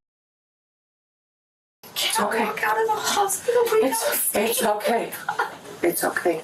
It's okay. Walk out of the hospital. It's okay. It's okay.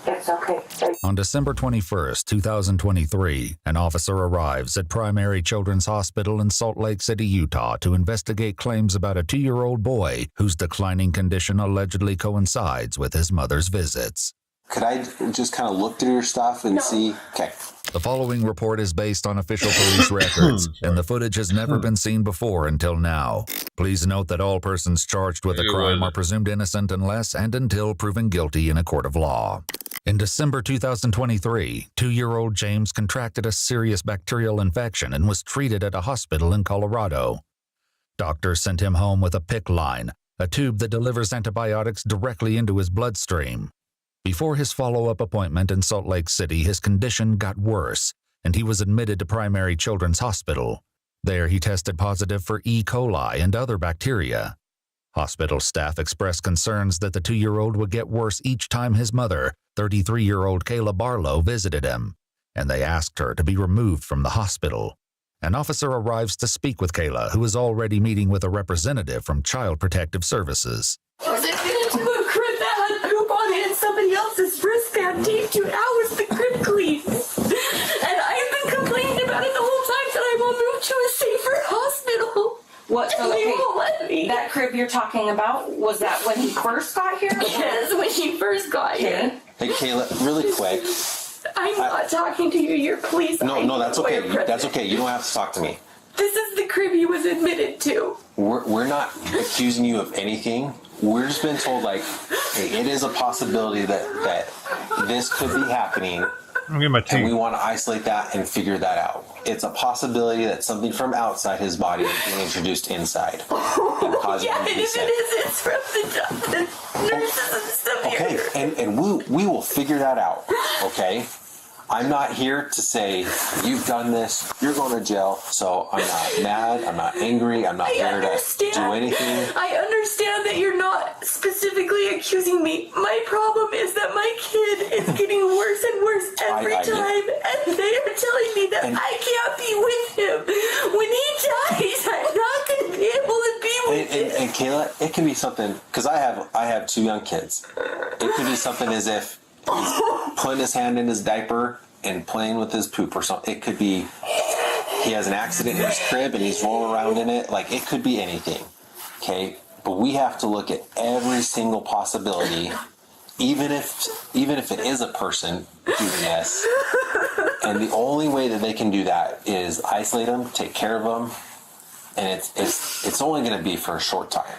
It's okay. On December 21st, 2023, an officer arrives at Primary Children's Hospital in Salt Lake City, Utah, to investigate claims about a 2-year-old boy whose declining condition allegedly coincides with his mother's visits. Could I just kind of look through your stuff and see? Okay. The following report is based on official police records, and the footage has never been seen before until now. Please note that all persons charged with a crime are presumed innocent unless and until proven guilty in a court of law. In December 2023, 2-year-old James contracted a serious bacterial infection and was treated at a hospital in Colorado. Doctors sent him home with a PICC line, a tube that delivers antibiotics directly into his bloodstream. Before his follow-up appointment in Salt Lake City, his condition got worse, and he was admitted to Primary Children's Hospital. There, he tested positive for E. coli and other bacteria. Hospital staff expressed concerns that the 2-year-old would get worse each time his mother, 33-year-old Kayla Barlow, visited him, and they asked her to be removed from the hospital. An officer arrives to speak with Kayla, who is already meeting with a representative from Child Protective Services. I was admitted to a crib that had poop on it and somebody else's wristband taped to it. How was the crib clean? And I've been complaining about it the whole time that I will move to a safer hospital. What? And they won't let me. That crib you're talking about, was that when he first got here? Yes, when he first got here. Hey, Kayla, really quick. I'm not talking to you. You're police. No, that's okay. That's okay. You don't have to talk to me. This is the crib he was admitted to. We're not accusing you of anything. We're just been told, like, hey, it is a possibility that this could be happening. And we want to isolate that and figure that out. It's a possibility that something from outside his body is being introduced inside. Yeah, and if it is, it's from the nurses and stuff okay, here. and we will figure that out, okay? I'm not here to say, you've done this, you're going to jail, so I'm not mad, I'm not angry, I'm not here to do anything. I understand that you're not specifically accusing me. My problem is that my kid is getting worse and worse every time, and they are telling me that I can't be with him. When he dies, I'm not going to be able to be with him. And Kayla, it can be something, because I have 2 young kids. It could be something as if he's putting his hand in his diaper and playing with his poop or something. It could be he has an accident in his crib and he's rolling around in it. Like, it could be anything, okay? But we have to look at every single possibility, even if it is a person doing this. And the only way that they can do that is isolate them, take care of them, and it's only going to be for a short time.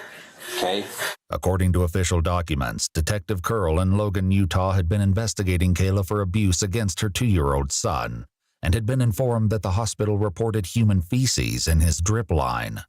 Okay. According to official documents, Detective Curl in Logan, Utah had been investigating Kayla for abuse against her 2-year-old son and had been informed that the hospital reported human feces in his drip line.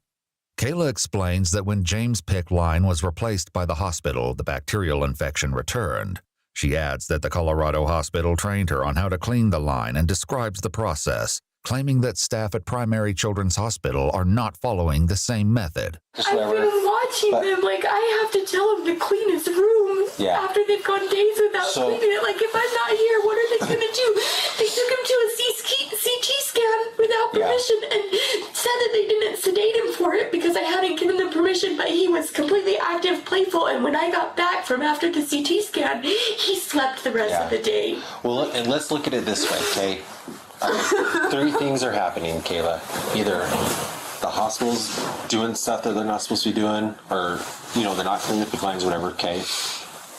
Kayla explains that when James' PICC line was replaced by the hospital, the bacterial infection returned. She adds that the Colorado hospital trained her on how to clean the line and describes the process, claiming that staff at Primary Children's Hospital are not following the same method. I've been watching them. Like, I have to tell him to clean his room after they've gone days without cleaning it. Like, if I'm not here, what are they going to do? They took him to a CT scan without permission and said that they didn't sedate him for it because I hadn't given them permission, but he was completely active, playful, and when I got back from after the CT scan, he slept the rest of the day. Well, and let's look at it this way, okay? 3 things are happening, Kayla. Either the hospital's doing stuff that they're not supposed to be doing, or, they're not cleaning the PICC lines, whatever, okay?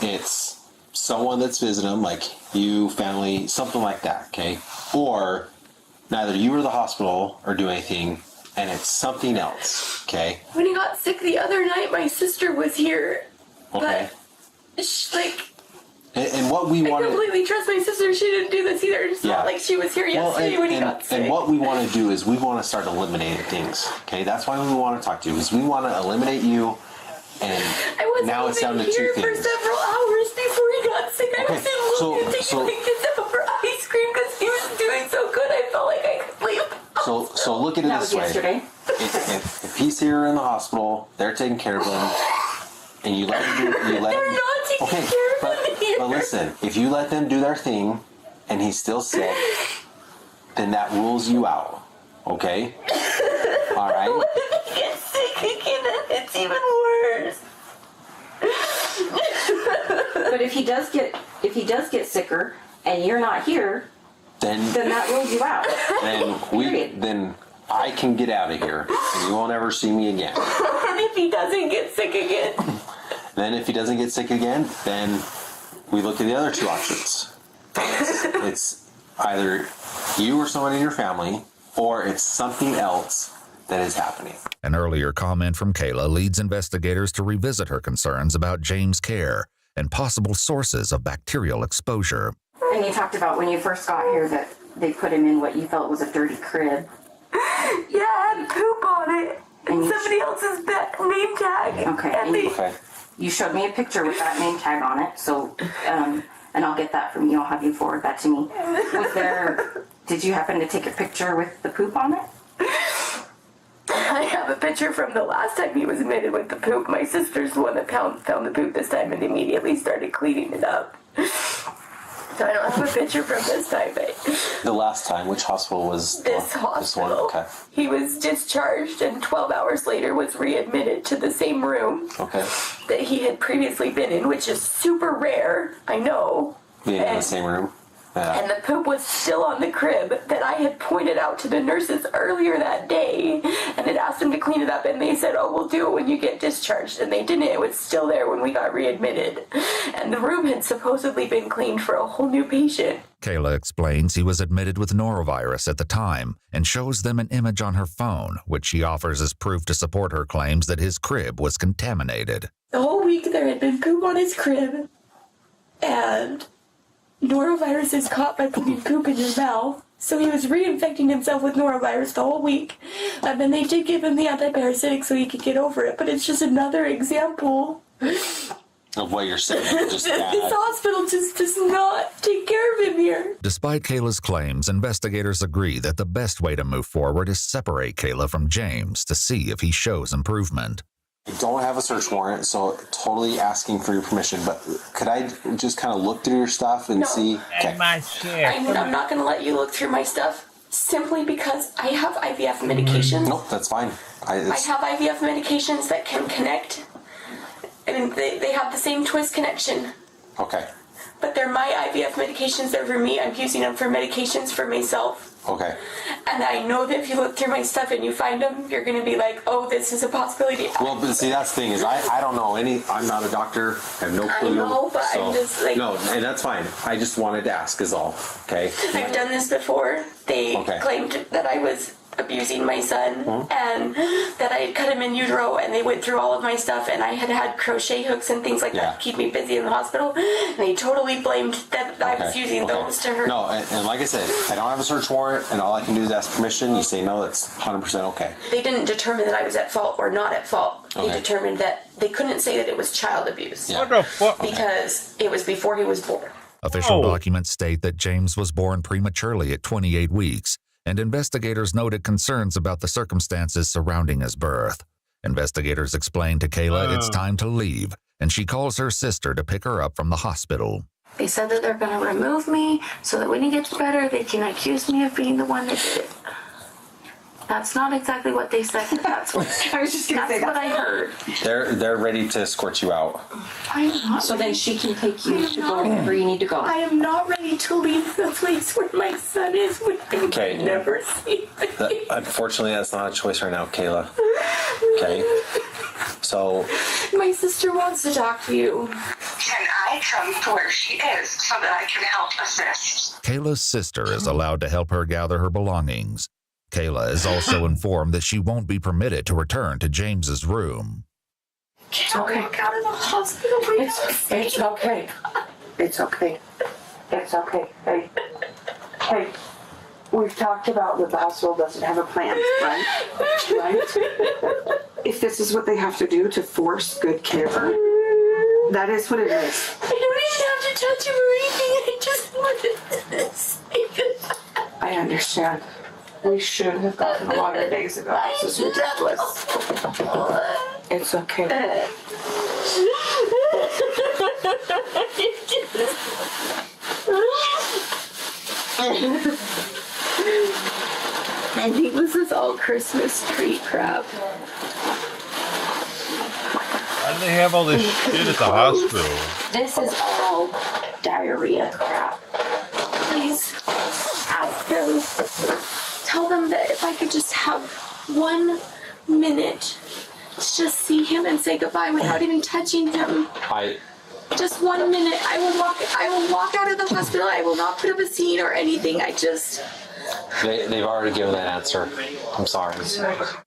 It's someone that's visiting them, like you, family, something like that, okay? Or neither you or the hospital are doing anything, and it's something else, okay? When he got sick the other night, my sister was here. Okay. But, And what we I want completely trust my sister. She didn't do this either. It's not like she was here yesterday when he got sick. And what we want to do is we want to start eliminating things. Okay, that's why we want to talk to you. Is we want to eliminate you. And now it's down to 2 things. I wasn't even here for several hours before he got sick. I was in Logan taking my kids out for ice cream because he was doing so good. I felt like I could leave. So look at it this way. Yesterday. If he's here in the hospital, they're taking care of him, and you let him They're not taking care of him here. But listen, if you let them do their thing, and he's still sick, then that rules you out. Okay? All right. If he gets sick again, it's even worse. But if he does get sicker and you're not here, then that rules you out. Then I can get out of here, and you won't ever see me again. And if he doesn't get sick again? Then if he doesn't get sick again, then we look at the other 2 options. It's either you or someone in your family, or it's something else that is happening. An earlier comment from Kayla leads investigators to revisit her concerns about James' care and possible sources of bacterial exposure. And you talked about when you first got here that they put him in what you felt was a dirty crib. Yeah, it had poop on it. And somebody else's name tag. Okay. You showed me a picture with that name tag on it, so, and I'll get that from you. I'll have you forward that to me. Did you happen to take a picture with the poop on it? I have a picture from the last time he was admitted with the poop. My sister's the one that found the poop this time and immediately started cleaning it up. So I don't have a picture from this time, but The last time, which hospital was this hospital. This one? Okay. He was discharged and 12 hours later was readmitted to the same room that he had previously been in, which is super rare, I know. Being in the same room. Yeah. And the poop was still on the crib that I had pointed out to the nurses earlier that day and had asked them to clean it up, and they said, oh, we'll do it when you get discharged. And they didn't. It was still there when we got readmitted. And the room had supposedly been cleaned for a whole new patient. Kayla explains he was admitted with norovirus at the time and shows them an image on her phone, which she offers as proof to support her claims that his crib was contaminated. The whole week there had been poop on his crib, and norovirus is caught by putting poop in your mouth. So he was reinfecting himself with norovirus the whole week. And then they did give him the antiparasitic so he could get over it. But it's just another example of what you're saying. Just this hospital just does not take care of him here. Despite Kayla's claims, investigators agree that the best way to move forward is separate Kayla from James to see if he shows improvement. I don't have a search warrant, so totally asking for your permission, but could I just kind of look through your stuff and see? Okay. I'm not going to let you look through my stuff simply because I have IVF medications. Nope, that's fine. I have IVF medications that can connect. I mean, they have the same twist connection. Okay. But they're my IVF medications. They're for me. I'm using them for medications for myself. Okay. And I know that if you look through my stuff and you find them, you're going to be like, oh, this is a possibility. Well, but see, that's the thing is I don't know I'm not a doctor. I have no clue. I know, but I'm just like... No, and that's fine. I just wanted to ask is all, okay? I've done this before. They claimed that I was abusing my son and that I had cut him in utero, and they went through all of my stuff, and I had crochet hooks and things like that to keep me busy in the hospital, and they totally blamed that I was using those to hurt. No, and like I said, I don't have a search warrant, and all I can do is ask permission. You say no, that's 100% okay. They didn't determine that I was at fault or not at fault. They determined that they couldn't say that it was child abuse. What the fuck? Because it was before he was born. Official documents state that James was born prematurely at 28 weeks, and investigators noted concerns about the circumstances surrounding his birth. Investigators explained to Kayla it's time to leave, and she calls her sister to pick her up from the hospital. They said that they're going to remove me so that when he gets better, they can accuse me of being the one that did it. That's not exactly what they said. That's what I was just going to say. That's what I heard. They're ready to escort you out. I'm not. So then she can take you to go wherever you need to go. I am not ready to leave the place where my son is with him. Okay. Never see. Unfortunately, that's not a choice right now, Kayla. Okay. So. My sister wants to talk to you. Can I come to where she is so that I can help assist? Kayla's sister is allowed to help her gather her belongings. Kayla is also informed that she won't be permitted to return to James's room. Can't walk out of the hospital. It's okay. It's okay. It's okay. Hey. Hey. We've talked about the hospital doesn't have a plan, right? Right? If this is what they have to do to force good care, that is what it is. I don't even have to touch him or anything. I just wanted this. I understand. We should have gotten a water days ago. This is ridiculous. It's okay. I think this is all Christmas tree crap. Why do they have all this shit at the hospital? This is all diarrhea crap. Please ask them. Tell them that if I could just have 1 minute to just see him and say goodbye without even touching him. Just 1 minute. I will walk out of the hospital. I will not put up a scene or anything. They've already given that answer. I'm sorry.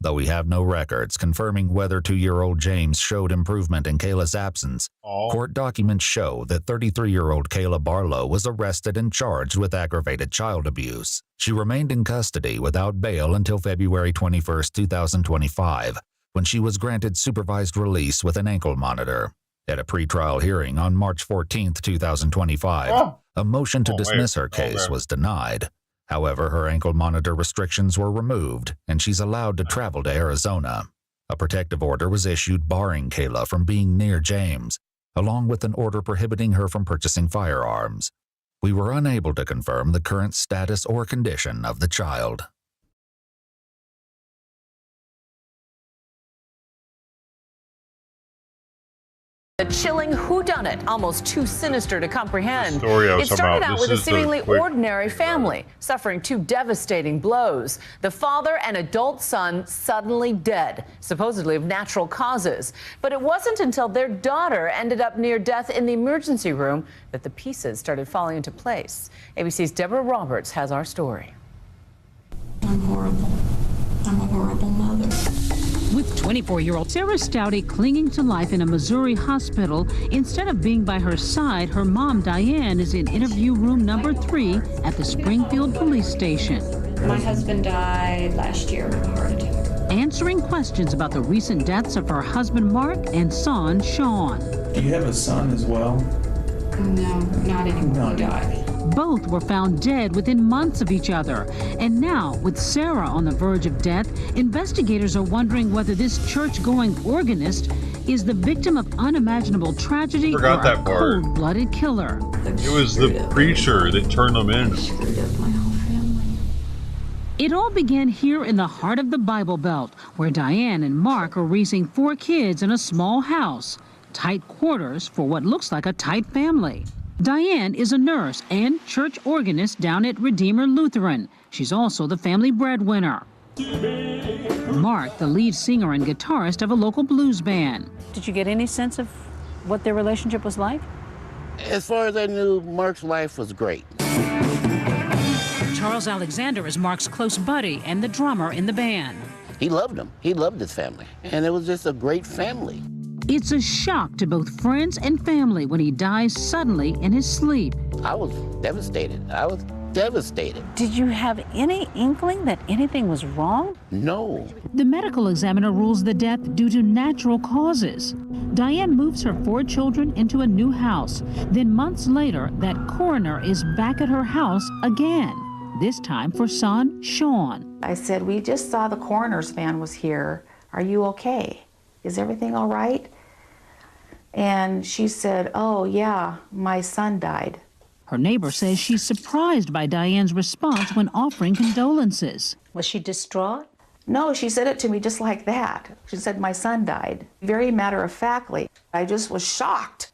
Though we have no records confirming whether 2-year-old James showed improvement in Kayla's absence, court documents show that 33-year-old Kayla Barlow was arrested and charged with aggravated child abuse. She remained in custody without bail until February 21, 2025, when she was granted supervised release with an ankle monitor. At a pretrial hearing on March 14, 2025, a motion to dismiss her case was denied. However, her ankle monitor restrictions were removed, and she's allowed to travel to Arizona. A protective order was issued barring Kayla from being near James, along with an order prohibiting her from purchasing firearms. We were unable to confirm the current status or condition of the child. A chilling whodunit, almost too sinister to comprehend. It started out with a seemingly ordinary family suffering 2 devastating blows. The father and adult son suddenly dead, supposedly of natural causes. But it wasn't until their daughter ended up near death in the emergency room that the pieces started falling into place. ABC's Deborah Roberts has our story. I'm horrible. I'm a horrible mother. With 24-year-old Sarah Stouty clinging to life in a Missouri hospital, instead of being by her side, her mom, Diane, is in interview room number 3 at the Springfield police station. My husband died last year of a heart attack. Answering questions about the recent deaths of her husband, Mark, and son, Sean. Do you have a son as well? No, not anymore. He died. Both were found dead within months of each other. And now, with Sarah on the verge of death, investigators are wondering whether this church-going organist is the victim of unimaginable tragedy or a cold-blooded killer. It was the preacher that turned them in. It all began here in the heart of the Bible Belt, where Diane and Mark are raising 4 kids in a small house. Tight quarters for what looks like a tight family. Diane is a nurse and church organist down at Redeemer Lutheran. She's also the family breadwinner. Mark, the lead singer and guitarist of a local blues band. Did you get any sense of what their relationship was like? As far as I knew, Mark's life was great. Charles Alexander is Mark's close buddy and the drummer in the band. He loved him. He loved his family. And it was just a great family. It's a shock to both friends and family when he dies suddenly in his sleep. I was devastated. Did you have any inkling that anything was wrong? No. The medical examiner rules the death due to natural causes. Diane moves her 4 children into a new house. Then months later, that coroner is back at her house again, this time for son Sean. I said, we just saw the coroner's van was here. Are you okay? Is everything all right? And she said, oh yeah, my son died. Her neighbor says she's surprised by Diane's response when offering condolences. Was she distraught? No, she said it to me just like that. She said, my son died. Very matter-of-factly. I just was shocked.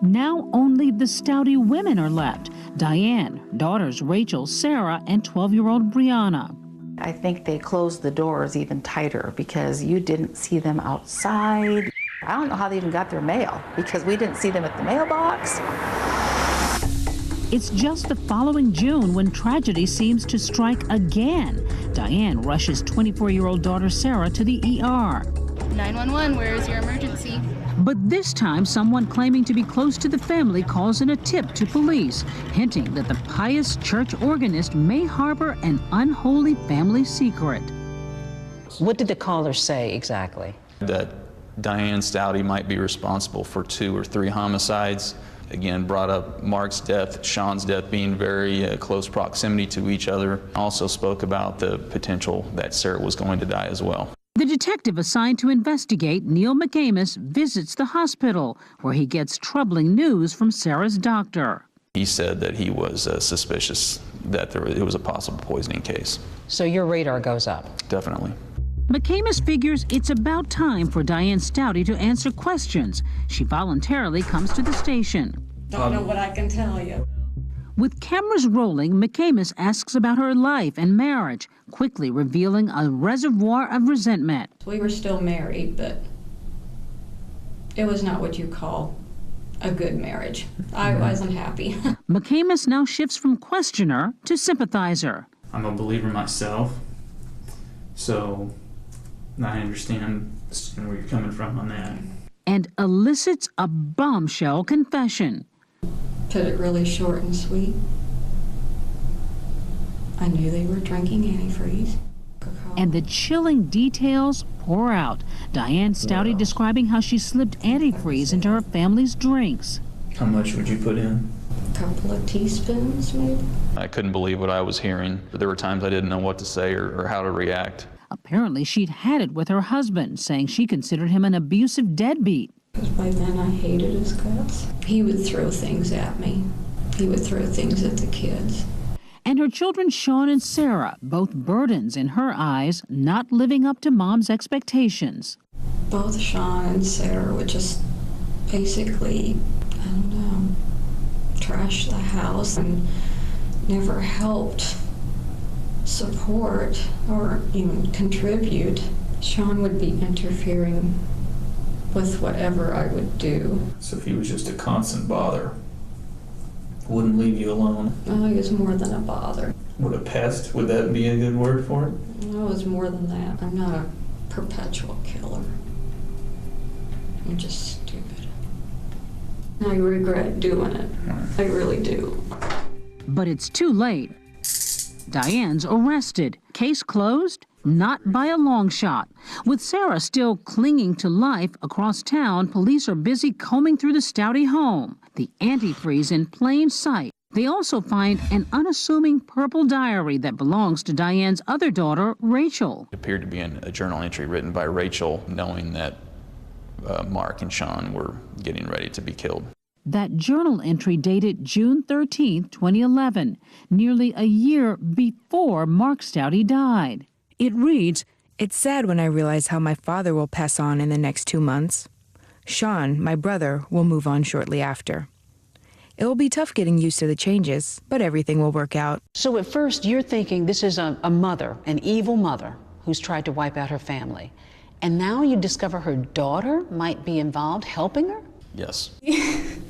Now only the Stouty women are left. Diane, daughters Rachel, Sarah, and 12-year-old Brianna. I think they closed the doors even tighter because you didn't see them outside. I don't know how they even got their mail because we didn't see them at the mailbox. It's just the following June when tragedy seems to strike again. Diane rushes 24-year-old daughter Sarah to the ER. 911, where is your emergency? But this time, someone claiming to be close to the family calls in a tip to police, hinting that the pious church organist may harbor an unholy family secret. What did the caller say exactly? That Diane Stouty might be responsible for 2 or 3 homicides. Again, brought up Mark's death, Sean's death being very close proximity to each other. Also spoke about the potential that Sarah was going to die as well. The detective assigned to investigate, Neil McAmis, visits the hospital, where he gets troubling news from Sarah's doctor. He said that he was suspicious that it was a possible poisoning case. So your radar goes up? Definitely. McAmis figures it's about time for Diane Stouty to answer questions. She voluntarily comes to the station. Don't know what I can tell you. With cameras rolling, McAmis asks about her life and marriage, quickly revealing a reservoir of resentment. We were still married, but it was not what you call a good marriage. I wasn't happy. McAmis now shifts from questioner to sympathizer. I'm a believer myself, so I understand where you're coming from on that. And elicits a bombshell confession. Put it really short and sweet. I knew they were drinking antifreeze. And the chilling details pour out. Diane Stouty describing how she slipped antifreeze into her family's drinks. How much would you put in? A couple of teaspoons, maybe. I couldn't believe what I was hearing. There were times I didn't know what to say or how to react. Apparently, she'd had it with her husband, saying she considered him an abusive deadbeat. Because by then I hated his guts. He would throw things at me. He would throw things at the kids. And her children, Sean and Sarah, both burdens in her eyes, not living up to mom's expectations. Both Sean and Sarah would just basically, I don't know, trash the house and never helped support or even contribute. Sean would be interfering with whatever I would do. So if he was just a constant bother, wouldn't leave you alone? Oh, he was more than a bother. Would a pest, would that be a good word for it? No, it was more than that. I'm not a perpetual killer. I'm just stupid. I regret doing it. I really do. But it's too late. Diane's arrested. Case closed? Not by a long shot. With Sarah still clinging to life across town, police are busy combing through the Stouty home. The antifreeze in plain sight. They also find an unassuming purple diary that belongs to Diane's other daughter, Rachel. It appeared to be a journal entry written by Rachel, knowing that Mark and Sean were getting ready to be killed. That journal entry dated June 13, 2011, nearly a year before Mark Stouty died. It reads, "It's sad when I realize how my father will pass on in the next 2 months. Sean, my brother, will move on shortly after. It will be tough getting used to the changes, but everything will work out." So at first you're thinking this is a mother, an evil mother, who's tried to wipe out her family. And now you discover her daughter might be involved helping her? Yes.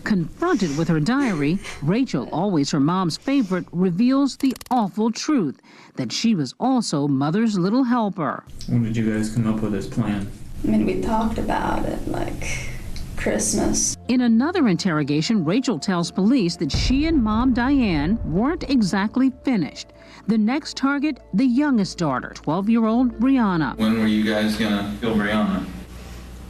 Confronted with her diary, Rachel, always her mom's favorite, reveals the awful truth that she was also mother's little helper. When did you guys come up with this plan? I mean, we talked about it like Christmas. In another interrogation, Rachel tells police that she and mom Diane weren't exactly finished. The next target, the youngest daughter, 12-year-old Brianna. When were you guys gonna kill Brianna?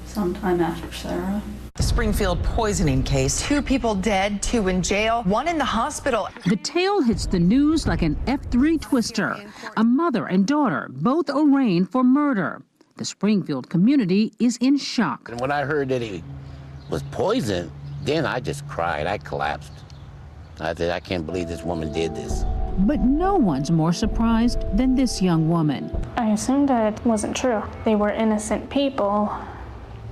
Sometime after Sarah. Springfield poisoning case. 2 people dead, 2 in jail, 1 in the hospital. The tale hits the news like an F3 twister. A mother and daughter, both arraigned for murder. The Springfield community is in shock. And when I heard that he was poisoned, then I just cried. I collapsed. I said, I can't believe this woman did this. But no one's more surprised than this young woman. I assumed that it wasn't true. They were innocent people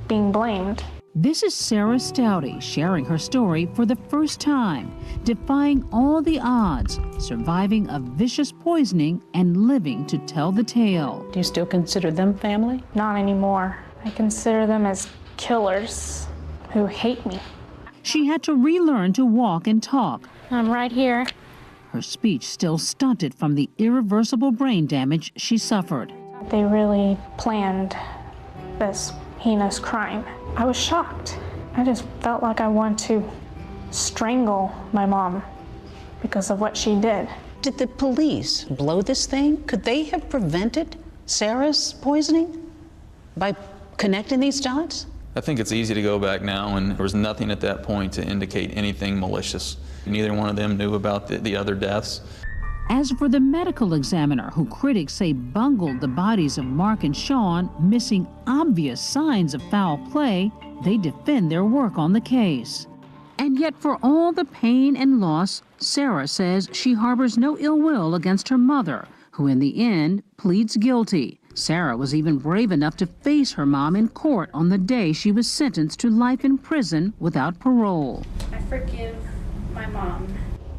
being blamed. This is Sarah Stouty sharing her story for the first time, defying all the odds, surviving a vicious poisoning and living to tell the tale. Do you still consider them family? Not anymore. I consider them as killers who hate me. She had to relearn to walk and talk. I'm right here. Her speech still stunted from the irreversible brain damage she suffered. They really planned this heinous crime. I was shocked. I just felt like I wanted to strangle my mom because of what she did. Did the police blow this thing? Could they have prevented Sarah's poisoning by connecting these dots? I think it's easy to go back now, and there was nothing at that point to indicate anything malicious. Neither one of them knew about the other deaths. As for the medical examiner, who critics say bungled the bodies of Mark and Sean, missing obvious signs of foul play, they defend their work on the case. And yet, for all the pain and loss, Sarah says she harbors no ill will against her mother, who in the end pleads guilty. Sarah was even brave enough to face her mom in court on the day she was sentenced to life in prison without parole. I forgive my mom.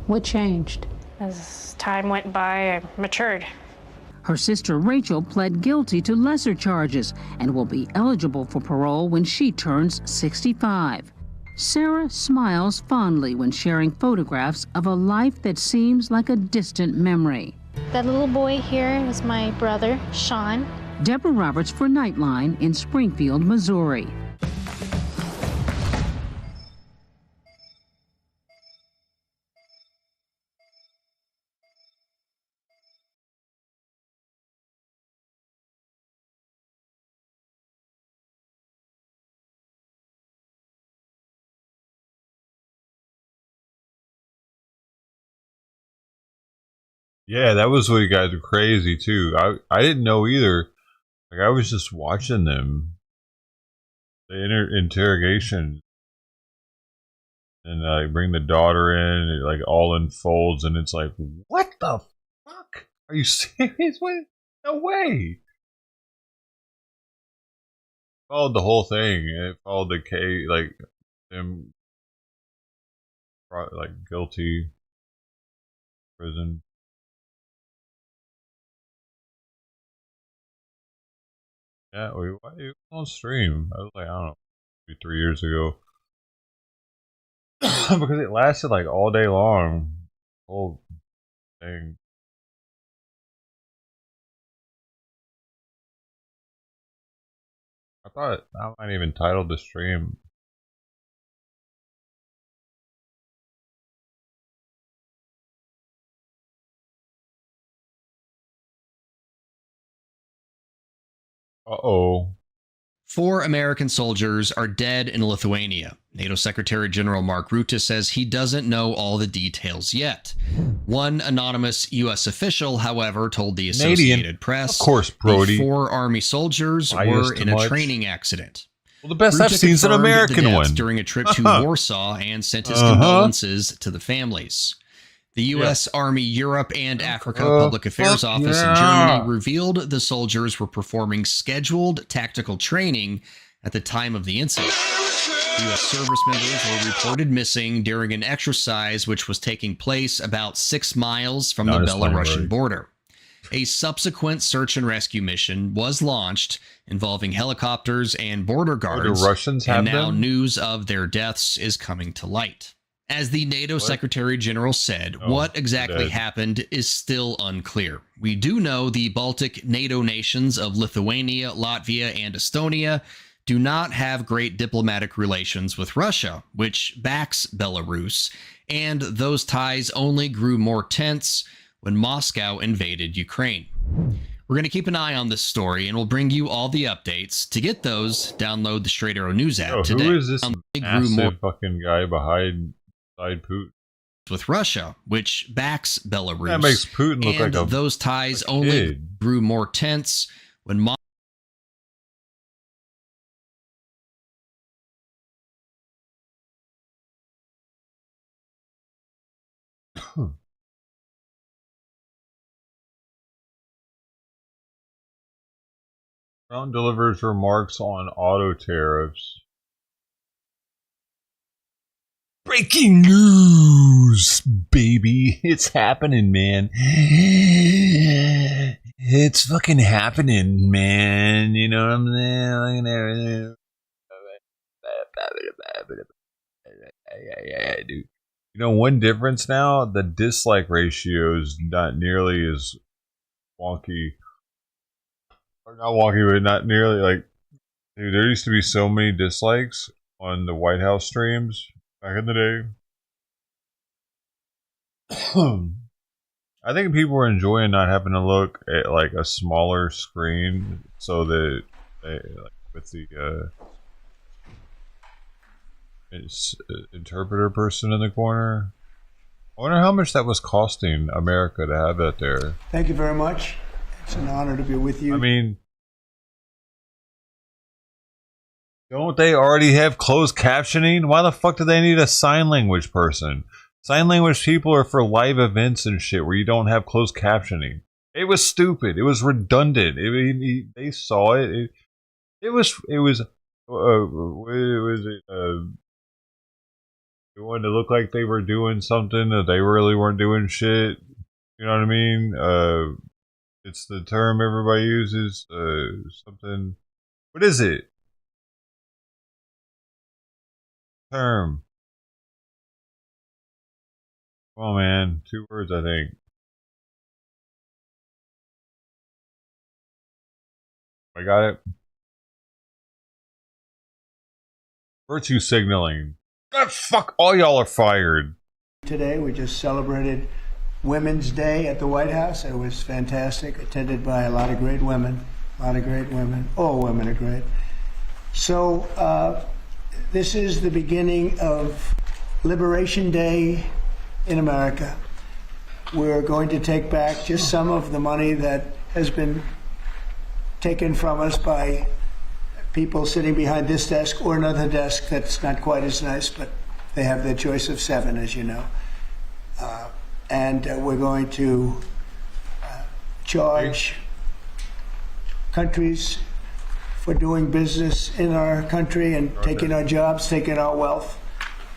What changed? As time went by, I matured. Her sister Rachel pled guilty to lesser charges and will be eligible for parole when she turns 65. Sarah smiles fondly when sharing photographs of a life that seems like a distant memory. That little boy here is my brother, Sean. Deborah Roberts for Nightline in Springfield, Missouri. Yeah, that was what you guys were crazy too. I didn't know either. Like, I was just watching them, the interrogation, and I bring the daughter in. It like all unfolds, and it's like, what the fuck? Are you serious? What? No way. Followed the whole thing. It followed the case, like them, like guilty, prison. Yeah, we on stream. I was like, I don't know, maybe 3 years ago. Because it lasted like all day long. Whole thing. I thought I might even title the stream. Uh-oh. 4 American soldiers are dead in Lithuania. NATO Secretary General Mark Rutte says he doesn't know all the details yet. One anonymous U.S. official, however, told the Associated Press of course, Brody. The 4 Army soldiers were in a training accident. Well, the best Rutte I've seen is an confirmed American the deaths one. during a trip to Warsaw and sent his condolences to the families. The U.S. Army Europe and Africa Public Affairs Office in Germany revealed the soldiers were performing scheduled tactical training at the time of the incident. U.S. service members were reported missing during an exercise which was taking place about 6 miles from the Belarusian border. A subsequent search and rescue mission was launched involving helicopters and border guards, the Russians have and now them? news of their deaths is coming to light. As the NATO Secretary General said, what exactly happened is still unclear. We do know the Baltic NATO nations of Lithuania, Latvia, and Estonia do not have great diplomatic relations with Russia, which backs Belarus, and those ties only grew more tense when Moscow invaded Ukraine. We're going to keep an eye on this story, and we'll bring you all the updates. To get those, download the Straight Arrow News app today. Who is this massive fucking guy behind Putin? With Russia, which backs Belarus. That makes Putin look and like a those ties a only kid. grew more tense when Trump delivers remarks on auto tariffs. Breaking news, baby. It's happening, man. It's fucking happening, man. You know what I'm saying? Dude. You know, one difference now, the dislike ratio is not nearly as wonky. Or not wonky, but not nearly like Dude, there used to be so many dislikes on the White House streams back in the day. I think people were enjoying not having to look at like a smaller screen, so that they, like, with the interpreter person in the corner. I wonder how much that was costing America to have that there. Thank you very much. It's an honor to be with you. I mean, don't they already have closed captioning? Why the fuck do they need a sign language person? Sign language people are for live events and shit where you don't have closed captioning. It was stupid. It was redundant. They saw it. It was they wanted to look like they were doing something that they really weren't doing shit. You know what I mean? It's the term everybody uses. Something. What is it? Term. Come on, man. 2 words, I think. I got it. Virtue signaling. God, fuck, all y'all are fired. Today we just celebrated Women's Day at the White House. It was fantastic, attended by a lot of great women. All women are great. So this is the beginning of Liberation Day in America. We're going to take back just some of the money that has been taken from us by people sitting behind this desk or another desk that's not quite as nice, but they have their choice of 7, as you know. And we're going to charge countries for doing business in our country and taking our jobs, taking our wealth,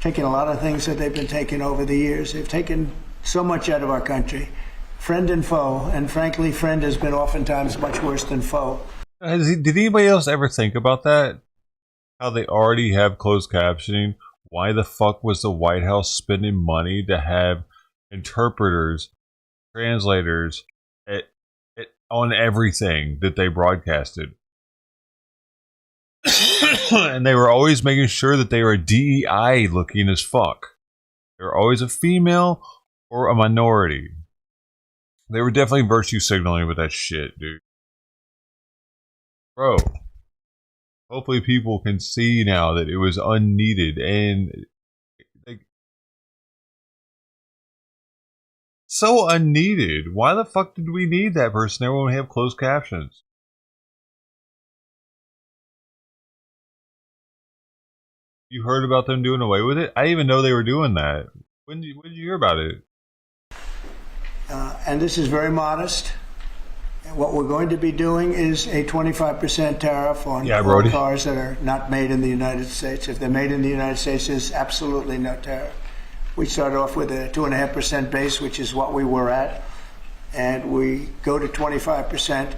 taking a lot of things that they've been taking over the years. They've taken so much out of our country, friend and foe, and frankly, friend has been oftentimes much worse than foe. Did anybody else ever think about that? How they already have closed captioning? Why the fuck was the White House spending money to have interpreters, translators, on everything that they broadcasted? And they were always making sure that they were DEI looking as fuck. They were always a female or a minority. They were definitely virtue signaling with that shit, dude. Bro, hopefully people can see now that it was unneeded and like, so unneeded. Why the fuck did we need that person there when we have closed captions? You heard about them doing away with it? I didn't even know they were doing that. When did you hear about it? And this is very modest. What we're going to be doing is a 25% tariff on all cars that are not made in the United States. If they're made in the United States, there's absolutely no tariff. We start off with a 2.5% base, which is what we were at, and we go to 25%.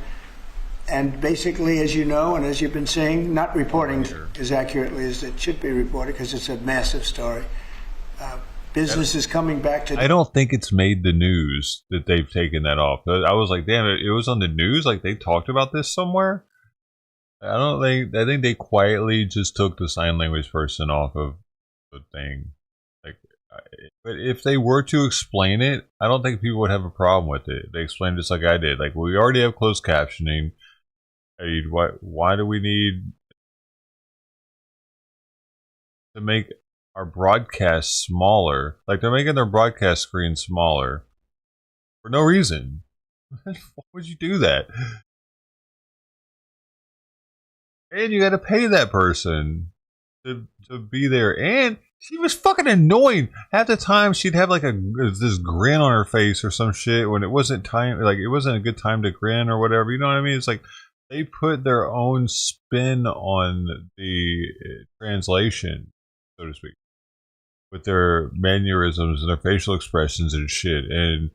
And basically, as you know, and as you've been saying, not reporting as accurately as it should be reported because it's a massive story. Business is coming back to... I don't think it's made the news that they've taken that off. I was like, damn, it was on the news? Like, they talked about this somewhere? I think they quietly just took the sign language person off of the thing. Like, but if they were to explain it, I don't think people would have a problem with it. They explained it just like I did. Like, we already have closed captioning. Hey, why do we need to make our broadcast smaller? Like, they're making their broadcast screen smaller for no reason. Why would you do that? And you got to pay that person to be there. And she was fucking annoying. Half the time she'd have like this grin on her face or some shit when it wasn't time. Like, it wasn't a good time to grin or whatever. You know what I mean? It's like they put their own spin on the translation, so to speak, with their mannerisms and their facial expressions and shit. And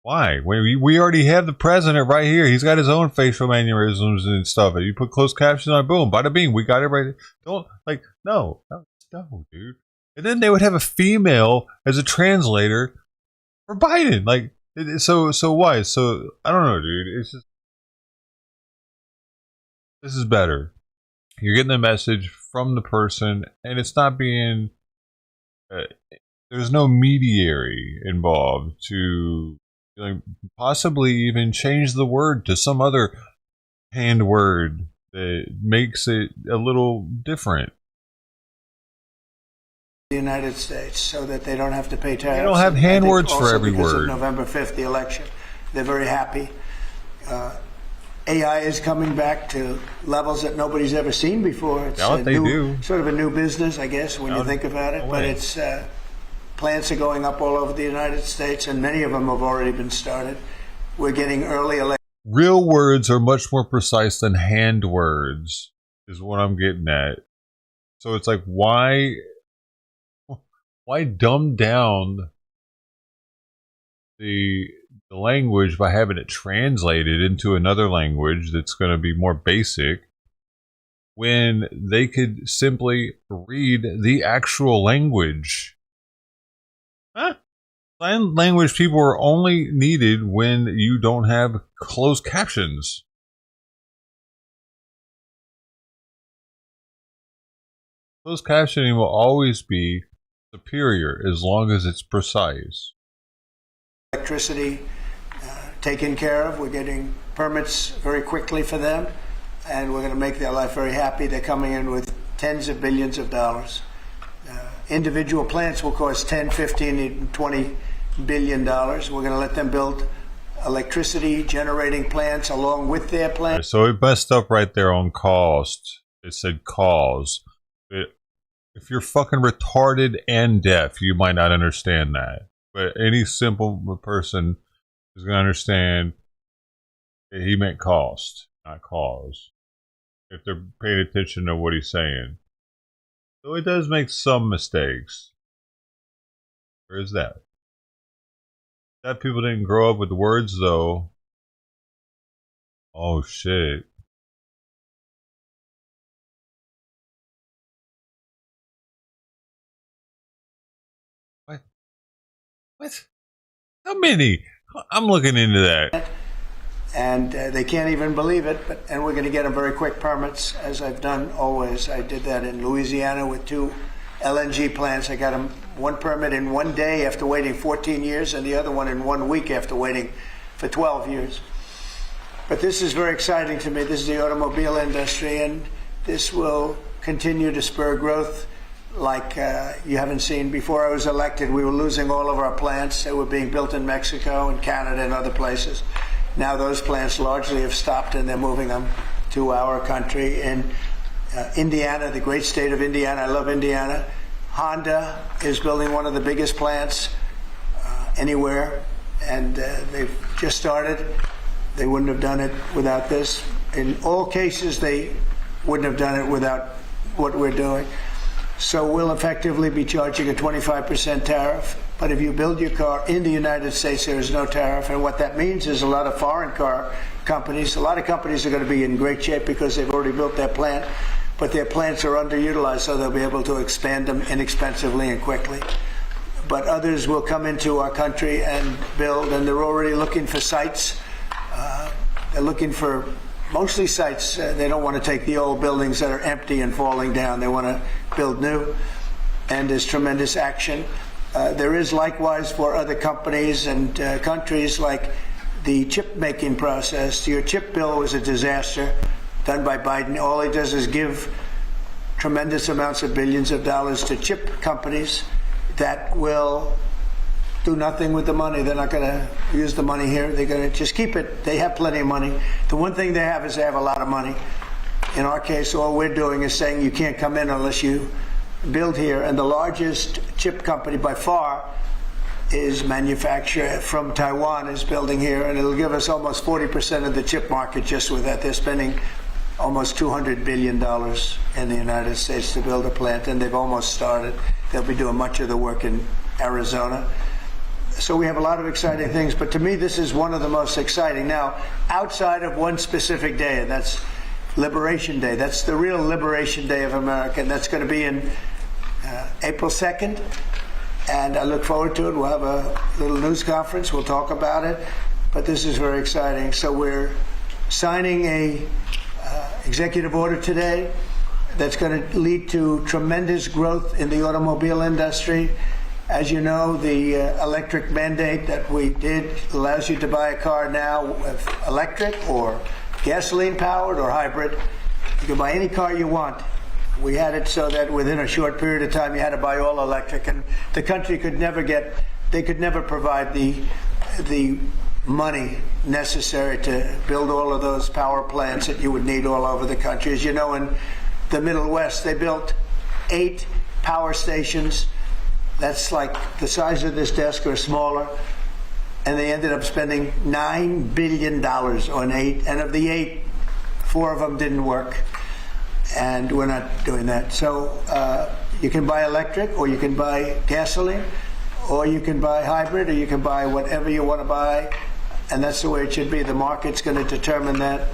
why? When we already have the president right here. He's got his own facial mannerisms and stuff. And you put closed captions on, boom, bada bing, we got it right. Don't, like, no, dude. And then they would have a female as a translator for Biden. Like, so why? So, I don't know, dude. It's just, this is better. You're getting the message from the person, and it's not being... there's no mediary involved to possibly even change the word to some other hand word that makes it a little different. The United States, so that they don't have to pay tariffs. They don't have hand words for every because word. Of November 5th, the election, they're very happy. AI is coming back to levels that nobody's ever seen before. It's sort of a new business, I guess, when you think about it. But it's plants are going up all over the United States, and many of them have already been started. We're getting early election. Real words are much more precise than hand words, is what I'm getting at. So it's like, why dumb down the language by having it translated into another language that's going to be more basic when they could simply read the actual language? Sign language people are only needed when you don't have closed captions. Closed captioning will always be superior as long as it's precise. Electricity taken care of. We're getting permits very quickly for them, and we're going to make their life very happy. They're coming in with tens of billions of dollars. Individual plants will cost 10, 15, even 20 billion dollars. We're going to let them build electricity generating plants along with their plants. So it messed up right there on cost. It said cause. If you're fucking retarded and deaf, you might not understand that. But any simple person is going to understand that he meant cost, not cause, if they're paying attention to what he's saying. So it does make some mistakes. Where is that? That people didn't grow up with words, though. Oh, shit. What? How many? I'm looking into that. And they can't even believe it, and we're going to get them very quick permits, as I've done always. I did that in Louisiana with 2 LNG plants. I got them one permit in 1 day after waiting 14 years, and the other one in 1 week after waiting for 12 years. But this is very exciting to me. This is the automobile industry, and this will continue to spur growth like you haven't seen. Before I was elected, we were losing all of our plants. They were being built in Mexico and Canada and other places. Now those plants largely have stopped, and they're moving them to our country. In Indiana, the great state of Indiana, I love Indiana. Honda is building one of the biggest plants anywhere, and they've just started. They wouldn't have done it without this. In all cases, they wouldn't have done it without what we're doing. So we'll effectively be charging a 25% tariff. But if you build your car in the United States, there is no tariff. And what that means is a lot of foreign car companies, a lot of companies are going to be in great shape because they've already built their plant, but their plants are underutilized, so they'll be able to expand them inexpensively and quickly. But others will come into our country and build, and they're already looking for sites. They're looking for mostly sites. They don't want to take the old buildings that are empty and falling down. They want to build new, and there's tremendous action. There is likewise for other companies and countries, like the chip making process. Your chip bill was a disaster done by Biden. All he does is give tremendous amounts of billions of dollars to chip companies that will do nothing with the money. They're not going to use the money here. They're going to just keep it. They have plenty of money. The one thing they have is they have a lot of money. In our case, all we're doing is saying you can't come in unless you build here. And the largest chip company by far is manufacturer from Taiwan is building here, and it'll give us almost 40% of the chip market just with that. They're spending almost $200 billion in the United States to build a plant, and they've almost started. They'll be doing much of the work in Arizona. So we have a lot of exciting things, but to me this is one of the most exciting. Now, outside of one specific day, and that's Liberation Day. That's the real Liberation Day of America, and that's going to be in April 2nd, and I look forward to it. We'll have a little news conference. We'll talk about it, but this is very exciting. So we're signing a executive order today that's going to lead to tremendous growth in the automobile industry. As you know, the electric mandate that we did allows you to buy a car now with electric or gasoline powered or hybrid. You can buy any car you want. We had it so that within a short period of time you had to buy all electric, and the country could never provide the money necessary to build all of those power plants that you would need all over the country. As you know, in the Middle West, they built 8 power stations. That's like the size of this desk or smaller. And they ended up spending $9 billion on 8. And of the 8, 4 of them didn't work. And we're not doing that. So you can buy electric, or you can buy gasoline, or you can buy hybrid, or you can buy whatever you want to buy. And that's the way it should be. The market's going to determine that.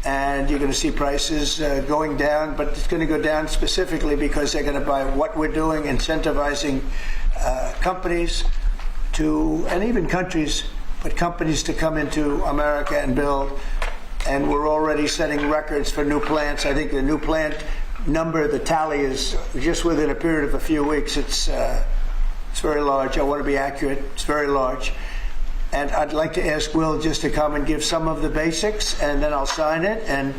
And you're going to see prices going down, but it's going to go down specifically because they're going to buy what we're doing, incentivizing companies to, and even countries, but companies to come into America and build. And we're already setting records for new plants. I think the new plant number, the tally is just within a period of a few weeks. It's very large. I want to be accurate. It's very large. And I'd like to ask Will just to come and give some of the basics, and then I'll sign it, and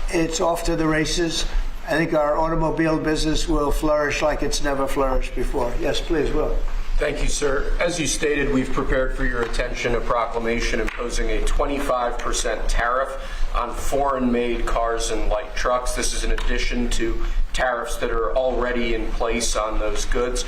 it's off to the races. I think our automobile business will flourish like it's never flourished before. Yes, please, Will. Thank you, sir. As you stated, we've prepared for your attention a proclamation imposing a 25% tariff on foreign-made cars and light trucks. This is in addition to tariffs that are already in place on those goods.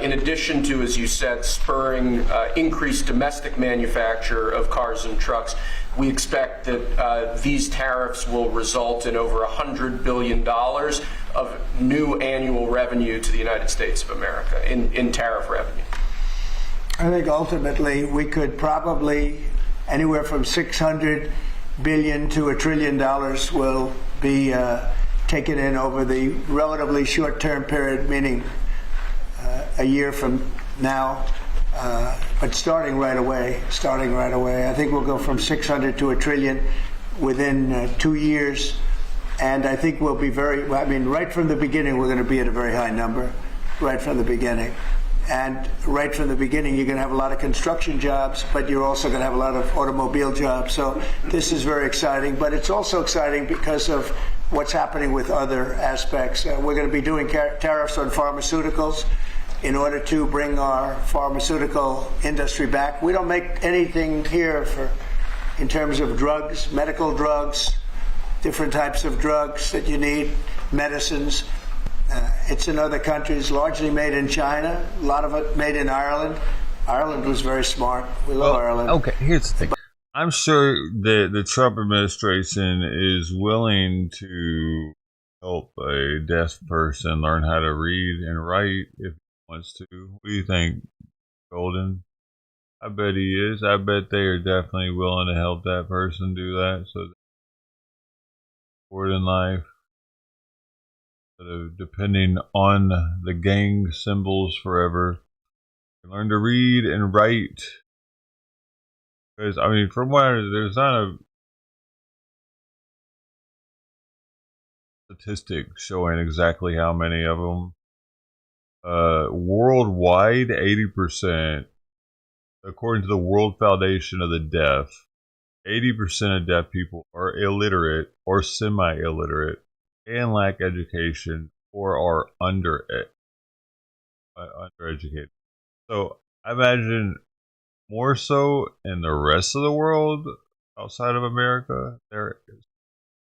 In addition to, as you said, spurring increased domestic manufacture of cars and trucks, we expect that these tariffs will result in over $100 billion of new annual revenue to the United States of America in tariff revenue. I think ultimately we could probably anywhere from $600 billion to $1 trillion will be taken in over the relatively short-term period, meaning a year from now, but starting right away. I think we'll go from 600 to $1 trillion within 2 years, and I think we'll be right from the beginning we're going to be at a very high number, right from the beginning. And right from the beginning you're going to have a lot of construction jobs, but you're also going to have a lot of automobile jobs. So this is very exciting, but it's also exciting because of what's happening with other aspects. We're going to be doing tariffs on pharmaceuticals in order to bring our pharmaceutical industry back. We don't make anything here in terms of drugs, medical drugs, different types of drugs that you need, medicines. It's in other countries, largely made in China, a lot of it made in Ireland. Ireland was very smart. We love Ireland. Okay, here's the thing. I'm sure that the Trump administration is willing to help a deaf person learn how to read and write if wants to. What do you think, Golden? I bet he is. I bet they are definitely willing to help that person do that, so that forward in life, instead of depending on the gang symbols forever, learn to read and write. Because I mean, from what there's not a statistic showing exactly how many of them. Worldwide, 80%, according to the World Foundation of the Deaf, 80% of deaf people are illiterate or semi-illiterate and lack education or are undereducated. So I imagine more so in the rest of the world outside of America, they're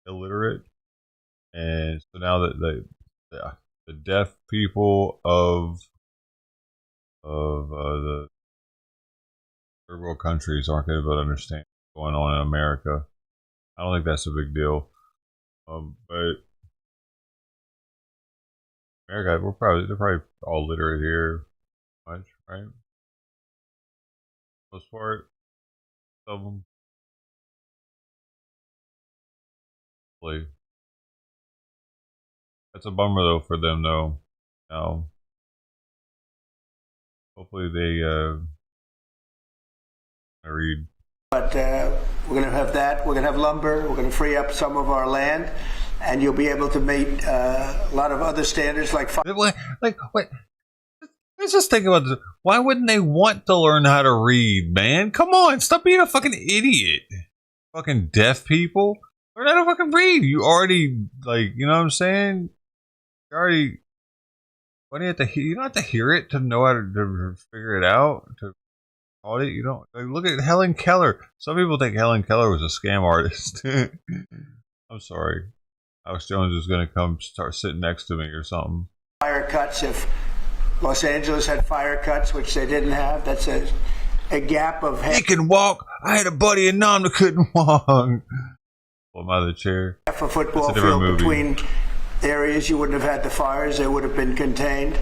illiterate, and so now that the deaf people of the third world countries aren't going to be able to understand what's going on in America. I don't think that's a big deal. But America, they're probably all literate here, much, right? Most part, some of them. That's a bummer though for them though. Now, hopefully they read. But We're going to have that. We're going to have lumber. We're going to free up some of our land, and you'll be able to meet a lot of other standards like. Wait. Let's just think about this. Why wouldn't they want to learn how to read, man? Come on, stop being a fucking idiot. Fucking deaf people. Learn how to fucking read. You already, like, you know what I'm saying? You already. Why do you have to hear? You don't have to hear it to know how to figure it out. To call it, you don't. Like, look at Helen Keller. Some people think Helen Keller was a scam artist. I'm sorry. Alex Jones is going to come start sitting next to me or something. Fire cuts. If Los Angeles had fire cuts, which they didn't have, that's a gap of. He can walk. I had a buddy in Nam that couldn't walk. Pull him out of the chair. Half a football field between areas. You wouldn't have had the fires. They would have been contained.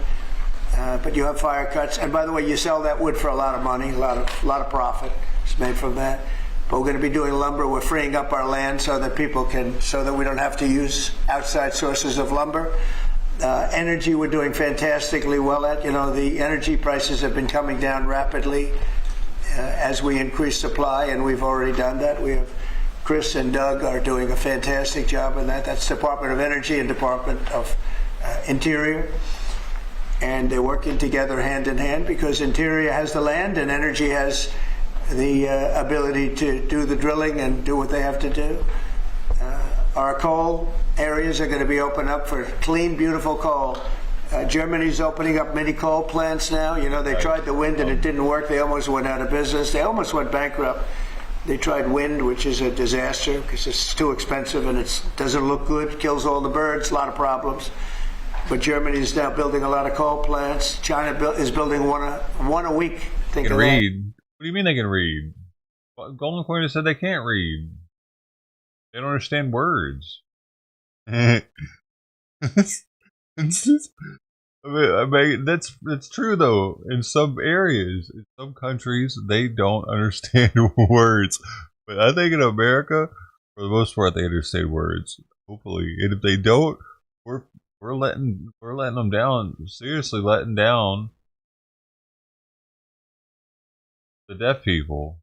But you have fire cuts. And by the way, you sell that wood for a lot of money, a lot of profit is made from that. But we're going to be doing lumber. We're freeing up our land so that we don't have to use outside sources of lumber. Energy, we're doing fantastically well at. You know, the energy prices have been coming down rapidly as we increase supply, and we've already done that. We have Chris and Doug are doing a fantastic job in that. That's Department of Energy and Department of Interior. And they're working together hand in hand because Interior has the land and Energy has the ability to do the drilling and do what they have to do. Our coal areas are going to be opened up for clean, beautiful coal. Germany's opening up mini coal plants now. You know, they tried the wind and it didn't work. They almost went out of business. They almost went bankrupt. They tried wind, which is a disaster because it's too expensive and it doesn't look good, kills all the birds, a lot of problems. But Germany is now building a lot of coal plants. China is building one a week. They can read. What do you mean they can read? Golden Coin said they can't read. They don't understand words. I mean, that's true though. In some areas, in some countries, they don't understand words. But I think in America, for the most part, they understand words. Hopefully, and if they don't, we're letting them down. Seriously, letting down the deaf people.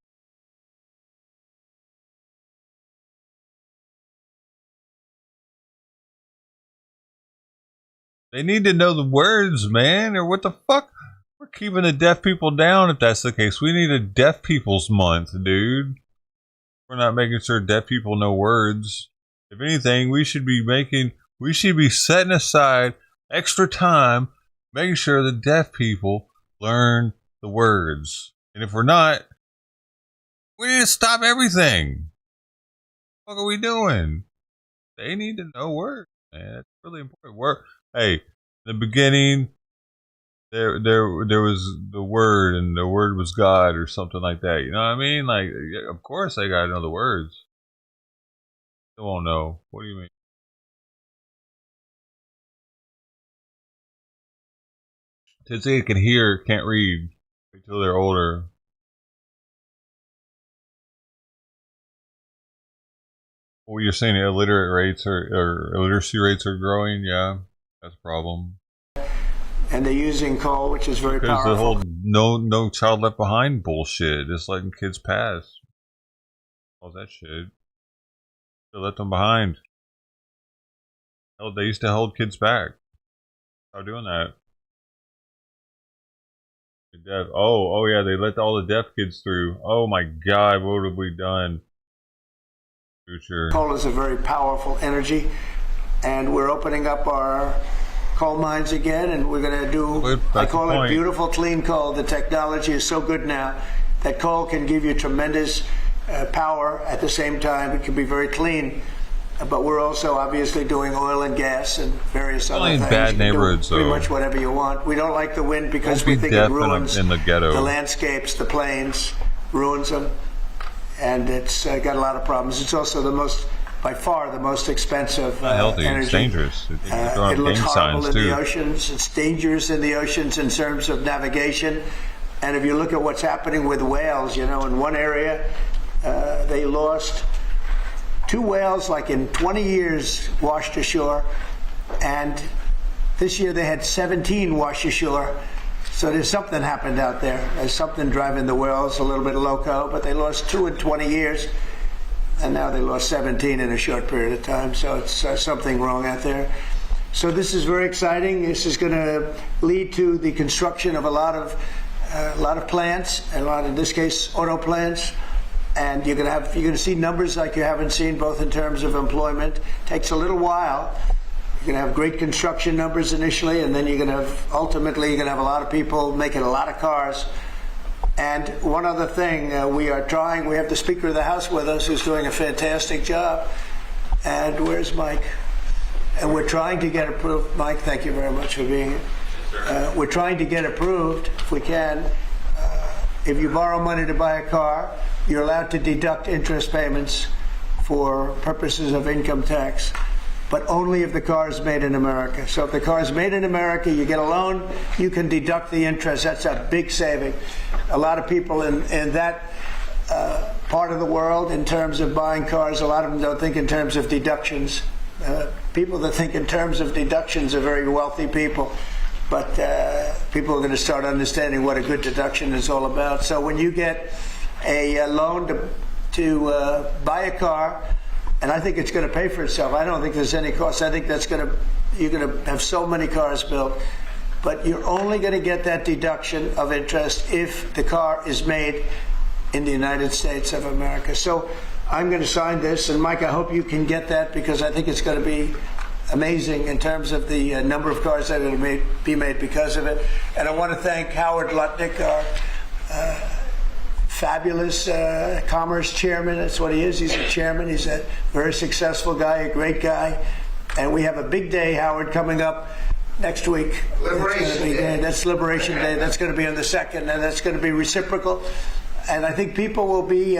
They need to know the words, man, or what the fuck? We're keeping the deaf people down if that's the case. We need a Deaf People's Month, dude. We're not making sure deaf people know words. If anything, we should be setting aside extra time making sure the deaf people learn the words. And if we're not, we need to stop everything. What are we doing? They need to know words, man. That's really important. Hey, in the beginning, there was the Word, and the Word was God, or something like that. You know what I mean? Like, of course they gotta know the words. They won't know. What do you mean? Kids they can hear, can't read until they're older. Well, you're saying illiterate rates or illiteracy rates are growing? Yeah, that's a problem. And they're using coal, which is very powerful. Because the whole no child left behind bullshit. Just letting kids pass. All that shit. They let them behind. Hell, they used to hold kids back. Stop doing that. Deaf. Oh yeah, they let all the deaf kids through. Oh my God, what have we done? Future. Coal is a very powerful energy, and we're opening up our coal mines again, and we're going to do, I call it beautiful clean coal. The technology is so good now that coal can give you tremendous power at the same time. It can be very clean. But we're also obviously doing oil and gas and various other things. Bad neighborhoods, pretty much whatever you want. We don't like the wind because we think it ruins in the ghetto. The landscapes, the plains, ruins them, and it's got a lot of problems. It's also by far the most expensive healthy. Energy. It's dangerous. It looks horrible in the oceans. It's dangerous in the oceans in terms of navigation. And if you look at what's happening with whales, you know, in one area they lost 2 whales, like in 20 years, washed ashore, and this year they had 17 wash ashore. So there's something happened out there. There's something driving the whales a little bit loco, but they lost 2 in 20 years. and now they lost 17 in a short period of time. So it's something wrong out there. So this is very exciting. This is going to lead to the construction of a lot of plants, in this case, auto plants. And you're going to see numbers like you haven't seen, both in terms of employment. It takes a little while. You're going to have great construction numbers initially, and then ultimately you're going to have a lot of people making a lot of cars. And one other thing, we have the Speaker of the House with us, who's doing a fantastic job. And where's Mike? And we're trying to get approved. Mike, thank you very much for being here. We're trying to get approved, if we can. If you borrow money to buy a car, you're allowed to deduct interest payments for purposes of income tax, but only if the car is made in America. So if the car is made in America, you get a loan, you can deduct the interest. That's a big saving. A lot of people in that part of the world, in terms of buying cars, a lot of them don't think in terms of deductions. People that think in terms of deductions are very wealthy people. But people are going to start understanding what a good deduction is all about. So when you get a loan to buy a car, and I think it's going to pay for itself. I don't think there's any cost. I think you're going to have so many cars built. But you're only going to get that deduction of interest if the car is made in the United States of America. So I'm going to sign this, and Mike, I hope you can get that, because I think it's going to be amazing in terms of the number of cars that will be made because of it. And I want to thank Howard Lutnick, our fabulous commerce chairman. That's what he is. He's a chairman. He's a very successful guy, a great guy. And we have a big day, Howard, coming up next week. Liberation Day. That's Liberation Day. That's going to be on the 2nd, and that's going to be reciprocal. And I think people will be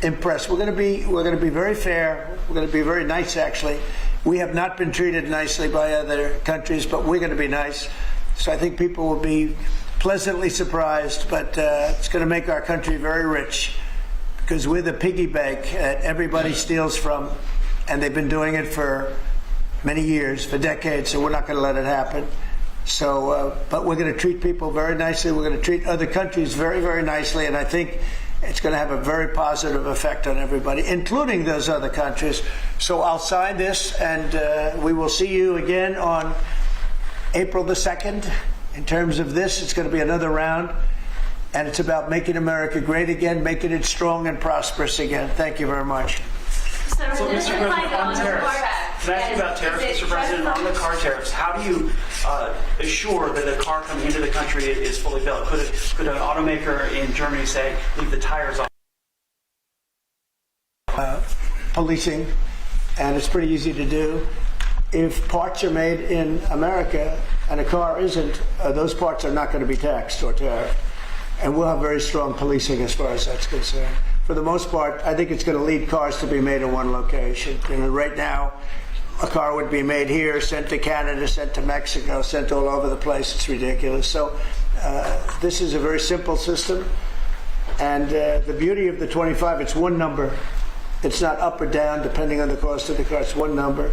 impressed. We're going to be very fair. We're going to be very nice, actually. We have not been treated nicely by other countries, but we're going to be nice. So I think people will be pleasantly surprised, but it's going to make our country very rich, because we're the piggy bank that everybody steals from, and they've been doing it for many years, for decades, so we're not going to let it happen. So, but we're going to treat people very nicely. We're going to treat other countries very, very nicely, and I think it's going to have a very positive effect on everybody, including those other countries. So I'll sign this, and we will see you again on April the 2nd. In terms of this, it's going to be another round, and it's about making America great again, making it strong and prosperous again. Thank you very much. So, Mr. President, on tariffs, can I ask you about tariffs, Mr. President? On the car tariffs, how do you assure that a car coming into the country is fully built? Could an automaker in Germany say, leave the tires off? Policing, and it's pretty easy to do. If parts are made in America and a car isn't, those parts are not going to be taxed or tariffed. And we'll have very strong policing as far as that's concerned. For the most part, I think it's going to lead cars to be made in one location. Right now, a car would be made here, sent to Canada, sent to Mexico, sent all over the place. It's ridiculous. So this is a very simple system. And the beauty of the 25, it's one number. It's not up or down depending on the cost of the car. It's one number.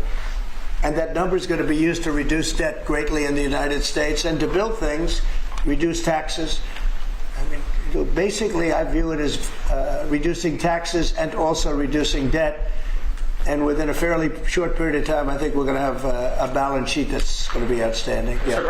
And that number is going to be used to reduce debt greatly in the United States and to build things, reduce taxes. I mean, basically, I view it as reducing taxes and also reducing debt. And within a fairly short period of time, I think we're going to have a balance sheet that's going to be outstanding. Yeah.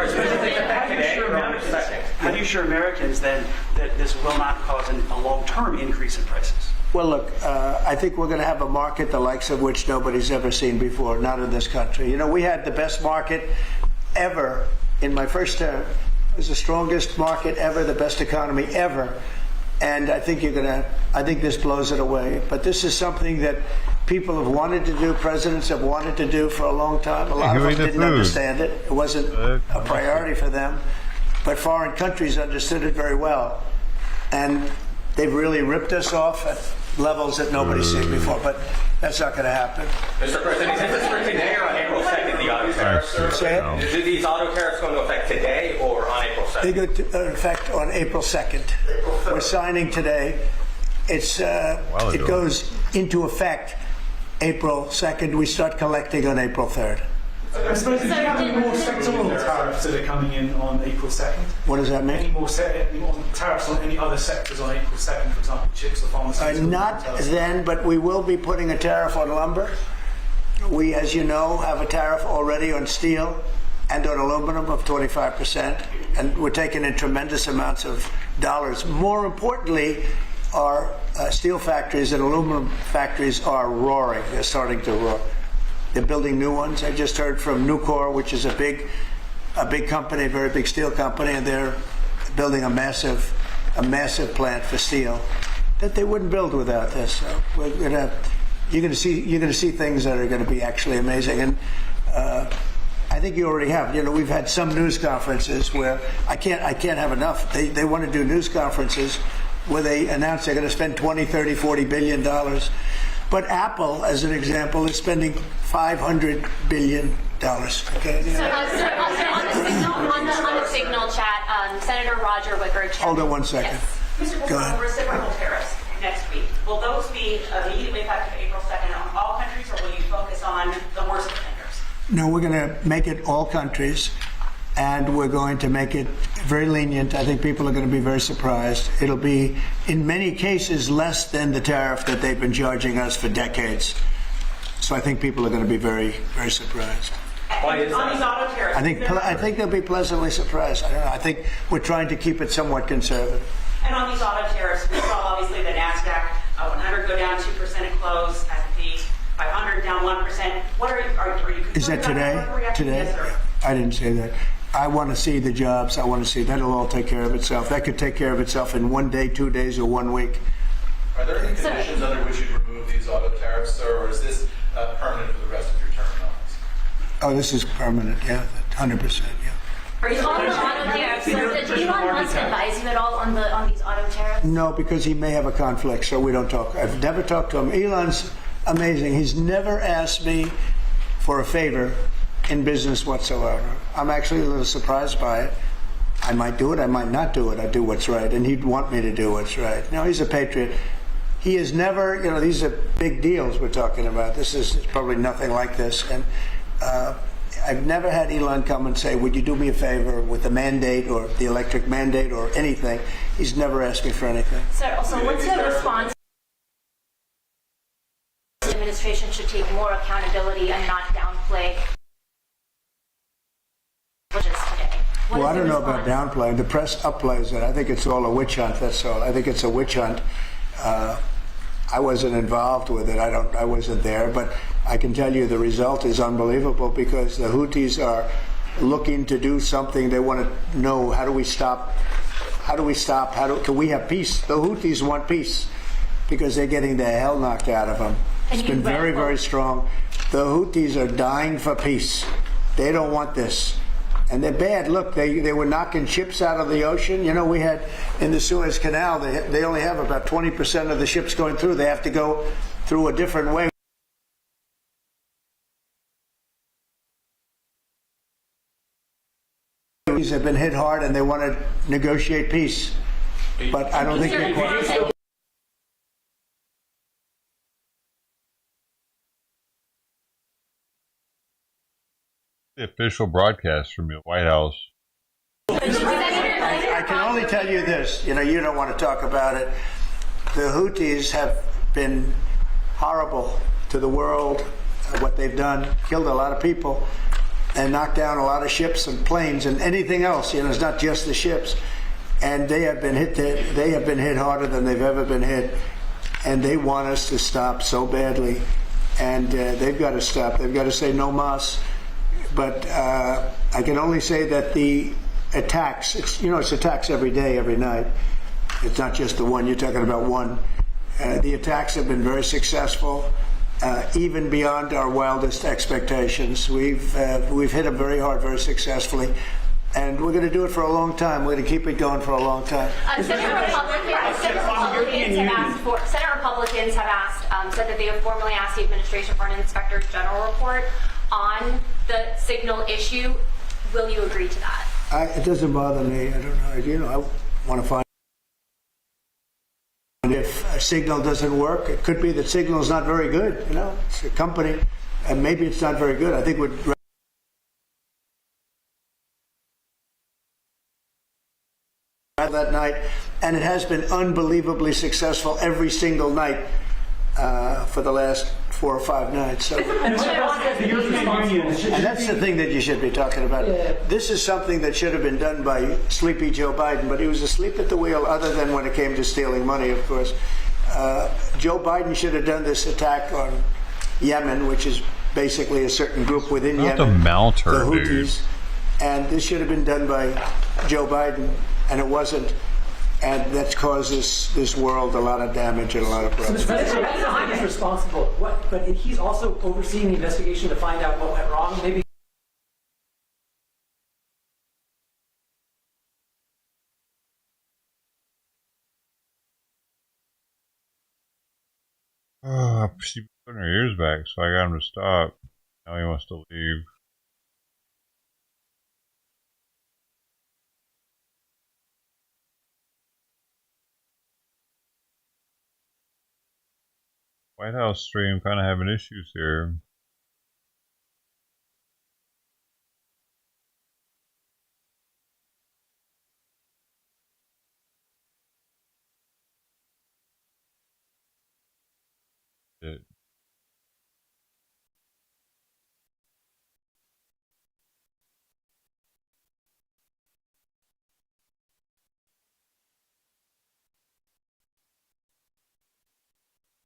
How do you assure Americans then that this will not cause a long-term increase in prices? Well, look, I think we're going to have a market the likes of which nobody's ever seen before, not in this country. You know, we had the best market ever in my first term. It was the strongest market ever, the best economy ever. And I think I think this blows it away. But this is something that people have wanted to do, presidents have wanted to do for a long time. A lot of them didn't understand it. It wasn't a priority for them. But foreign countries understood it very well. And they've really ripped us off at levels that nobody's seen before. But that's not going to happen. Mr. President, is this for today or on April 2nd, the auto tariffs? Say it? Are these auto tariffs going to affect today or on April 2nd? They go to effect on April 2nd. We're signing today. It goes into effect April 2nd. We start collecting on April 3rd. I suppose, do you have any more sectoral tariffs that are coming in on April 2nd? What does that mean? Any more tariffs on any other sectors on April 2nd, for example, chips or pharmaceuticals? Not then, but we will be putting a tariff on lumber. We, as you know, have a tariff already on steel and on aluminum of 25%, and we're taking in tremendous amounts of dollars. More importantly, our steel factories and aluminum factories are roaring. They're starting to roar. They're building new ones. I just heard from Nucor, which is a big company, a very big steel company, and they're building a massive plant for steel that they wouldn't build without this. So you're going to see things that are going to be actually amazing. And I think you already have. You know, we've had some news conferences where I can't have enough. They want to do news conferences where they announce they're going to spend $20, $30, $40 billion. But Apple, as an example, is spending $500 billion. Okay. So, on the Signal chat, Senator Roger Wicker. Hold on one second. Yes. Mr. Go ahead. Reciprocal tariffs next week. Will those be immediately effective April 2nd on all countries, or will you focus on the worst offenders? No, we're going to make it all countries, and we're going to make it very lenient. I think people are going to be very surprised. It'll be, in many cases, less than the tariff that they've been charging us for decades. So I think people are going to be very, very surprised. Why is that? On these auto tariffs, I think they'll be pleasantly surprised. I don't know. I think we're trying to keep it somewhat conservative. And on these auto tariffs, we saw obviously the NASDAQ 100 go down 2% at close, S&P 500 down 1%. What are you concerned Is that today? Today? Yes, sir. I didn't say that. I want to see the jobs. I want to see that'll all take care of itself. That could take care of itself in 1 day, 2 days, or 1 week. Are there any conditions under which you remove these auto tariffs, sir, or is this permanent for the rest of your term in office? Oh, this is permanent. Yeah, 100%. Yeah. Are you on the auto tariffs? Did Elon Musk advise you at all on these auto tariffs? No, because he may have a conflict, so we don't talk. I've never talked to him. Elon's amazing. He's never asked me for a favor in business whatsoever. I'm actually a little surprised by it. I might do it, I might not do it. I do what's right, and he'd want me to do what's right. No, he's a patriot. He has never, you know, these are big deals we're talking about. This is probably nothing like this. And I've never had Elon come and say, would you do me a favor with the mandate or the electric mandate or anything. He's never asked me for anything. So what's the response? The administration should take more accountability and not downplay today. Well, I don't know about downplaying. The press upplays it. I think it's all a witch hunt, that's all. I think it's a witch hunt. I wasn't involved with it. I wasn't there, but I can tell you the result is unbelievable because the Houthis are looking to do something. They want to know, how do we stop? Can we have peace? The Houthis want peace because they're getting the hell knocked out of them. It's been very, very strong. The Houthis are dying for peace. They don't want this. And they're bad. Look, they were knocking ships out of the ocean. You know, we had in the Suez Canal, they only have about 20% of the ships going through. They have to go through a different way. These have been hit hard and they want to negotiate peace. But I don't think they're quite. The official broadcast from the White House. I can only tell you this. You know, you don't want to talk about it. The Houthis have been horrible to the world. What they've done, killed a lot of people, and knocked down a lot of ships and planes and anything else. You know, it's not just the ships. And they have been hit. They have been hit harder than they've ever been hit, and they want us to stop so badly. And they've got to stop. They've got to say no mas. But I can only say that the attacks, it's attacks every day, every night. It's not just the one, you're talking about one. The attacks have been very successful, even beyond our wildest expectations. We've hit them very hard, very successfily. And we're going to do it for a long time. We're going to keep it going for a long time. Senate Republicans have said that they have formally asked the administration for an Inspector General report on the Signal issue. Will you agree to that? It doesn't bother me. I don't know. You know, I want to find if a Signal doesn't work. It could be that Signal is not very good. You know, it's a company, and maybe it's not very good. I think we'd and it has been unbelievably successful every single night for the last 4 or 5 nights. So, and that's the thing that you should be talking about. This is something that should have been done by sleepy Joe Biden, but he was asleep at the wheel, other than when it came to stealing money, of course. Joe Biden should have done this attack on Yemen, which is basically a certain group within Yemen, the Houthis, dude. and this should have been done by Joe Biden, and it wasn't. And that's caused this world a lot of damage and a lot of problems. So Mr. President is responsible, but he's also overseeing the investigation to find out what went wrong. Maybe. She put her ears back, so I got him to stop. Now he wants to leave. White House stream kind of having issues here.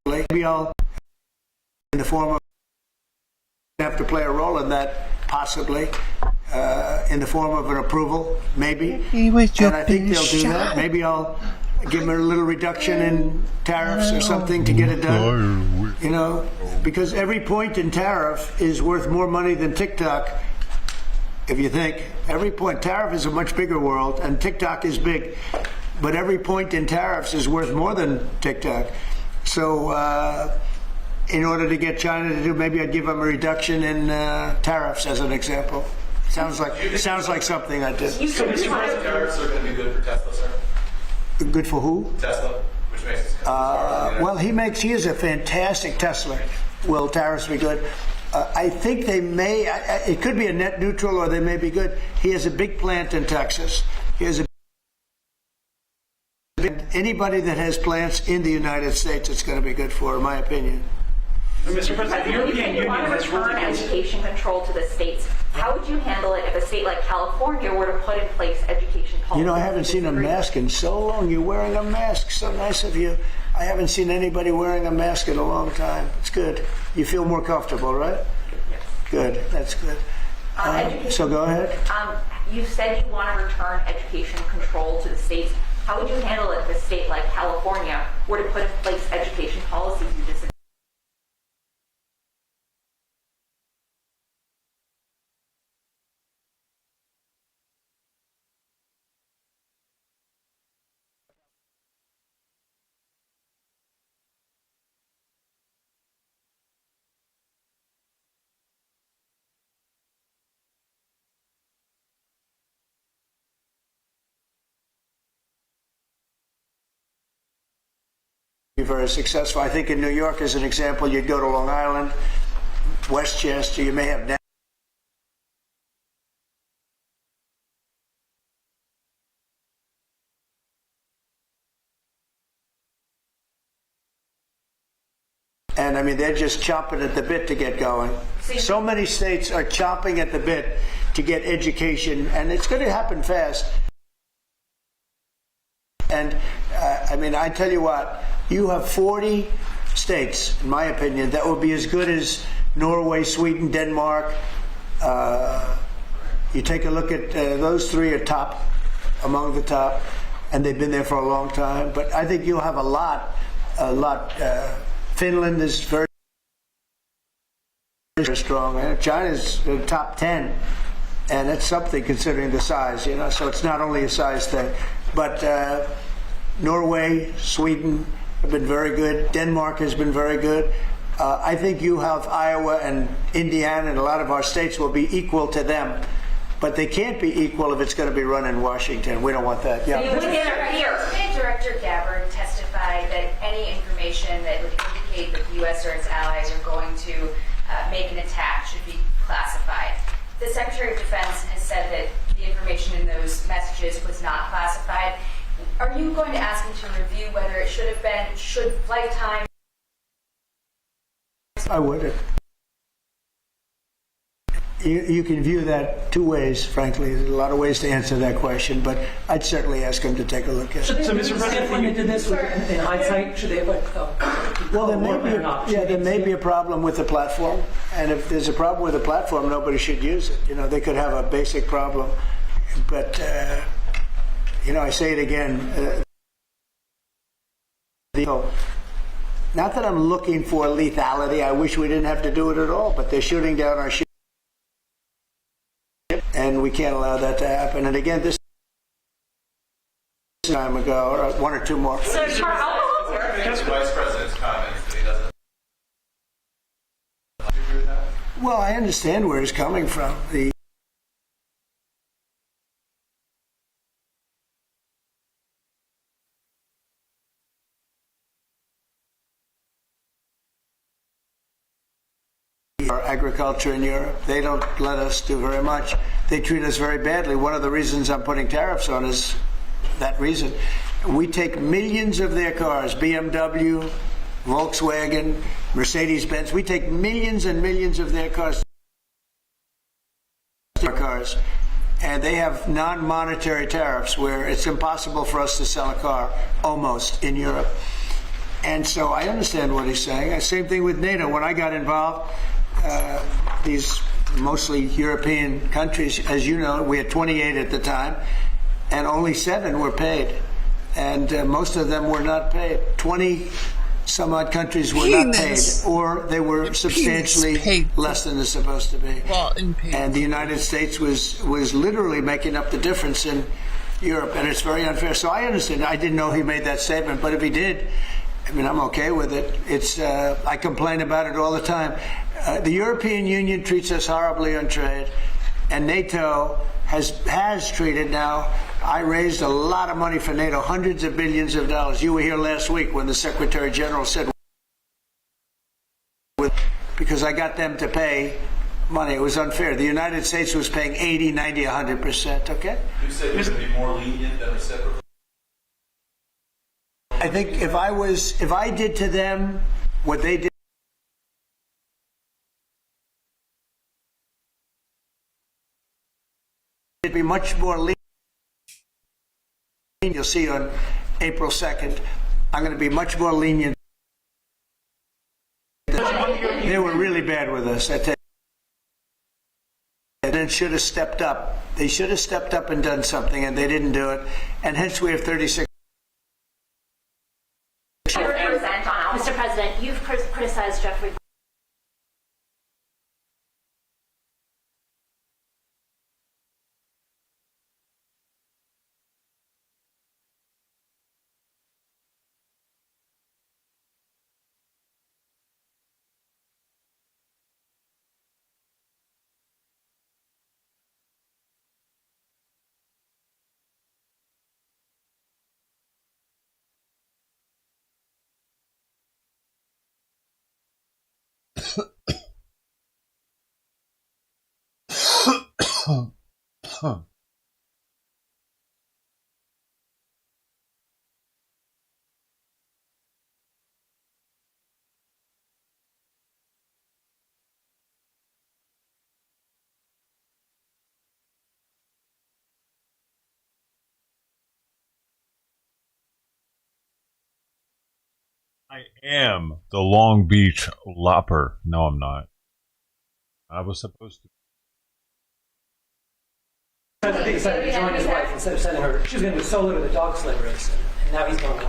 Maybe I'll, in the form of, have to play a role in that, possibly, in the form of an approval, maybe. And I think they'll do that. Maybe I'll give them a little reduction in tariffs or something to get it done. You know, because every point in tariff is worth more money than TikTok. If you think, every point, tariff is a much bigger world, and TikTok is big, but every point in tariffs is worth more than TikTok. So in order to get China to do, maybe I'd give them a reduction in tariffs as an example. Sounds like something I did. So tariffs are going to be good for Tesla, sir? Good for who? Tesla, which makes us well, he is a fantastic Tesla. Will tariffs be good? I think they may. It could be a net neutral, or they may be good. He has a big plant in Texas. He has anybody that has plants in the United States, it's going to be good for, in my opinion. Mr. President, the European Union has return education control to the states. How would you handle it if a state like California were to put in place education policy? You know, I haven't seen a mask in so long. You're wearing a mask. So nice of you. I haven't seen anybody wearing a mask in a long time. It's good. You feel more comfortable, right? Yes. Good. That's good. So go ahead. You said you want to return education control to the states. How would you handle it if a state like California were to put in place education policies you disagree? Very successful. I think in New York, as an example, you'd go to Long Island, Westchester, you may have and I mean, they're just chomping at the bit to get going. So many states are chomping at the bit to get education, and it's going to happen fast. And I mean, I tell you what, you have 40 states, in my opinion, that will be as good as Norway, Sweden, Denmark. You take a look at those 3 are top, among the top, and they've been there for a long time. But I think you'll have a lot. Finland is very strong. China's the top 10, and that's something considering the size, you know. So it's not only a size thing, but Norway, Sweden have been very good. Denmark has been very good. I think you have Iowa and Indiana, and a lot of our states will be equal to them. But they can't be equal if it's going to be run in Washington. We don't want that. Yeah. Today, Director Gabbard testified that any information that would indicate that the U.S. or its allies are going to make an attack should be classified. The Secretary of Defense has said that the information in those messages was not classified. Are you going to ask him to review whether it should have been, should flight time? I would. You can view that two ways, frankly. There's a lot of ways to answer that question, but I'd certainly ask him to take a look at it. So, Mr. President, when they did this in hindsight, should they have well, there may be a problem with the platform, and if there's a problem with the platform, nobody should use it. You know, they could have a basic problem, but you know, I say it again. Not that I'm looking for lethality. I wish we didn't have to do it at all, but they're shooting down our ship, and we can't allow that to happen. And again, this time ago, or one or two more. So, the Vice President's comments that he doesn't. Do you agree with that? Well, I understand where he's coming from. Our agriculture in Europe, they don't let us do very much. They treat us very badly. One of the reasons I'm putting tariffs on is that reason. We take millions of their cars, BMW, Volkswagen, Mercedes-Benz. We take millions and millions of their cars, and they have non-monetary tariffs where it's impossible for us to sell a car, almost, in Europe. And so I understand what he's saying. Same thing with NATO. When I got involved, these mostly European countries, as you know, we had 28 at the time, and only 7 were paid. And most of them were not paid. 20 some odd countries were not paid, or they were substantially less than they're supposed to be. And the United States was literally making up the difference in Europe, and it's very unfair. So I understand. I didn't know he made that statement, but if he did, I mean, I'm okay with it. It's I complain about it all the time. The European Union treats us horribly on trade, and NATO has treated now. I raised a lot of money for NATO, hundreds of billions of dollars. You were here last week when the Secretary General said, because I got them to pay money. It was unfair. The United States was paying 80, 90, 100%, okay? You said you're going to be more lenient than reciprocal. I think if I did to them what they did, it'd be much more lenient. You'll see on April 2nd, I'm going to be much more lenient. They were really bad with us, I tell you. They should have stepped up. They should have stepped up and done something, and they didn't do it. And hence we have 36. Mr. President, you've criticized Jeffrey. I am the Long Beach Lopper. No, I'm not. I was supposed to. He decided to join his wife instead of sending her. She was going to do solo to the dog sled race, and now he's going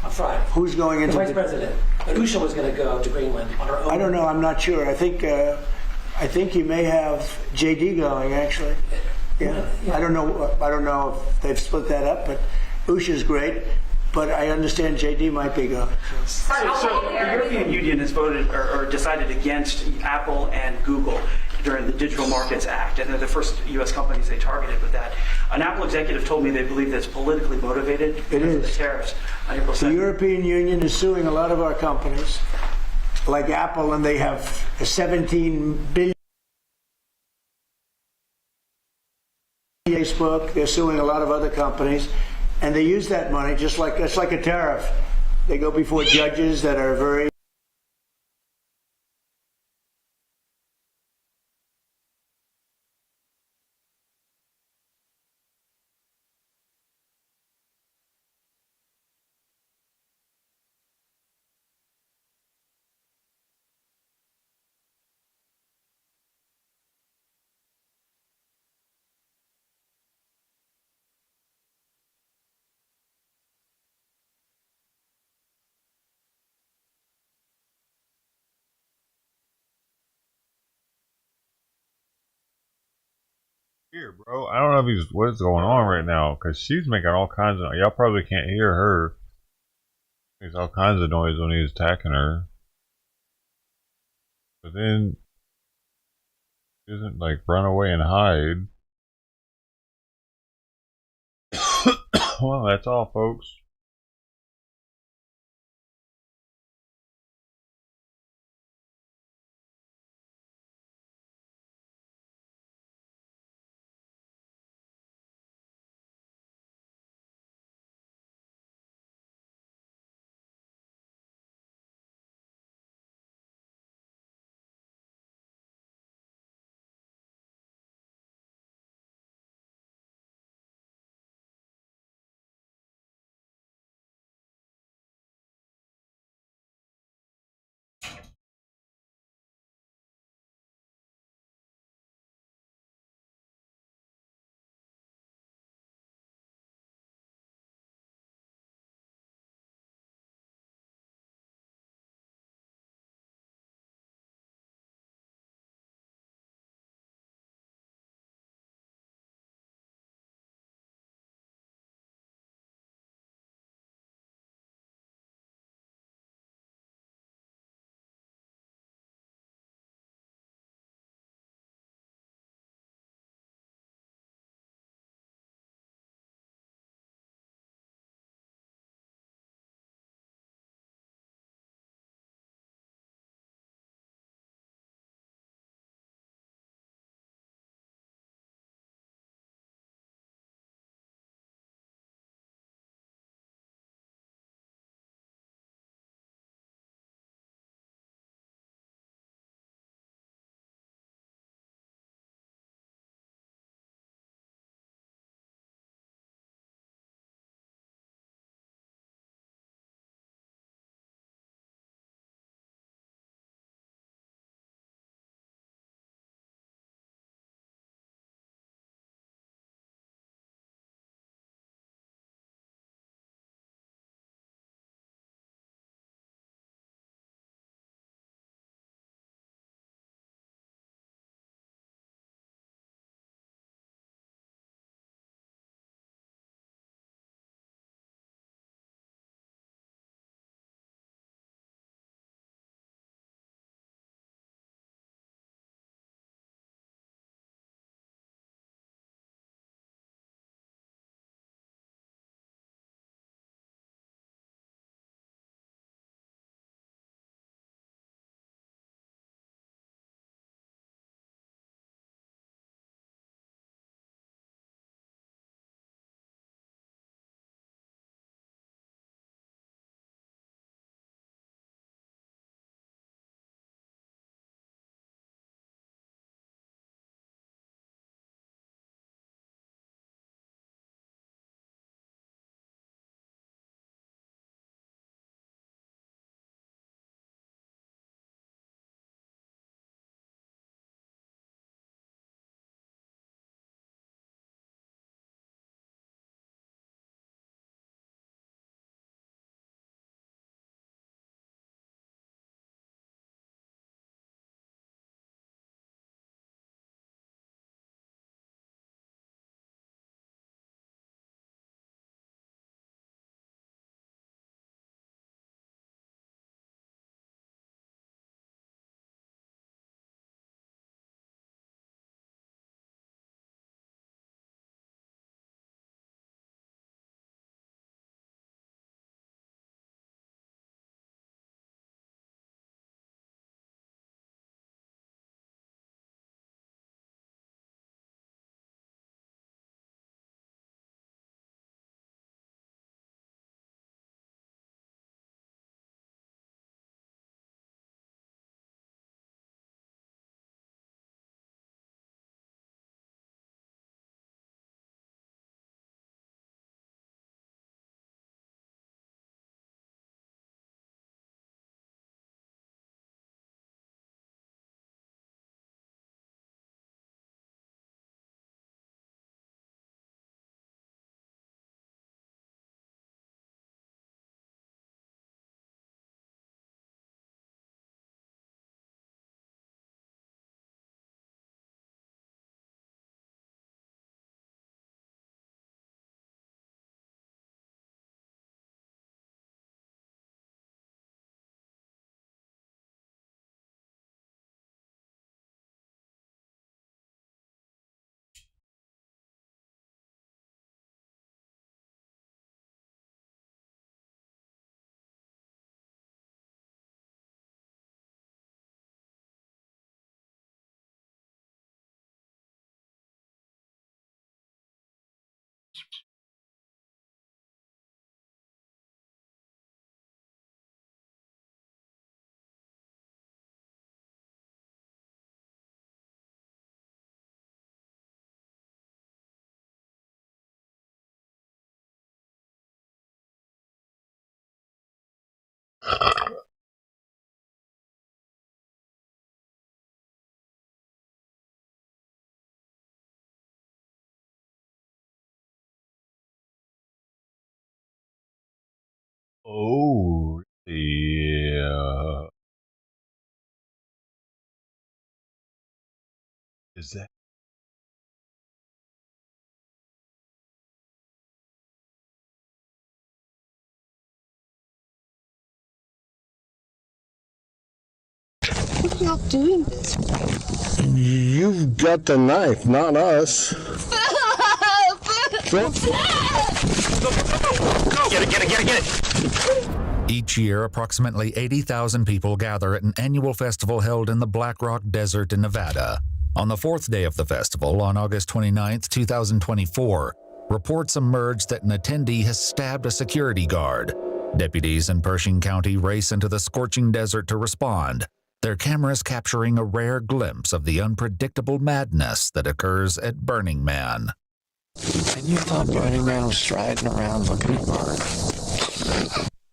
on Friday. Who's going into the Vice President? But Usha was going to go to Greenland on her own. I don't know. I'm not sure. I think you may have JD going, actually. Yeah. I don't know if they've split that up, but Usha's great. But I understand JD might be going. So the European Union has voted or decided against Apple and Google during the Digital Markets Act, and they're the first U.S. companies they targeted with that. An Apple executive told me they believe that's politically motivated because of the tariffs on April 2nd. The European Union is suing a lot of our companies, like Apple, and they have $17 billion. Facebook, they're suing a lot of other companies. And they use that money just like it's like a tariff. They go before judges that are very Here, bro. I don't know if he's what's going on right now because she's making all kinds of. Y'all probably can't hear her. Makes all kinds of noise when he's attacking her. But then she doesn't like run away and hide. Well, that's all, folks. Oh, yeah. Is that? What are y'all doing this? You've got the knife, not us. Get it! Each year, approximately 80,000 people gather at an annual festival held in the Black Rock Desert in Nevada. On the fourth day of the festival, on August 29, 2024, reports emerged that an attendee has stabbed a security guard. Deputies in Pershing County race into the scorching desert to respond, their cameras capturing a rare glimpse of the unpredictable madness that occurs at Burning Man. And you thought Burning Man was striding around looking at Mark.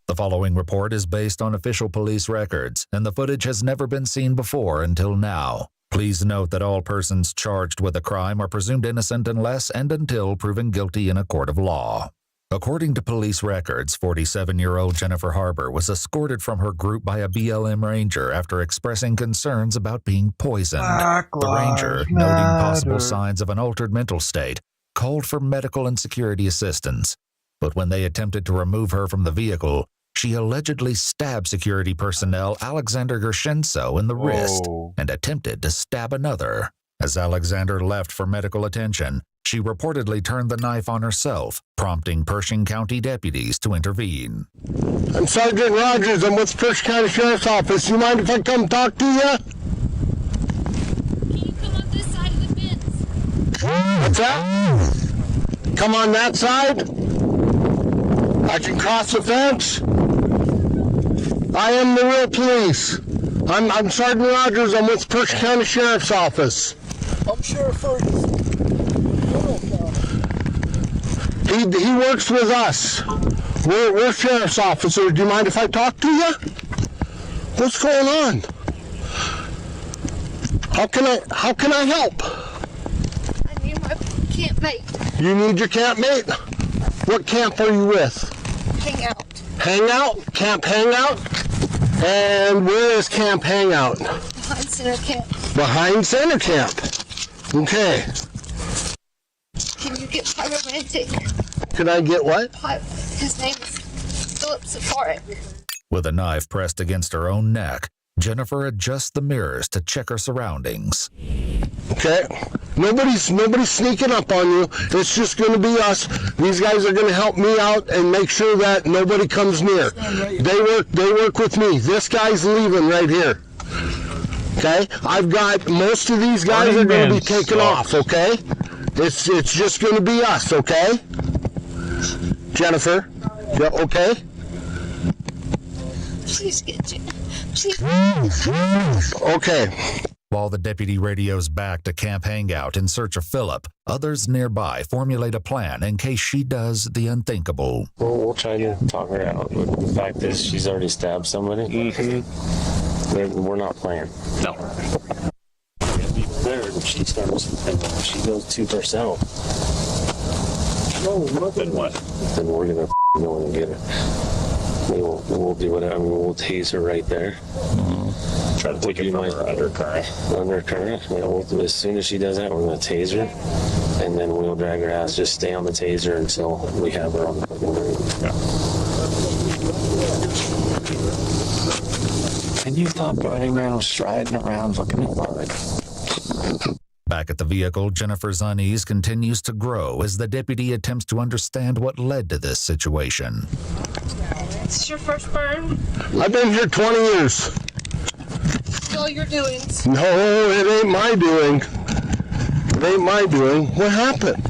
The following report is based on official police records, and the footage has never been seen before until now. Please note that all persons charged with a crime are presumed innocent unless and until proven guilty in a court of law. According to police records, 47-year-old Jennifer Harbour was escorted from her group by a BLM ranger after expressing concerns about being poisoned. The ranger, noting possible signs of an altered mental state, called for medical and security assistance. But when they attempted to remove her from the vehicle, she allegedly stabbed security personnel Alexander Gershenso in the wrist and attempted to stab another. As Alexander left for medical attention, she reportedly turned the knife on herself, prompting Pershing County deputies to intervene. I'm Sergeant Rogers. I'm with Pershing County Sheriff's Office. You mind if I come talk to you? Can you come on this side of the fence? What's that? Come on that side? I can cross the fence? I am the real police. I'm Sergeant Rogers. I'm with Pershing County Sheriff's Office. I'm Sheriff Ferguson. He works with us. We're sheriff's officers. Do you mind if I talk to you? What's going on? How can I help? I need my campmate. You need your campmate? What camp are you with? Hangout. Hangout? Camp Hangout? And where is Camp Hangout? Behind Center Camp. Behind Center Camp. Okay. Can you get Pyromantic? Can I get what? His name is Philip Safari. With a knife pressed against her own neck, Jennifer adjusts the mirrors to check her surroundings. Okay. Nobody's sneaking up on you. It's just going to be us. These guys are going to help me out and make sure that nobody comes near. They work with me. This guy's leaving right here. Okay? I've got most of these guys are going to be taken off, okay? It's just going to be us, okay? Jennifer, you okay? Please get you. Please. Okay. While the deputy radios back to Camp Hangout in search of Philip, others nearby formulate a plan in case she does the unthinkable. Well, we'll try to talk her out. But the fact is, she's already stabbed somebody. We're not playing. No. There, if she starts, and she goes to herself. No, then what? Then we're gonna go and get her. We'll do whatever. I mean, we'll tase her right there. Try to take it from her undercurrent. Undercurrent. Yeah, as soon as she does that, we're gonna tase her, and then we'll drag her ass. Just stay on the taser until we have her on the fucking ground. Yeah. And you thought Burning Man was striding around looking at Mark. Back at the vehicle, Jennifer's unease continues to grow as the deputy attempts to understand what led to this situation. Is this your first burn? I've been here 20 years. All your doings. No, it ain't my doing. It ain't my doing. What happened?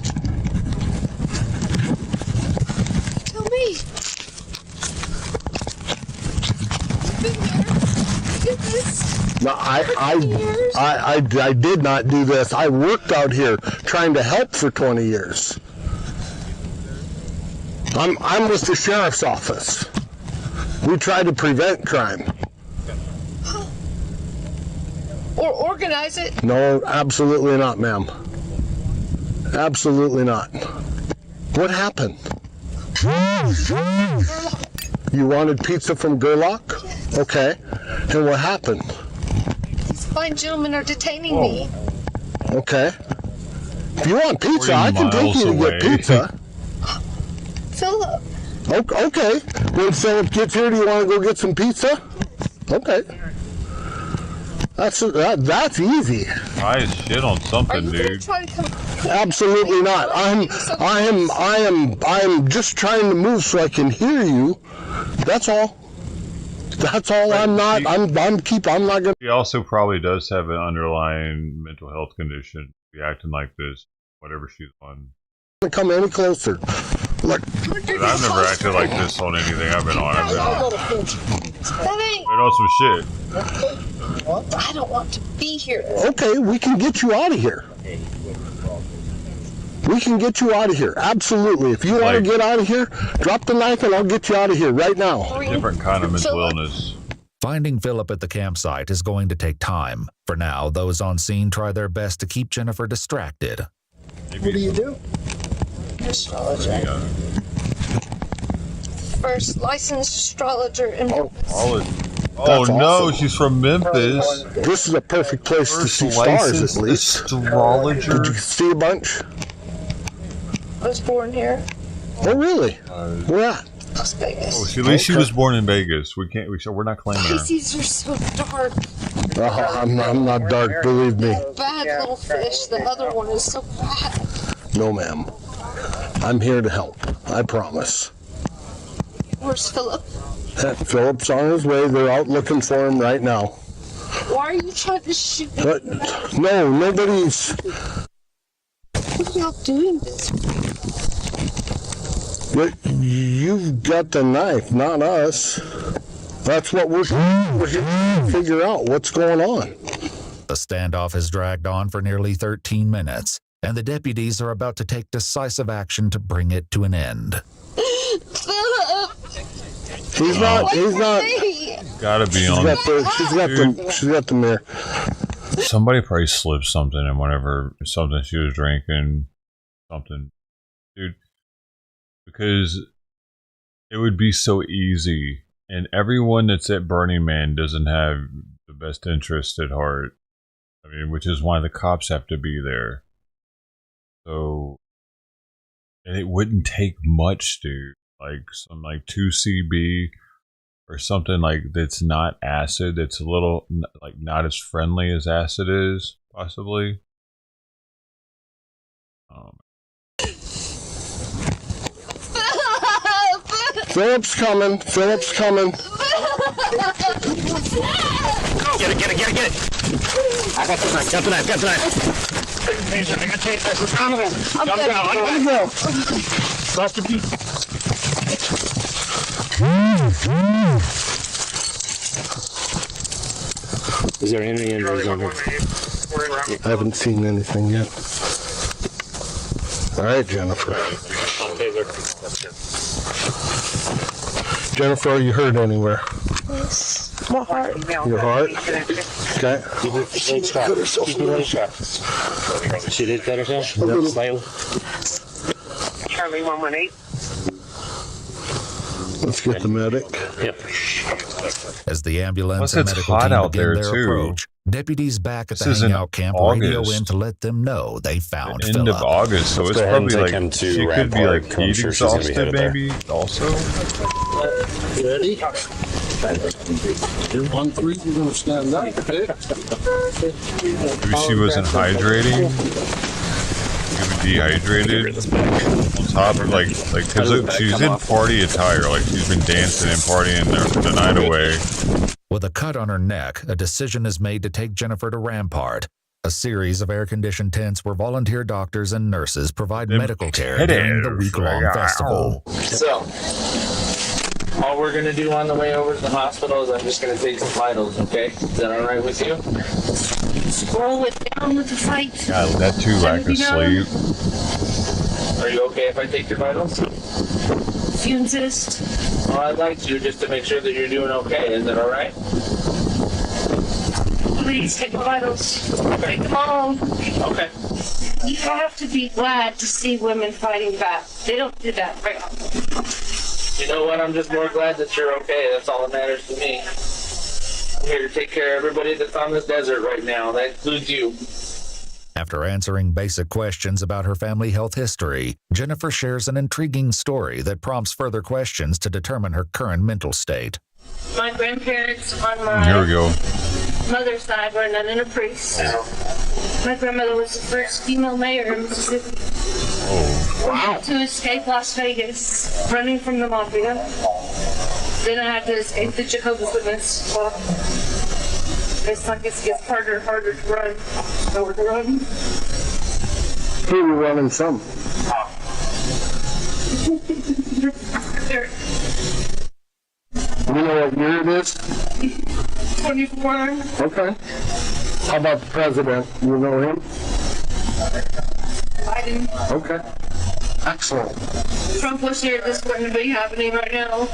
No, I did not do this. I worked out here trying to help for 20 years. I'm with the sheriff's office. We try to prevent crime. Or organize it. No, absolutely not, ma'am. Absolutely not. What happened? You wanted pizza from Gerlach? Okay. And what happened? These fine gentlemen are detaining me. Okay. If you want pizza, I can take you to get pizza. Philip. Okay. When Philip gets here, do you want to go get some pizza? Okay. That's easy. Try shit on something, dude. Absolutely not. I am just trying to move so I can hear you. That's all. That's all. I'm not gonna. He also probably does have an underlying mental health condition. Be acting like this, whatever she's on. Come any closer. Look. I've never acted like this on anything I've been on. I've been on some shit. I don't want to be here. Okay, we can get you out of here. We can get you out of here. Absolutely. If you want to get out of here, drop the knife and I'll get you out of here right now. Different kind of mental illness. Finding Philip at the campsite is going to take time. For now, those on scene try their best to keep Jennifer distracted. What do you do? Astrologer. First licensed astrologer in Oh no, she's from Memphis. This is a perfect place to see stars, at least. Astrologer. Did you see a bunch? I was born here. Oh really? Where at? Las Vegas. Oh, at least she was born in Vegas. We're not claiming her. Pisces are so dark. I'm not dark, believe me. Bad little fish. The other one is so bad. No, ma'am. I'm here to help. I promise. Where's Philip? Philip's on his way. They're out looking for him right now. Why are you trying to shoot me? But, no, nobody's... What are y'all doing this? But you've got the knife, not us. That's what we're here to figure out. What's going on? The standoff has dragged on for nearly 13 minutes, and the deputies are about to take decisive action to bring it to an end. Philip! He's not. Gotta be on. She's got the mirror. Somebody probably slipped something in whatever something she was drinking, something, dude. Because it would be so easy, and everyone that's at Burning Man doesn't have the best interest at heart. I mean, which is why the cops have to be there. So, and it wouldn't take much, dude. Like some 2CB or something like that's not acid. That's a little not as friendly as acid is, possibly. Philip's coming. Philip's coming. Get it. I got the knife. Got the knife. I got to take this. I'm down. I'm gonna go. Got to be. Is there any injuries on her? I haven't seen anything yet. All right, Jennifer. Jennifer, are you hurt anywhere? Yes. My heart. Your heart? Okay. She did cut herself? Yep. Charlie 118. Let's get the medic. Yep. As the ambulance Plus, and it's medical hot team out begin there, their too. approach, deputies back at the This is in hangout camp radio August. in to let them know they found End Philip. of August, so Let's it's go ahead and probably take like him to she could be Rampart. like I'm heat sure she's gonna be exhausted, headed there. maybe. Also, Ready? 1-3, we're gonna stand up. maybe she wasn't hydrating. She was dehydrated. On top of because she's in party attire, like she's been dancing and partying the night away. With a cut on her neck, a decision is made to take Jennifer to Rampart, a series of air-conditioned tents where volunteer doctors and nurses provide medical care during the week-long festival. So, all we're gonna do on the way over to the hospital is I'm just gonna take some vitals, okay? Is that all right with you? Scroll it down with the fight. God, that too lack of sleep. Are you okay if I take your vitals? If you insist. Well, I'd like to, just to make sure that you're doing okay. Is that all right? Please take the vitals. Take them all. Okay. You have to be glad to see women fighting back. They don't do that very often. You know what? I'm just more glad that you're okay. That's all that matters to me. I'm here to take care of everybody that's on this desert right now. That includes you. After answering basic questions about her family health history, Jennifer shares an intriguing story that prompts further questions to determine her current mental state. My grandparents on my Here we go. mother's side were a nun and a priest. My grandmother was the first female mayor in Mississippi. Oh, wow. To escape Las Vegas, running from the mafia. Then I had to escape the Jehovah's Witness. Well, it's like it gets harder and harder to run. Nowhere to run. Who are you running from? You know what year it is? 24. Okay. How about the president? You know him? Biden. Okay. Excellent. Trump was here. This wouldn't be happening right now.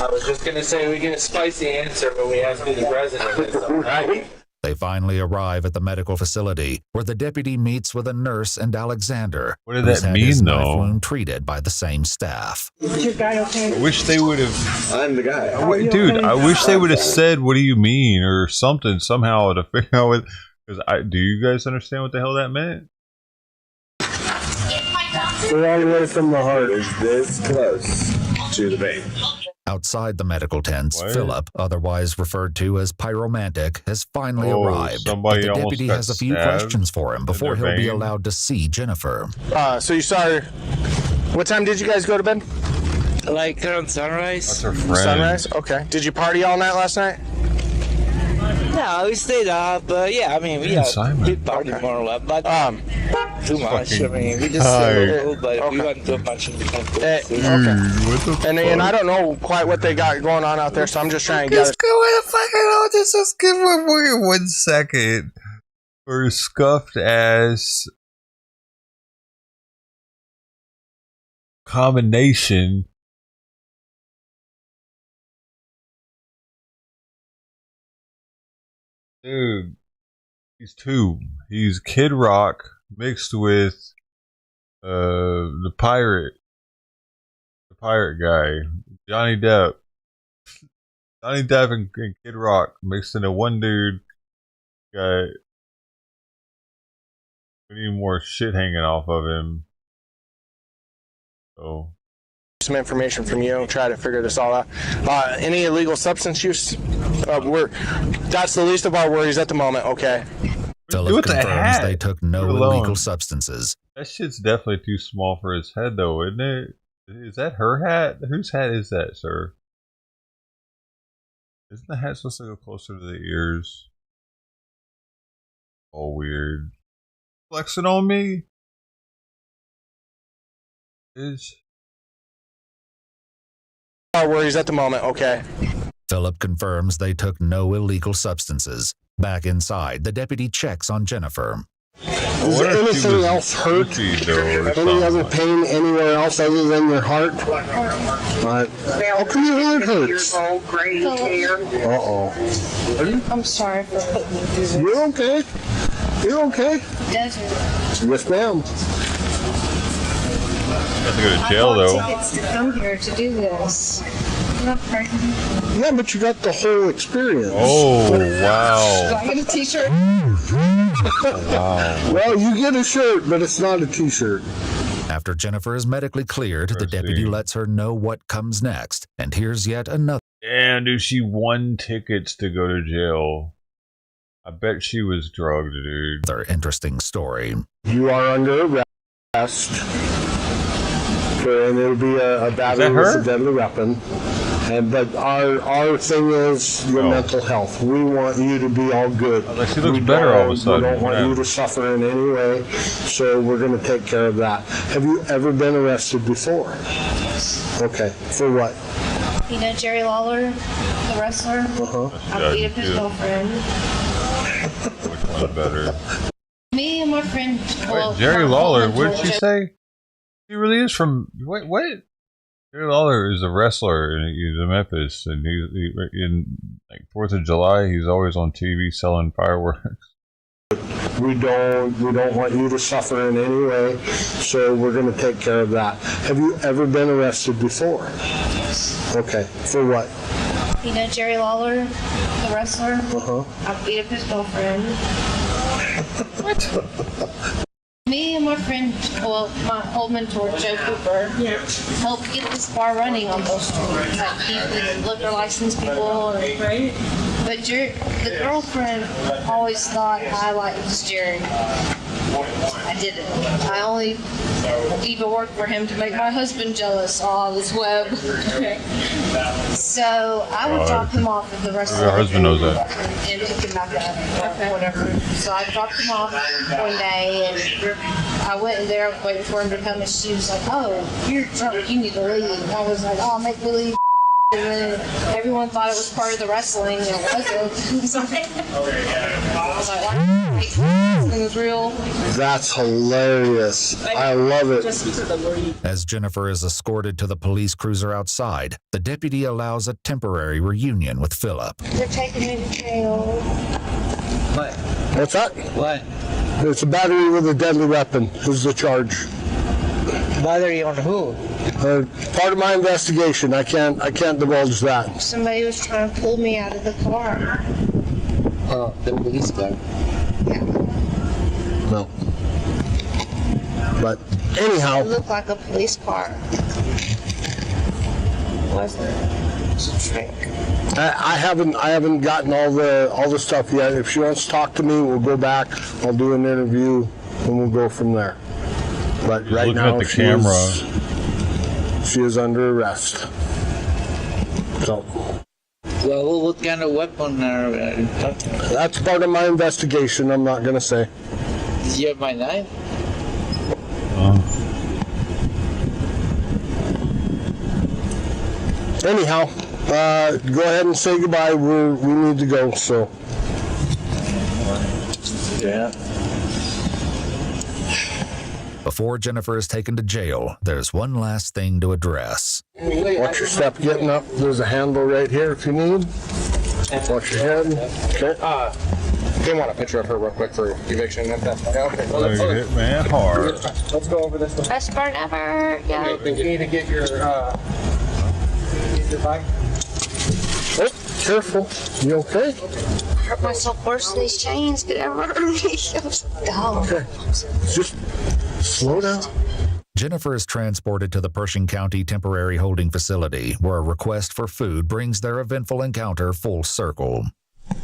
I was just gonna say we get a spicy answer when we ask who the president is. Right. They finally arrive at the medical facility, where the deputy meets with a nurse and Alexander. What did that mean, his knife though? wound treated by the same staff. Is your guy okay? I wish they would have. I'm the guy. Dude, I wish they would have said, "What do you mean?" or something somehow to figure out what. Because do you guys understand what the hell that meant? We're all the way from the heart. Is this close to the vein? Outside the medical tents, What? Philip, otherwise referred to as Pyromantic, has finally arrived. But somebody the almost deputy got has a few stabbed questions for him before in he'll their be vein. allowed to see Jennifer. So you saw her. What time did you guys go to bed? Like around sunrise? That's her friend. Sunrise? Okay. Did you party all night last night? No, we stayed up, but yeah, I mean, we partied more or less, but too much. I mean, we just a little, but we went to a bunch of different places. Okay. What the fuck? And I don't know quite what they got going on out there, so I'm just trying to gather. Just go in the fucking hell. Just give me 1 second. For scuffed ass combination. Dude, he's two. He's Kid Rock mixed with the pirate guy, Johnny Depp. Johnny Depp and Kid Rock mixed into one dude. Got we need more shit hanging off of him. So Some information from you. Try to figure this all out. Any illegal substance use? That's the least of our worries at the moment. Okay. Philip confirms they took no illegal substances. that shit's definitely too small for his head, though, isn't it? Is that her hat? Whose hat is that, sir? Isn't the hat supposed to go closer to the ears? Oh, weird. Flexing on me? Is Our worries at the moment. Okay. Philip confirms they took no illegal substances. Back inside, the deputy checks on Jennifer. Is there anything else hurt? Any other pain anywhere else other than your heart? How come your heart hurts? Uh-oh. I'm sorry for putting you through this. You're okay. You're okay. Desert. Yes, ma'am. have to go to jail, I though. bought tickets to come here to do this. I'm not pregnant. Yeah, but you got the whole experience. Oh, Do wow. I get a t-shirt? Wow. Well, you get a shirt, but it's not a t-shirt. After Jennifer is medically cleared, the deputy lets her know what comes next. And here's yet another. Damn, dude, she won tickets to go to jail. I bet she was drugged, dude. Their interesting story. You are under arrest. Okay, and it'll be a battery with a deadly weapon. But our thing is your mental health. We want you to be all good. Like she looks better all of a sudden. We don't want you to suffer in any way, so we're going to take care of that. Have you ever been arrested before? Okay, for what? You know Jerry Lawler, the wrestler? I beat up his girlfriend. Which one's better? Me and my friend. Wait, Jerry Lawler, what did she say? He really is from. Wait, what? Jerry Lawler is a wrestler and he's in Memphis, and he in like 4th of July, he's always on TV selling fireworks. We don't want you to suffer in any way, so we're going to take care of that. Have you ever been arrested before? Okay, for what? You know Jerry Lawler, the wrestler? I beat up his girlfriend. What? Me and my friend, well, my old mentor, Joe Cooper, helped get this bar running on Bull Street. Like, keep the liquor license people. And, but the girlfriend always thought I liked Jerry. I didn't. I only even worked for him to make my husband jealous on this web. So I would drop him off at the restaurant. Your husband knows that. And pick him back up, or whatever. So I dropped him off one day, and I went in there waiting for him to come, and she was like, "Oh, you're drunk. You need to leave." And I was like, "Oh, make me leave." And then everyone thought it was part of the wrestling, and it wasn't. I was like, "What? It was real." That's hilarious. I love it. As Jennifer is escorted to the police cruiser outside, the deputy allows a temporary reunion with Philip. They're taking me to jail. What? What's that? What? It's a battery with a deadly weapon is the charge. Battery on who? Part of my investigation. I can't divulge that. Somebody was trying to pull me out of the car. The police car. Yeah. No. But anyhow. It looked like a police car. Wasn't it? It's a trick. I haven't gotten all the stuff yet. If she wants to talk to me, we'll go back. I'll do an interview and we'll go from there. But right now, she is under arrest. So. Well, what kind of weapon are That's part of my investigation. I'm not going to say. Did you have my knife? Anyhow, go ahead and say goodbye. We need to go. So. Yeah. Before Jennifer is taken to jail, there's one last thing to address. Watch your step getting up. There's a handle right here if you need. Watch your head. Okay. Do want a picture of her real quick for eviction. Yeah, okay. Well, let's hit man hard. Let's go over this one. Best part ever. Yeah. You need to get your bike. Oh, careful. You okay? Hurt myself worse than these chains could ever hurt me. Okay. Just slow down. Jennifer is transported to the Pershing County Temporary Holding Facility, where a request for food brings their eventful encounter full circle.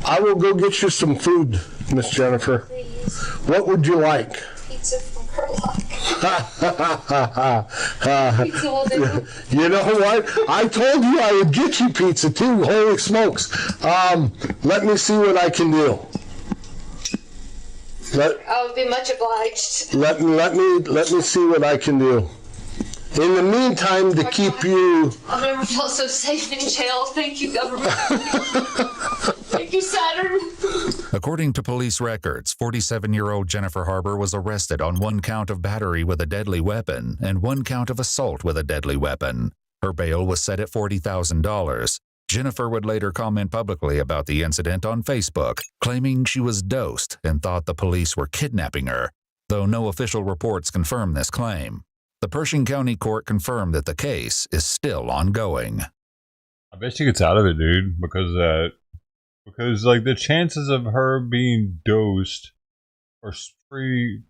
I will go get you some food, Miss Jennifer. Please. What would you like? Pizza from Carlock. Pizza will do. You know what? I told you I would get you pizza too. Holy smokes! Let me see what I can do. I would be much obliged. Let me see what I can do. In the meantime, to keep you. I'll never felt so safe in jail. Thank you, government. Thank you, Saturn. According to police records, 47-year-old Jennifer Harbour was arrested on 1 count of battery with a deadly weapon and 1 count of assault with a deadly weapon. Her bail was set at $40,000. Jennifer would later comment publicly about the incident on Facebook, claiming she was dosed and thought the police were kidnapping her, though no official reports confirm this claim. The Pershing County Court confirmed that the case is still ongoing. I bet she gets out of it, dude, because like the chances of her being dosed are pretty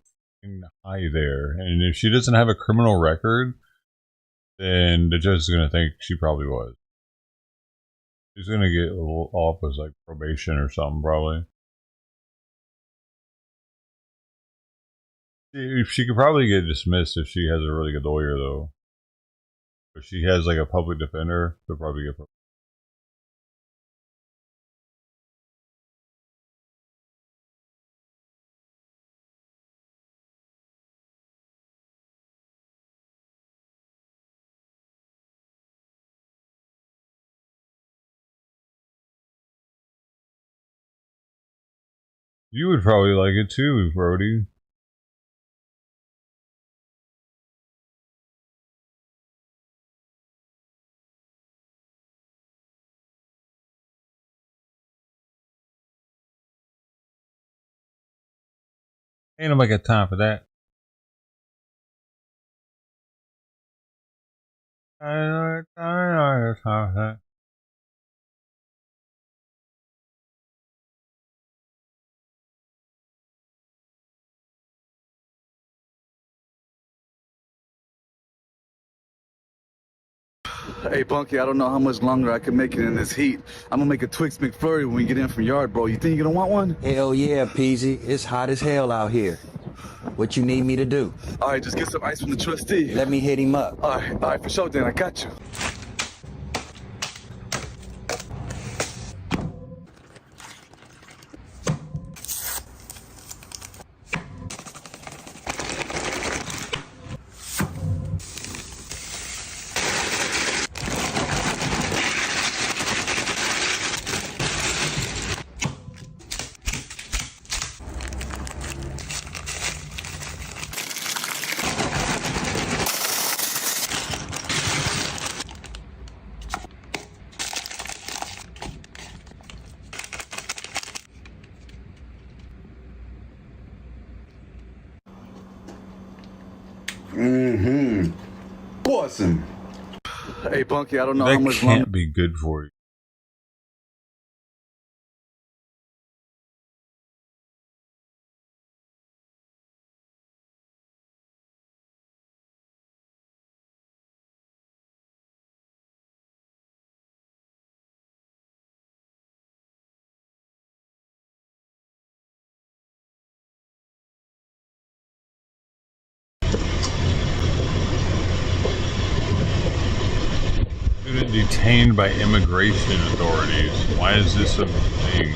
high there, and if she doesn't have a criminal record, then the judge is gonna think she probably was. She's gonna get a little off as like probation or something, probably. She could probably get dismissed if she has a really good lawyer, though. If she has like a public defender, she'll probably get. You would probably like it too, Brody. Ain't nobody got time for that. I don't got time for that. Hey, Bunky, I don't know how much longer I can make it in this heat. I'm gonna make a Twix McFlurry when we get in from yard, bro. You think you're gonna want one? Hell yeah, Peasy. It's hot as hell out here. What you need me to do? All right, just get some ice from the trustee. Let me hit him up. All right, for sure, then. I got you. Awesome. Hey, Bunky, I don't know how much That can't be good for you. Detained by immigration authorities. Why is this a thing?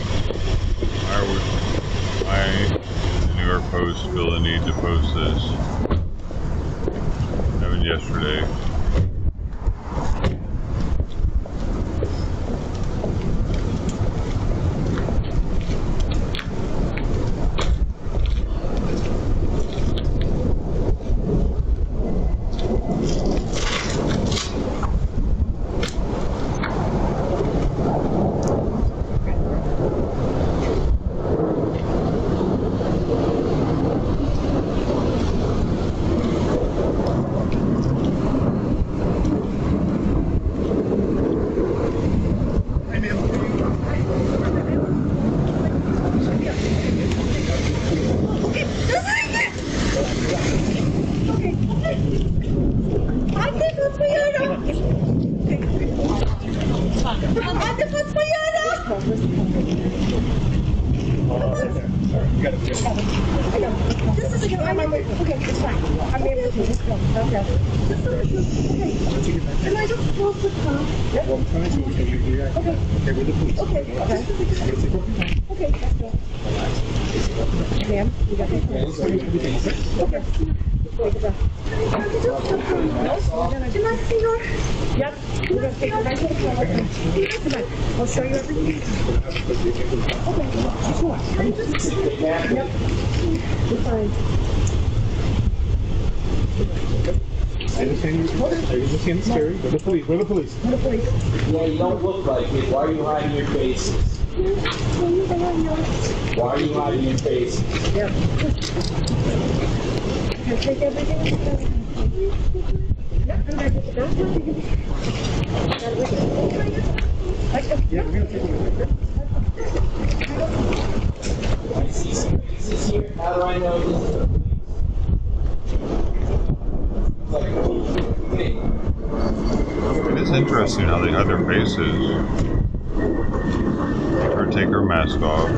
Why does the New York Post feel the need to post this? Happened yesterday. I'll show you everything. Okay, sure. Yep. We're fine. Are you just getting scary? Where the police? Where the police? Where the police? Yeah, you don't look like it. Why are you hiding your faces? Why are you hiding your faces? Yep. Can I take everything? Yep, I'm back. Yeah, we're going to take a I see some faces here. How do I know this is the police? It's like, It is interesting how they hide their faces. Make her take her mask off.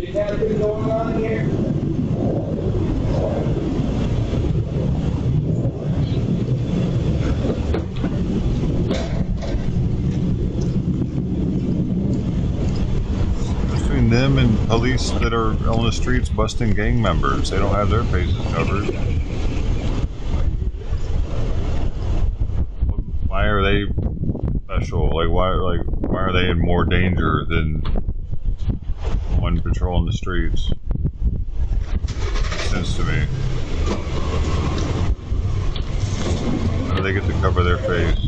Is anything going on here? Between them and police that are on the streets busting gang members, they don't have their faces covered. Why are they special? Why are they in more danger than one patrolling the streets? Makes sense to me. How do they get to cover their face?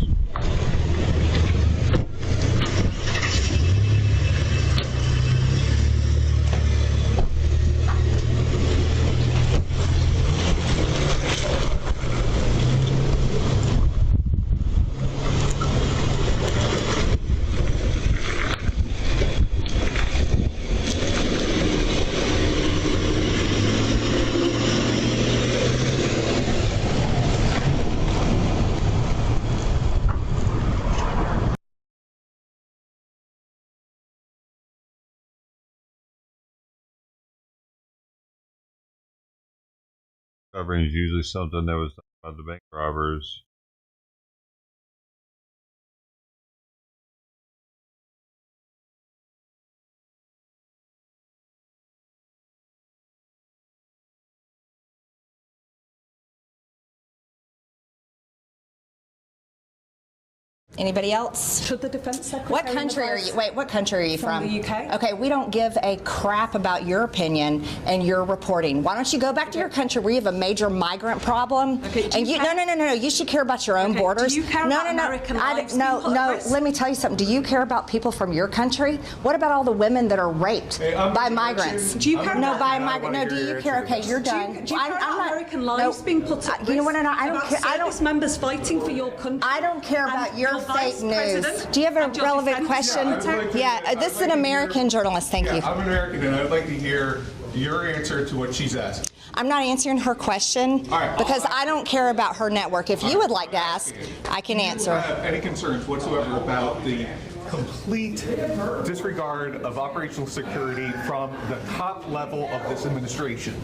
Covering is usually something that was done by the bank robbers. Anybody else? Should the defense secretary? What country are you? Wait, what country are you from? The UK. Okay, we don't give a crap about your opinion and your reporting. Why don't you go back to your country where you have a major migrant problem? Okay. And you, no. You should care about your own borders. Do you care about American lives being put at risk? Let me tell you something. Do you care about people from your country? What about all the women that are raped by migrants? Do you care No, about by migrants. No, do you care? Okay, you're done. Do you care about American lives being put at risk? You know what? I don't care. I don't. Members fighting for your country. I don't care about your fake news. Do you have a relevant question? Yeah, this is an American journalist. Thank you. I'm an American, and I'd like to hear your answer to what she's asking. I'm not answering her question because I don't care about her network. If you would like to ask, I can answer. Do you have any concerns whatsoever about the complete disregard of operational security from the top level of this administration?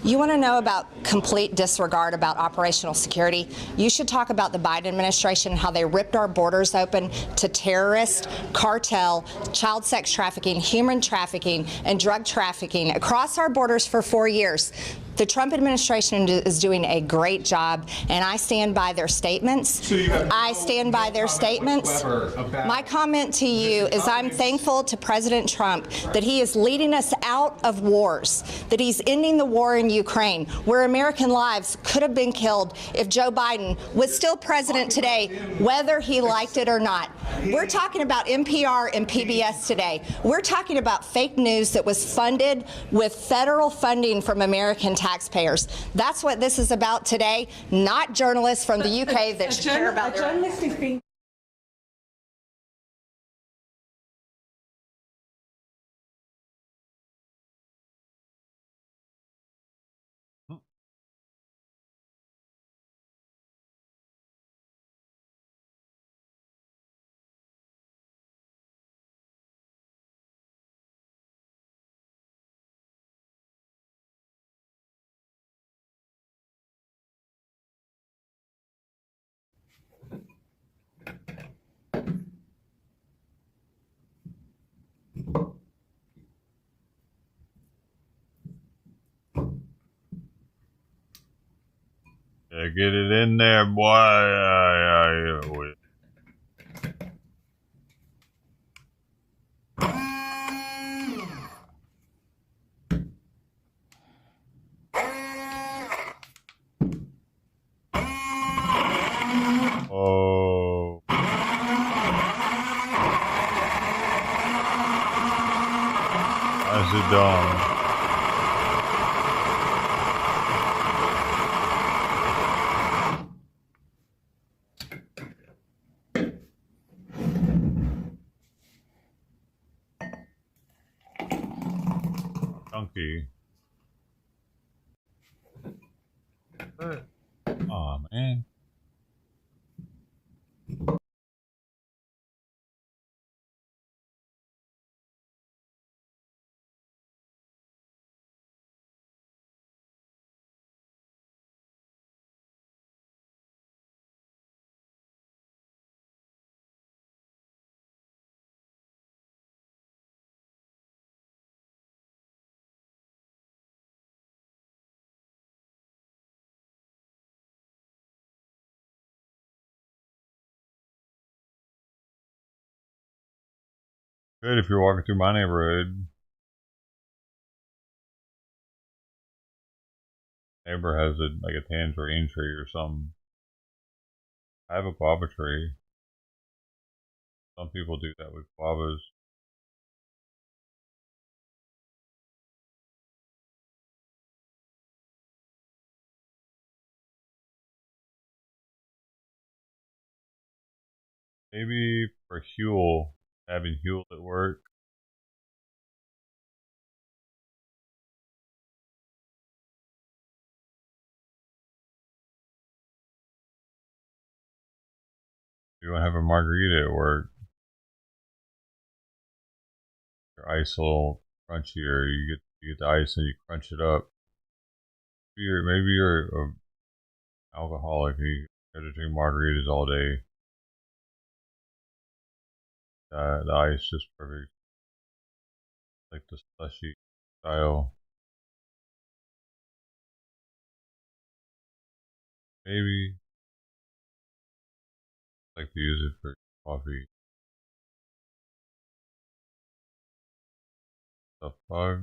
You want to know about complete disregard about operational security? You should talk about the Biden administration and how they ripped our borders open to terrorist, cartel, child sex trafficking, human trafficking, and drug trafficking across our borders for 4 years. The Trump administration is doing a great job, and I stand by their statements. I stand by their statements. My comment to you is I'm thankful to President Trump that he is leading us out of wars, that he's ending the war in Ukraine, where American lives could have been killed if Joe Biden was still president today, whether he liked it or not. We're talking about NPR and PBS today. We're talking about fake news that was funded with federal funding from American taxpayers. That's what this is about today, not journalists from the UK that care about their... journalist is being Yeah, get it in there, boy. Oh. How's it done? Chunky. Oh man. Good if you're walking through my neighborhood. Neighbor has like a tangerine tree or something. I have a guava tree. Some people do that with guavas. Maybe for Huel, having Huel at work. You want to have a margarita at work. Your ice a little crunchier. You get the ice and you crunch it up. Maybe you're an alcoholic. You got to drink margaritas all day. The ice is perfect, like the slushy style. Maybe I like to use it for coffee. The fuck?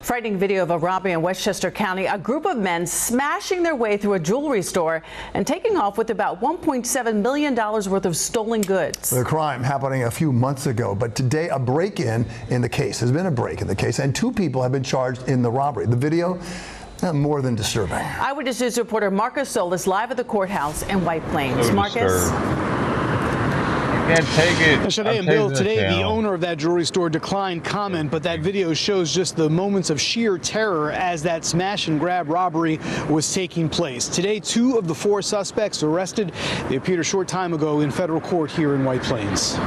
Frightening video of a robbery in Westchester County. A group of men smashing their way through a jewelry store and taking off with about $1.7 million worth of stolen goods. The crime happening a few months ago, but today a break-in the case. There's been a break in the case, and 2 people have been charged in the robbery. The video, more than disturbing. Eyewitness News reporter Marcus Solis live at the courthouse in White Plains. Marcus? Can't take it. Shade and Bill, today the owner of that jewelry store declined comment, but that video shows just the moments of sheer terror as that smash and grab robbery was taking place. Today, 2 of the 4 suspects arrested. They appeared a short time ago in federal court here in White Plains.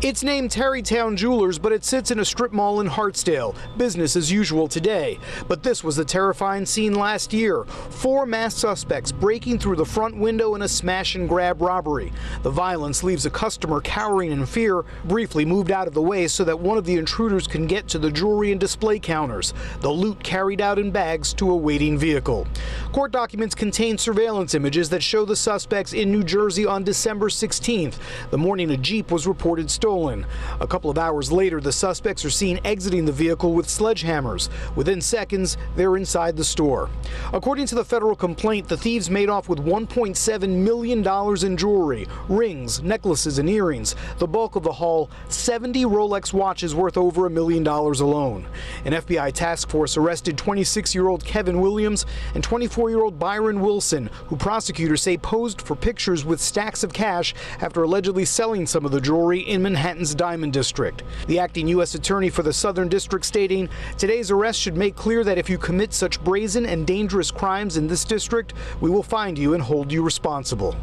It's named Tarrytown Jewelers, but it sits in a strip mall in Hartsdale. Business as usual today. But this was the terrifying scene last year. 4 masked suspects breaking through the front window in a smash and grab robbery. The violence leaves a customer cowering in fear, briefly moved out of the way so that one of the intruders can get to the jewelry and display counters. The loot carried out in bags to a waiting vehicle. Court documents contain surveillance images that show the suspects in New Jersey on December 16th, the morning a Jeep was reported stolen. A couple of hours later, the suspects are seen exiting the vehicle with sledgehammers. Within seconds, they're inside the store. According to the federal complaint, the thieves made off with $1.7 million in jewelry, rings, necklaces, and earrings. The bulk of the haul, 70 Rolex watches worth over $1 million alone. An FBI task force arrested 26-year-old Kevin Williams and 24-year-old Byron Wilson, who prosecutors say posed for pictures with stacks of cash after allegedly selling some of the jewelry in Manhattan's Diamond District. The acting U.S. attorney for the Southern District stating, today's arrest should make clear that if you commit such brazen and dangerous crimes in this district, we will find you and hold you responsible.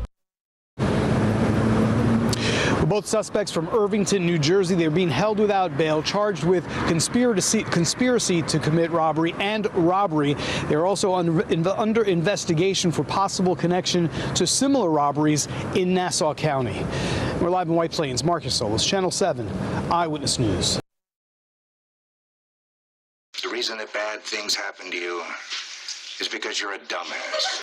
Both suspects from Irvington, New Jersey, they're being held without bail, charged with conspiracy to commit robbery and robbery. They're also under investigation for possible connection to similar robberies in Nassau County. We're live in White Plains. Marcus Solis, Channel 7, Eyewitness News. The reason that bad things happen to you is because you're a dumbass.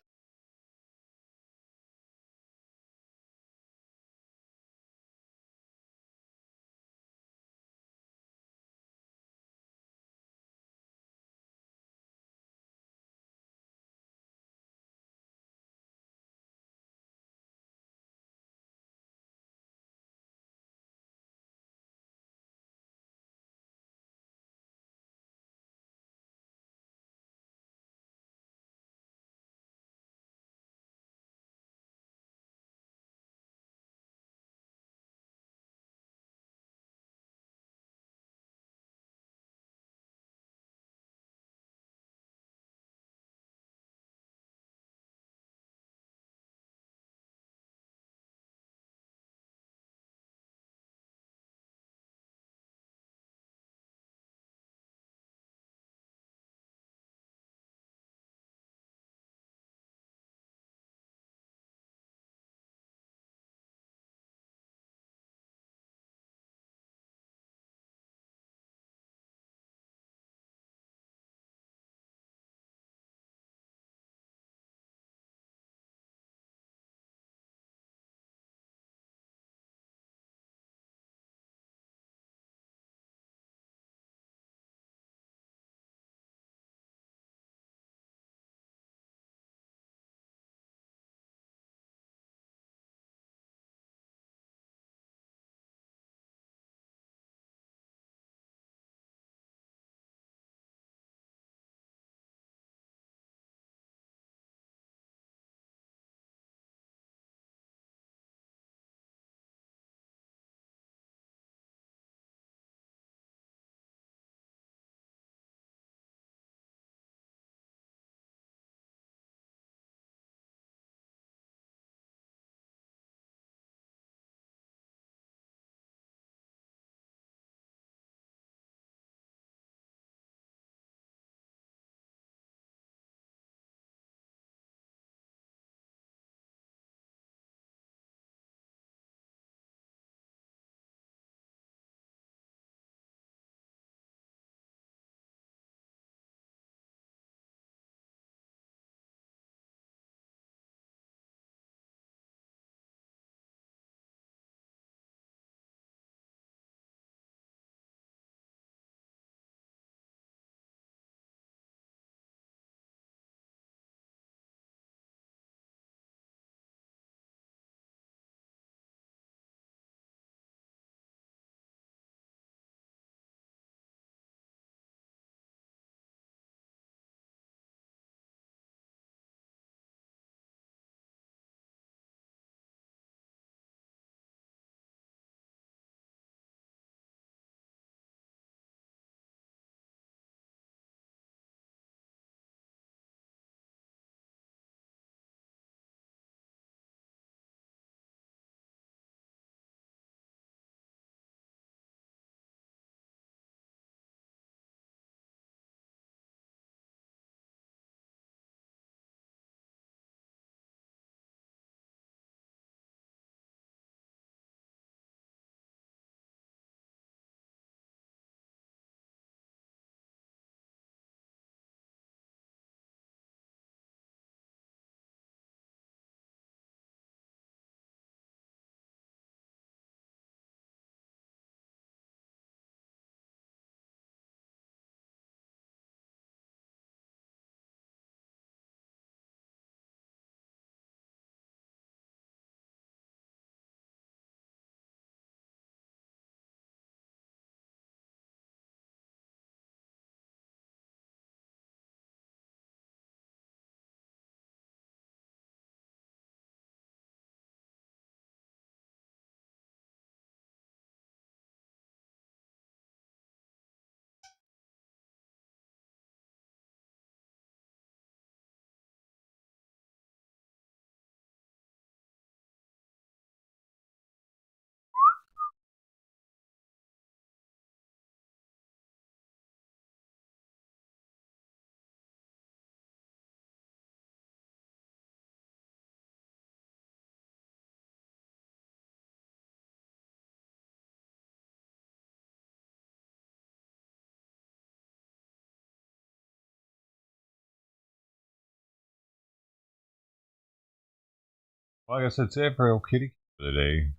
Well, I guess that's it for old kitty for the day.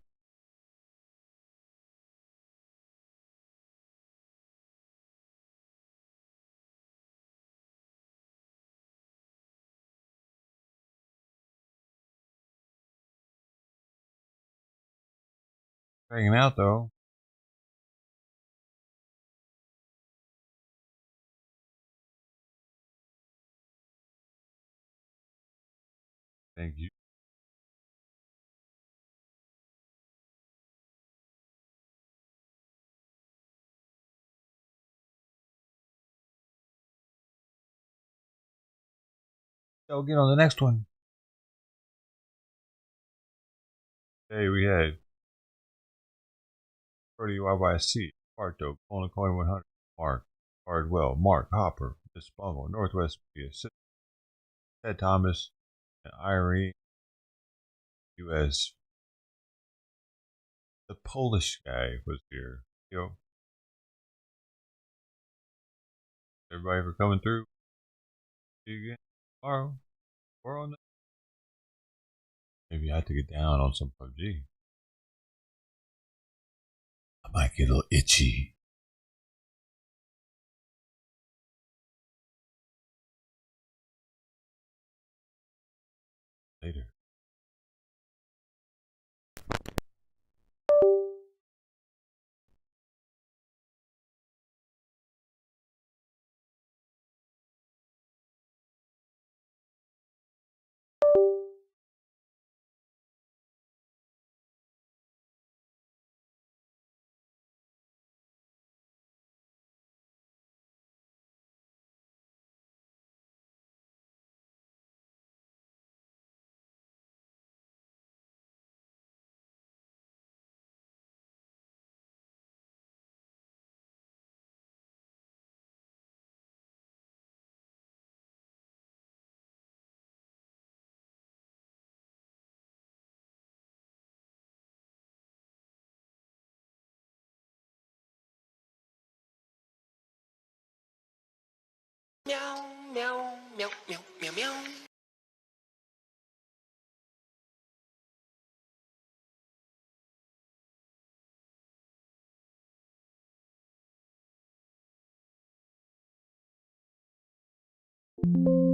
Hanging out though. Thank you. So get on the next one. Hey, we had Brody YYC, Mark Dope, on a coin 100, Mark, Hardwell, Mark Hopper, Miss Bungle, Northwest Media, Ted Thomas, and Irene US. The Polish guy was here. Yo. Everybody for coming through. See you again tomorrow. Or on the maybe I have to get down on some PUBG. I might get a little itchy. Later. Meow, meow, meow, meow, meow, meow. Thank you.